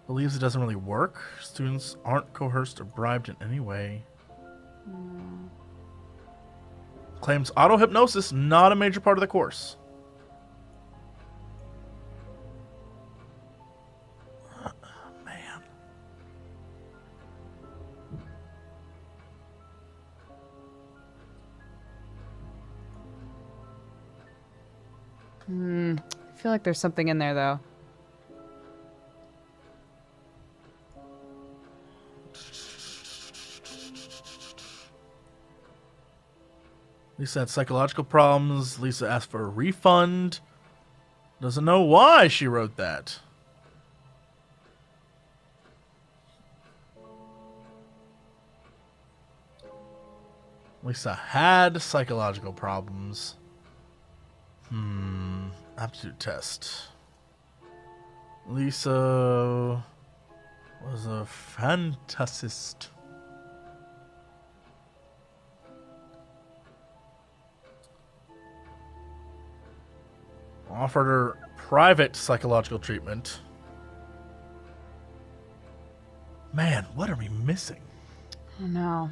Believes it doesn't really work. Students aren't coerced or bribed in any way. Claims auto-hypnosis not a major part of the course. Man. I feel like there's something in there, though. Lisa had psychological problems. Lisa asked for a refund. Doesn't know why she wrote that. Lisa had psychological problems. Aptitude test. Lisa was a fantasist. Offered her private psychological treatment. Man, what are we missing? Oh no.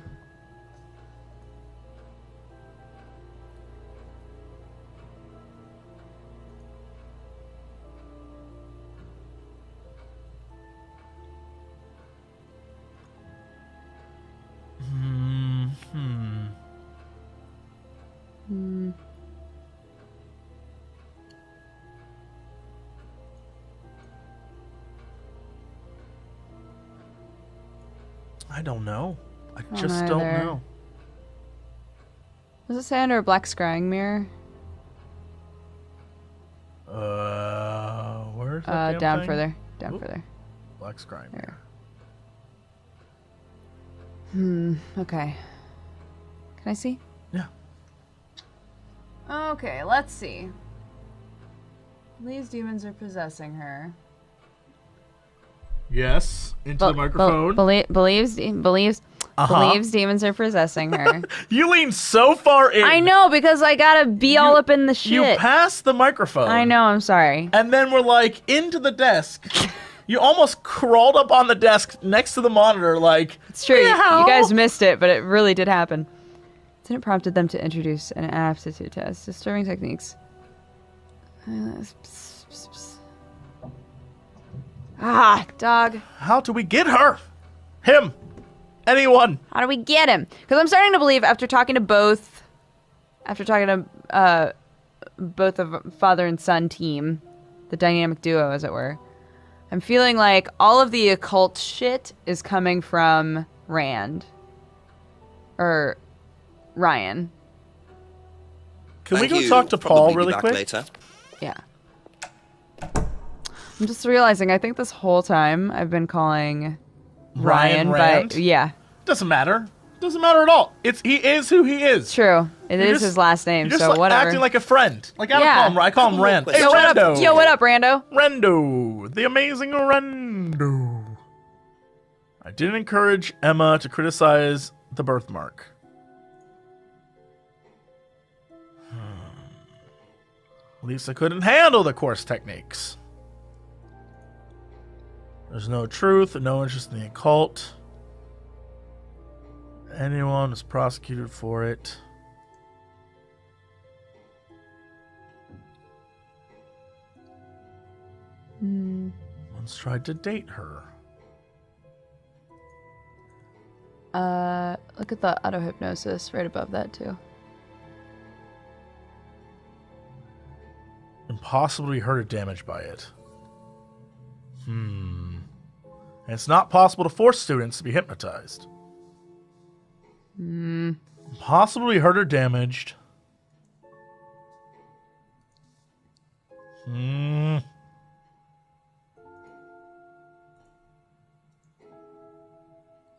I don't know. I just don't know. Does it say under a black scrying mirror? Where's that down thing? further. Down Oop. further. Black scrying mirror. Okay. Can I see? Yeah. Okay, let's see. These demons are possessing her. Yes, into the microphone. Believes demons are possessing her. You lean so far in. I know, because I gotta be all up in the shit. You passed the microphone. I know, I'm sorry. And then we're like into the desk. You almost crawled up on the desk next to the monitor like... It's true, you meow. guys missed it, but it really did happen. Then it prompted them to introduce an aptitude test. Disturbing techniques. Ah, dog. How do we get her? Him. Anyone. How do we get him? Because I'm starting to believe after talking to both of father and son team, the dynamic duo, as it were, I'm feeling like all of the occult shit is coming from Rand. Or Ryan. Can we go talk to Paul really quick? Later. Yeah. I'm just realizing, I think this whole time I've been calling Ryan Rand? yeah. Doesn't matter. Doesn't matter at all. He is who he is. True. It is his last name, you're just so like whatever. acting like a friend. Like I call him Rand. Hey, Yo, what Rando. up? Yo, what up, Rando? Rando. The amazing Rando. I didn't encourage Emma to criticize the birthmark. Lisa couldn't handle the course techniques. There's no truth, no interest in the occult. Anyone was prosecuted for it. Once tried to date her. Look at the auto hypnosis right above that too. Impossible to be hurt or damaged by it. And it's not possible to force students to be hypnotized. Impossible to be hurt or damaged. What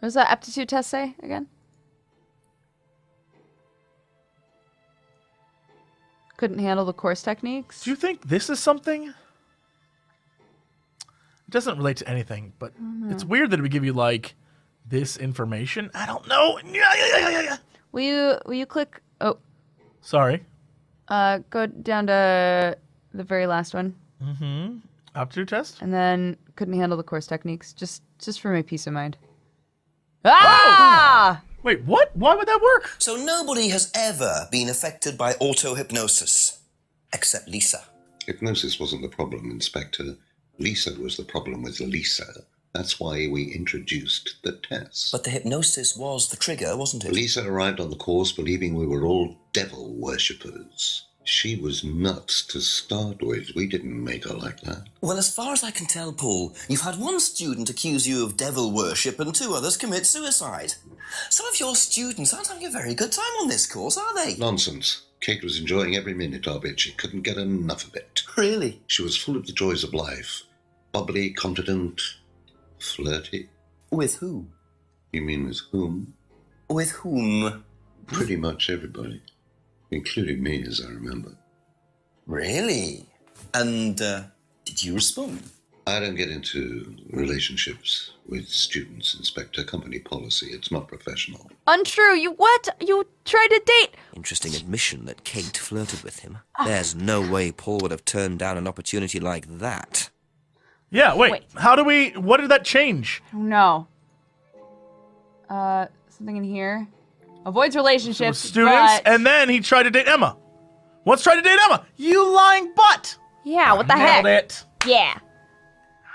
does that aptitude test say again? Couldn't handle the course techniques? Do you think this is something? It doesn't relate to anything, but it's weird that it would give you, like, this information. I don't know. Yeah. Will you click... Oh. Sorry. Go down to the very last one. Aptitude test? And then couldn't handle the course techniques. Just for my peace of mind. Ah! Wait, what? Why would that work? So nobody has ever been affected by auto-hypnosis, except Lisa. Hypnosis wasn't the problem, Inspector. Lisa was the problem with Lisa. That's why we introduced the test. But the hypnosis was the trigger, wasn't it? Lisa arrived on the course believing we were all devil worshippers. She was nuts to start with. We didn't make her like that. Well, as far as I can tell, Paul, you've had one student accuse you of devil worship and 2 others commit suicide. Some of your students aren't having a very good time on this course, are they? Nonsense. Kate was enjoying every minute of it. She couldn't get enough of it. Really? She was full of the joys of life. Bubbly, confident, flirty. With who? You mean with whom? With whom? Pretty much everybody. Including me, as I remember. Really? And, did you respond? I don't get into relationships with students, Inspector. Company policy. It's not professional. Untrue. You what? You tried to date. Interesting admission that Kate flirted with him. There's no way Paul would have turned down an opportunity like that. Yeah, wait. How do we... What did that change? No. Something in here. Avoids relationships, With students, but... and then he tried to date Emma. Once tried to date Emma. You lying butt. Yeah, what the heck? Nailed it. Yeah.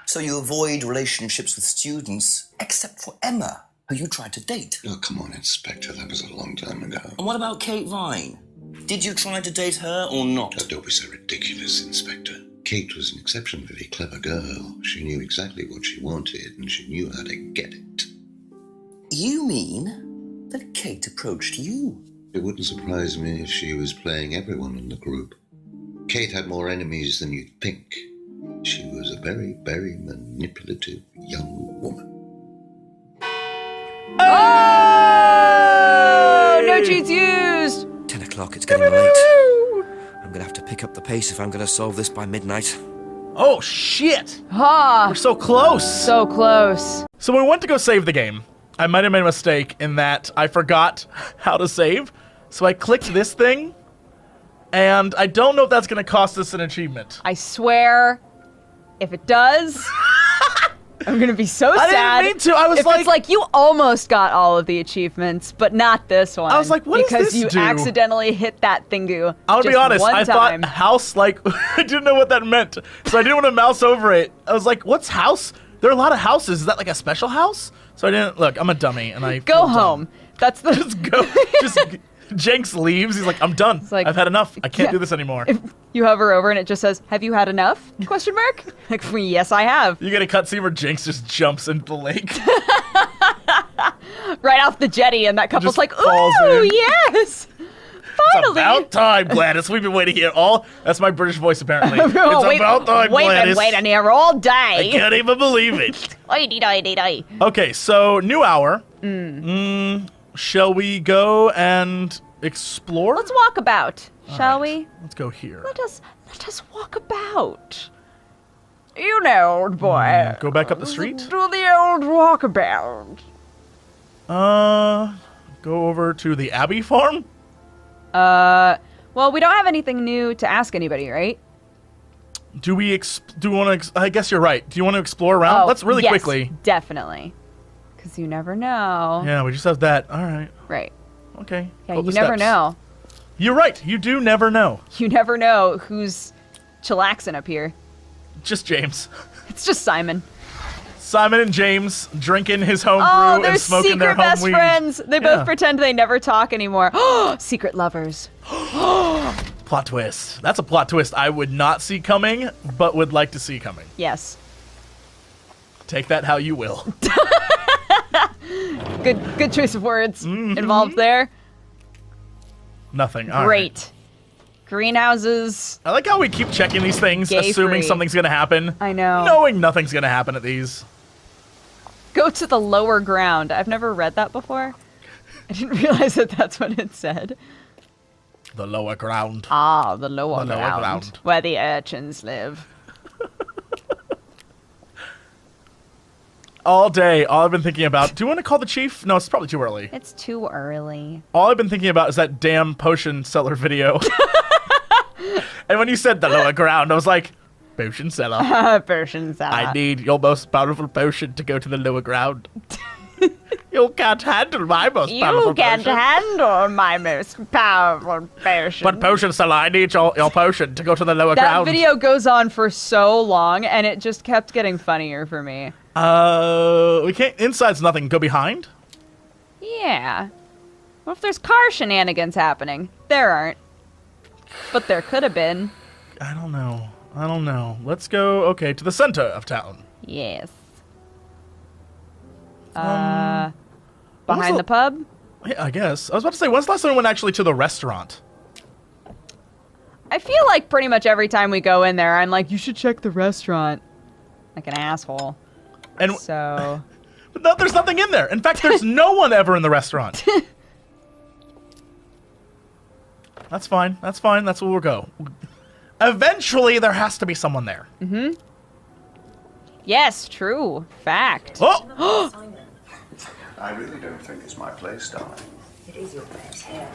So you avoid relationships with students, except for Emma, who you tried to date. Oh, come on, Inspector. That was a long time ago. And what about Kate Vine? Did you try to date her or not? Oh, don't be so ridiculous, Inspector. Kate was an exceptionally clever girl. She knew exactly what she wanted, and she knew how to get it. You mean that Kate approached you? It wouldn't surprise me if she was playing everyone in the group. Kate had more enemies than you'd think. She was a very, very manipulative young woman. Oh! No cheats used! 10 o'clock, it's getting late. I'm gonna have to pick up the pace if I'm gonna solve this by midnight. Oh, shit! Ha! We're so close! So close. So when we went to go save the game, I might have made a mistake in that I forgot how to save. So I clicked this thing, and I don't know if that's gonna cost us an achievement. I swear, if it does, I'm gonna be so I sad. didn't mean to. I was if it's like you almost got all of the achievements, but not this one. I was like, what does because this you do? accidentally hit that thingu. I'll be just honest, one I time. thought house, like, I didn't know what that meant. So I didn't want to mouse over it. I was like, what's house? There are a lot of houses. Is that like a special house? So I didn't, look, I'm a dummy, and I Go home. That's the... Just go. Jenks leaves. He's like, I'm done. like, I've had enough. I can't yeah. do this anymore. If you hover over and it just says, have you had enough? Question mark? Like, yes, I have. You get a cutscene where Jenks just jumps into the lake. Right off the jetty, and that couple's Just like, falls ooh, in. yes! It's Finally! about time, Gladys. We've been waiting here all... That's my British voice, apparently. It's about time, We've Gladys. been waiting here all day. I can't even believe it. Okay, so new hour. Shall we go and explore? Let's walk about, shall we? Let's go here. Let us walk about. You know, old boy. Go back up the street? Do the old walkabout. Go over to the Abbey farm? Well, we don't have anything new to ask anybody, right? Do we want to... I guess you're right. Do you want to explore around? Let's really yes, quickly. Definitely. Because you never know. Yeah, we just have that. All right. Right. Okay. Yeah, go you the never steps. know. You're right. You do never know. You never know who's chillaxing up here. Just James. It's just Simon. Simon and James drinking his home Oh, brew they're and smoking their secret home best weed. friends. They both Yeah. pretend they never talk anymore. Secret lovers. Plot twist. That's a plot twist I would not see coming, but would like to see coming. Yes. Take that how you will. Good choice of words involved there. Nothing. All right. Great. Greenhouses. I like how we keep checking these things, Gay assuming free. something's going to happen. I know. Knowing nothing's going to happen at these. Go to the lower ground. I've never read that before. I didn't realize that that's what it said. The lower ground. Ah, the lower The lower ground, ground. where the urchins live. All day, all I've been thinking about... Do you want to call the chief? No, it's probably too early. It's too early. All I've been thinking about is that damn potion seller video. And when you said the lower ground, I was like, potion seller. Potion seller. I need your most powerful potion to go to the lower ground. You can't handle my most powerful You can't potion. handle my most powerful potion. But potion seller, I need your potion to go to the lower that ground. video goes on for so long, and it just kept getting funnier for me. We can't... Inside's nothing. Go behind? Yeah. What if there's car shenanigans happening? There aren't. But there could have been. I don't know. Let's go, okay, to the center of town. Yes. When was Behind the pub? Yeah, I guess. I was about to say, when's the last time we went actually to the restaurant? I feel like pretty much every time we go in there, I'm like, you should check the restaurant. Like an asshole. And so... But no, there's nothing in there. In fact, there's no one ever in the restaurant. That's fine. That's fine. That's where we'll go. Eventually, there has to be someone there. Mm-hmm. Yes, true. Fact. Oh! I really don't think it's my place, darling. It is your place, yeah.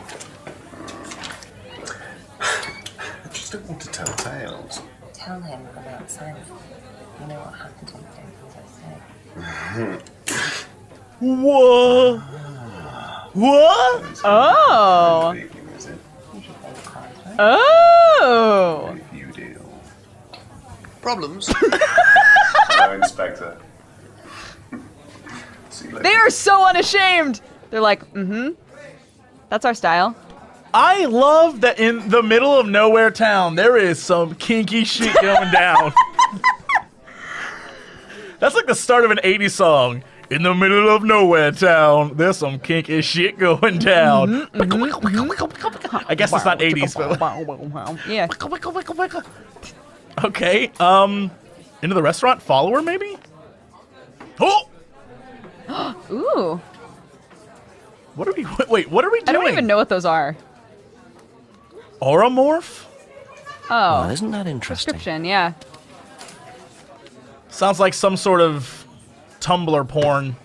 I just don't want to tell tales. Tell him about Simon. You know what happens when you don't do as I say. What? What? Oh. Speaking, is it? Oh. If you do. Problems? Hello, Inspector. See you later. They are so unashamed. They're like, that's our style. I love that in the middle of nowhere town, there is some kinky shit going down. That's like the start of an 80s song. In the middle of nowhere town, there's some kinky shit going down. I guess it's not 80s, but... Yeah. Okay, into the restaurant? Follower, maybe? Oh! Ooh. What are we... Wait, what are we doing? I don't even know what those are. Auramorph? Oh. Well, isn't that interesting? Prescription, yeah. Sounds like some sort of Tumblr porn.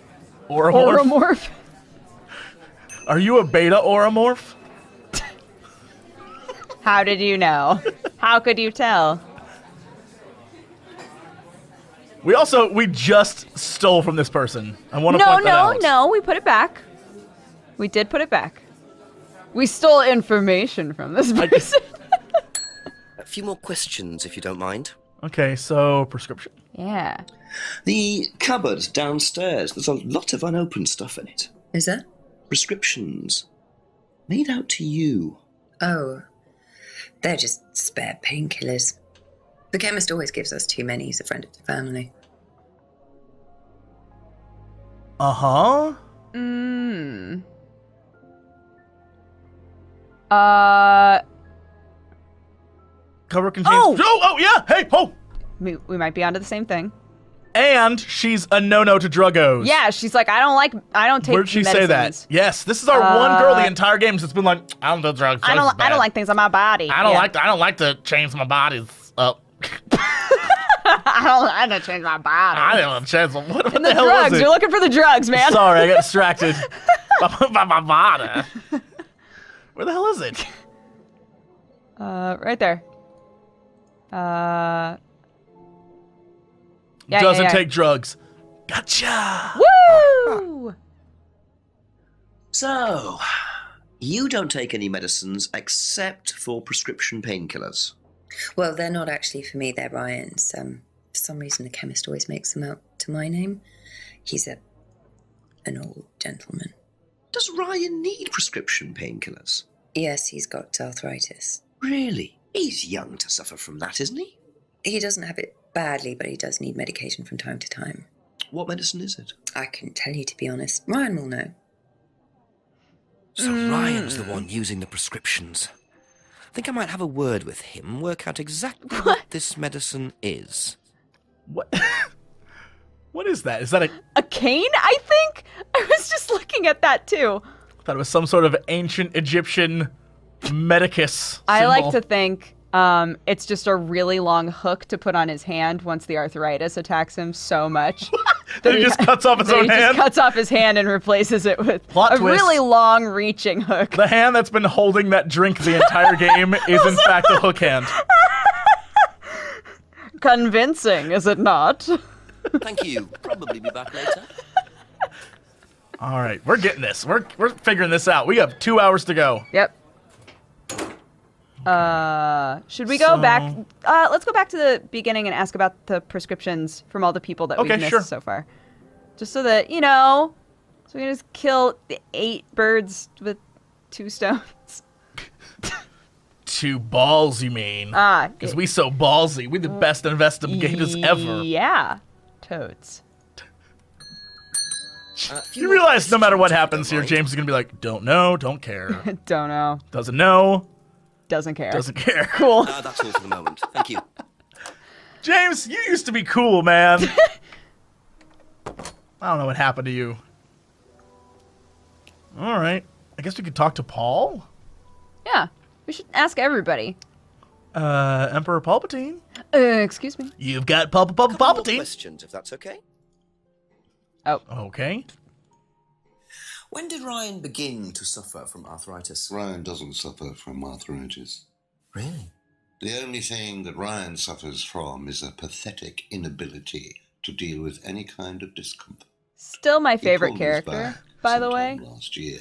Auramorph? Auramorph? Are you a beta Auramorph? How did you know? How could you tell? We just stole from this person. I want to point that out. No, we put it back. We did put it back. We stole information from this person. A few more questions, if you don't mind. Okay, so prescription. Yeah. The cupboard downstairs, there's a lot of unopened stuff in it. Is there? Prescriptions. Made out to you. Oh, they're just spare painkillers. The chemist always gives us too many. He's a friend of the family. Uh-huh. Cover contains... Oh, yeah! Hey, ho! We might be onto the same thing. And she's a no-no to druggos. Yeah, she's like, I don't take Where'd she medicines. say that? Yes, this is our one girl the entire game that's been like, I don't do drugs. I don't like things on my body. I don't like to change my bodies up. I don't change my body. I don't want to change my... What And the the hell drugs. was it? You're looking for the drugs, man. Sorry, I got distracted by my body. Where the hell is it? Right there. Yeah, Doesn't yeah. take drugs. Gotcha! Woo! So, you don't take any medicines except for prescription painkillers. Well, they're not actually for me, they're Ryan's. For some reason, the chemist always makes them out to my name. He's an old gentleman. Does Ryan need prescription painkillers? Yes, he's got arthritis. Really? He's young to suffer from that, isn't he? He doesn't have it badly, but he does need medication from time to time. What medicine is it? I couldn't tell you, to be honest. Ryan will know. So Ryan's the one using the prescriptions. I think I might have a word with him, work out exactly what this medicine is. What? What is that? Is that a cane, I think? I was just looking at that, too. I thought it was some sort of ancient Egyptian medicus symbol. I like to think it's just a really long hook to put on his hand once the arthritis attacks him so much. That he just cuts off his own hand? He just cuts off his hand and replaces it with Plot a twist. really long reaching hook. The hand that's been holding that drink the entire game is in fact a hook hand. Convincing, is it not? Thank you. Probably be back later. All right, we're getting this. We're figuring this out. We have 2 hours to go. Yep. Should we go back? Let's go back to the beginning and ask about the prescriptions from all the people that we've missed so far. Just so that, so we can just kill the 8 birds with 2 stones. 2 balls, you mean? Because we so ballsy. We the best investigators ever. Yeah. Toads. You realize no matter what happens here, James is going to be like, don't know, don't care. Don't know. Doesn't know. Doesn't care. Doesn't care. Cool. That's all for the moment. Thank you. James, you used to be cool, man. I don't know what happened to you. All right. I guess we could talk to Paul? Yeah. We should ask everybody. Emperor Palpatine? Excuse me. You've got Couple more Palpatine. questions, if that's okay. Oh. Okay. When did Ryan begin to suffer from arthritis? Ryan doesn't suffer from arthritis. Really? The only thing that Ryan suffers from is a pathetic inability to deal with any kind of discomfort. Still my He favorite pulled his character, back by the way. sometime last year.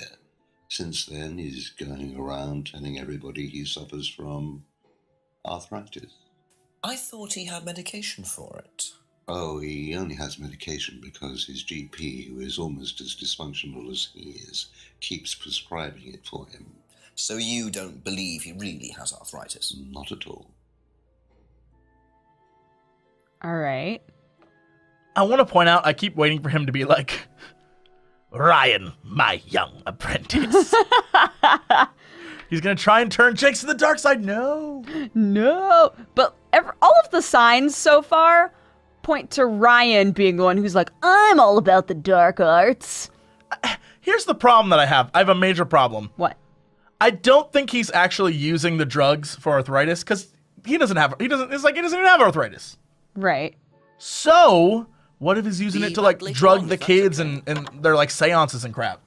Since then, he's going around telling everybody he suffers from arthritis. I thought he had medication for it. Oh, he only has medication because his GP, who is almost as dysfunctional as he is, keeps prescribing it for him. So you don't believe he really has arthritis? Not at all. All right. I want to point out, I keep waiting for him to be like, Ryan, my young apprentice. He's going to try and turn Jinx to the dark side. No. No. But all of the signs so far point to Ryan being the one who's like, I'm all about the dark arts. Here's the problem that I have. I have a major problem. What? I don't think he's actually using the drugs for arthritis because he doesn't even have arthritis. Right. So, what if he's using it to like drug the kids and they're like seances and crap?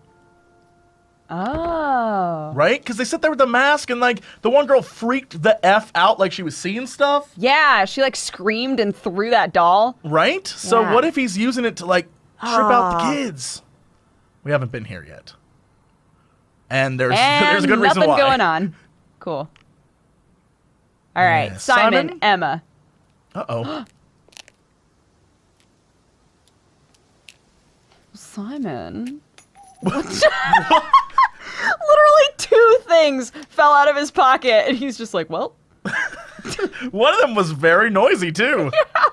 Oh. Right? Because they sit there with the mask and like the one girl freaked the F out like she was seeing stuff. Yeah, she like screamed and threw that doll. Right? So Yeah. what if he's using it to like trip out the kids? We haven't been here yet. And there's a good reason why. Nothing going on. Cool. All right, Yeah. Simon, Emma. Uh-oh. Simon. What? Literally 2 things fell out of his pocket, and he's just like, well. One of them was very noisy, too. Yeah.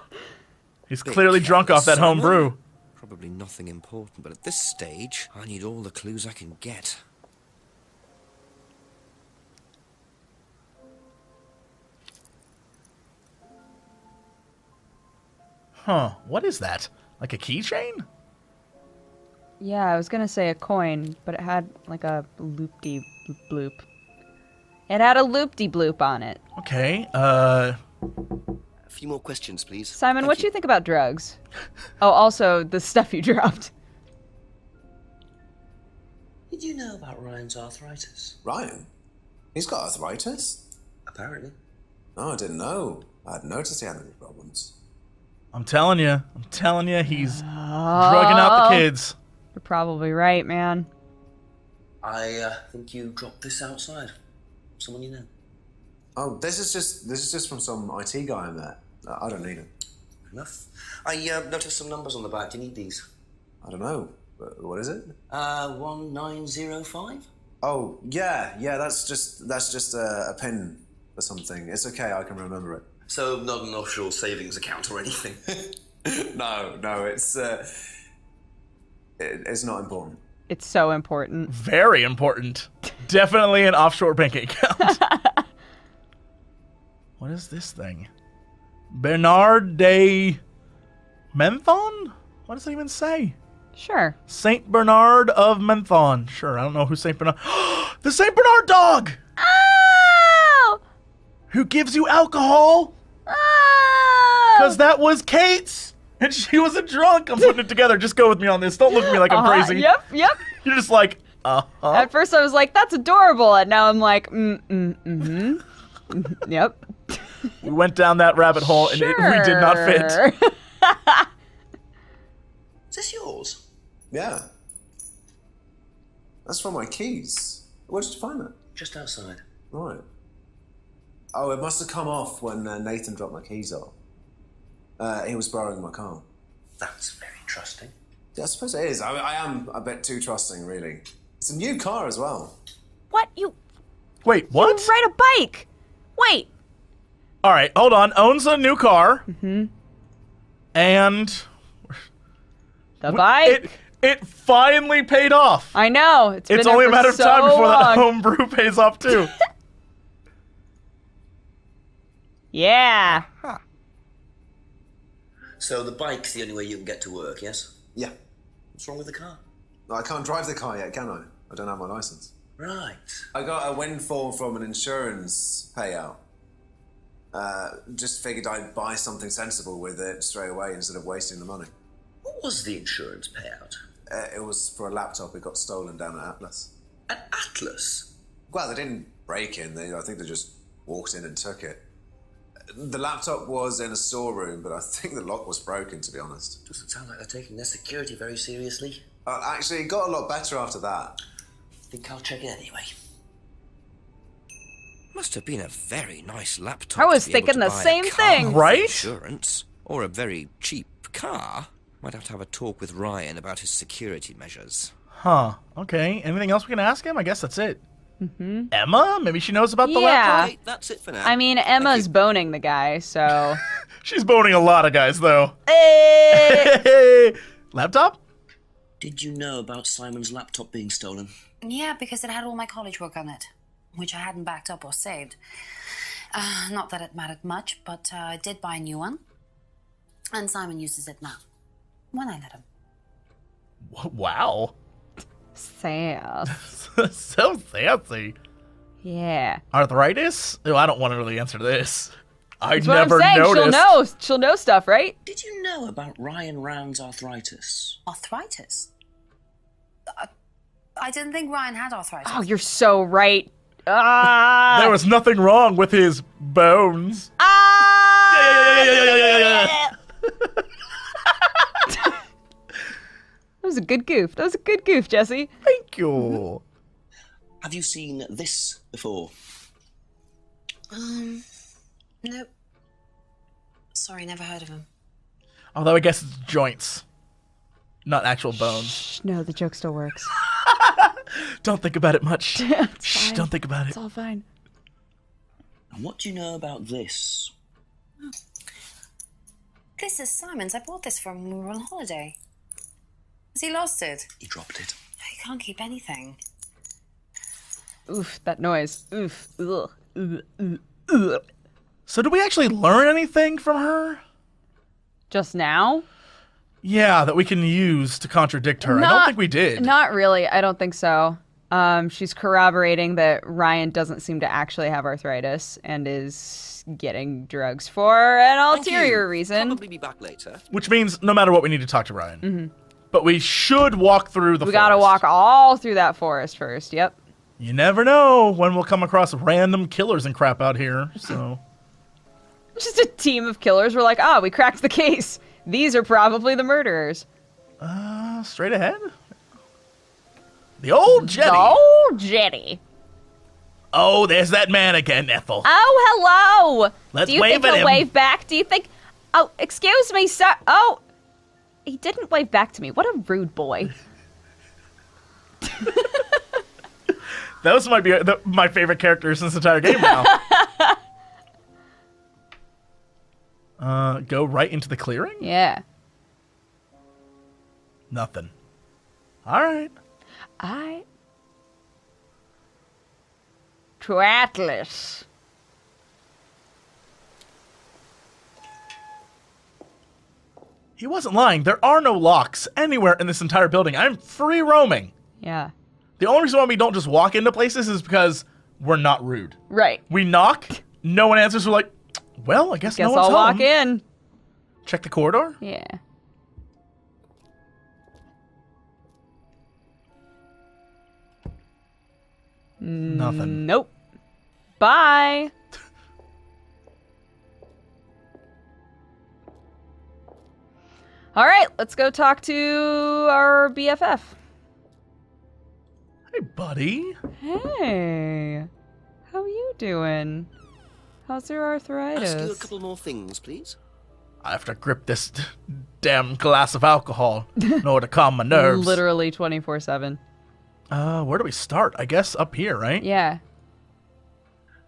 He's clearly drunk off that home brew. Probably nothing important, but at this stage, I need all the clues I can get. Huh. What is that? Like a keychain? Yeah, I was gonna say a coin, but it had like a loop-de-bloop. It had a loop-de-bloop on it. Okay, A few more questions, please. Simon, what do you think about drugs? Oh, also the stuff you dropped. Did you know about Ryan's arthritis? Ryan? He's got arthritis? Apparently. Oh, I didn't know. I hadn't noticed he had any problems. I'm telling you, he's drugging out the kids. You're probably right, man. I think you dropped this outside. Someone you know. Oh, this is just from some IT guy I met. I don't need it. Enough. I noticed some numbers on the back. Do you need these? I don't know. What is it? 1905. Oh, yeah. That's just a pin for something. It's okay. I can remember it. So not an offshore savings account or anything. No. It's not important. It's so important. Very important. Definitely an offshore bank account. What is this thing? Bernard de Menthon? What does it even say? Sure. Saint Bernard of Menthon. Sure, I don't know who Saint Bernard... The Saint Bernard dog! Oh! Who gives you alcohol? Oh! Because that was Kate's! And she was a drunk. I'm putting it together. Just go with me on this. Don't look at me like I'm crazy. Yep. You're just like, At first I was like, that's adorable. And now I'm like, Yep. We went down that rabbit hole and we did not fit. Is this yours? Yeah. That's from my keys. Where did you find that? Just outside. Right. Oh, it must have come off when Nathan dropped my keys off. He was borrowing my car. That's very trusting. Yeah, I suppose it is. I am a bit too trusting, really. It's a new car as well. What? You... Wait, what? You ride a bike. Wait. All right, hold on. Owns a new car. Mm-hmm. And... The bike? It finally paid off. I know. It's only a matter of time before that home brew pays off, too. Yeah. Huh. So the bike's the only way you can get to work, yes? Yeah. What's wrong with the car? I can't drive the car yet, can I? I don't have my license. Right. I got a windfall from an insurance payout. Just figured I'd buy something sensible with it straight away instead of wasting the money. What was the insurance payout? It was for a laptop that got stolen down at Atlas. At Atlas? Well, they didn't break in. I think they just walked in and took it. The laptop was in a storeroom, but I think the lock was broken, to be honest. Doesn't sound like they're taking their security very seriously. Actually, it got a lot better after that. Think I'll check it anyway. Must have been a very nice laptop. I was to be able thinking to the buy a same car thing. with Right? Insurance, or a very cheap car. Might have to have a talk with Ryan about his security measures. Huh. Okay. Anything else we can ask him? I guess that's it. Emma? Maybe she knows about the laptop? Okay, that's it for now. I mean, Emma's boning the guy, so. She's boning a lot of guys, though. Laptop? Did you know about Simon's laptop being stolen? Yeah, because it had all my college work on it, which I hadn't backed up or saved. Not that it mattered much, but I did buy a new one. And Simon uses it now, when I let him. Wow. Sad. So fancy. Yeah. Arthritis? Oh, I don't want to really answer this. I That's what never I'm saying. noticed. She'll know stuff, right? Did you know about Ryan Round's arthritis? Arthritis? I didn't think Ryan had arthritis. Oh, you're so right. Ah. There was nothing wrong with his bones. That was a good goof. That was a good goof, Jesse. Thank you. Have you seen this before? Nope. Sorry, never heard of him. Although I guess it's joints, not actual bones. Shh, no, the joke still works. Don't think about it much. Shh, don't think about it. It's all fine. And what do you know about this? This is Simon's. I bought this from when we were on holiday. Has he lost it? He dropped it. He can't keep anything. Oof, that noise. Oof. Ugh. Ugh. Ugh. Ugh. So did we actually learn anything from her? Just now? Yeah, that we can use to contradict her. I don't think we did. Not really. I don't think so. She's corroborating that Ryan doesn't seem to actually have arthritis and is getting drugs for an ulterior reason. Probably be back later. Which means no matter what, we need to talk to Ryan. But we should walk through the forest. We gotta walk all through that forest first. Yep. You never know when we'll come across random killers and crap out here, so... Just a team of killers. We're like, we cracked the case. These are probably the murderers. Straight ahead? The old jetty. The old jetty. Oh, there's that man again, Ethel. Oh, hello. Let's Do you wave think at he'll him. wave back? Do you think... Oh, excuse me, sir. Oh, he didn't wave back to me. What a rude boy. Those might be my favorite characters in this entire game now. Go right into the clearing? Yeah. Nothing. All right. To Atlas. He wasn't lying. There are no locks anywhere in this entire building. I'm free roaming. Yeah. The only reason why we don't just walk into places is because we're not rude. Right. We knock, no one answers. We're like, well, I guess no one's I'll home. walk in. Check the corridor. Yeah. Nothing. Nope. Bye. All right, let's go talk to our BFF. Hey, buddy. Hey. How you doing? How's your arthritis? Ask you a couple more things, please. I have to grip this damn glass of alcohol in order to calm my nerves. Literally 24/7. Where do we start? I guess up here, right? Yeah.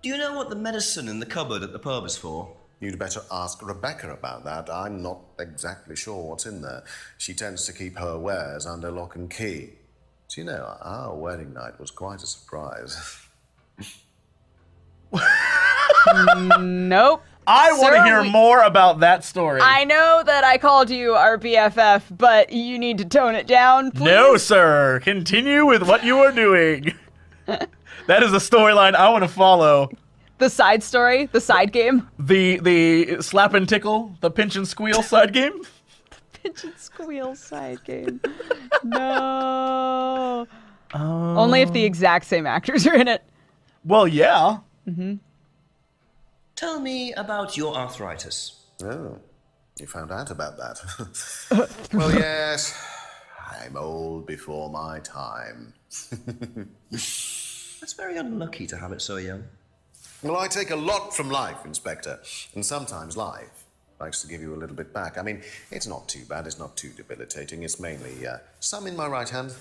Do you know what the medicine in the cupboard at the pub is for? You'd better ask Rebecca about that. I'm not exactly sure what's in there. She tends to keep her wares under lock and key. Do you know, our wedding night was quite a surprise. Nope. I want to hear more about that story. I know that I called you our BFF, but you need to tone it down, please. No, sir. Continue with what you are doing. That is a storyline I want to follow. The side story, the side game. The slap and tickle, the pinch and squeal side game. Pinch and squeal side game. No. Only if the exact same actors are in it. Well, yeah. Mm-hmm. Tell me about your arthritis. Oh, you found out about that. Well, yes, I'm old before my time. That's very unlucky to have it so young. Well, I take a lot from life, Inspector, and sometimes life likes to give you a little bit back. I mean, it's not too bad, it's not too debilitating. It's mainly some in my right hand,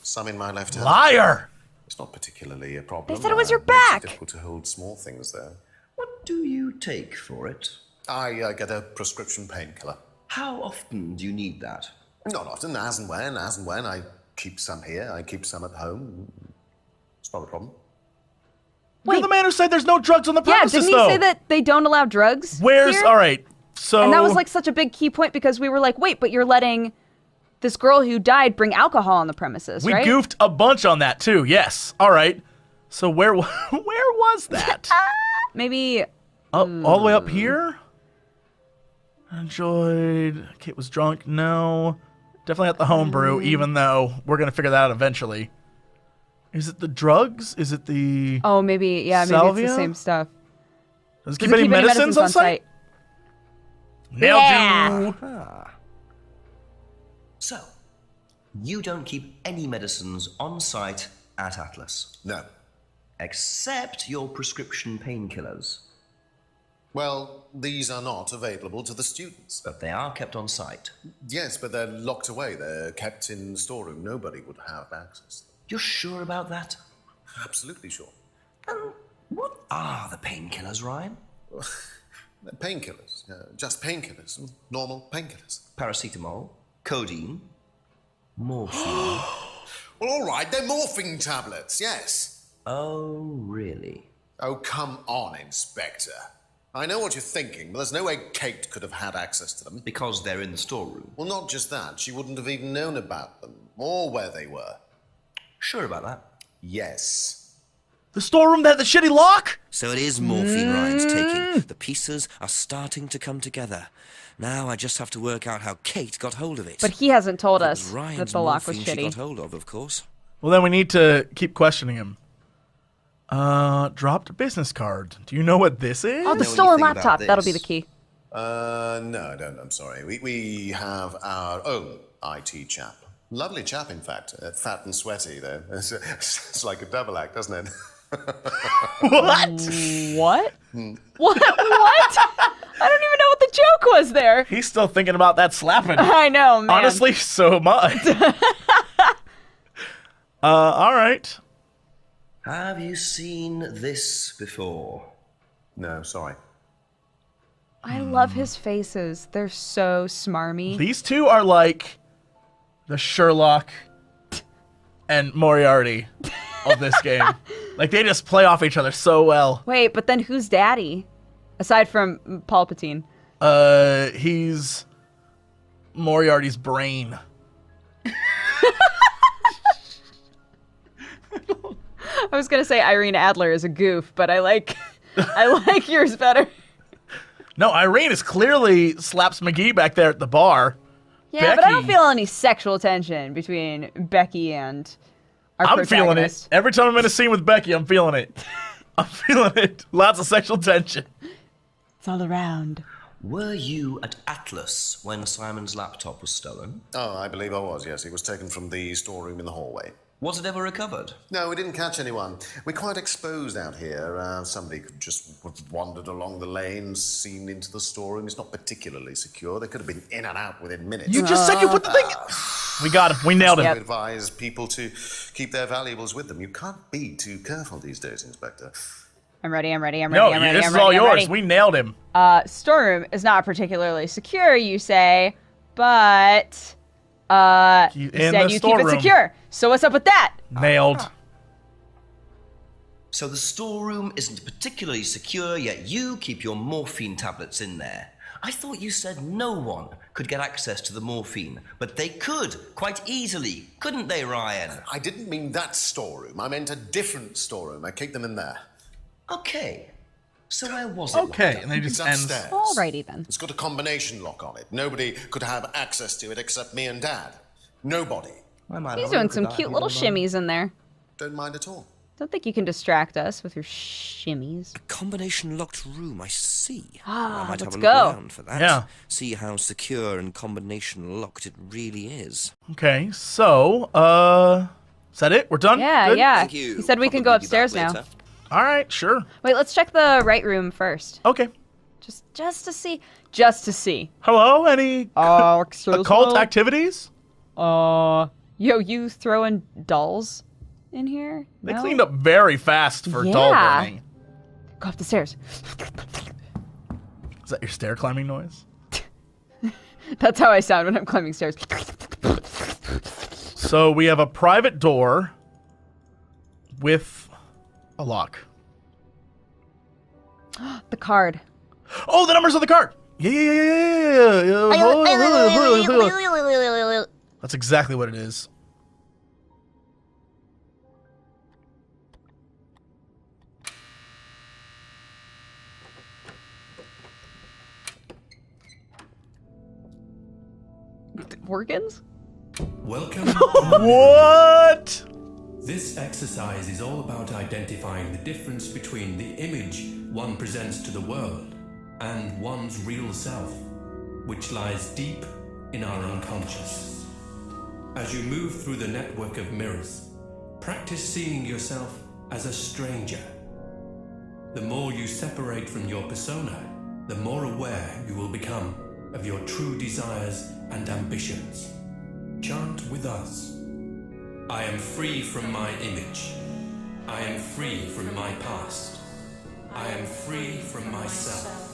some in my left hand. Liar! It's not particularly a problem. They said it was your Makes it back! difficult to hold small things, though. What do you take for it? I get a prescription painkiller. How often do you need that? Not often, as and when. I keep some here, I keep some at home. It's not a problem. You're the man who said there's no drugs on the Yeah, premises, didn't he say that they don't allow drugs? Where's here? all right? So And that was like such a big key point because we were like, wait, but you're letting this girl who died bring alcohol on the premises, we right? goofed a bunch on that too. Yes. All right. So where was that? Maybe All the way up here. Enjoyed. Kate was drunk. No. Definitely at the homebrew. Even though we're gonna figure that out eventually. Is it the drugs? Is it the? Oh, maybe maybe salvia? it's the same stuff. Does it keep any medicines on site? Nailed you. So, you don't keep any medicines on site at Atlas? No. Except your prescription painkillers? Well, these are not available to the students. But they are kept on site? Yes, but they're locked away. They're kept in the storeroom. Nobody would have access. You're sure about that? Absolutely sure. What are the painkillers, Ryan? Painkillers. Just painkillers. Normal painkillers. Paracetamol, codeine, morphine. Well, all right, they're morphine tablets, yes. Oh, really? Oh, come on, Inspector. I know what you're thinking, but there's no way Kate could have had access to them. Because they're in the storeroom. Well, not just that. She wouldn't have even known about them, or where they were. Sure about that? Yes. The storeroom that had the shitty lock? So it is morphine Ryan's taking. The pieces are starting to come together. Now I just have to work out how Kate got hold of it. But he hasn't told It us was that Ryan's the lock was morphine she got shitty. hold of course. Well, then we need to keep questioning him. Dropped a business card. Do you know what this is? Oh, the stolen laptop. That'll be the key. No, I don't. I'm sorry. We have our own IT chap. Lovely chap, in fact. Fat and sweaty, though. It's like a double act, doesn't it? What? What? What? I don't even know what the joke was there. He's still thinking about that slapping. I know, man. Honestly, so am I. All right. Have you seen this before? No, sorry. I love his faces. They're so smarmy. These two are like the Sherlock and Moriarty of this game. Like, they just play off each other so well. Wait, but then who's daddy? Aside from Palpatine. He's Moriarty's brain. I was gonna say Irene Adler is a goof, but I like yours better. No, Irene is clearly slaps McGee back there at the bar. Yeah, Becky, but I don't feel any sexual tension between Becky and our I'm feeling it. protagonist. Every time I'm in a scene with Becky, I'm feeling it. I'm feeling it. Lots of sexual tension. It's all around. Were you at Atlas when Simon's laptop was stolen? Oh, I believe I was, yes. It was taken from the storeroom in the hallway. Was it ever recovered? No, we didn't catch anyone. We're quite exposed out here. Somebody could just have wandered along the lane, seen into the storeroom. It's not particularly secure. They could have been in and out within minutes. You just said you put the thing... We got him. We nailed him. I advise people to keep their valuables with them. You can't be too careful these days, Inspector. I'm ready. No, this is all yours. We nailed him. Storeroom is not particularly secure, you say, but you said you keep it secure. So what's up with that? Nailed. So the storeroom isn't particularly secure, yet you keep your morphine tablets in there. I thought you said no one could get access to the morphine, but they could, quite easily, couldn't they, Ryan? I didn't mean that storeroom. I meant a different storeroom. I keep them in there. Okay. So where was it? Okay, and they just It's ends. upstairs. Alrighty then. It's got a combination lock on it. Nobody could have access to it except me and Dad. Nobody. He's doing some cute little shimmies in there. Don't mind at all. Don't think you can distract us with your shimmies. Combination locked room, I see. Ah, I might let's have a go. look around for that. Yeah. See how secure and combination locked it really is. Okay, so, is that it? We're done? Yeah, Good? yeah. He said we can go upstairs now. All right, sure. Wait, let's check the right room first. Okay. Just to see. Just to see. Hello? Any occult me? activities? Yo, you throwing dolls in here? They No? cleaned up very fast for doll Yeah. burning. Go up the stairs. Is that your stair climbing noise? That's how I sound when I'm climbing stairs. So we have a private door with a lock. The card. Oh, the numbers on the card! Yeah. That's exactly what it is. Organs? Welcome. What? This exercise is all about identifying the difference between the image one presents to the world and one's real self, which lies deep in our unconscious. As you move through the network of mirrors, practice seeing yourself as a stranger. The more you separate from your persona, the more aware you will become of your true desires and ambitions. Chant with us. I am free from my image. I am free from my past. I am free from myself.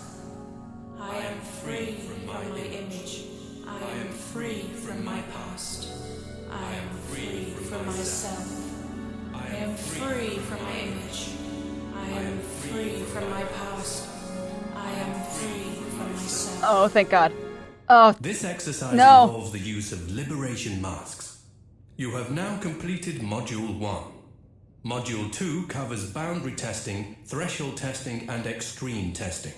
I am free from my image. I am free from my past. I am free from myself. I am free from my image. I am free from my past. I am free from myself. Oh, thank God. Oh, This exercise no. involves the use of liberation masks. You have now completed Module 1. Module 2 covers boundary testing, threshold testing, and extreme testing.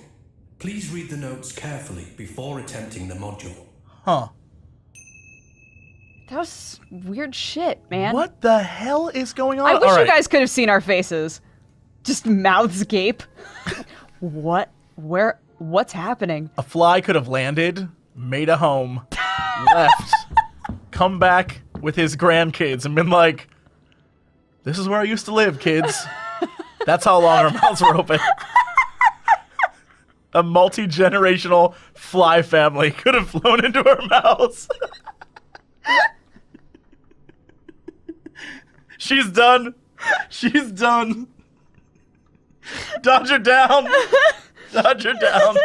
Please read the notes carefully before attempting the module. Huh. That was weird shit, man. What the hell is going on? I wish All you right. guys could have seen our faces. Just mouths gape. What? Where? What's happening? A fly could have landed, made a home, left, come back with his grandkids and been like, this is where I used to live, kids. That's how long our mouths were open. A multi-generational fly family could have flown into our mouths. She's done. She's done. Dodge her down. Dodge her down.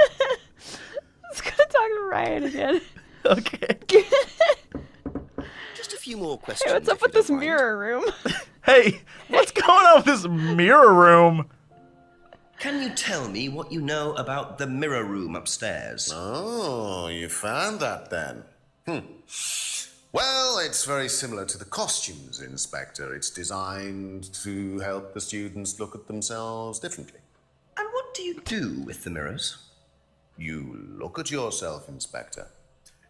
Let's go talk to Ryan again. Okay. Just a few more questions. Hey, what's up with this mirror room? Hey, what's going on with this mirror room? Can you tell me what you know about the mirror room upstairs? Oh, you found that then. Well, it's very similar to the costumes, Inspector. It's designed to help the students look at themselves differently. And what do you do with the mirrors? You look at yourself, Inspector.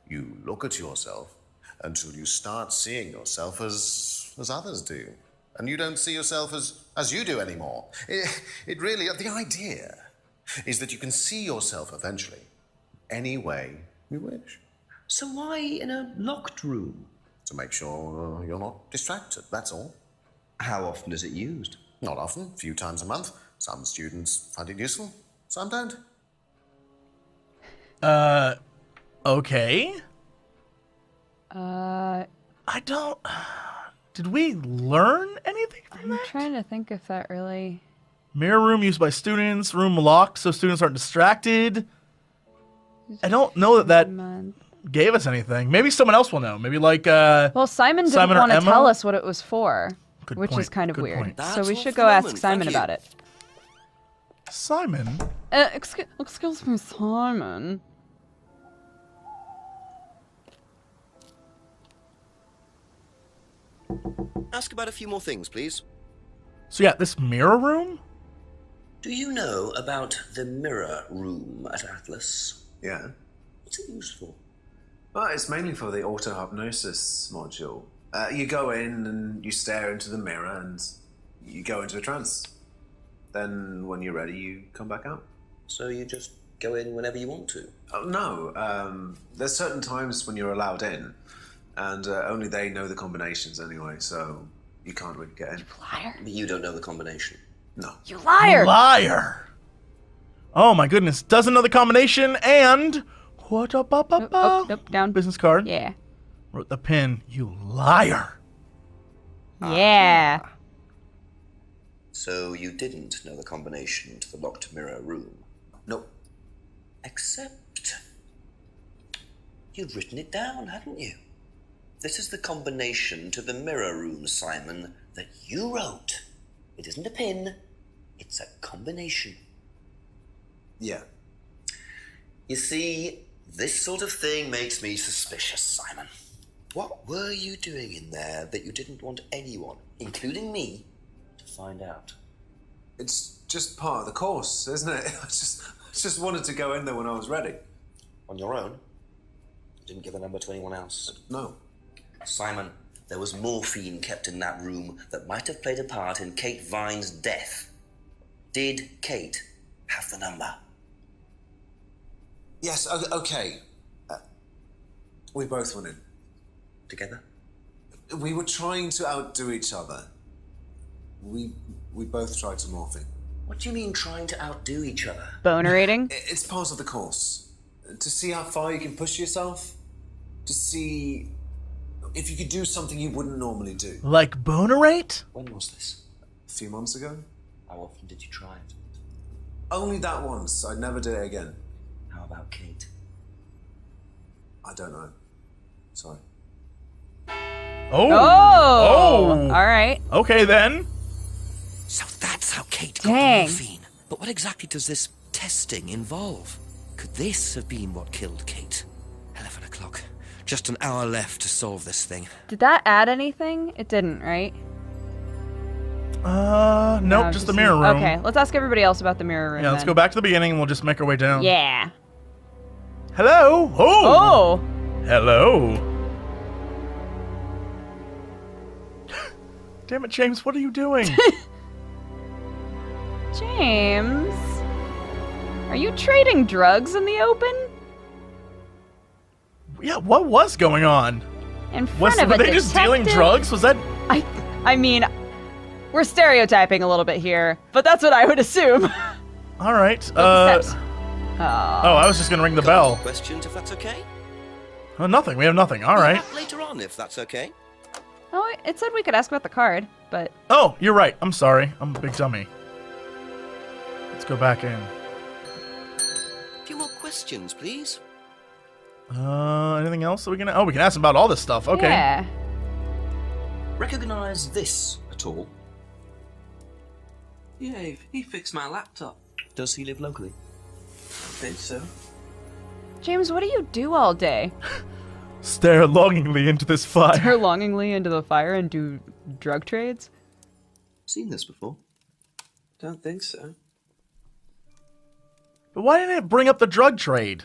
You look at yourself until you start seeing yourself as others do. And you don't see yourself as you do anymore. It really, the idea is that you can see yourself eventually any way you wish. So why in a locked room? To make sure you're not distracted, that's all. How often is it used? Not often, a few times a month. Some students find it useful, some don't. Okay. I don't... Did we learn anything from that? I'm trying to think if that really... Mirror room used by students, room locked so students aren't distracted. I don't know that gave us anything. Maybe someone else will know. Maybe like, Well, Simon didn't or want to Emma? tell us what it was for, Good which point, is kind of good weird. point. So That's we all should for go the ask moment, Simon thank you. about it. Simon? Excuse me, Simon. Ask about a few more things, please. So yeah, this mirror room? Do you know about the mirror room at Atlas? Yeah. What's it used for? Well, it's mainly for the auto-hypnosis module. You go in and you stare into the mirror and you go into a trance. Then when you're ready, you come back out. So you just go in whenever you want to? Oh, no. There's certain times when you're allowed in, and only they know the combinations anyway, so you can't really get in. You liar. But you don't know the combination? No. You liar! Liar! Oh my goodness, doesn't know the combination, and... What up, up, up, up? Nope, down. Business card. Yeah. Wrote the pin. You liar. Yeah. So you didn't know the combination to the locked mirror room? Nope. Except... you'd written it down, hadn't you? This is the combination to the mirror room, Simon, that you wrote. It isn't a pin, it's a combination. Yeah. You see, this sort of thing makes me suspicious, Simon. What were you doing in there that you didn't want anyone, including me, to find out? It's just part of the course, isn't it? I just wanted to go in there when I was ready. On your own? You didn't give a number to anyone else? No. Simon, there was morphine kept in that room that might have played a part in Kate Vine's death. Did Kate have the number? Yes, okay. We both went in. Together? We were trying to outdo each other. We both tried to morphine. What do you mean trying to outdo each other? Bonerating? It's part of the course. To see how far you can push yourself. To see if you could do something you wouldn't normally do. Like bonerate? When was this? A few months ago. How often did you try it? Only that once. I'd never do it again. How about Kate? I don't know. Sorry. Oh. Oh. All right. Okay, then. So that's how Kate got Dang. morphine. But what exactly does this testing involve? Could this have been what killed Kate? 11 o'clock. Just an hour left to solve this thing. Did that add anything? It didn't, right? Nope, No, just the mirror room. Okay, let's ask everybody else about the mirror room. Yeah, let's then. go back to the beginning and we'll just make our way down. Yeah. Hello? Oh! Oh! Hello? Damn it, James, what are you doing? James? Are you trading drugs in the open? Yeah, what was going on? In front of a Were they just dealing detective? drugs? Was that... I mean, we're stereotyping a little bit here, but that's what I would assume. All right. Steps. Oh, I was just gonna ring the bell. Questions, if that's okay? Oh, nothing. We have nothing. All right. Later on, if that's okay. Oh, it said we could ask about the card, but... Oh, you're right. I'm sorry. I'm a big dummy. Let's go back in. A few more questions, please. Anything else that we can... Oh, we can ask him about all this stuff. Okay. Yeah. Recognize this at all? Yeah, he fixed my laptop. Does he live locally? I think so. James, what do you do all day? Stare longingly into this fire. Stare longingly into the fire and do drug trades? Seen this before? Don't think so. But why didn't it bring up the drug trade?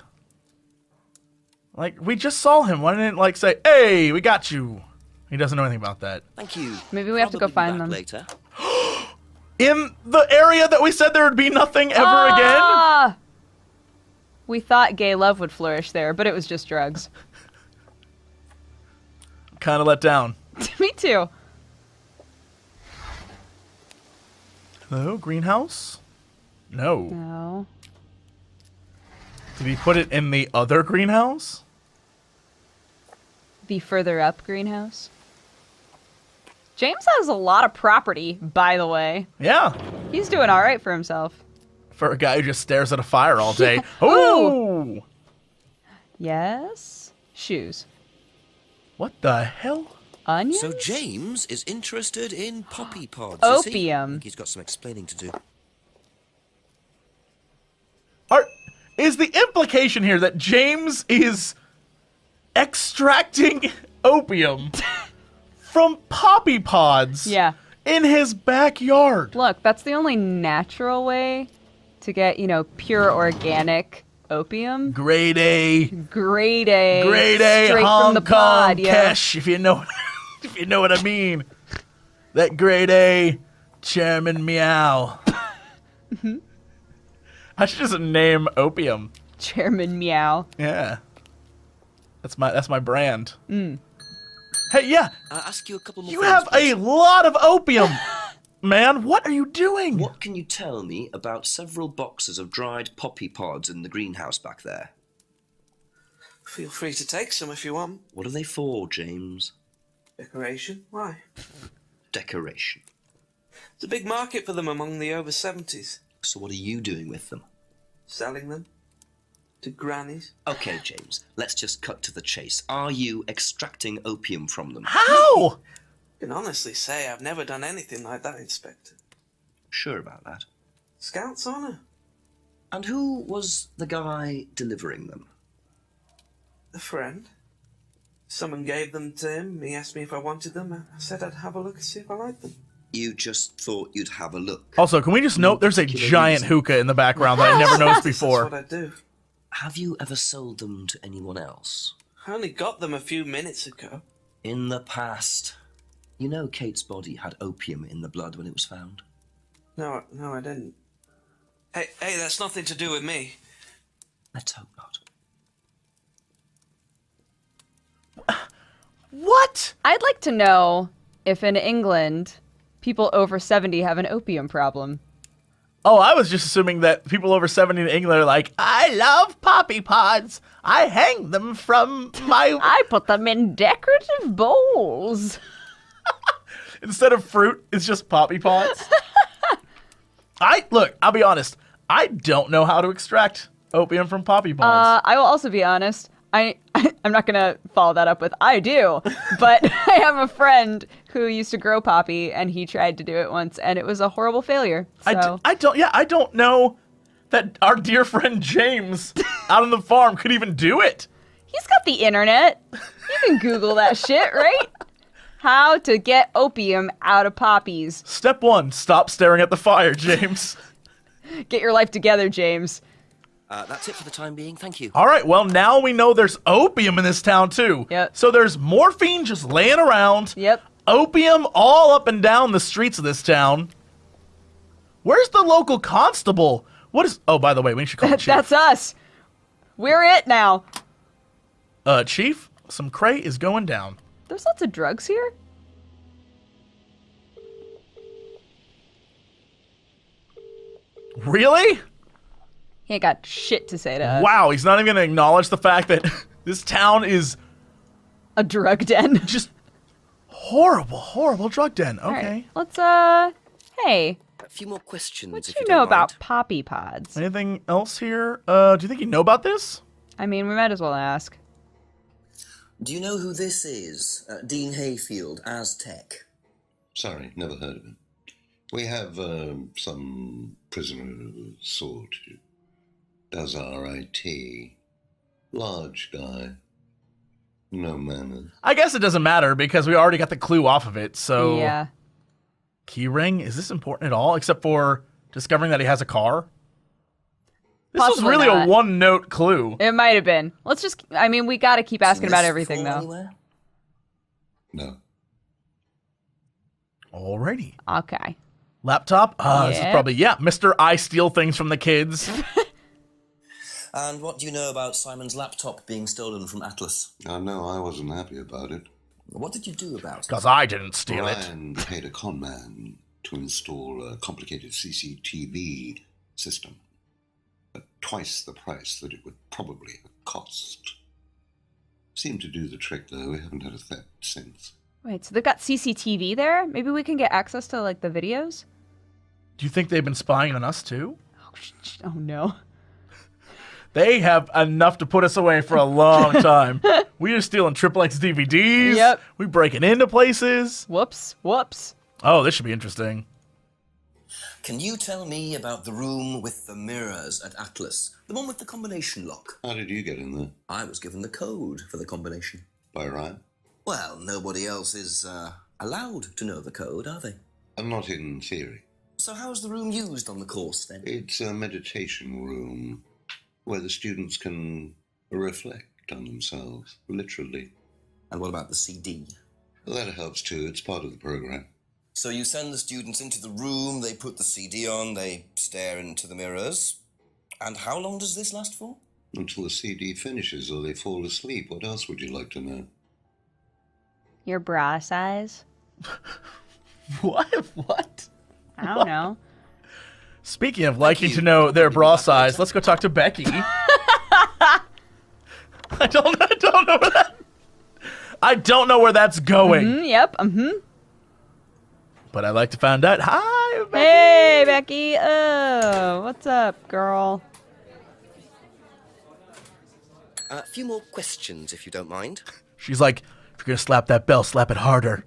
Like, we just saw him. Why didn't it, like, say, hey, we got you? He doesn't know anything about that. Thank you. Maybe we have to go find them. Later. In the area that we said there would be nothing ever again? We thought gay love would flourish there, but it was just drugs. Kind of let down. Me too. Hello, greenhouse? No. No. Did he put it in the other greenhouse? The further up greenhouse. James has a lot of property, by the way. Yeah. He's doing all right for himself. For a guy who just stares at a fire all day. Ooh. Oh! Yes. Shoes. What the hell? Onions? So James is interested in poppy pods, is he? Opium. I think he's got some explaining to do. Is the implication here that James is extracting opium from poppy pods? Yeah. In his backyard. Look, that's the only natural way to get, pure organic opium. Grade A. Grade A. Grade A Straight Hong from the Kong pod, yeah. cash, if you know what I mean. That grade A Chairman Meow. I should just name opium. Chairman Meow. Yeah. That's my brand. Mm. Hey, yeah. I'll ask you a couple more You things, have please. a lot of opium. Man, what are you doing? What can you tell me about several boxes of dried poppy pods in the greenhouse back there? Feel free to take some if you want. What are they for, James? Decoration? Why? Decoration. There's a big market for them among the over 70s. So what are you doing with them? Selling them to grannies. Okay, James, let's just cut to the chase. Are you extracting opium from them? How? I can honestly say I've never done anything like that, Inspector. Sure about that. Scout's honour. And who was the guy delivering them? A friend. Someone gave them to him. He asked me if I wanted them. I said I'd have a look and see if I liked them. You just thought you'd have a look. Also, can we just note there's a giant hookah in the background that I never noticed before. That's what I do. Have you ever sold them to anyone else? I only got them a few minutes ago. In the past. You know Kate's body had opium in the blood when it was found? No, I didn't. Hey, that's nothing to do with me. Let's hope not. What? I'd like to know if in England, people over 70 have an opium problem. Oh, I was just assuming that people over 70 in England are like, I love poppy pods. I hang them from my... I put them in decorative bowls. Instead of fruit, it's just poppy pods. Look, I'll be honest. I don't know how to extract opium from poppy pods. I will also be honest. I'm not going to follow that up with I do, but I have a friend who used to grow poppy, and he tried to do it once, and it was a horrible failure. So. I don't know that our dear friend James out on the farm could even do it. He's got the internet. You can Google that shit, right? How to get opium out of poppies. Step 1, stop staring at the fire, James. Get your life together, James. That's it for the time being. Thank you. All right, well, now we know there's opium in this town, too. Yep. So there's morphine just laying around. Yep. Opium all up and down the streets of this town. Where's the local constable? What is... Oh, by the way, we should call the chief. That's us. We're it now. Chief, some cray is going down. There's lots of drugs here. Really? He ain't got shit to say to us. Wow, he's not even going to acknowledge the fact that this town is... a drug den. Just horrible drug den. Okay. All right, let's, hey. A few more questions, What if do you you know don't mind. about poppy pods? Anything else here? Do you think you know about this? I mean, we might as well ask. Do you know who this is? Dean Hayfield, Aztec. Sorry, never heard of him. We have some prisoner of a sort who does our IT. Large guy. No manners. I guess it doesn't matter because we already got the clue off of it, so... Yeah. Keyring? Is this important at all? Except for discovering that he has a car? This Possibly was really not. a one-note clue. It might have been. Let's just, I mean, we gotta keep asking about everything, though. Anywhere? No. Alrighty. Okay. Laptop? This is Yeah. probably, Mr. I steal things from the kids. And what do you know about Simon's laptop being stolen from Atlas? No, I wasn't happy about it. What did you do about it? Because I didn't steal it. Brian paid a con man to install a complicated CCTV system. At twice the price that it would probably have cost. Seemed to do the trick, though. We haven't had a theft since. Wait, so they've got CCTV there? Maybe we can get access to, like, the videos? Do you think they've been spying on us, too? Oh, no. They have enough to put us away for a long time. We are stealing XXX DVDs. Yep. We breaking into places. Whoops. Oh, this should be interesting. Can you tell me about the room with the mirrors at Atlas? The one with the combination lock? How did you get in there? I was given the code for the combination. By Ryan? Well, nobody else is allowed to know the code, are they? Not in theory. So how's the room used on the course, then? It's a meditation room where the students can reflect on themselves, literally. And what about the CD? That helps too. It's part of the program. So you send the students into the room, they put the CD on, they stare into the mirrors. And how long does this last for? Until the CD finishes or they fall asleep. What else would you like to know? Your bra size? What? I don't know. Speaking of liking to know their bra size, let's go talk to Becky. I don't know where that. I don't know where that's going. Yep. But I'd like to find out. Hi, Becky. Hey, Becky. Oh, what's up, girl? A few more questions, if you don't mind. She's like, if you're gonna slap that bell, slap it harder.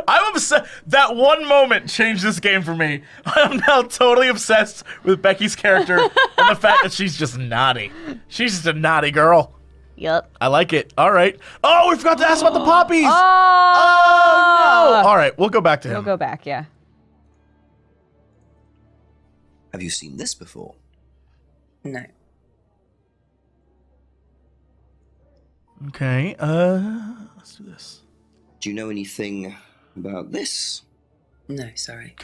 I'm obsessed. That one moment changed this game for me. I'm now totally obsessed with Becky's character and the fact that she's just naughty. She's just a naughty girl. Yep. I like it. All right. Oh, we forgot to ask about the poppies. Oh, no. All right, we'll go back to him. We'll go back, yeah. Have you seen this before? No. Okay, let's do this. Do you know anything about this? No, sorry.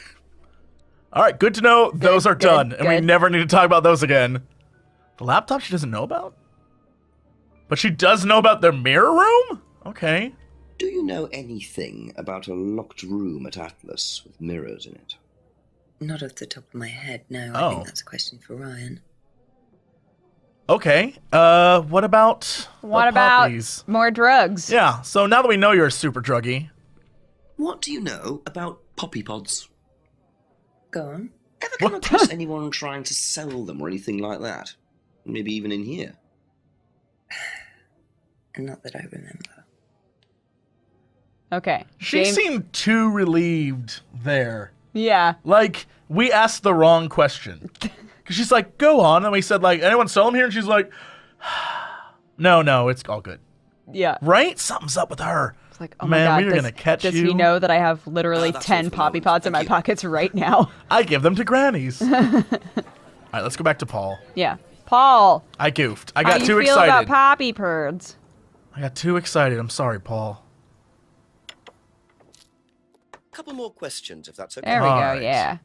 All right, good to know those are done, and we good. never need to talk about those again. The laptop she doesn't know about? But she does know about their mirror room? Okay. Do you know anything about a locked room at Atlas with mirrors in it? Not off the top of my head, no. Oh. I think that's a question for Ryan. Okay, what about What about poppies? more drugs? Yeah, so now that we know you're a super druggie. What do you know about poppy pods? Go on. Ever come across anyone trying to sell them or anything like that? Maybe even in here? Not that I remember. Okay. She James- seemed too relieved there. Yeah. Like, we asked the wrong question. Because she's like, go on. And we said, like, anyone sell them here? And she's like, no, it's all good. Yeah. Right? Something's up with her. It's like, oh Man, my God, we were going to catch does you. he know that I have literally 10 poppy pods in my pockets right now? I give them to grannies. All right, let's go back to Paul. Yeah. Paul. I goofed. I How got do too you feel excited. about poppy perds? I got too excited. I'm sorry, Paul. Couple more questions, if that's okay. There we go, yeah.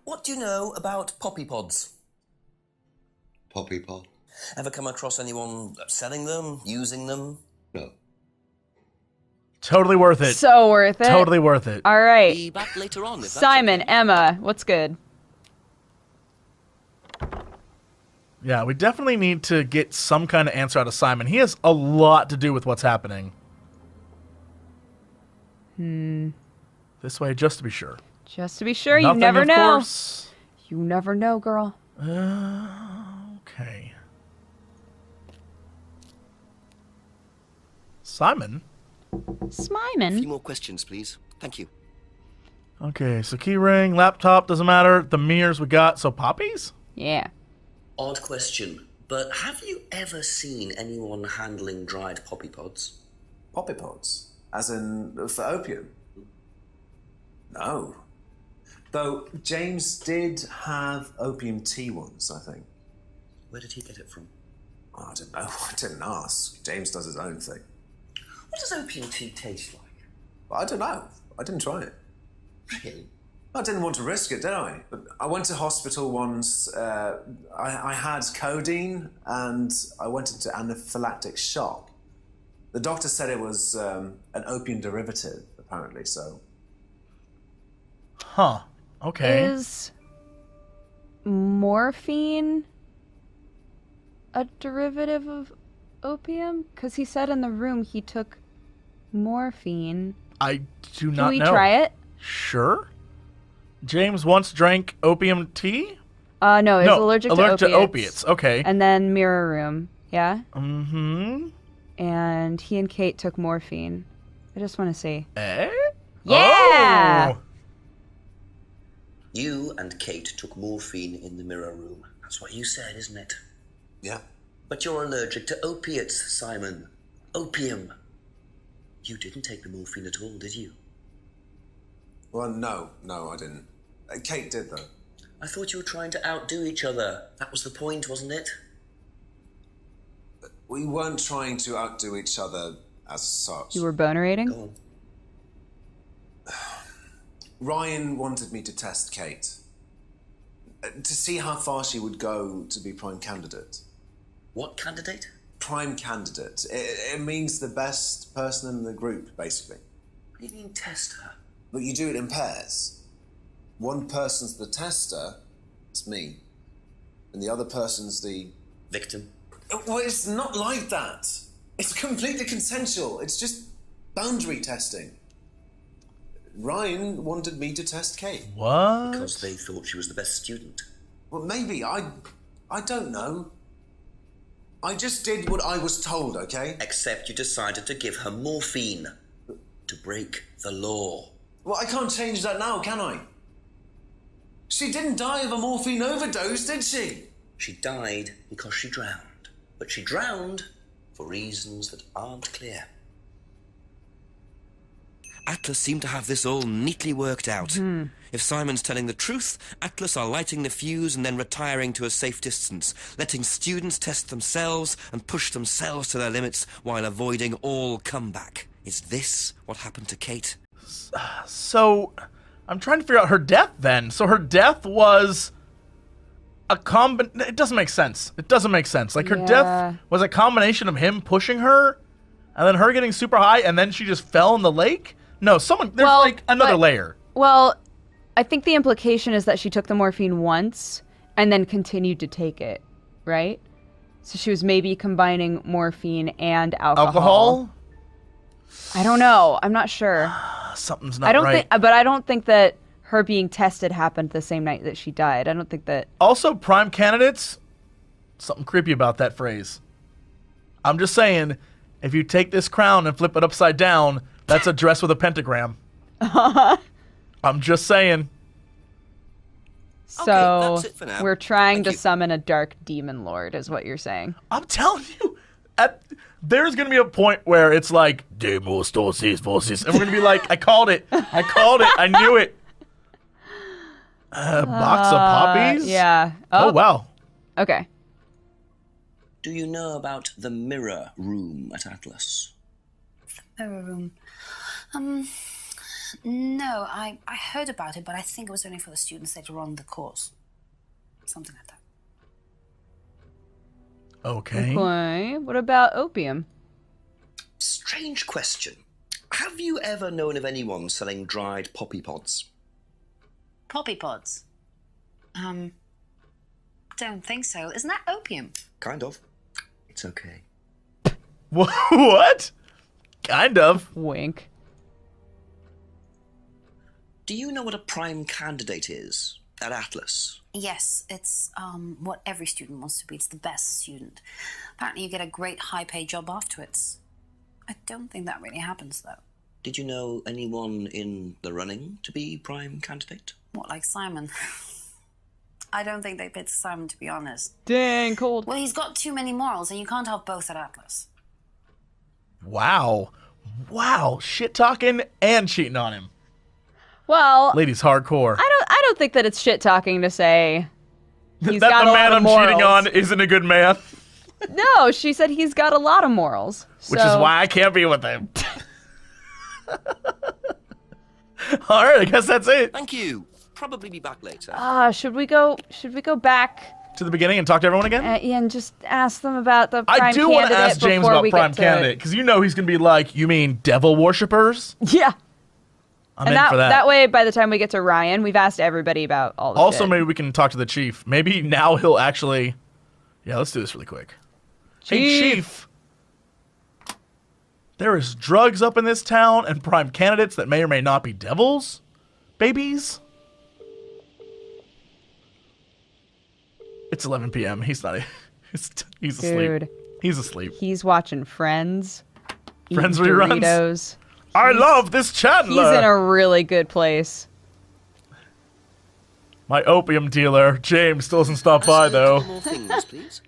What do you know about poppy pods? Poppy pod? Ever come across anyone selling them, using them? No. Totally worth it. So worth it. Totally worth it. All right. Be back later on, if that's Simon, Emma, what's good? Yeah, we definitely need to get some kind of answer out of Simon. He has a lot to do with what's happening. This way, just to be sure. Just to be sure, you Nothing, never of know. course. You never know, girl. Okay. Simon? A few Smimon. more questions, please. Thank you. Okay, so key ring, laptop, doesn't matter. The mirrors we got. So poppies? Yeah. Odd question, but have you ever seen anyone handling dried poppy pods? Poppy pods? As in, for opium? No. Though James did have opium tea once, I think. Where did he get it from? Oh, I don't know. I didn't ask. James does his own thing. What does opium tea taste like? I don't know. I didn't try it. Really? I didn't want to risk it, did I? But I went to hospital once. I had codeine and I went into anaphylactic shock. The doctor said it was an opium derivative, apparently, so... Huh. Okay. Is morphine a derivative of opium? Because he said in the room he took morphine. I do Can not we know. try it? Sure. James once drank opium tea? No, he's allergic to opiates. to opiates. Okay. And then mirror room. Yeah? Mm-hmm. And he and Kate took morphine. I just want to see. Eh? Yeah! Oh! You and Kate took morphine in the mirror room. That's what you said, isn't it? Yeah. But you're allergic to opiates, Simon. Opium. You didn't take the morphine at all, did you? Well, no, I didn't. Kate did, though. I thought you were trying to outdo each other. That was the point, wasn't it? We weren't trying to outdo each other as such. You were bonerating? Ryan wanted me to test Kate. To see how far she would go to be prime candidate. What candidate? Prime candidate. It means the best person in the group, basically. What do you mean test her? But you do it in pairs. One person's the tester, it's me, and the other person's the... victim? Well, it's not like that. It's completely consensual. It's just boundary testing. Ryan wanted me to test Kate. What? Because they thought she was the best student. Well, maybe. I don't know. I just did what I was told, okay? Except you decided to give her morphine. To break the law. Well, I can't change that now, can I? She didn't die of a morphine overdose, did she? She died because she drowned. But she drowned for reasons that aren't clear. Atlas seemed to have this all neatly worked out. If Simon's telling the truth, Atlas are lighting the fuse and then retiring to a safe distance, letting students test themselves and push themselves to their limits while avoiding all comeback. Is this what happened to Kate? So, I'm trying to figure out her death then. So her death was a it doesn't make sense. It doesn't make sense. Like, her death was a combination of him pushing her, and then her getting super high, and then she just fell in the lake? No, there's like another layer. Well, I think the implication is that she took the morphine once and then continued to take it, right? So she was maybe combining morphine and alcohol? I don't know. I'm not sure. Something's not right. But I don't think that her being tested happened the same night that she died. I don't think that... Also, prime candidates, something creepy about that phrase. I'm just saying, if you take this crown and flip it upside down, that's a dress with a pentagram. I'm just saying. So, that's it for now. we're trying to summon a dark demon lord, is what you're saying. I'm telling you, there's going to be a point where it's like, Demos dosis voces, and we're going to be like, I called it, I knew it. Box of poppies? Yeah. Oh, wow. Okay. Do you know about the mirror room at Atlas? Mirror room. No, I heard about it, but I think it was only for the students later on in the course. Something like that. Okay. What about opium? Strange question. Have you ever known of anyone selling dried poppy pods? Poppy pods? Don't think so. Isn't that opium? Kind of. It's okay. What? Kind of. Wink. Do you know what a prime candidate is at Atlas? Yes, it's what every student wants to be. It's the best student. Apparently you get a great high-paid job afterwards. I don't think that really happens, though. Did you know anyone in the running to be prime candidate? What, like Simon? I don't think they picked Simon, to be honest. Dang, cold. Well, he's got too many morals, and you can't have both at Atlas. Wow. Shit talking and cheating on him. Well, Ladies hardcore. I don't think that it's shit talking to say he's that got the a man lot of I'm morals. cheating on isn't a good man. No, she said he's got a lot of morals. Which is why I can't be with him. All right, I guess that's it. Thank you. Probably be back later. Should we go back to the beginning and talk to everyone again? And just ask them about the prime I do want to ask James about prime candidate candidate, because you know he's going to be like, you mean devil worshippers? Yeah. I'm in for that. That way, by the time we get to Ryan, we've asked everybody about all the Also, shit. maybe we can talk to the chief. Maybe now he'll actually... Yeah, let's do this really quick. Hey, Chief. There is drugs up in this town and prime candidates that may or may not be devils? Babies? It's 11 p.m. He's not... He's asleep. Dude. He's asleep. He's watching Friends. Friends eating reruns? Doritos. I love this Chandler. He's in a really good place. My opium dealer, James, still hasn't stopped by, though. More things, please.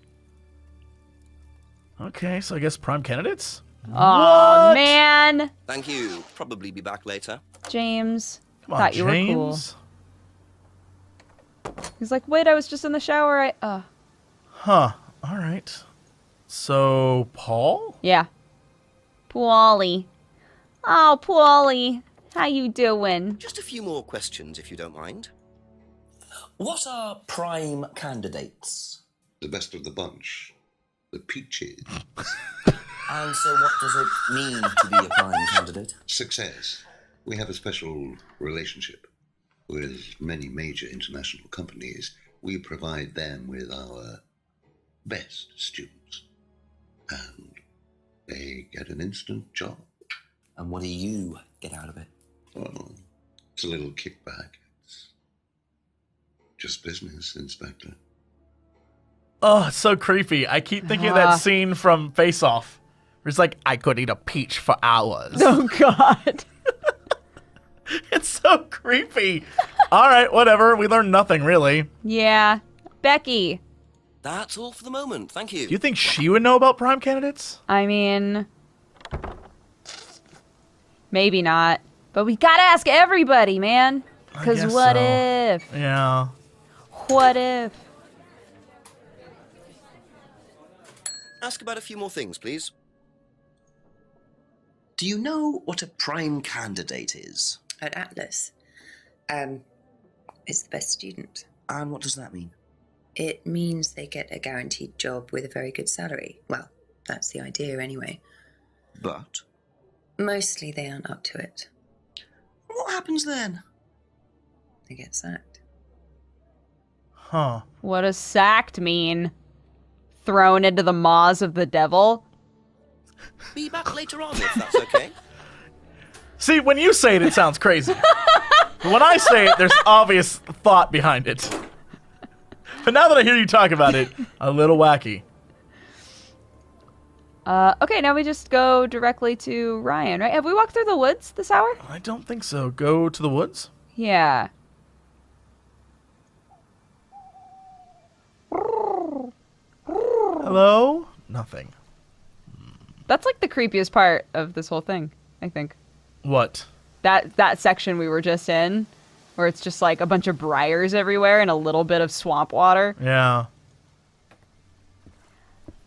Okay, so I guess prime candidates? Oh man. Thank you. Probably be back later. James. Come on, Thought you were cool. James. He's like, wait, I was just in the shower. Huh. All right. So, Paul? Yeah. Paulie. Oh, Paulie. How you doing? Just a few more questions, if you don't mind. What are prime candidates? The best of the bunch. The peaches. And so what does it mean to be a prime candidate? Success. We have a special relationship with many major international companies. We provide them with our best students. And they get an instant job. And what do you get out of it? Oh, it's a little kickback. It's just business, Inspector. Oh, it's so creepy. I keep thinking of that scene from Face Off. Where it's like, I could eat a peach for hours. Oh, God. It's so creepy. All right, whatever. We learned nothing, really. Yeah. Becky. That's all for the moment. Thank you. Do you think she would know about prime candidates? I mean, maybe not. But we gotta ask everybody, man. Because what if? Yeah. What if? Ask about a few more things, please. Do you know what a prime candidate is? At Atlas, it's the best student. And what does that mean? It means they get a guaranteed job with a very good salary. Well, that's the idea anyway. But? Mostly they aren't up to it. What happens then? They get sacked. Huh. What does sacked mean? Thrown into the maws of the devil? Be back later on, if that's okay. See, when you say it, it sounds crazy. But when I say it, there's obvious thought behind it. But now that I hear you talk about it, a little wacky. Okay, now we just go directly to Ryan, right? Have we walked through the woods this hour? I don't think so. Go to the woods? Yeah. Hello? Nothing. That's like the creepiest part of this whole thing, I think. What? That section we were just in, where it's just like a bunch of briars everywhere and a little bit of swamp water. Yeah.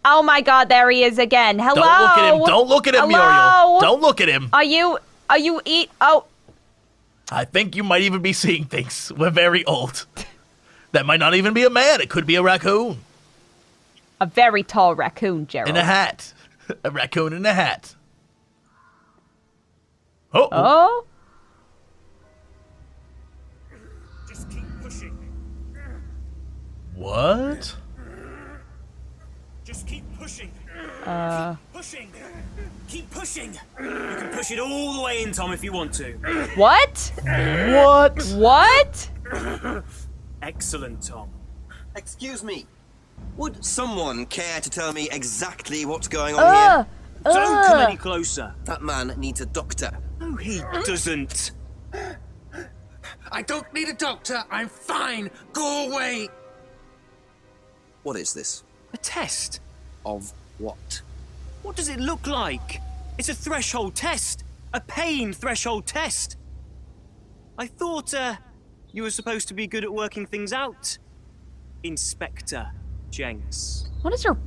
Oh my God, there he is again. Hello. Don't look at him. Don't look at him, Hello? Muriel. Don't look at him. Are you Oh. I think you might even be seeing things. We're very old. That might not even be a man. It could be a raccoon. A very tall raccoon, Gerald. In a hat. A raccoon in a hat. Oh. Oh. Just keep pushing. What? Just keep pushing. Pushing. Keep pushing. You can push it all the way in, Tom, if you want to. What? What? What? Excellent, Tom. Excuse me. Would someone care to tell me exactly what's going on here? Don't come any closer. That man needs a doctor. No, he doesn't. I don't need a doctor. I'm fine. Go away. What is this? A test. Of what? What does it look like? It's a threshold test. A pain threshold test. I thought, you were supposed to be good at working things out. Inspector Jenks. What is your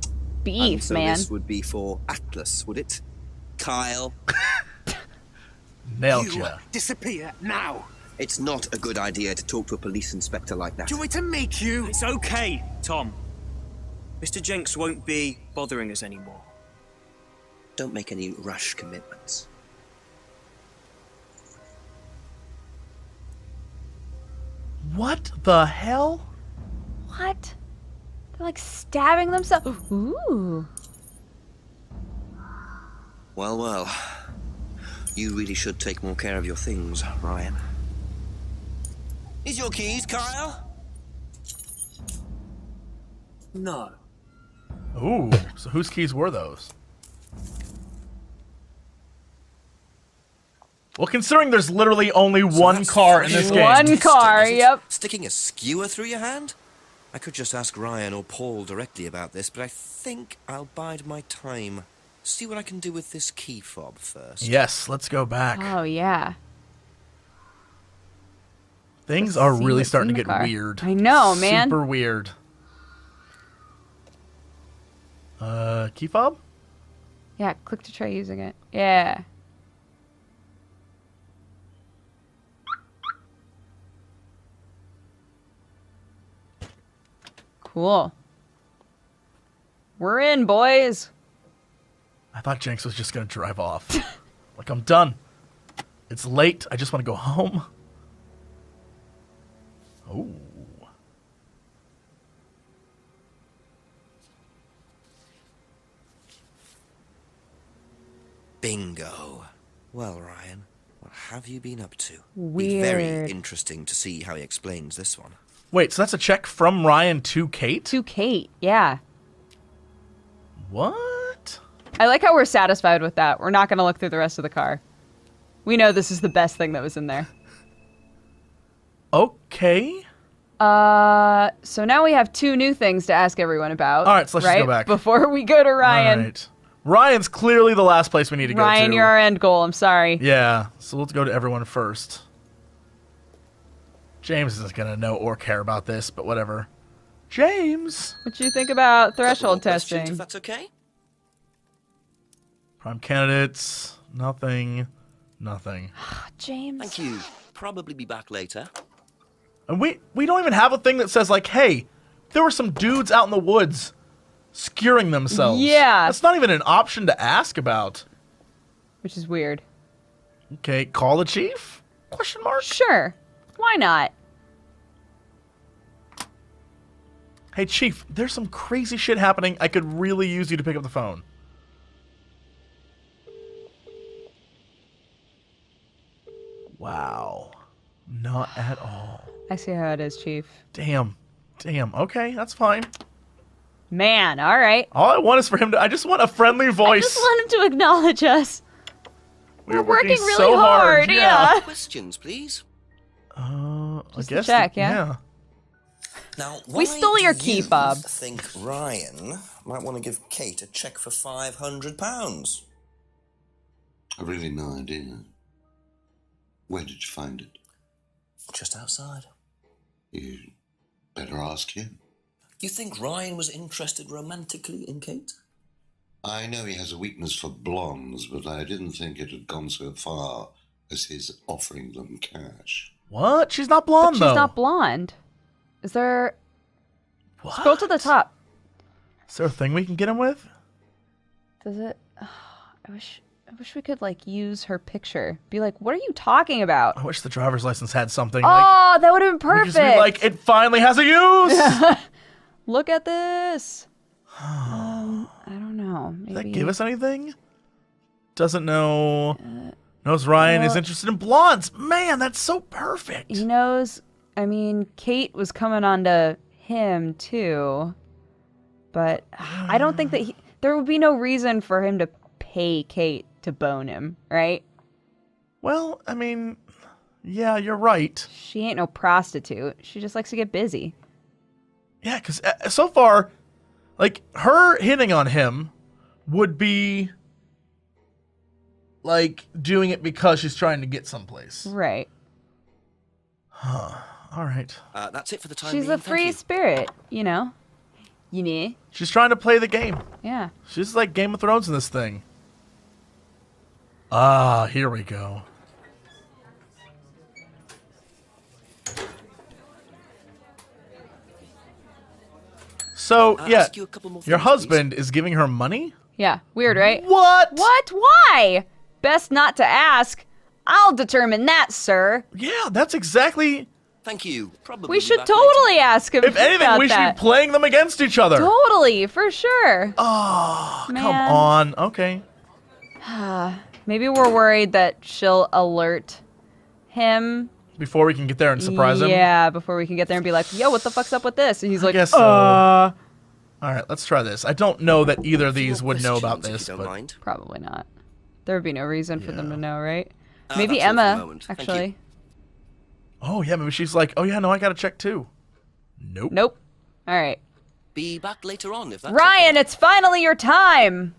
beef, and so man? This would be for Atlas, would it? Kyle? Nailed ya. Disappear now. It's not a good idea to talk to a police inspector like that. Do you want me to make you? It's okay, Tom. Mr. Jenks won't be bothering us anymore. Don't make any rash commitments. What the hell? What? They're like stabbing themselves. Ooh. Well, well. You really should take more care of your things, Ryan. Is your keys, Kyle? No. Ooh, so whose keys were those? Well, considering there's literally only one car in this game. One car, yep. Sticking a skewer through your hand? I could just ask Ryan or Paul directly about this, but I think I'll bide my time. See what I can do with this key fob first. Yes, let's go back. Oh, yeah. Things to are see really what's starting in to the get car. weird. I know, man. Super weird. Key fob? Yeah, click to try using it. Yeah. Cool. We're in, boys. I thought Jenks was just gonna drive off. Like, I'm done. It's late. I just want to go home. Oh. Bingo. Well, Ryan, what have you been up to? Be Weird. very interesting to see how he explains this one. Wait, so that's a check from Ryan to Kate? To Kate, yeah. What? I like how we're satisfied with that. We're not going to look through the rest of the car. We know this is the best thing that was in there. Okay. So now we have 2 new things to ask everyone about. All right, so let's just go back. Before we go to Ryan. All right. Ryan's clearly the last place we need to go to. Ryan, you're our end goal. I'm sorry. Yeah, so let's go to everyone first. James isn't going to know or care about this, but whatever. James! What do you think about threshold testing? If that's okay? Prime candidates. Nothing. Nothing. James. Thank you. Probably be back later. And we don't even have a thing that says, like, hey, there were some dudes out in the woods skewering themselves. Yeah. That's not even an option to ask about. Which is weird. Okay, call the chief? Question mark? Sure. Why not? Hey, chief, there's some crazy shit happening. I could really use you to pick up the phone. Wow. Not at all. I see how it is, Chief. Damn. Damn. Okay, that's fine. Man, all right. All I want is for him to... I just want a friendly voice. I just want him to acknowledge us. We're working really so hard, yeah. Questions, please. I Just guess... to check, yeah. Now, We stole your key fob. I think Ryan might want to give Kate a check for £500. I've really no idea. Where did you find it? Just outside. You better ask him. You think Ryan was interested romantically in Kate? I know he has a weakness for blondes, but I didn't think it had gone so far as his offering them cash. What? She's not blonde, But though. she's not blonde. Is there... What? Scroll to the top. Is there a thing we can get him with? Does it... I wish we could, like, use her picture. Be like, what are you talking about? I wish the driver's license had something. Oh, like, that would have been we perfect. could just be like, it finally has a use! Look at this. I don't know. Maybe... Does that give us anything? Doesn't know. Knows Ryan is interested in blondes. Man, that's so perfect. He knows... I mean, Kate was coming on to him, too. But I don't think that there would be no reason for him to pay Kate to bone him, right? Well, I mean, yeah, you're right. She ain't no prostitute. She just likes to get busy. Yeah, because so far, like, her hitting on him would be, like, doing it because she's trying to get someplace. Right. Huh. All right. That's it for the time She's being. a free spirit, you know? You know? She's trying to play the game. Yeah. She's like Game of Thrones in this thing. Ah, here we go. So, yeah, ask you a couple more your things, husband is giving her money? Yeah. Weird, right? What? What? Why? Best not to ask. I'll determine that, sir. Yeah, that's exactly... Thank you. Probably We should back totally ask him If anything, about we should that. be playing them against each other. Totally, for sure. Oh, Man. come on. Okay. Maybe we're worried that she'll alert him. Before we can get there and surprise him? Yeah, before we can get there and be like, yo, what the fuck's up with this? And he's like, guess so. All right, let's try this. I don't know that either of these would know about this, but... Probably not. There would be no reason for them to know, right? Uh, Maybe that's all for the Emma, moment. Thank actually. Oh, yeah, maybe she's like, oh, yeah, no, I got to check too. Nope. Nope. All right. Be back later on if that's Ryan, it's finally your time.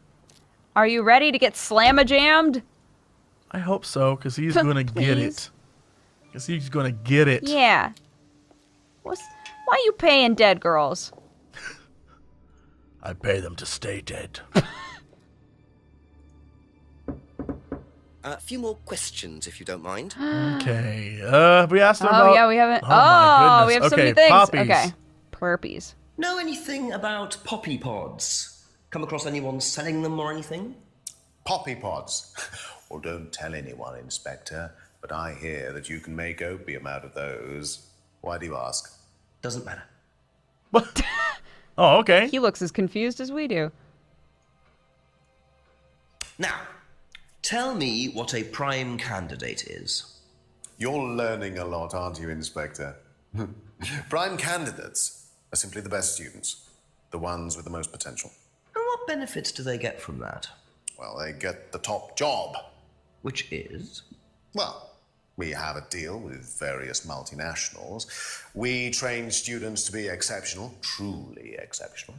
Are you ready to get slamma-jammed? I hope so, because he's going to get Please. it. Guess he's gonna get it. Yeah. Why you paying dead girls? I pay them to stay dead. A few more questions, if you don't mind. Okay. Have we asked him about... Oh, yeah, we haven't. Oh, my we goodness. have so Okay, many things. poppies. Okay. Plurpies. Know anything about poppy pods? Come across anyone selling them or anything? Poppy pods. Well, don't tell anyone, Inspector, but I hear that you can make opium out of those. Why do you ask? Doesn't matter. Oh, okay. He looks as confused as we do. Now, tell me what a prime candidate is. You're learning a lot, aren't you, Inspector? Prime candidates are simply the best students, the ones with the most potential. And what benefits do they get from that? Well, they get the top job. Which is? Well, we have a deal with various multinationals. We train students to be exceptional, truly exceptional.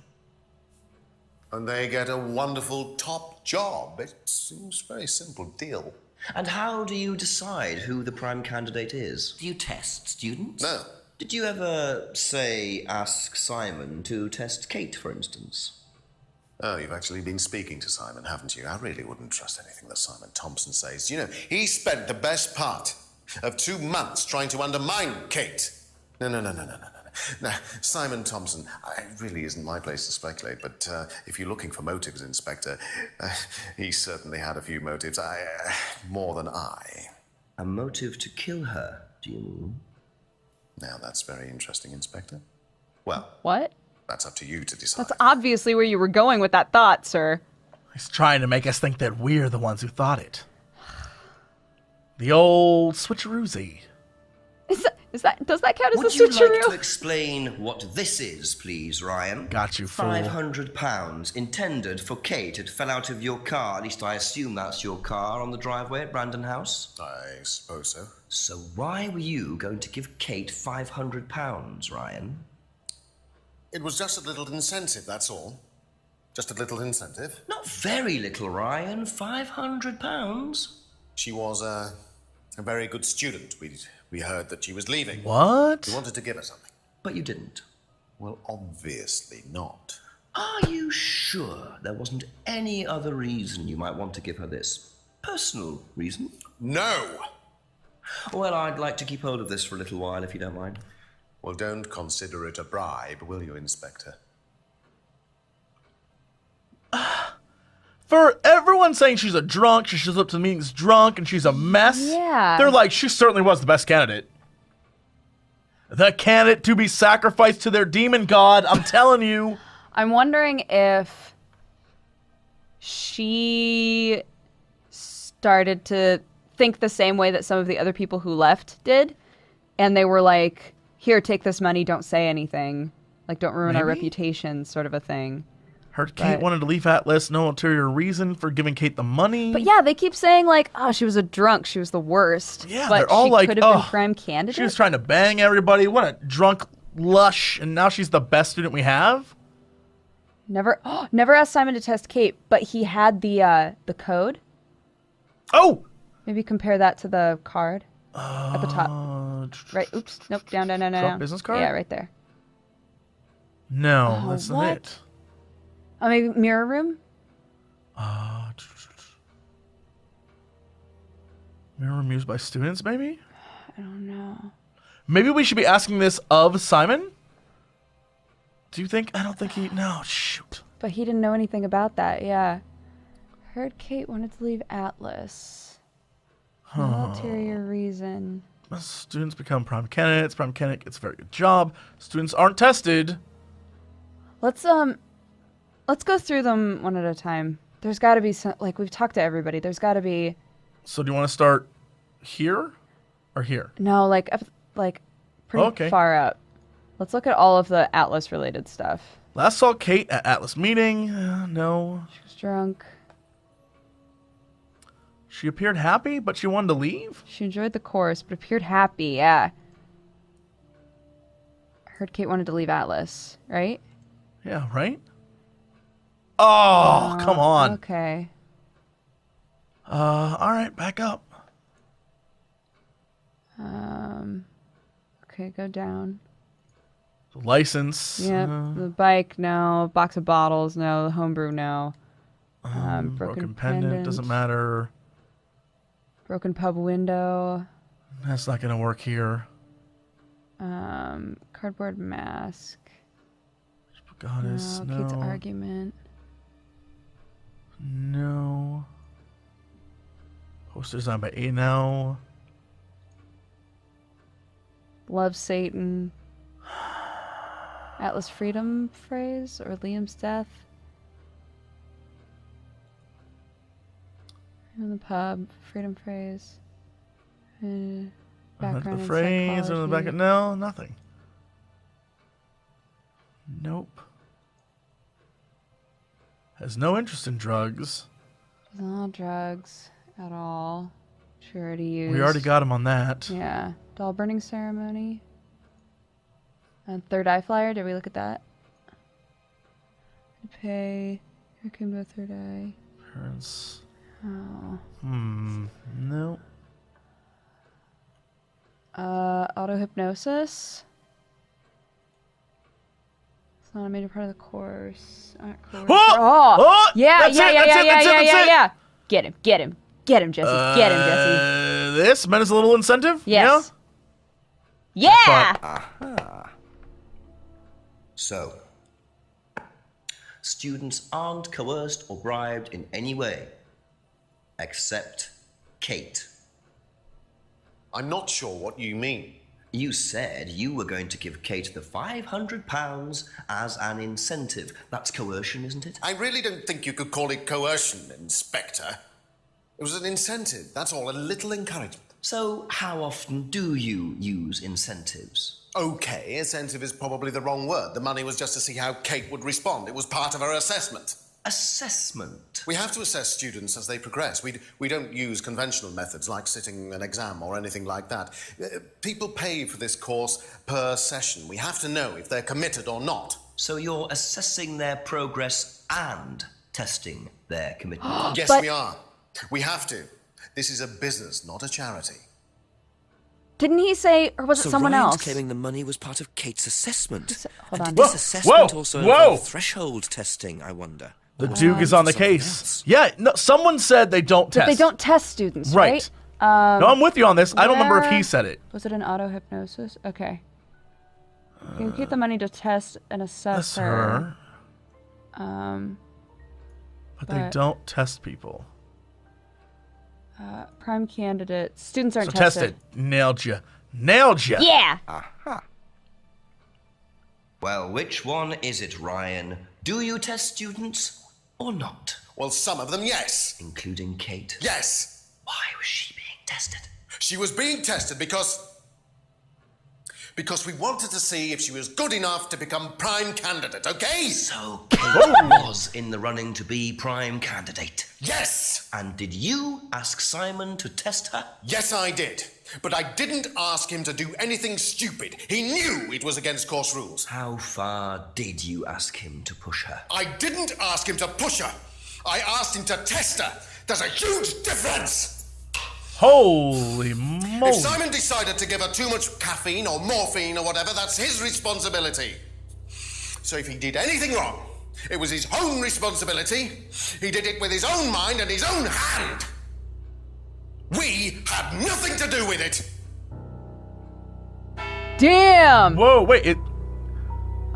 And they get a wonderful top job. It seems a very simple deal. And how do you decide who the prime candidate is? Do you test students? No. Did you ever, say, ask Simon to test Kate, for instance? Oh, you've actually been speaking to Simon, haven't you? I really wouldn't trust anything that Simon Thompson says. You know, he spent the best part of 2 months trying to undermine Kate. No. Now, Simon Thompson, it really isn't my place to speculate, but if you're looking for motives, Inspector, he certainly had a few motives. More than I. A motive to kill her, do you mean? Now, that's very interesting, Inspector. Well, What? that's up to you to decide. That's obviously where you were going with that thought, sir. He's trying to make us think that we're the ones who thought it. The old switcheroozy. Does that count as Would a you switcheroo? like to explain what this is, please, Ryan? Got you, fool. £500 intended for Kate. It fell out of your car. At least I assume that's your car on the driveway at Brandon House. I suppose so. So why were you going to give Kate £500, Ryan? It was just a little incentive, that's all. Just a little incentive. Not very little, Ryan. £500. She was a very good student. We heard that she was leaving. What? We wanted to give her something. But you didn't. Well, obviously not. Are you sure there wasn't any other reason you might want to give her this? Personal reason? No! Well, I'd like to keep hold of this for a little while, if you don't mind. Well, don't consider it a bribe, will you, Inspector? For everyone saying she's a drunk, she shows up to the meetings drunk, and she's a mess. Yeah. They're like, she certainly was the best candidate. The candidate to be sacrificed to their demon god, I'm telling you. I'm wondering if she started to think the same way that some of the other people who left did. And they were like, here, take this money, don't say anything. Like, don't ruin our Maybe? reputation, sort of a thing. Heard Kate wanted to leave Atlas, no ulterior reason for giving Kate the money. But yeah, they keep saying like, oh, she was a drunk, she was the worst. Yeah, but they're all she like, could have been "Oh, prime candidate. She was trying to bang everybody. What a drunk lush, and now she's the best student we have? Never asked Simon to test Kate, but he had the code. Oh! Maybe compare that to the card at the top. Right, oops, nope, down. Drop business card? Yeah, right there. No, Oh, that's not what? it. Oh, maybe mirror room? Mirror room used by students, maybe? I don't know. Maybe we should be asking this of Simon? Do you think? I don't think he... No, shoot. But he didn't know anything about that, yeah. Heard Kate wanted to leave Atlas. No ulterior reason. Students become prime candidates. Prime candidate gets a very good job. Students aren't tested. Let's go through them one at a time. There's got to be some, like, we've talked to everybody. There's got to be... So do you want to start here or here? No, like, pretty Okay. far up. Let's look at all of the Atlas-related stuff. Last saw Kate at Atlas meeting. No. She was drunk. She appeared happy, but she wanted to leave? She enjoyed the course, but appeared happy, yeah. Heard Kate wanted to leave Atlas, right? Yeah, right? Oh, come on. Okay. All right, back up. Okay, go down. License. Yep. The bike, no. Box of bottles, no. The homebrew, no. Broken pendant doesn't matter. Broken pub window. That's not gonna work here. Cardboard mask. Goddess, no. Kate's argument. No. Poster designed by A now. Love Satan. Atlas Freedom phrase or Liam's death. In the pub, freedom phrase. Background The in phrase in the back. psychology. No, nothing. Nope. Has no interest in drugs. Not drugs at all. She already used. We already got him on that. Yeah. Doll burning ceremony. Third eye flyer. Did we look at that? Pay. Here came to a third eye. Parents. Oh. No. Auto hypnosis. It's not a major part of the course. Oh! Yeah, That's yeah, it, yeah, that's yeah, it, yeah, that's it, yeah, that's yeah, it. yeah. Get him, get him, get him, Jesse. Get him, Jesse. This meant as a little incentive? Yes. Yeah. Aha. So, students aren't coerced or bribed in any way, except Kate. I'm not sure what you mean. You said you were going to give Kate the £500 as an incentive. That's coercion, isn't it? I really don't think you could call it coercion, Inspector. It was an incentive, that's all, a little encouragement. So, how often do you use incentives? Okay, incentive is probably the wrong word. The money was just to see how Kate would respond. It was part of her assessment. Assessment? We have to assess students as they progress. We don't use conventional methods like sitting an exam or anything like that. People pay for this course per session. We have to know if they're committed or not. So you're assessing their progress and testing their commitment? Yes, we are. We have to. This is a business, not a charity. Didn't he say, or was it So someone Ryan's else? claiming the money was part of Kate's assessment. Hold and on. did this assessment Whoa, also whoa. involve threshold testing, I wonder? The Duke is on the case. Yeah, no, someone said they don't But test. they don't test students, right? No, I'm with you on this. I don't remember if he where- said it. Was it an auto hypnosis? Okay. You get the money to test and assess That's her. But they but- don't test people. Prime candidate. Students aren't So test tested. it. Nailed you. Nailed you. Yeah. Aha. Well, which one is it, Ryan? Do you test students or not? Well, some of them, yes. Including Kate? Yes. Why was she being tested? She was being tested because we wanted to see if she was good enough to become prime candidate, okay? So Kate was in the running to be prime candidate? Yes! And did you ask Simon to test her? Yes, I did. But I didn't ask him to do anything stupid. He knew it was against course rules. How far did you ask him to push her? I didn't ask him to push her. I asked him to test her. There's a huge difference! Holy moly. If Simon decided to give her too much caffeine or morphine or whatever, that's his responsibility. So if he did anything wrong, it was his own responsibility. He did it with his own mind and his own hand. We had nothing to do with it. Damn. Whoa, wait. It.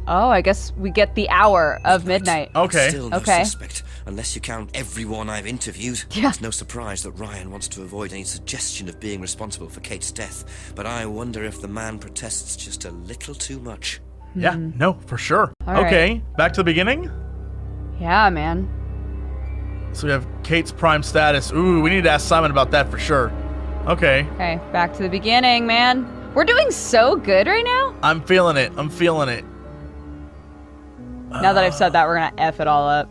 Oh, I guess we get the hour of midnight. Okay. Still no Okay. suspect, unless you count everyone I've interviewed. Yeah. It's no surprise that Ryan wants to avoid any suggestion of being responsible for Kate's death, but I wonder if the man protests just a little too much. Yeah, no, for sure. All right. Okay, back to the beginning. Yeah, man. So we have Kate's prime status. Ooh, we need to ask Simon about that for sure. Okay. Okay, back to the beginning, man. We're doing so good right now. I'm feeling it. I'm feeling it. Now that I've said that, we're gonna F it all up.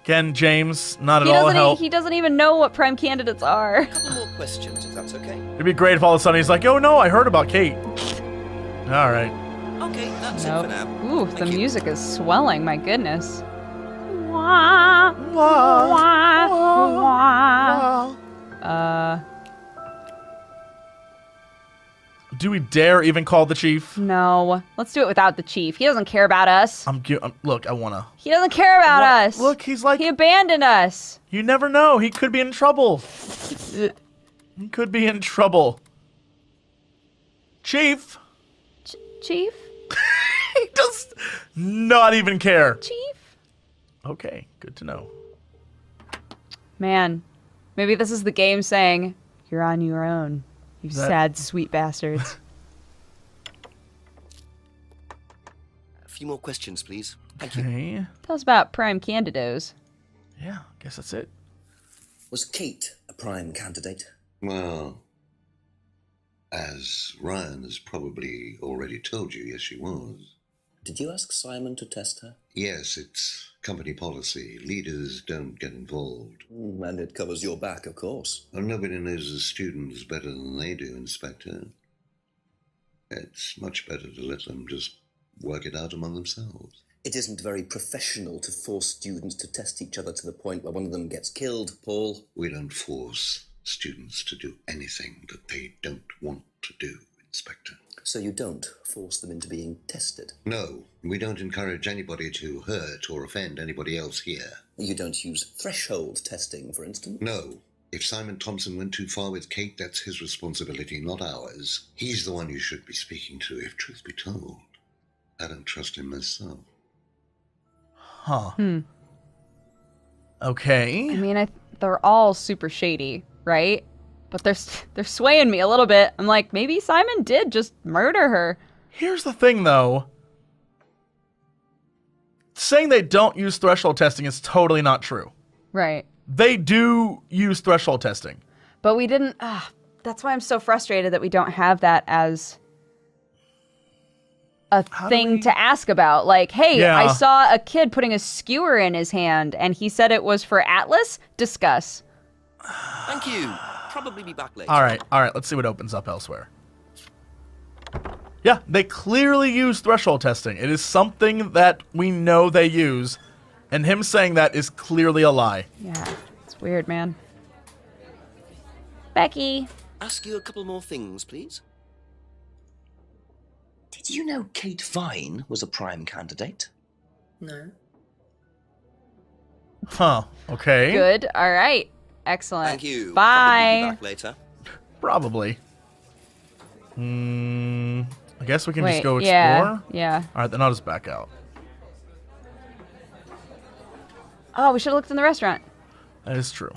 Ken, James, not at all help. He doesn't even know what prime candidates are. A couple more questions, if that's okay. It'd be great if all of a sudden he's like, oh no, I heard about Kate. All right. Okay, that's Nope. it for now. Ooh, the music is swelling. My goodness. Wah, wah, wah. Do we dare even call the chief? No. Let's do it without the chief. He doesn't care about us. Look, I wanna. He doesn't care about us. Look, he's like... He abandoned us. You never know. He could be in trouble. He could be in trouble. Chief. Chief? He does not even care. Chief? Okay, good to know. Man, maybe this is the game saying, you're on your own, you sad, sweet bastards. A few more questions, please. Thank you. Tell us about prime candidates. Yeah, guess that's it. Was Kate a prime candidate? Well, as Ryan has probably already told you, yes, she was. Did you ask Simon to test her? Yes, it's company policy. Leaders don't get involved. And it covers your back, of course. Well, nobody knows the students better than they do, Inspector. It's much better to let them just work it out among themselves. It isn't very professional to force students to test each other to the point where one of them gets killed, Paul. We don't force students to do anything that they don't want to do, Inspector. So you don't force them into being tested? No, we don't encourage anybody to hurt or offend anybody else here. You don't use threshold testing, for instance? No. If Simon Thompson went too far with Kate, that's his responsibility, not ours. He's the one you should be speaking to, if truth be told. I don't trust him myself. Huh. Okay. I mean, they're all super shady, right? But they're swaying me a little bit. I'm like, maybe Simon did just murder her. Here's the thing, though. Saying they don't use threshold testing is totally not true. Right. They do use threshold testing. But we didn't... that's why I'm so frustrated that we don't have that as a thing to ask about. Like, hey, I saw a kid putting a skewer in his hand, and he said it was for Atlas. Discuss. Thank you. Probably be back later. All right. Let's see what opens up elsewhere. Yeah, they clearly use threshold testing. It is something that we know they use, and him saying that is clearly a lie. Yeah, it's weird, man. Becky. Ask you a couple more things, please. Did you know Kate Vine was a prime candidate? No. Huh. Okay. Good. All right. Excellent. Thank you. Bye. Probably be back later. Probably. I guess we can just go explore. Yeah. All right, then I'll just back out. Oh, we should have looked in the restaurant. That is true.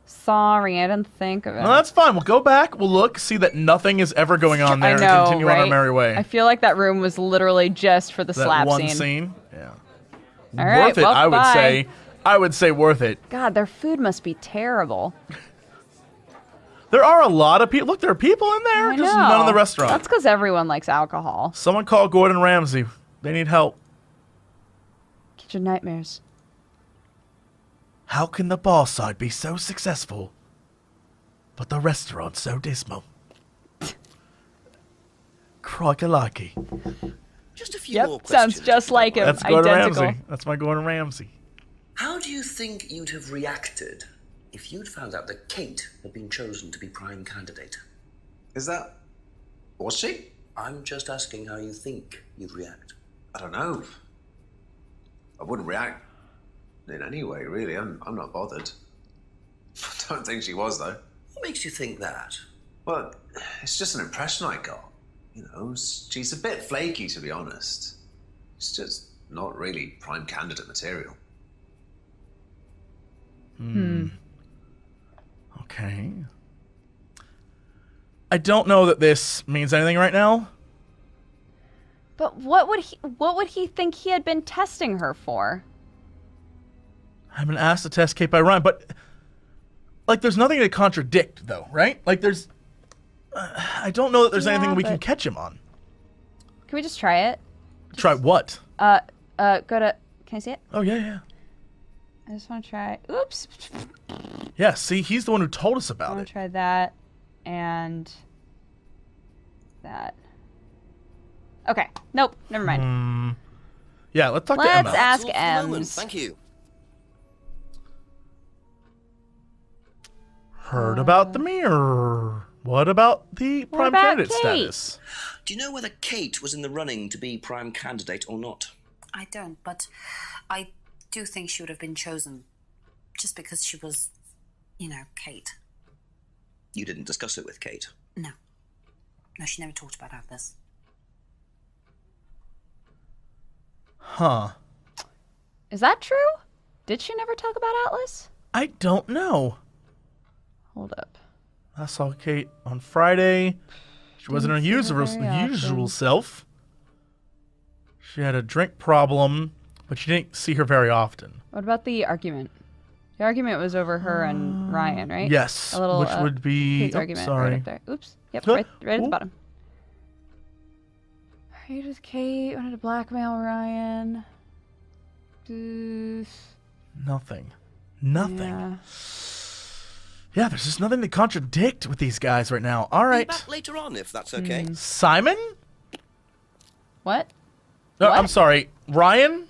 Sorry, I didn't think of it. No, that's fine. We'll go back. We'll look, see that nothing is ever going on there, I know, and continue on our right? merry way. I feel like that room was literally just for the that slap one scene. Yeah. All right, worth it, well, I would bye. say. I would say worth it. God, their food must be terrible. There are a lot of people. Look, there are people in there. I Just know. none in the restaurant. That's because everyone likes alcohol. Someone call Gordon Ramsay. They need help. Kitchen nightmares. How can the bar side be so successful, but the restaurant so dismal? Crikey. Just a few more Yep, questions. sounds just like him. That's Gordon Identical. Ramsay. That's my Gordon Ramsay. How do you think you'd have reacted if you'd found out that Kate had been chosen to be prime candidate? Is that... Was she? I'm just asking how you think you'd react. I don't know. I wouldn't react in any way, really. I'm not bothered. I don't think she was, though. What makes you think that? Well, it's just an impression I got. You know, she's a bit flaky, to be honest. She's just not really prime candidate material. Okay. I don't know that this means anything right now. But what would he think he had been testing her for? I've been asked to test Kate by Ryan, but like, there's nothing to contradict, though, right? Like, there's. I don't know that there's anything we can catch him on. Can we just try it? Try what? Go to. Can I see it? Oh yeah. I just want to try. Oops. Yeah. See, he's the one who told us I about want it. to try that and that. Okay. Nope. Never mind. Yeah. Let's talk to Let's Emma. ask That's all for the moment. Ems. Thank you. Heard about the mirror. What about the prime about candidate Kate? status? Do you know whether Kate was in the running to be prime candidate or not? I don't, but I do think she would have been chosen just because she was, Kate. You didn't discuss it with Kate? No. No, she never talked about Atlas. Huh. Is that true? Did she never talk about Atlas? I don't know. Hold up. I saw Kate on Friday. She wasn't her Didn't see her usual, very usual often. self. She had a drink problem, but you didn't see her very often. What about the argument? The argument was over her and Ryan, right? Yes, A little, which would be... Kate's oh, argument sorry. right up there. Oops. Yep, Huh? right at the Ooh. bottom. Argued with Kate, wanted to blackmail Ryan. Nothing. Nothing. Yeah. Yeah, there's just nothing to contradict with these guys right now. All Be right. back later on, if that's okay. Simon? What? No, What? I'm sorry. Ryan?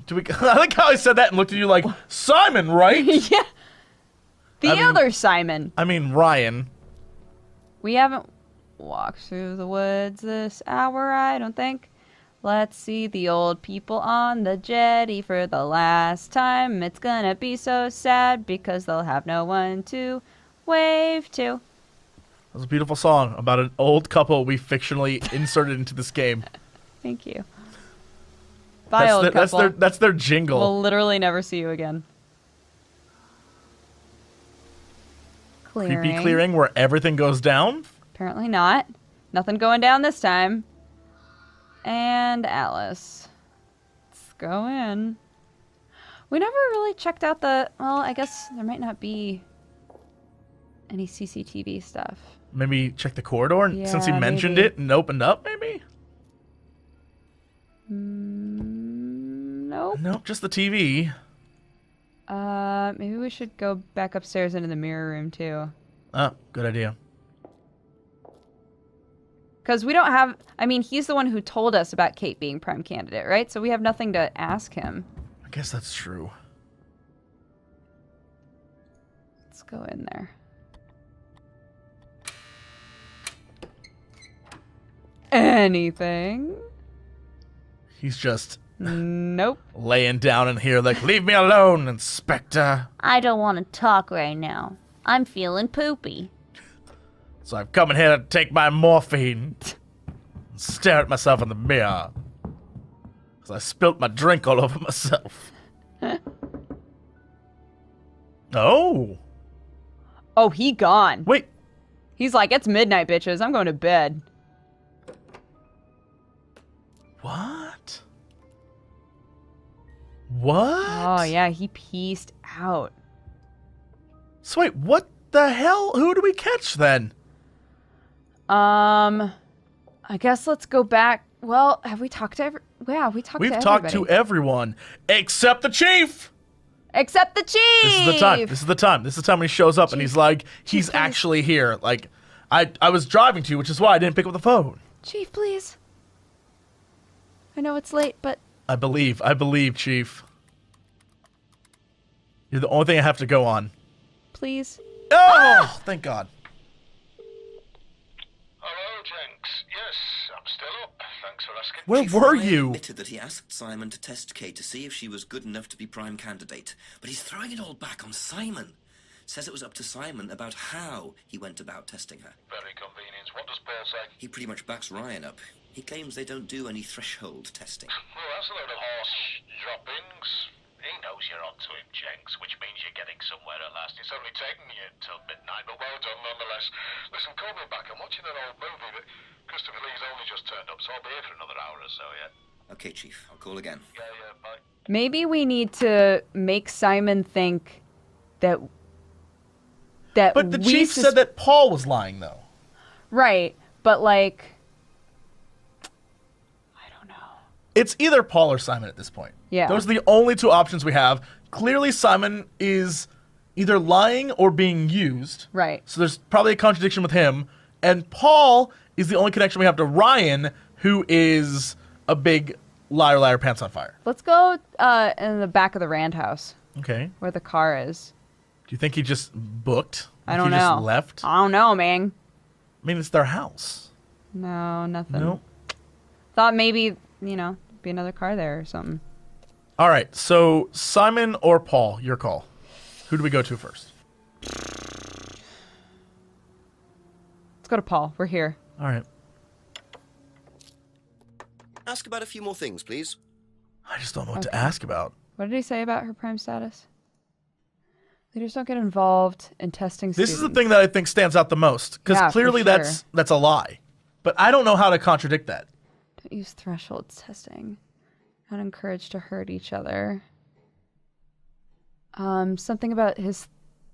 Do we? I like how I said that and looked at you like, Simon, right? Yeah. The I mean- other Simon. I mean, Ryan. We haven't walked through the woods this hour, I don't think. Let's see the old people on the jetty for the last time. It's gonna be so sad because they'll have no one to wave to. That was a beautiful song about an old couple we fictionally inserted into this game. Thank you. Bye, old couple. That's their jingle. We'll literally never see you again. Creepy clearing where everything goes down? Apparently not. Nothing going down this time. And Alice. Let's go in. We never really checked out the... Well, I guess there might not be any CCTV stuff. Maybe check the corridor since he Yeah, mentioned maybe. it and opened up, maybe? Nope. Nope, just the TV. Maybe we should go back upstairs into the mirror room, too. Oh, good idea. Because we don't have... I mean, he's the one who told us about Kate being prime candidate, right? So we have nothing to ask him. I guess that's true. Let's go in there. Anything? He's just Nope. laying down in here like, leave me alone, Inspector. I don't want to talk right now. I'm feeling poopy. So I've come in here to take my morphine and stare at myself in the mirror. Because I spilt my drink all over myself. Oh. Oh, he gone. Wait. He's like, it's midnight, bitches. I'm going to bed. What? What? Oh, yeah, he pieced out. So wait, what the hell? Who do we catch then? I guess let's go back. Well, have we talked to Yeah, we talked to everybody. We've talked to everyone except the chief. Except the chief. This is the time. This is the time. This is the time when he shows up and he's like, he's actually here. Like, I was driving to you, which is why I didn't pick up the phone. Chief, please. I know it's late, but I believe, Chief. You're the only thing I have to go on. please. Oh, thank God. Hello, Jenks. Yes, I'm still up. Thanks for asking. Where Chief were Ryan you? admitted that he asked Simon to test Kate to see if she was good enough to be prime candidate, but he's throwing it all back on Simon. Says it was up to Simon about how he went about testing her. Very convenient. What does Paul say? He pretty much backs Ryan up. He claims they don't do any threshold testing. Well, that's a load of horse droppings. He knows you're onto him, Jenks, which means you're getting somewhere at last. It's only taken you till midnight, but well done nonetheless. Listen, call me back. I'm watching an old movie, but Christopher Lee's only just turned up, so I'll be here for another hour or so yet. Okay, Chief. I'll call again. Yeah, bye. Maybe we need to make Simon think that But the chief said that Paul was lying, though. Right, but like, It's either Paul or Simon at this point. Yeah. Those are the only two options we have. Clearly, Simon is either lying or being used. Right. So there's probably a contradiction with him. And Paul is the only connection we have to Ryan, who is a big liar, liar, pants on fire. let's go in the back of the Rand house Okay. where the car is. Do you think he just booked? I don't he know. Just left? I don't know, man. I mean, it's their house. No, nothing. Nope. Thought maybe, be another car there or something. All right, so Simon or Paul, your call. Who do we go to first? Let's go to Paul. We're here. All right. Ask about a few more things, please. I just don't know what to ask about. What did he say about her prime status? Leaders don't get involved in testing This students. is the thing that I think stands out the most, because Yeah, for clearly sure. that's a lie. But I don't know how to contradict that. Don't use threshold testing. Not encouraged to hurt each other. Something about his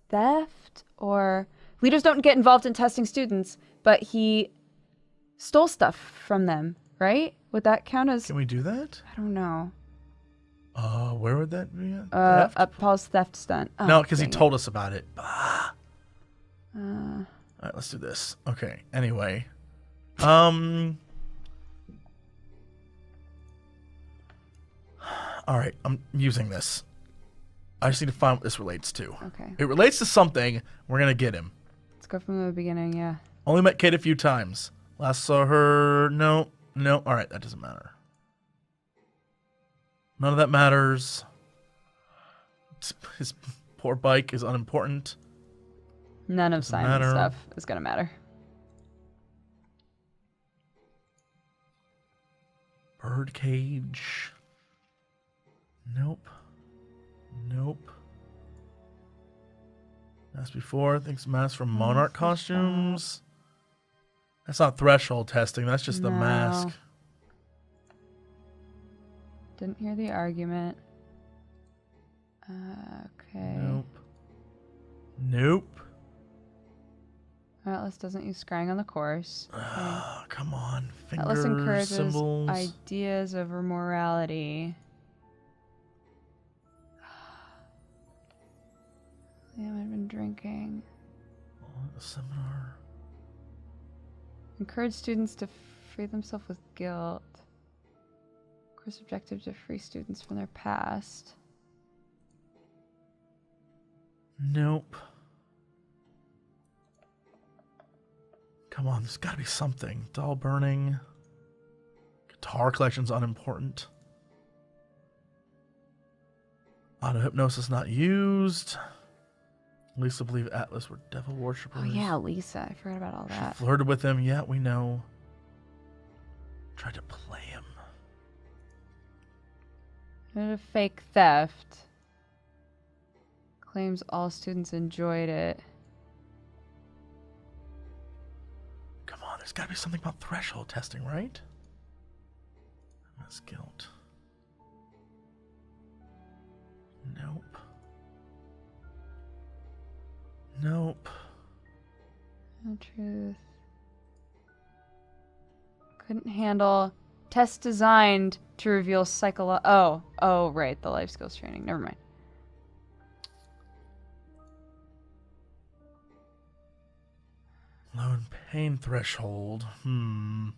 theft, or leaders don't get involved in testing students, but he stole stuff from them, right? Would that count as... Can we do that? I don't know. Where would that be? A Paul's theft stunt. Oh, no, because he dang it. told us about it. All Uh, right, let's do this. Okay, anyway. All right, I'm using this. I just need to find what this relates to. Okay. It relates to something. We're going to get him. let's go from the beginning, yeah. Only met Kate a few times. Last saw her... No. All right, that doesn't matter. None of that matters. His poor bike is unimportant. None of Doesn't Simon's matter. stuff is going to matter. Birdcage. Nope. As before, thanks mask from Monarch costumes. That's not threshold testing, that's just the No. mask. Didn't hear the argument. Okay. Nope. Atlas doesn't use scrying on the course. Okay. Come on. Atlas Fingers, encourages symbols. ideas over morality. Liam had been drinking. The seminar. Encourage students to free themselves with guilt. Course objective to free students from their past. Nope. Come on, there's gotta be something. Doll burning. Guitar collection's unimportant. Auto-hypnosis not used. Lisa believed Atlas were devil worshippers. Oh yeah, Lisa. I forgot about all that. Flirted with him. Yeah, we know. Tried to play him. Did a fake theft. Claims all students enjoyed it. Come on, there's gotta be something about threshold testing, right? That's guilt. Nope. No truth. Couldn't handle test designed to reveal Oh, right, the life skills training. Never mind. Low and pain threshold. Maybe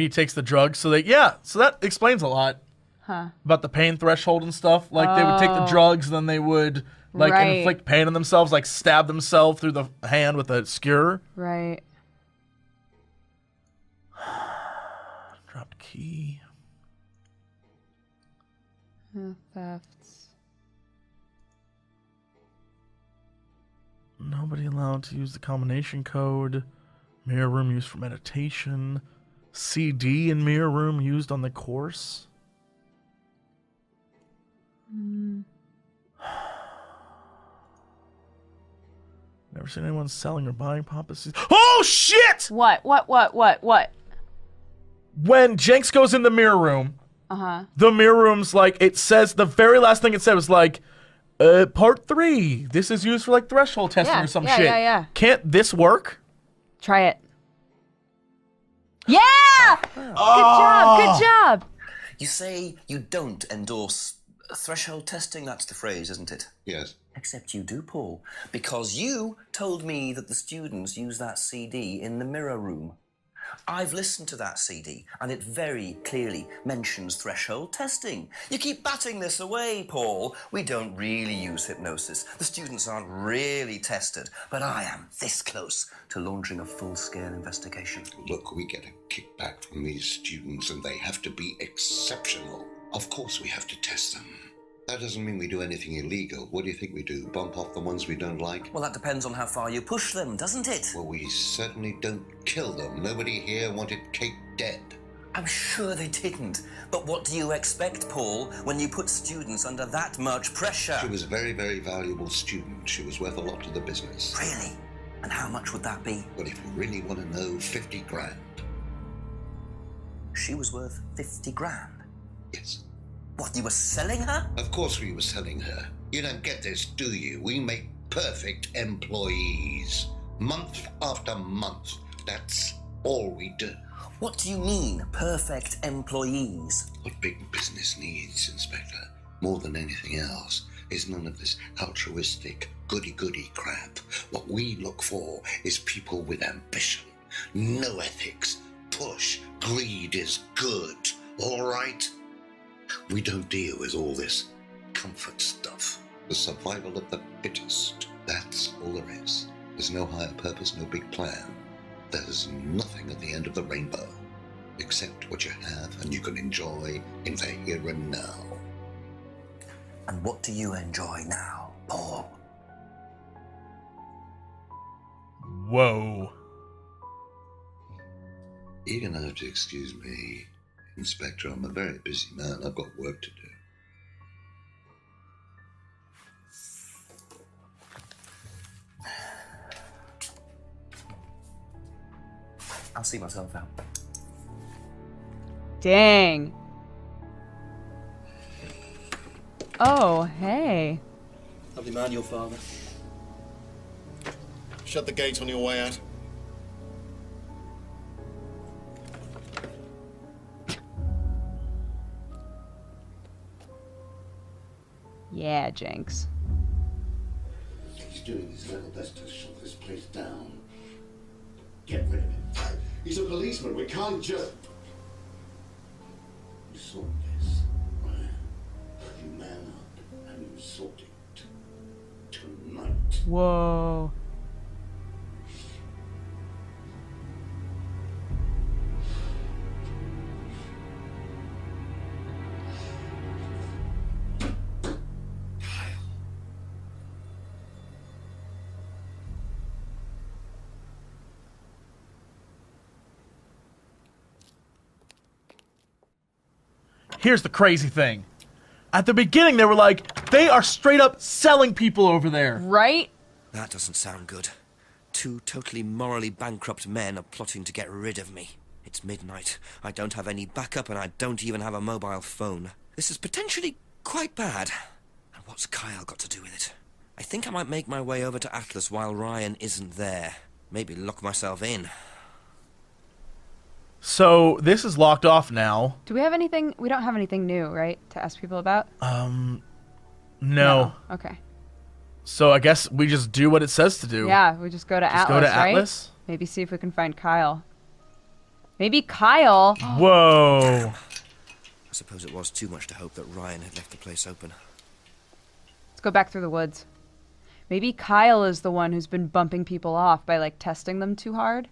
he takes the drugs so that explains a lot. Huh. About the pain threshold and stuff. Like they would take the Oh. drugs and then they would Right. inflict pain on themselves, like stab themselves through the hand with a skewer. Right. Dropped key. Thefts. Nobody allowed to use the combination code. Mirror room used for meditation. CD in mirror room used on the course. Never seen anyone selling or buying Papa Seeds. Oh shit! What? When Jenks goes in the mirror room, Uh-huh. the mirror room's like, it says, the very last thing it said was like, part 3. This is used for like threshold testing or some shit. Yeah. Can't this work? Try it. Yeah! Good job. You say you don't endorse threshold testing, that's the phrase, isn't it? Yes. Except you do, Paul, because you told me that the students use that CD in the mirror room. I've listened to that CD, and it very clearly mentions threshold testing. You keep batting this away, Paul. We don't really use hypnosis. The students aren't really tested, but I am this close to launching a full-scale investigation. Look, we get a kickback from these students, and they have to be exceptional. Of course we have to test them. That doesn't mean we do anything illegal. What do you think we do? Bump off the ones we don't like? Well, that depends on how far you push them, doesn't it? Well, we certainly don't kill them. Nobody here wanted Kate dead. I'm sure they didn't. But what do you expect, Paul, when you put students under that much pressure? She was a very, very valuable student. She was worth a lot to the business. Really? And how much would that be? Well, if you really want to know, 50 grand. She was worth 50 grand? Yes. What, you were selling her? Of course we were selling her. You don't get this, do you? We make perfect employees. Month after month. That's all we do. What do you mean, perfect employees? What big business needs, Inspector, more than anything else, is none of this altruistic, goody-goody crap. What we look for is people with ambition, no ethics, push, greed is good, all right? We don't deal with all this comfort stuff. The survival of the fittest. That's all there is. There's no higher purpose, no big plan. There's nothing at the end of the rainbow, except what you have and you can enjoy in the here and now. And what do you enjoy now, Paul? Whoa. You're gonna have to excuse me, Inspector. I'm a very busy man. I've got work to do. I'll see myself out. Dang. Oh, hey. Lovely man, your father. Shut the gate on your way out. Yeah, Jenks. He's doing his level best to shut this place down. Get rid of him. He's a policeman. We can't just... You saw this, right? You man up and you sort it. Tonight. Whoa. Here's the crazy thing. At the beginning, they were like, they are straight up selling people over there. Right? That doesn't sound good. Two totally morally bankrupt men are plotting to get rid of me. It's midnight. I don't have any backup, and I don't even have a mobile phone. This is potentially quite bad. And what's Kyle got to do with it? I think I might make my way over to Atlas while Ryan isn't there. Maybe lock myself in. So, this is locked off now. Do we have anything? We don't have anything new, right? To ask people about? No. Okay. So, I guess we just do what it says to do. Yeah, we just go to Atlas, go to right? Atlas? Maybe see if we can find Kyle. Maybe Kyle... Whoa. I suppose it was too much to hope that Ryan had left the place open. Let's go back through the woods. Maybe Kyle is the one who's been bumping people off by, like, testing them too hard.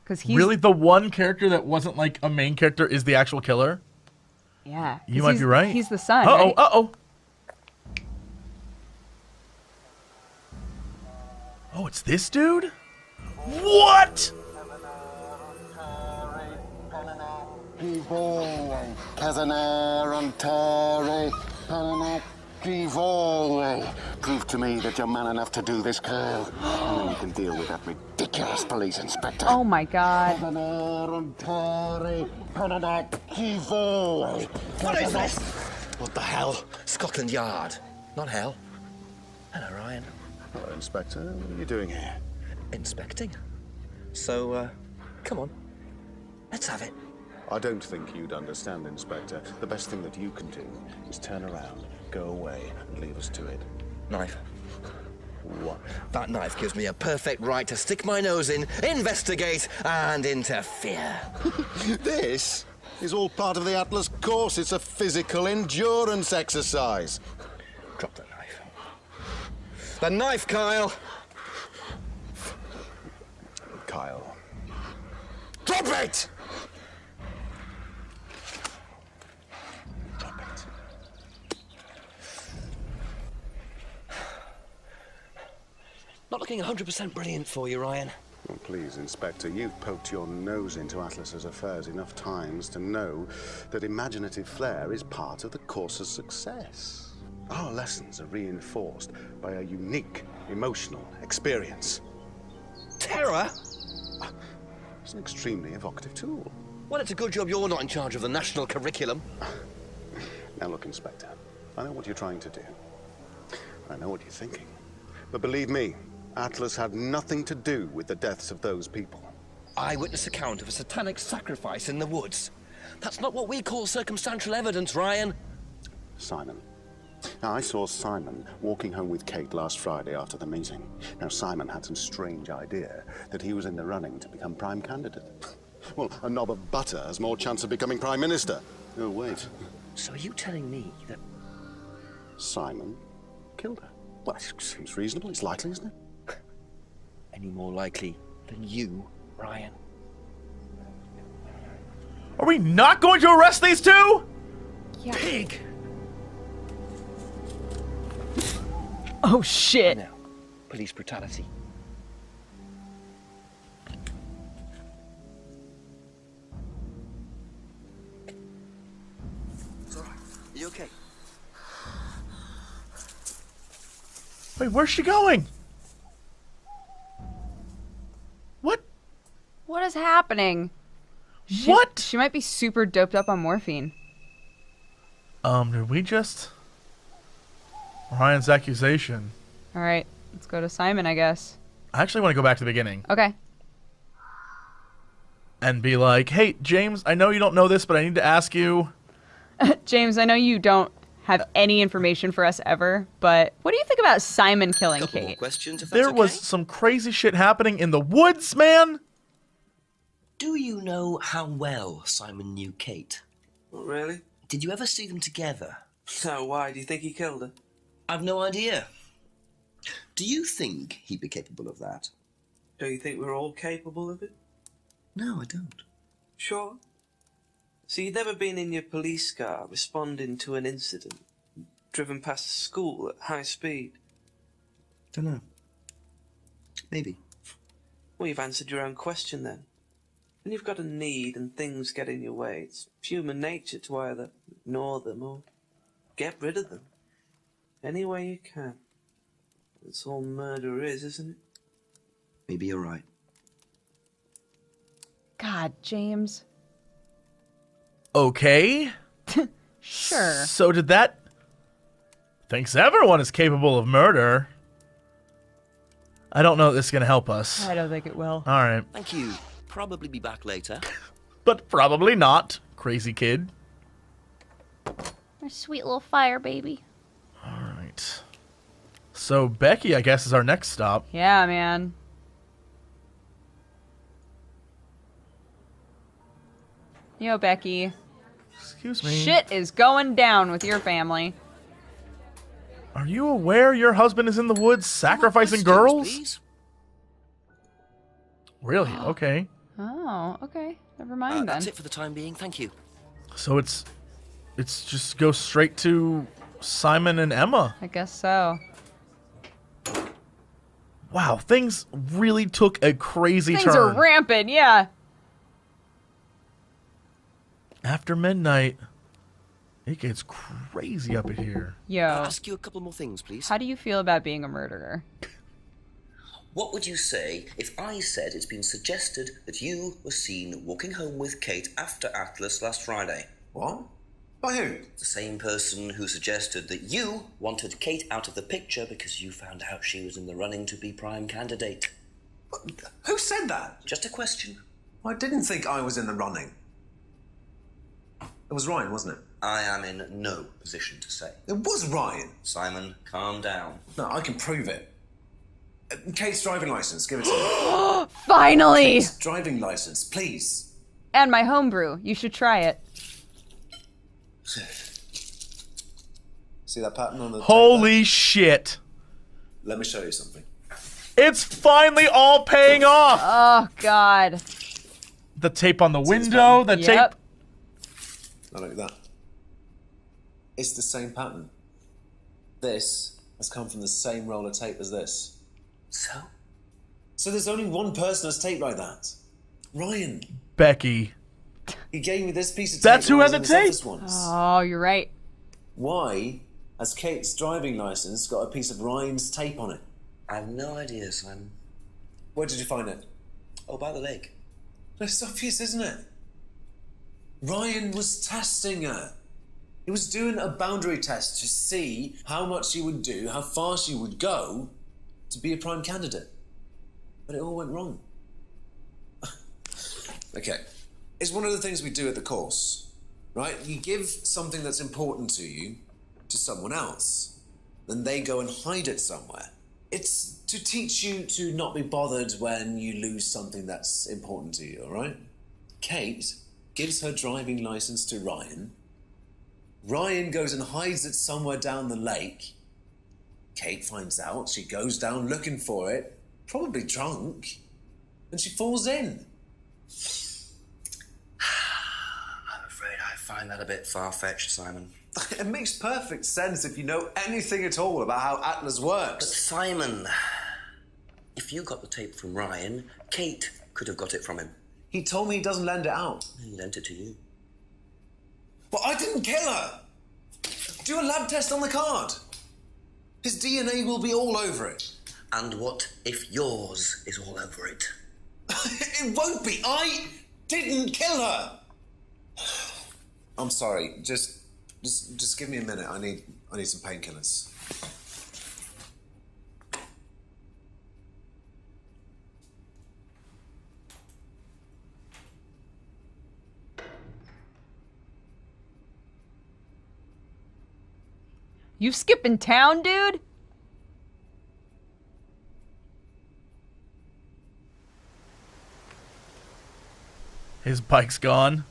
Because he's... Really? The one character that wasn't, like, a main character is the actual killer? Yeah. You might be right. He's the son, Uh-oh, right? uh-oh. Oh, it's this dude? What? Prove to me that you're man enough to do this, Kyle. And then you can deal with that ridiculous police inspector. Oh my god. What is this? What the hell? Scotland Yard. Not hell. Hello, Ryan. Hello, Inspector. What are you doing here? Inspecting. So, come on. Let's have it. I don't think you'd understand, Inspector. The best thing that you can do is turn around, go away, and leave us to it. Knife. That knife gives me a perfect right to stick my nose in, investigate, and interfere. This is all part of the Atlas course. It's a physical endurance exercise. Drop the knife. The knife, Kyle! Kyle. Drop it! Drop it. Not looking 100% brilliant for you, Ryan. Well, please, Inspector, you've poked your nose into Atlas's affairs enough times to know that imaginative flair is part of the course's success. Our lessons are reinforced by a unique emotional experience. Terror? It's an extremely evocative tool. Well, it's a good job you're not in charge of the national curriculum. Now look, Inspector, I know what you're trying to do. I know what you're thinking. But believe me, Atlas had nothing to do with the deaths of those people. Eyewitness account of a satanic sacrifice in the woods. That's not what we call circumstantial evidence, Ryan. Simon. Now, I saw Simon walking home with Kate last Friday after the meeting. Now, Simon had some strange idea that he was in the running to become prime candidate. Well, a knob of butter has more chance of becoming prime minister. Oh, wait. So are you telling me that Simon killed her? Well, it seems reasonable. It's likely, isn't it? any more likely than you, Ryan? Are we not going to arrest these two? Yeah. Pig! Oh, shit. No. Police brutality. It's all right. Are you okay? Wait, where's she going? What? What is happening? What? She might be super doped up on morphine. Did we just... Ryan's accusation. All right, let's go to Simon, I guess. I actually want to go back to the beginning. Okay. And be like, hey, James, I know you don't know this, but I need to ask you. James, I know you don't have any information for us ever, but what do you think about Simon killing Kate? More questions, if that's There okay? was some crazy shit happening in the woods, man. Do you know how well Simon knew Kate? Not really. Did you ever see them together? So why? Do you think he killed her? I've no idea. Do you think he'd be capable of that? Do you think we're all capable of it? No, I don't. Sure. So you've never been in your police car responding to an incident, driven past a school at high speed? Don't know. Maybe. Well, you've answered your own question then. When you've got a need and things get in your way, it's human nature to either ignore them or get rid of them. Any way you can. That's all murder is, isn't it? Maybe you're right. God, James. Okay. Sure. So did that... Thinks everyone is capable of murder. I don't know if this is going to help us. I don't think it will. All right. Thank you. Probably be back later. But probably not, crazy kid. Our sweet little fire baby. All right. So Becky, I guess, is our next stop. Yeah, man. Yo, Becky. Excuse me. Shit is going down with your family. Are you aware your husband is in the woods sacrificing girls? Please? Really? Okay. Oh, okay. Never mind then. That's it for the time being. Thank you. So it's just go straight to Simon and Emma. I guess so. Wow, things really took a crazy Things turn. are rampant, yeah. After midnight, it gets crazy up in here. Yo. I'll ask you a couple more things, please. How do you feel about being a murderer? What would you say if I said it's been suggested that you were seen walking home with Kate after Atlas last Friday? What? By who? The same person who suggested that you wanted Kate out of the picture because you found out she was in the running to be prime candidate. Who said that? Just a question. I didn't think I was in the running. It was Ryan, wasn't it? I am in no position to say. It was Ryan. Simon, calm down. No, I can prove it. Kate's driving license, give it to me. Finally! Kate's driving license, please. And my homebrew. You should try it. See that pattern on the Holy shit. Let me show you something. It's finally all paying off. Oh, God. The tape on the window, the tape. Now look at that. It's the same pattern. This has come from the same roll of tape as this. So there's only one person who's taped like that. Ryan. Becky. He gave me this piece of tape. That's who when I had was the in his tape. office once. Oh, you're right. Why has Kate's driving license got a piece of Ryan's tape on it? I have no idea, Simon. Where did you find it? Oh, by the lake. It's obvious, isn't it? Ryan was testing her. He was doing a boundary test to see how much she would do, how far she would go to be a prime candidate. But it all went wrong. Okay. It's one of the things we do at the course, right? You give something that's important to you to someone else, then they go and hide it somewhere. It's to teach you to not be bothered when you lose something that's important to you, all right? Kate gives her driving license to Ryan. Ryan goes and hides it somewhere down the lake. Kate finds out, she goes down looking for it, probably drunk, and she falls in. I'm afraid I find that a bit far-fetched, Simon. It makes perfect sense if you know anything at all about how Atlas works. But Simon, if you got the tape from Ryan, Kate could have got it from him. He told me he doesn't lend it out. He lent it to you. But I didn't kill her! Do a lab test on the card. His DNA will be all over it. And what if yours is all over it? It won't be. I didn't kill her. I'm sorry. Just give me a minute. I need some painkillers. You skipping town, dude? His bike's gone.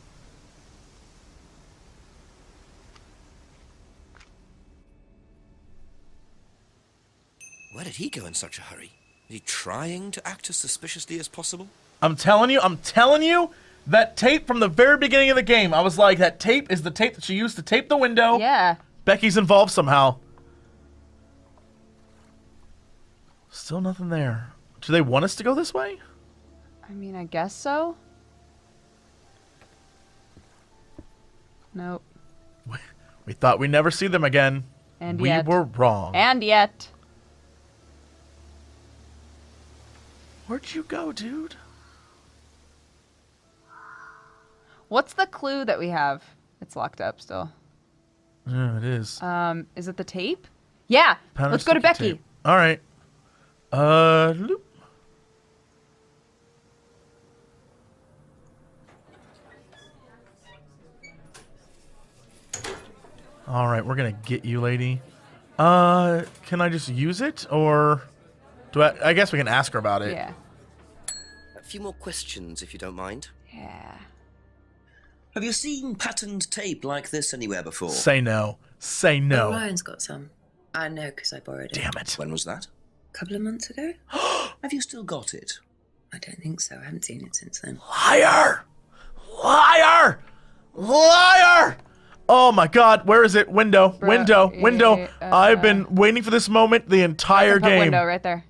Where did he go in such a hurry? Is he trying to act as suspiciously as possible? I'm telling you, that tape from the very beginning of the game, I was like, that tape is the tape that she used to tape the window. Yeah. Becky's involved somehow. Still nothing there. Do they want us to go this way? I mean, I guess so. Nope. We thought we'd never see them again. And we yet. were wrong. And yet. Where'd you go, dude? What's the clue that we have? It's locked up still. Yeah, it is. Is it the tape? Yeah. Powder Let's go to sticky Becky. tape. All right. Loop. All right, we're gonna get you, lady. Can I just use it, or do I guess we can ask her about it. Yeah. A few more questions, if you don't mind. Yeah. Have you seen patterned tape like this anywhere before? Say no. Say no. Oh, Ryan's got some. I know because I borrowed it. Damn it. When was that? A couple of months ago? Have you still got it? I don't think so. I haven't seen it since then. Liar! Liar! Liar! Oh my god, where is it? Window. Window. I've been waiting for this moment the entire game. Window right there.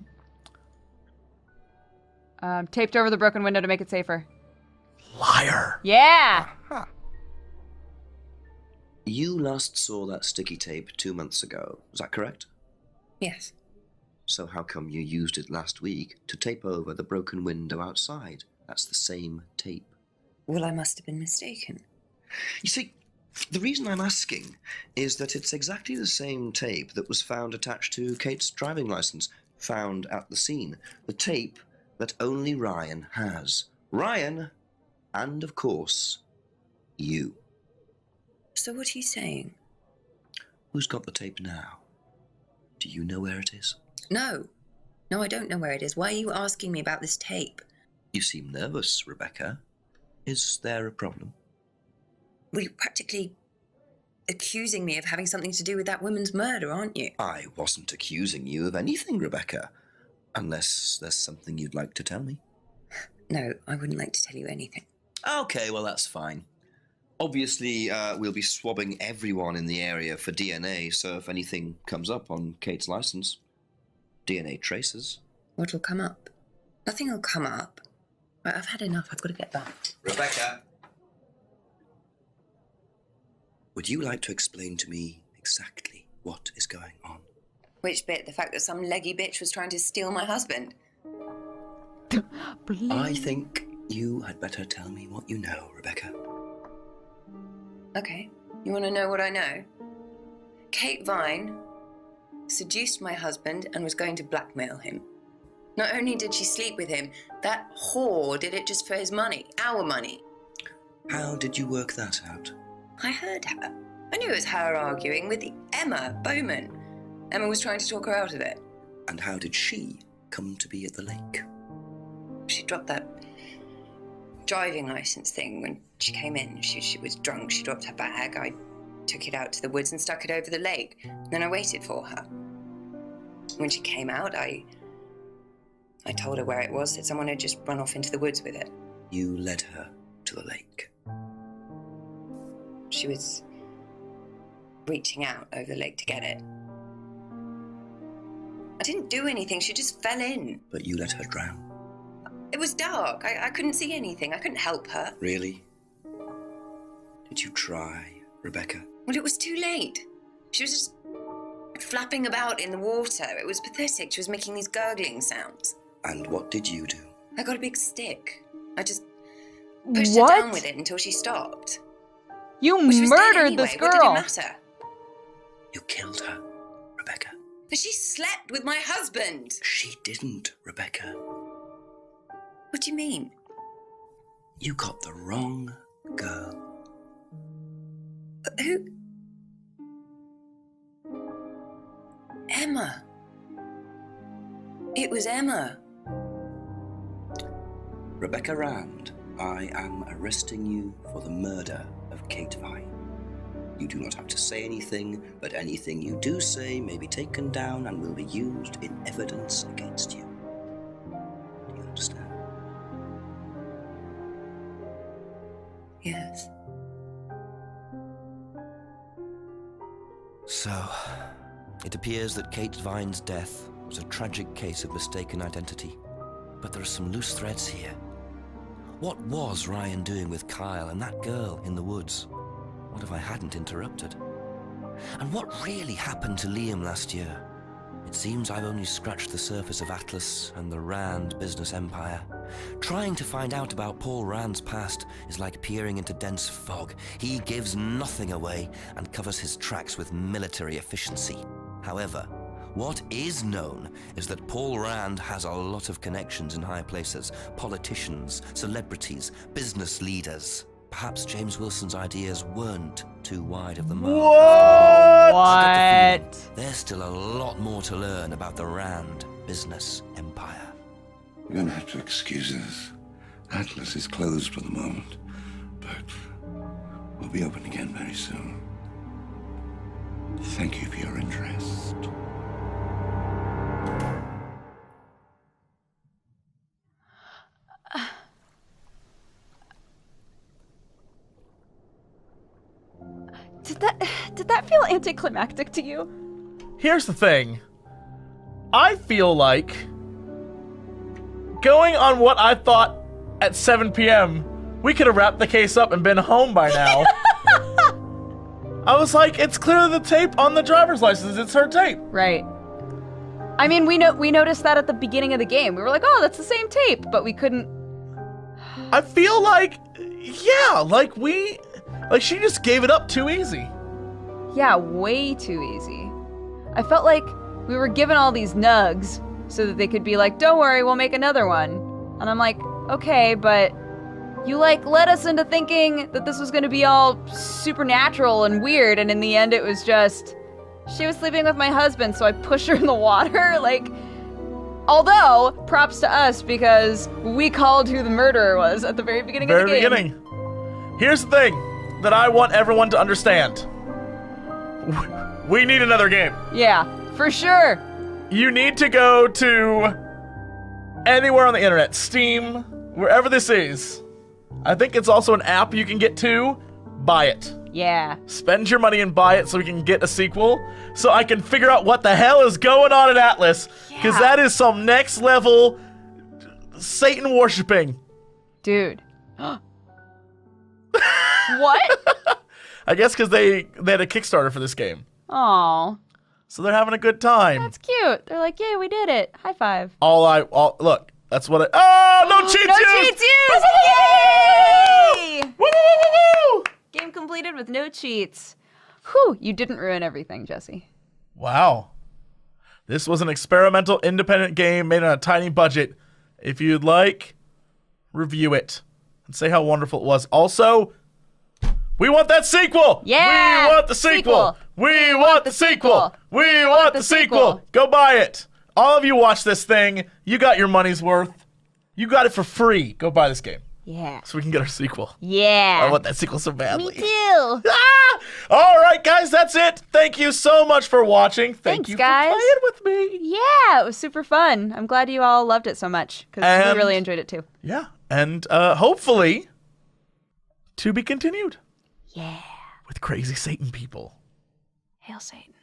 Taped over the broken window to make it safer. Liar. Yeah! You last saw that sticky tape 2 months ago. Is that correct? Yes. So how come you used it last week to tape over the broken window outside? That's the same tape. Well, I must have been mistaken. You see, the reason I'm asking is that it's exactly the same tape that was found attached to Kate's driving license, found at the scene. The tape that only Ryan has. Ryan, and of course, you. So what are you saying? Who's got the tape now? Do you know where it is? No. No, I don't know where it is. Why are you asking me about this tape? You seem nervous, Rebecca. Is there a problem? Well, you're practically accusing me of having something to do with that woman's murder, aren't you? I wasn't accusing you of anything, Rebecca. Unless there's something you'd like to tell me. No, I wouldn't like to tell you anything. Okay, well, that's fine. Obviously, we'll be swabbing everyone in the area for DNA, so if anything comes up on Kate's license, DNA traces. What will come up? Nothing will come up. Right, I've had enough. I've got to get back. Rebecca! Would you like to explain to me exactly what is going on? Which bit? The fact that some leggy bitch was trying to steal my husband? I think you had better tell me what you know, Rebecca. Okay. You want to know what I know? Kate Vine seduced my husband and was going to blackmail him. Not only did she sleep with him, that whore did it just for his money, our money. How did you work that out? I heard her. I knew it was her arguing with Emma Bowman. Emma was trying to talk her out of it. And how did she come to be at the lake? She dropped that driving license thing when she came in. She was drunk. She dropped her bag. I took it out to the woods and stuck it over the lake. Then I waited for her. When she came out, I told her where it was, that someone had just run off into the woods with it. You led her to the lake. She was reaching out over the lake to get it. I didn't do anything. She just fell in. But you let her drown. It was dark. I couldn't see anything. I couldn't help her. Really? Did you try, Rebecca? Well, it was too late. She was just flapping about in the water. It was pathetic. She was making these gurgling sounds. And what did you do? I got a big stick. I just pushed her down with it until she stopped. You Well, she was dead murdered anyway. this girl. What did it matter? You killed her, Rebecca. But she slept with my husband. She didn't, Rebecca. What do you mean? You got the wrong girl. Who? Emma. It was Emma. Rebecca Rand, I am arresting you for the murder of Kate Vine. You do not have to say anything, but anything you do say may be taken down and will be used in evidence against you. Do you understand? Yes. So, it appears that Kate Vine's death was a tragic case of mistaken identity. But there are some loose threads here. What was Ryan doing with Kyle and that girl in the woods? What if I hadn't interrupted? And what really happened to Liam last year? It seems I've only scratched the surface of Atlas and the Rand business empire. Trying to find out about Paul Rand's past is like peering into dense fog. He gives nothing away and covers his tracks with military efficiency. However, what is known is that Paul Rand has a lot of connections in high places, politicians, celebrities, business leaders. Perhaps James Wilson's ideas weren't too wide of the mark. What? There's still a lot more to learn about the Rand business empire. You're gonna have to excuse us. Atlas is closed for the moment, but we'll be open again very soon. Thank you for your interest. Did that feel anticlimactic to you? Here's the thing. I feel like going on what I thought at 7 p.m., we could have wrapped the case up and been home by now. I was like, it's clearly the tape on the driver's license. It's her tape. Right. I mean, we noticed that at the beginning of the game. We were like, oh, that's the same tape, but we couldn't. I feel like, yeah, like she just gave it up too easy. Yeah, way too easy. I felt like we were given all these nugs so that they could be like, don't worry, we'll make another one. And I'm like, okay, but you led us into thinking that this was going to be all supernatural and weird, and in the end it was just, she was sleeping with my husband, so I pushed her in the water. Like, Although, props to us because we called who the murderer was at the very beginning of the game. Very beginning. Here's the thing that I want everyone to understand. We need another game. Yeah, for sure. You need to go to anywhere on the internet, Steam, wherever this is. I think it's also an app you can get to. Buy it. Yeah. Spend your money and buy it so we can get a sequel, so I can figure out what the hell is going on at Atlas, because that is some next level Satan worshipping. Dude. What? I guess because they had a Kickstarter for this game. Aw. So they're having a good time. That's cute. They're like, yay, we did it. High five. Look, that's what Oh, no cheats No used! cheats used! Yay! Woo, woo, woo, woo! Game completed with no cheats. Whew, you didn't ruin everything, Jesse. Wow. This was an experimental independent game made on a tiny budget. If you'd like, review it and say how wonderful it was. Also, we want that sequel! Yeah! We want the sequel! We want the sequel! We want the sequel! Go buy it! All of you watch this thing. You got your money's worth. You got it for free. Go buy this game. Yeah. So we can get our sequel. Yeah. I want that sequel so badly. Me too. All right, guys, that's it. Thank you so much for watching. Thanks, you guys. for playing with me. Yeah, it was super fun. I'm glad you all loved it so much because we really enjoyed it too. Yeah, and hopefully to be continued. Yeah. With crazy Satan people. Hail Satan.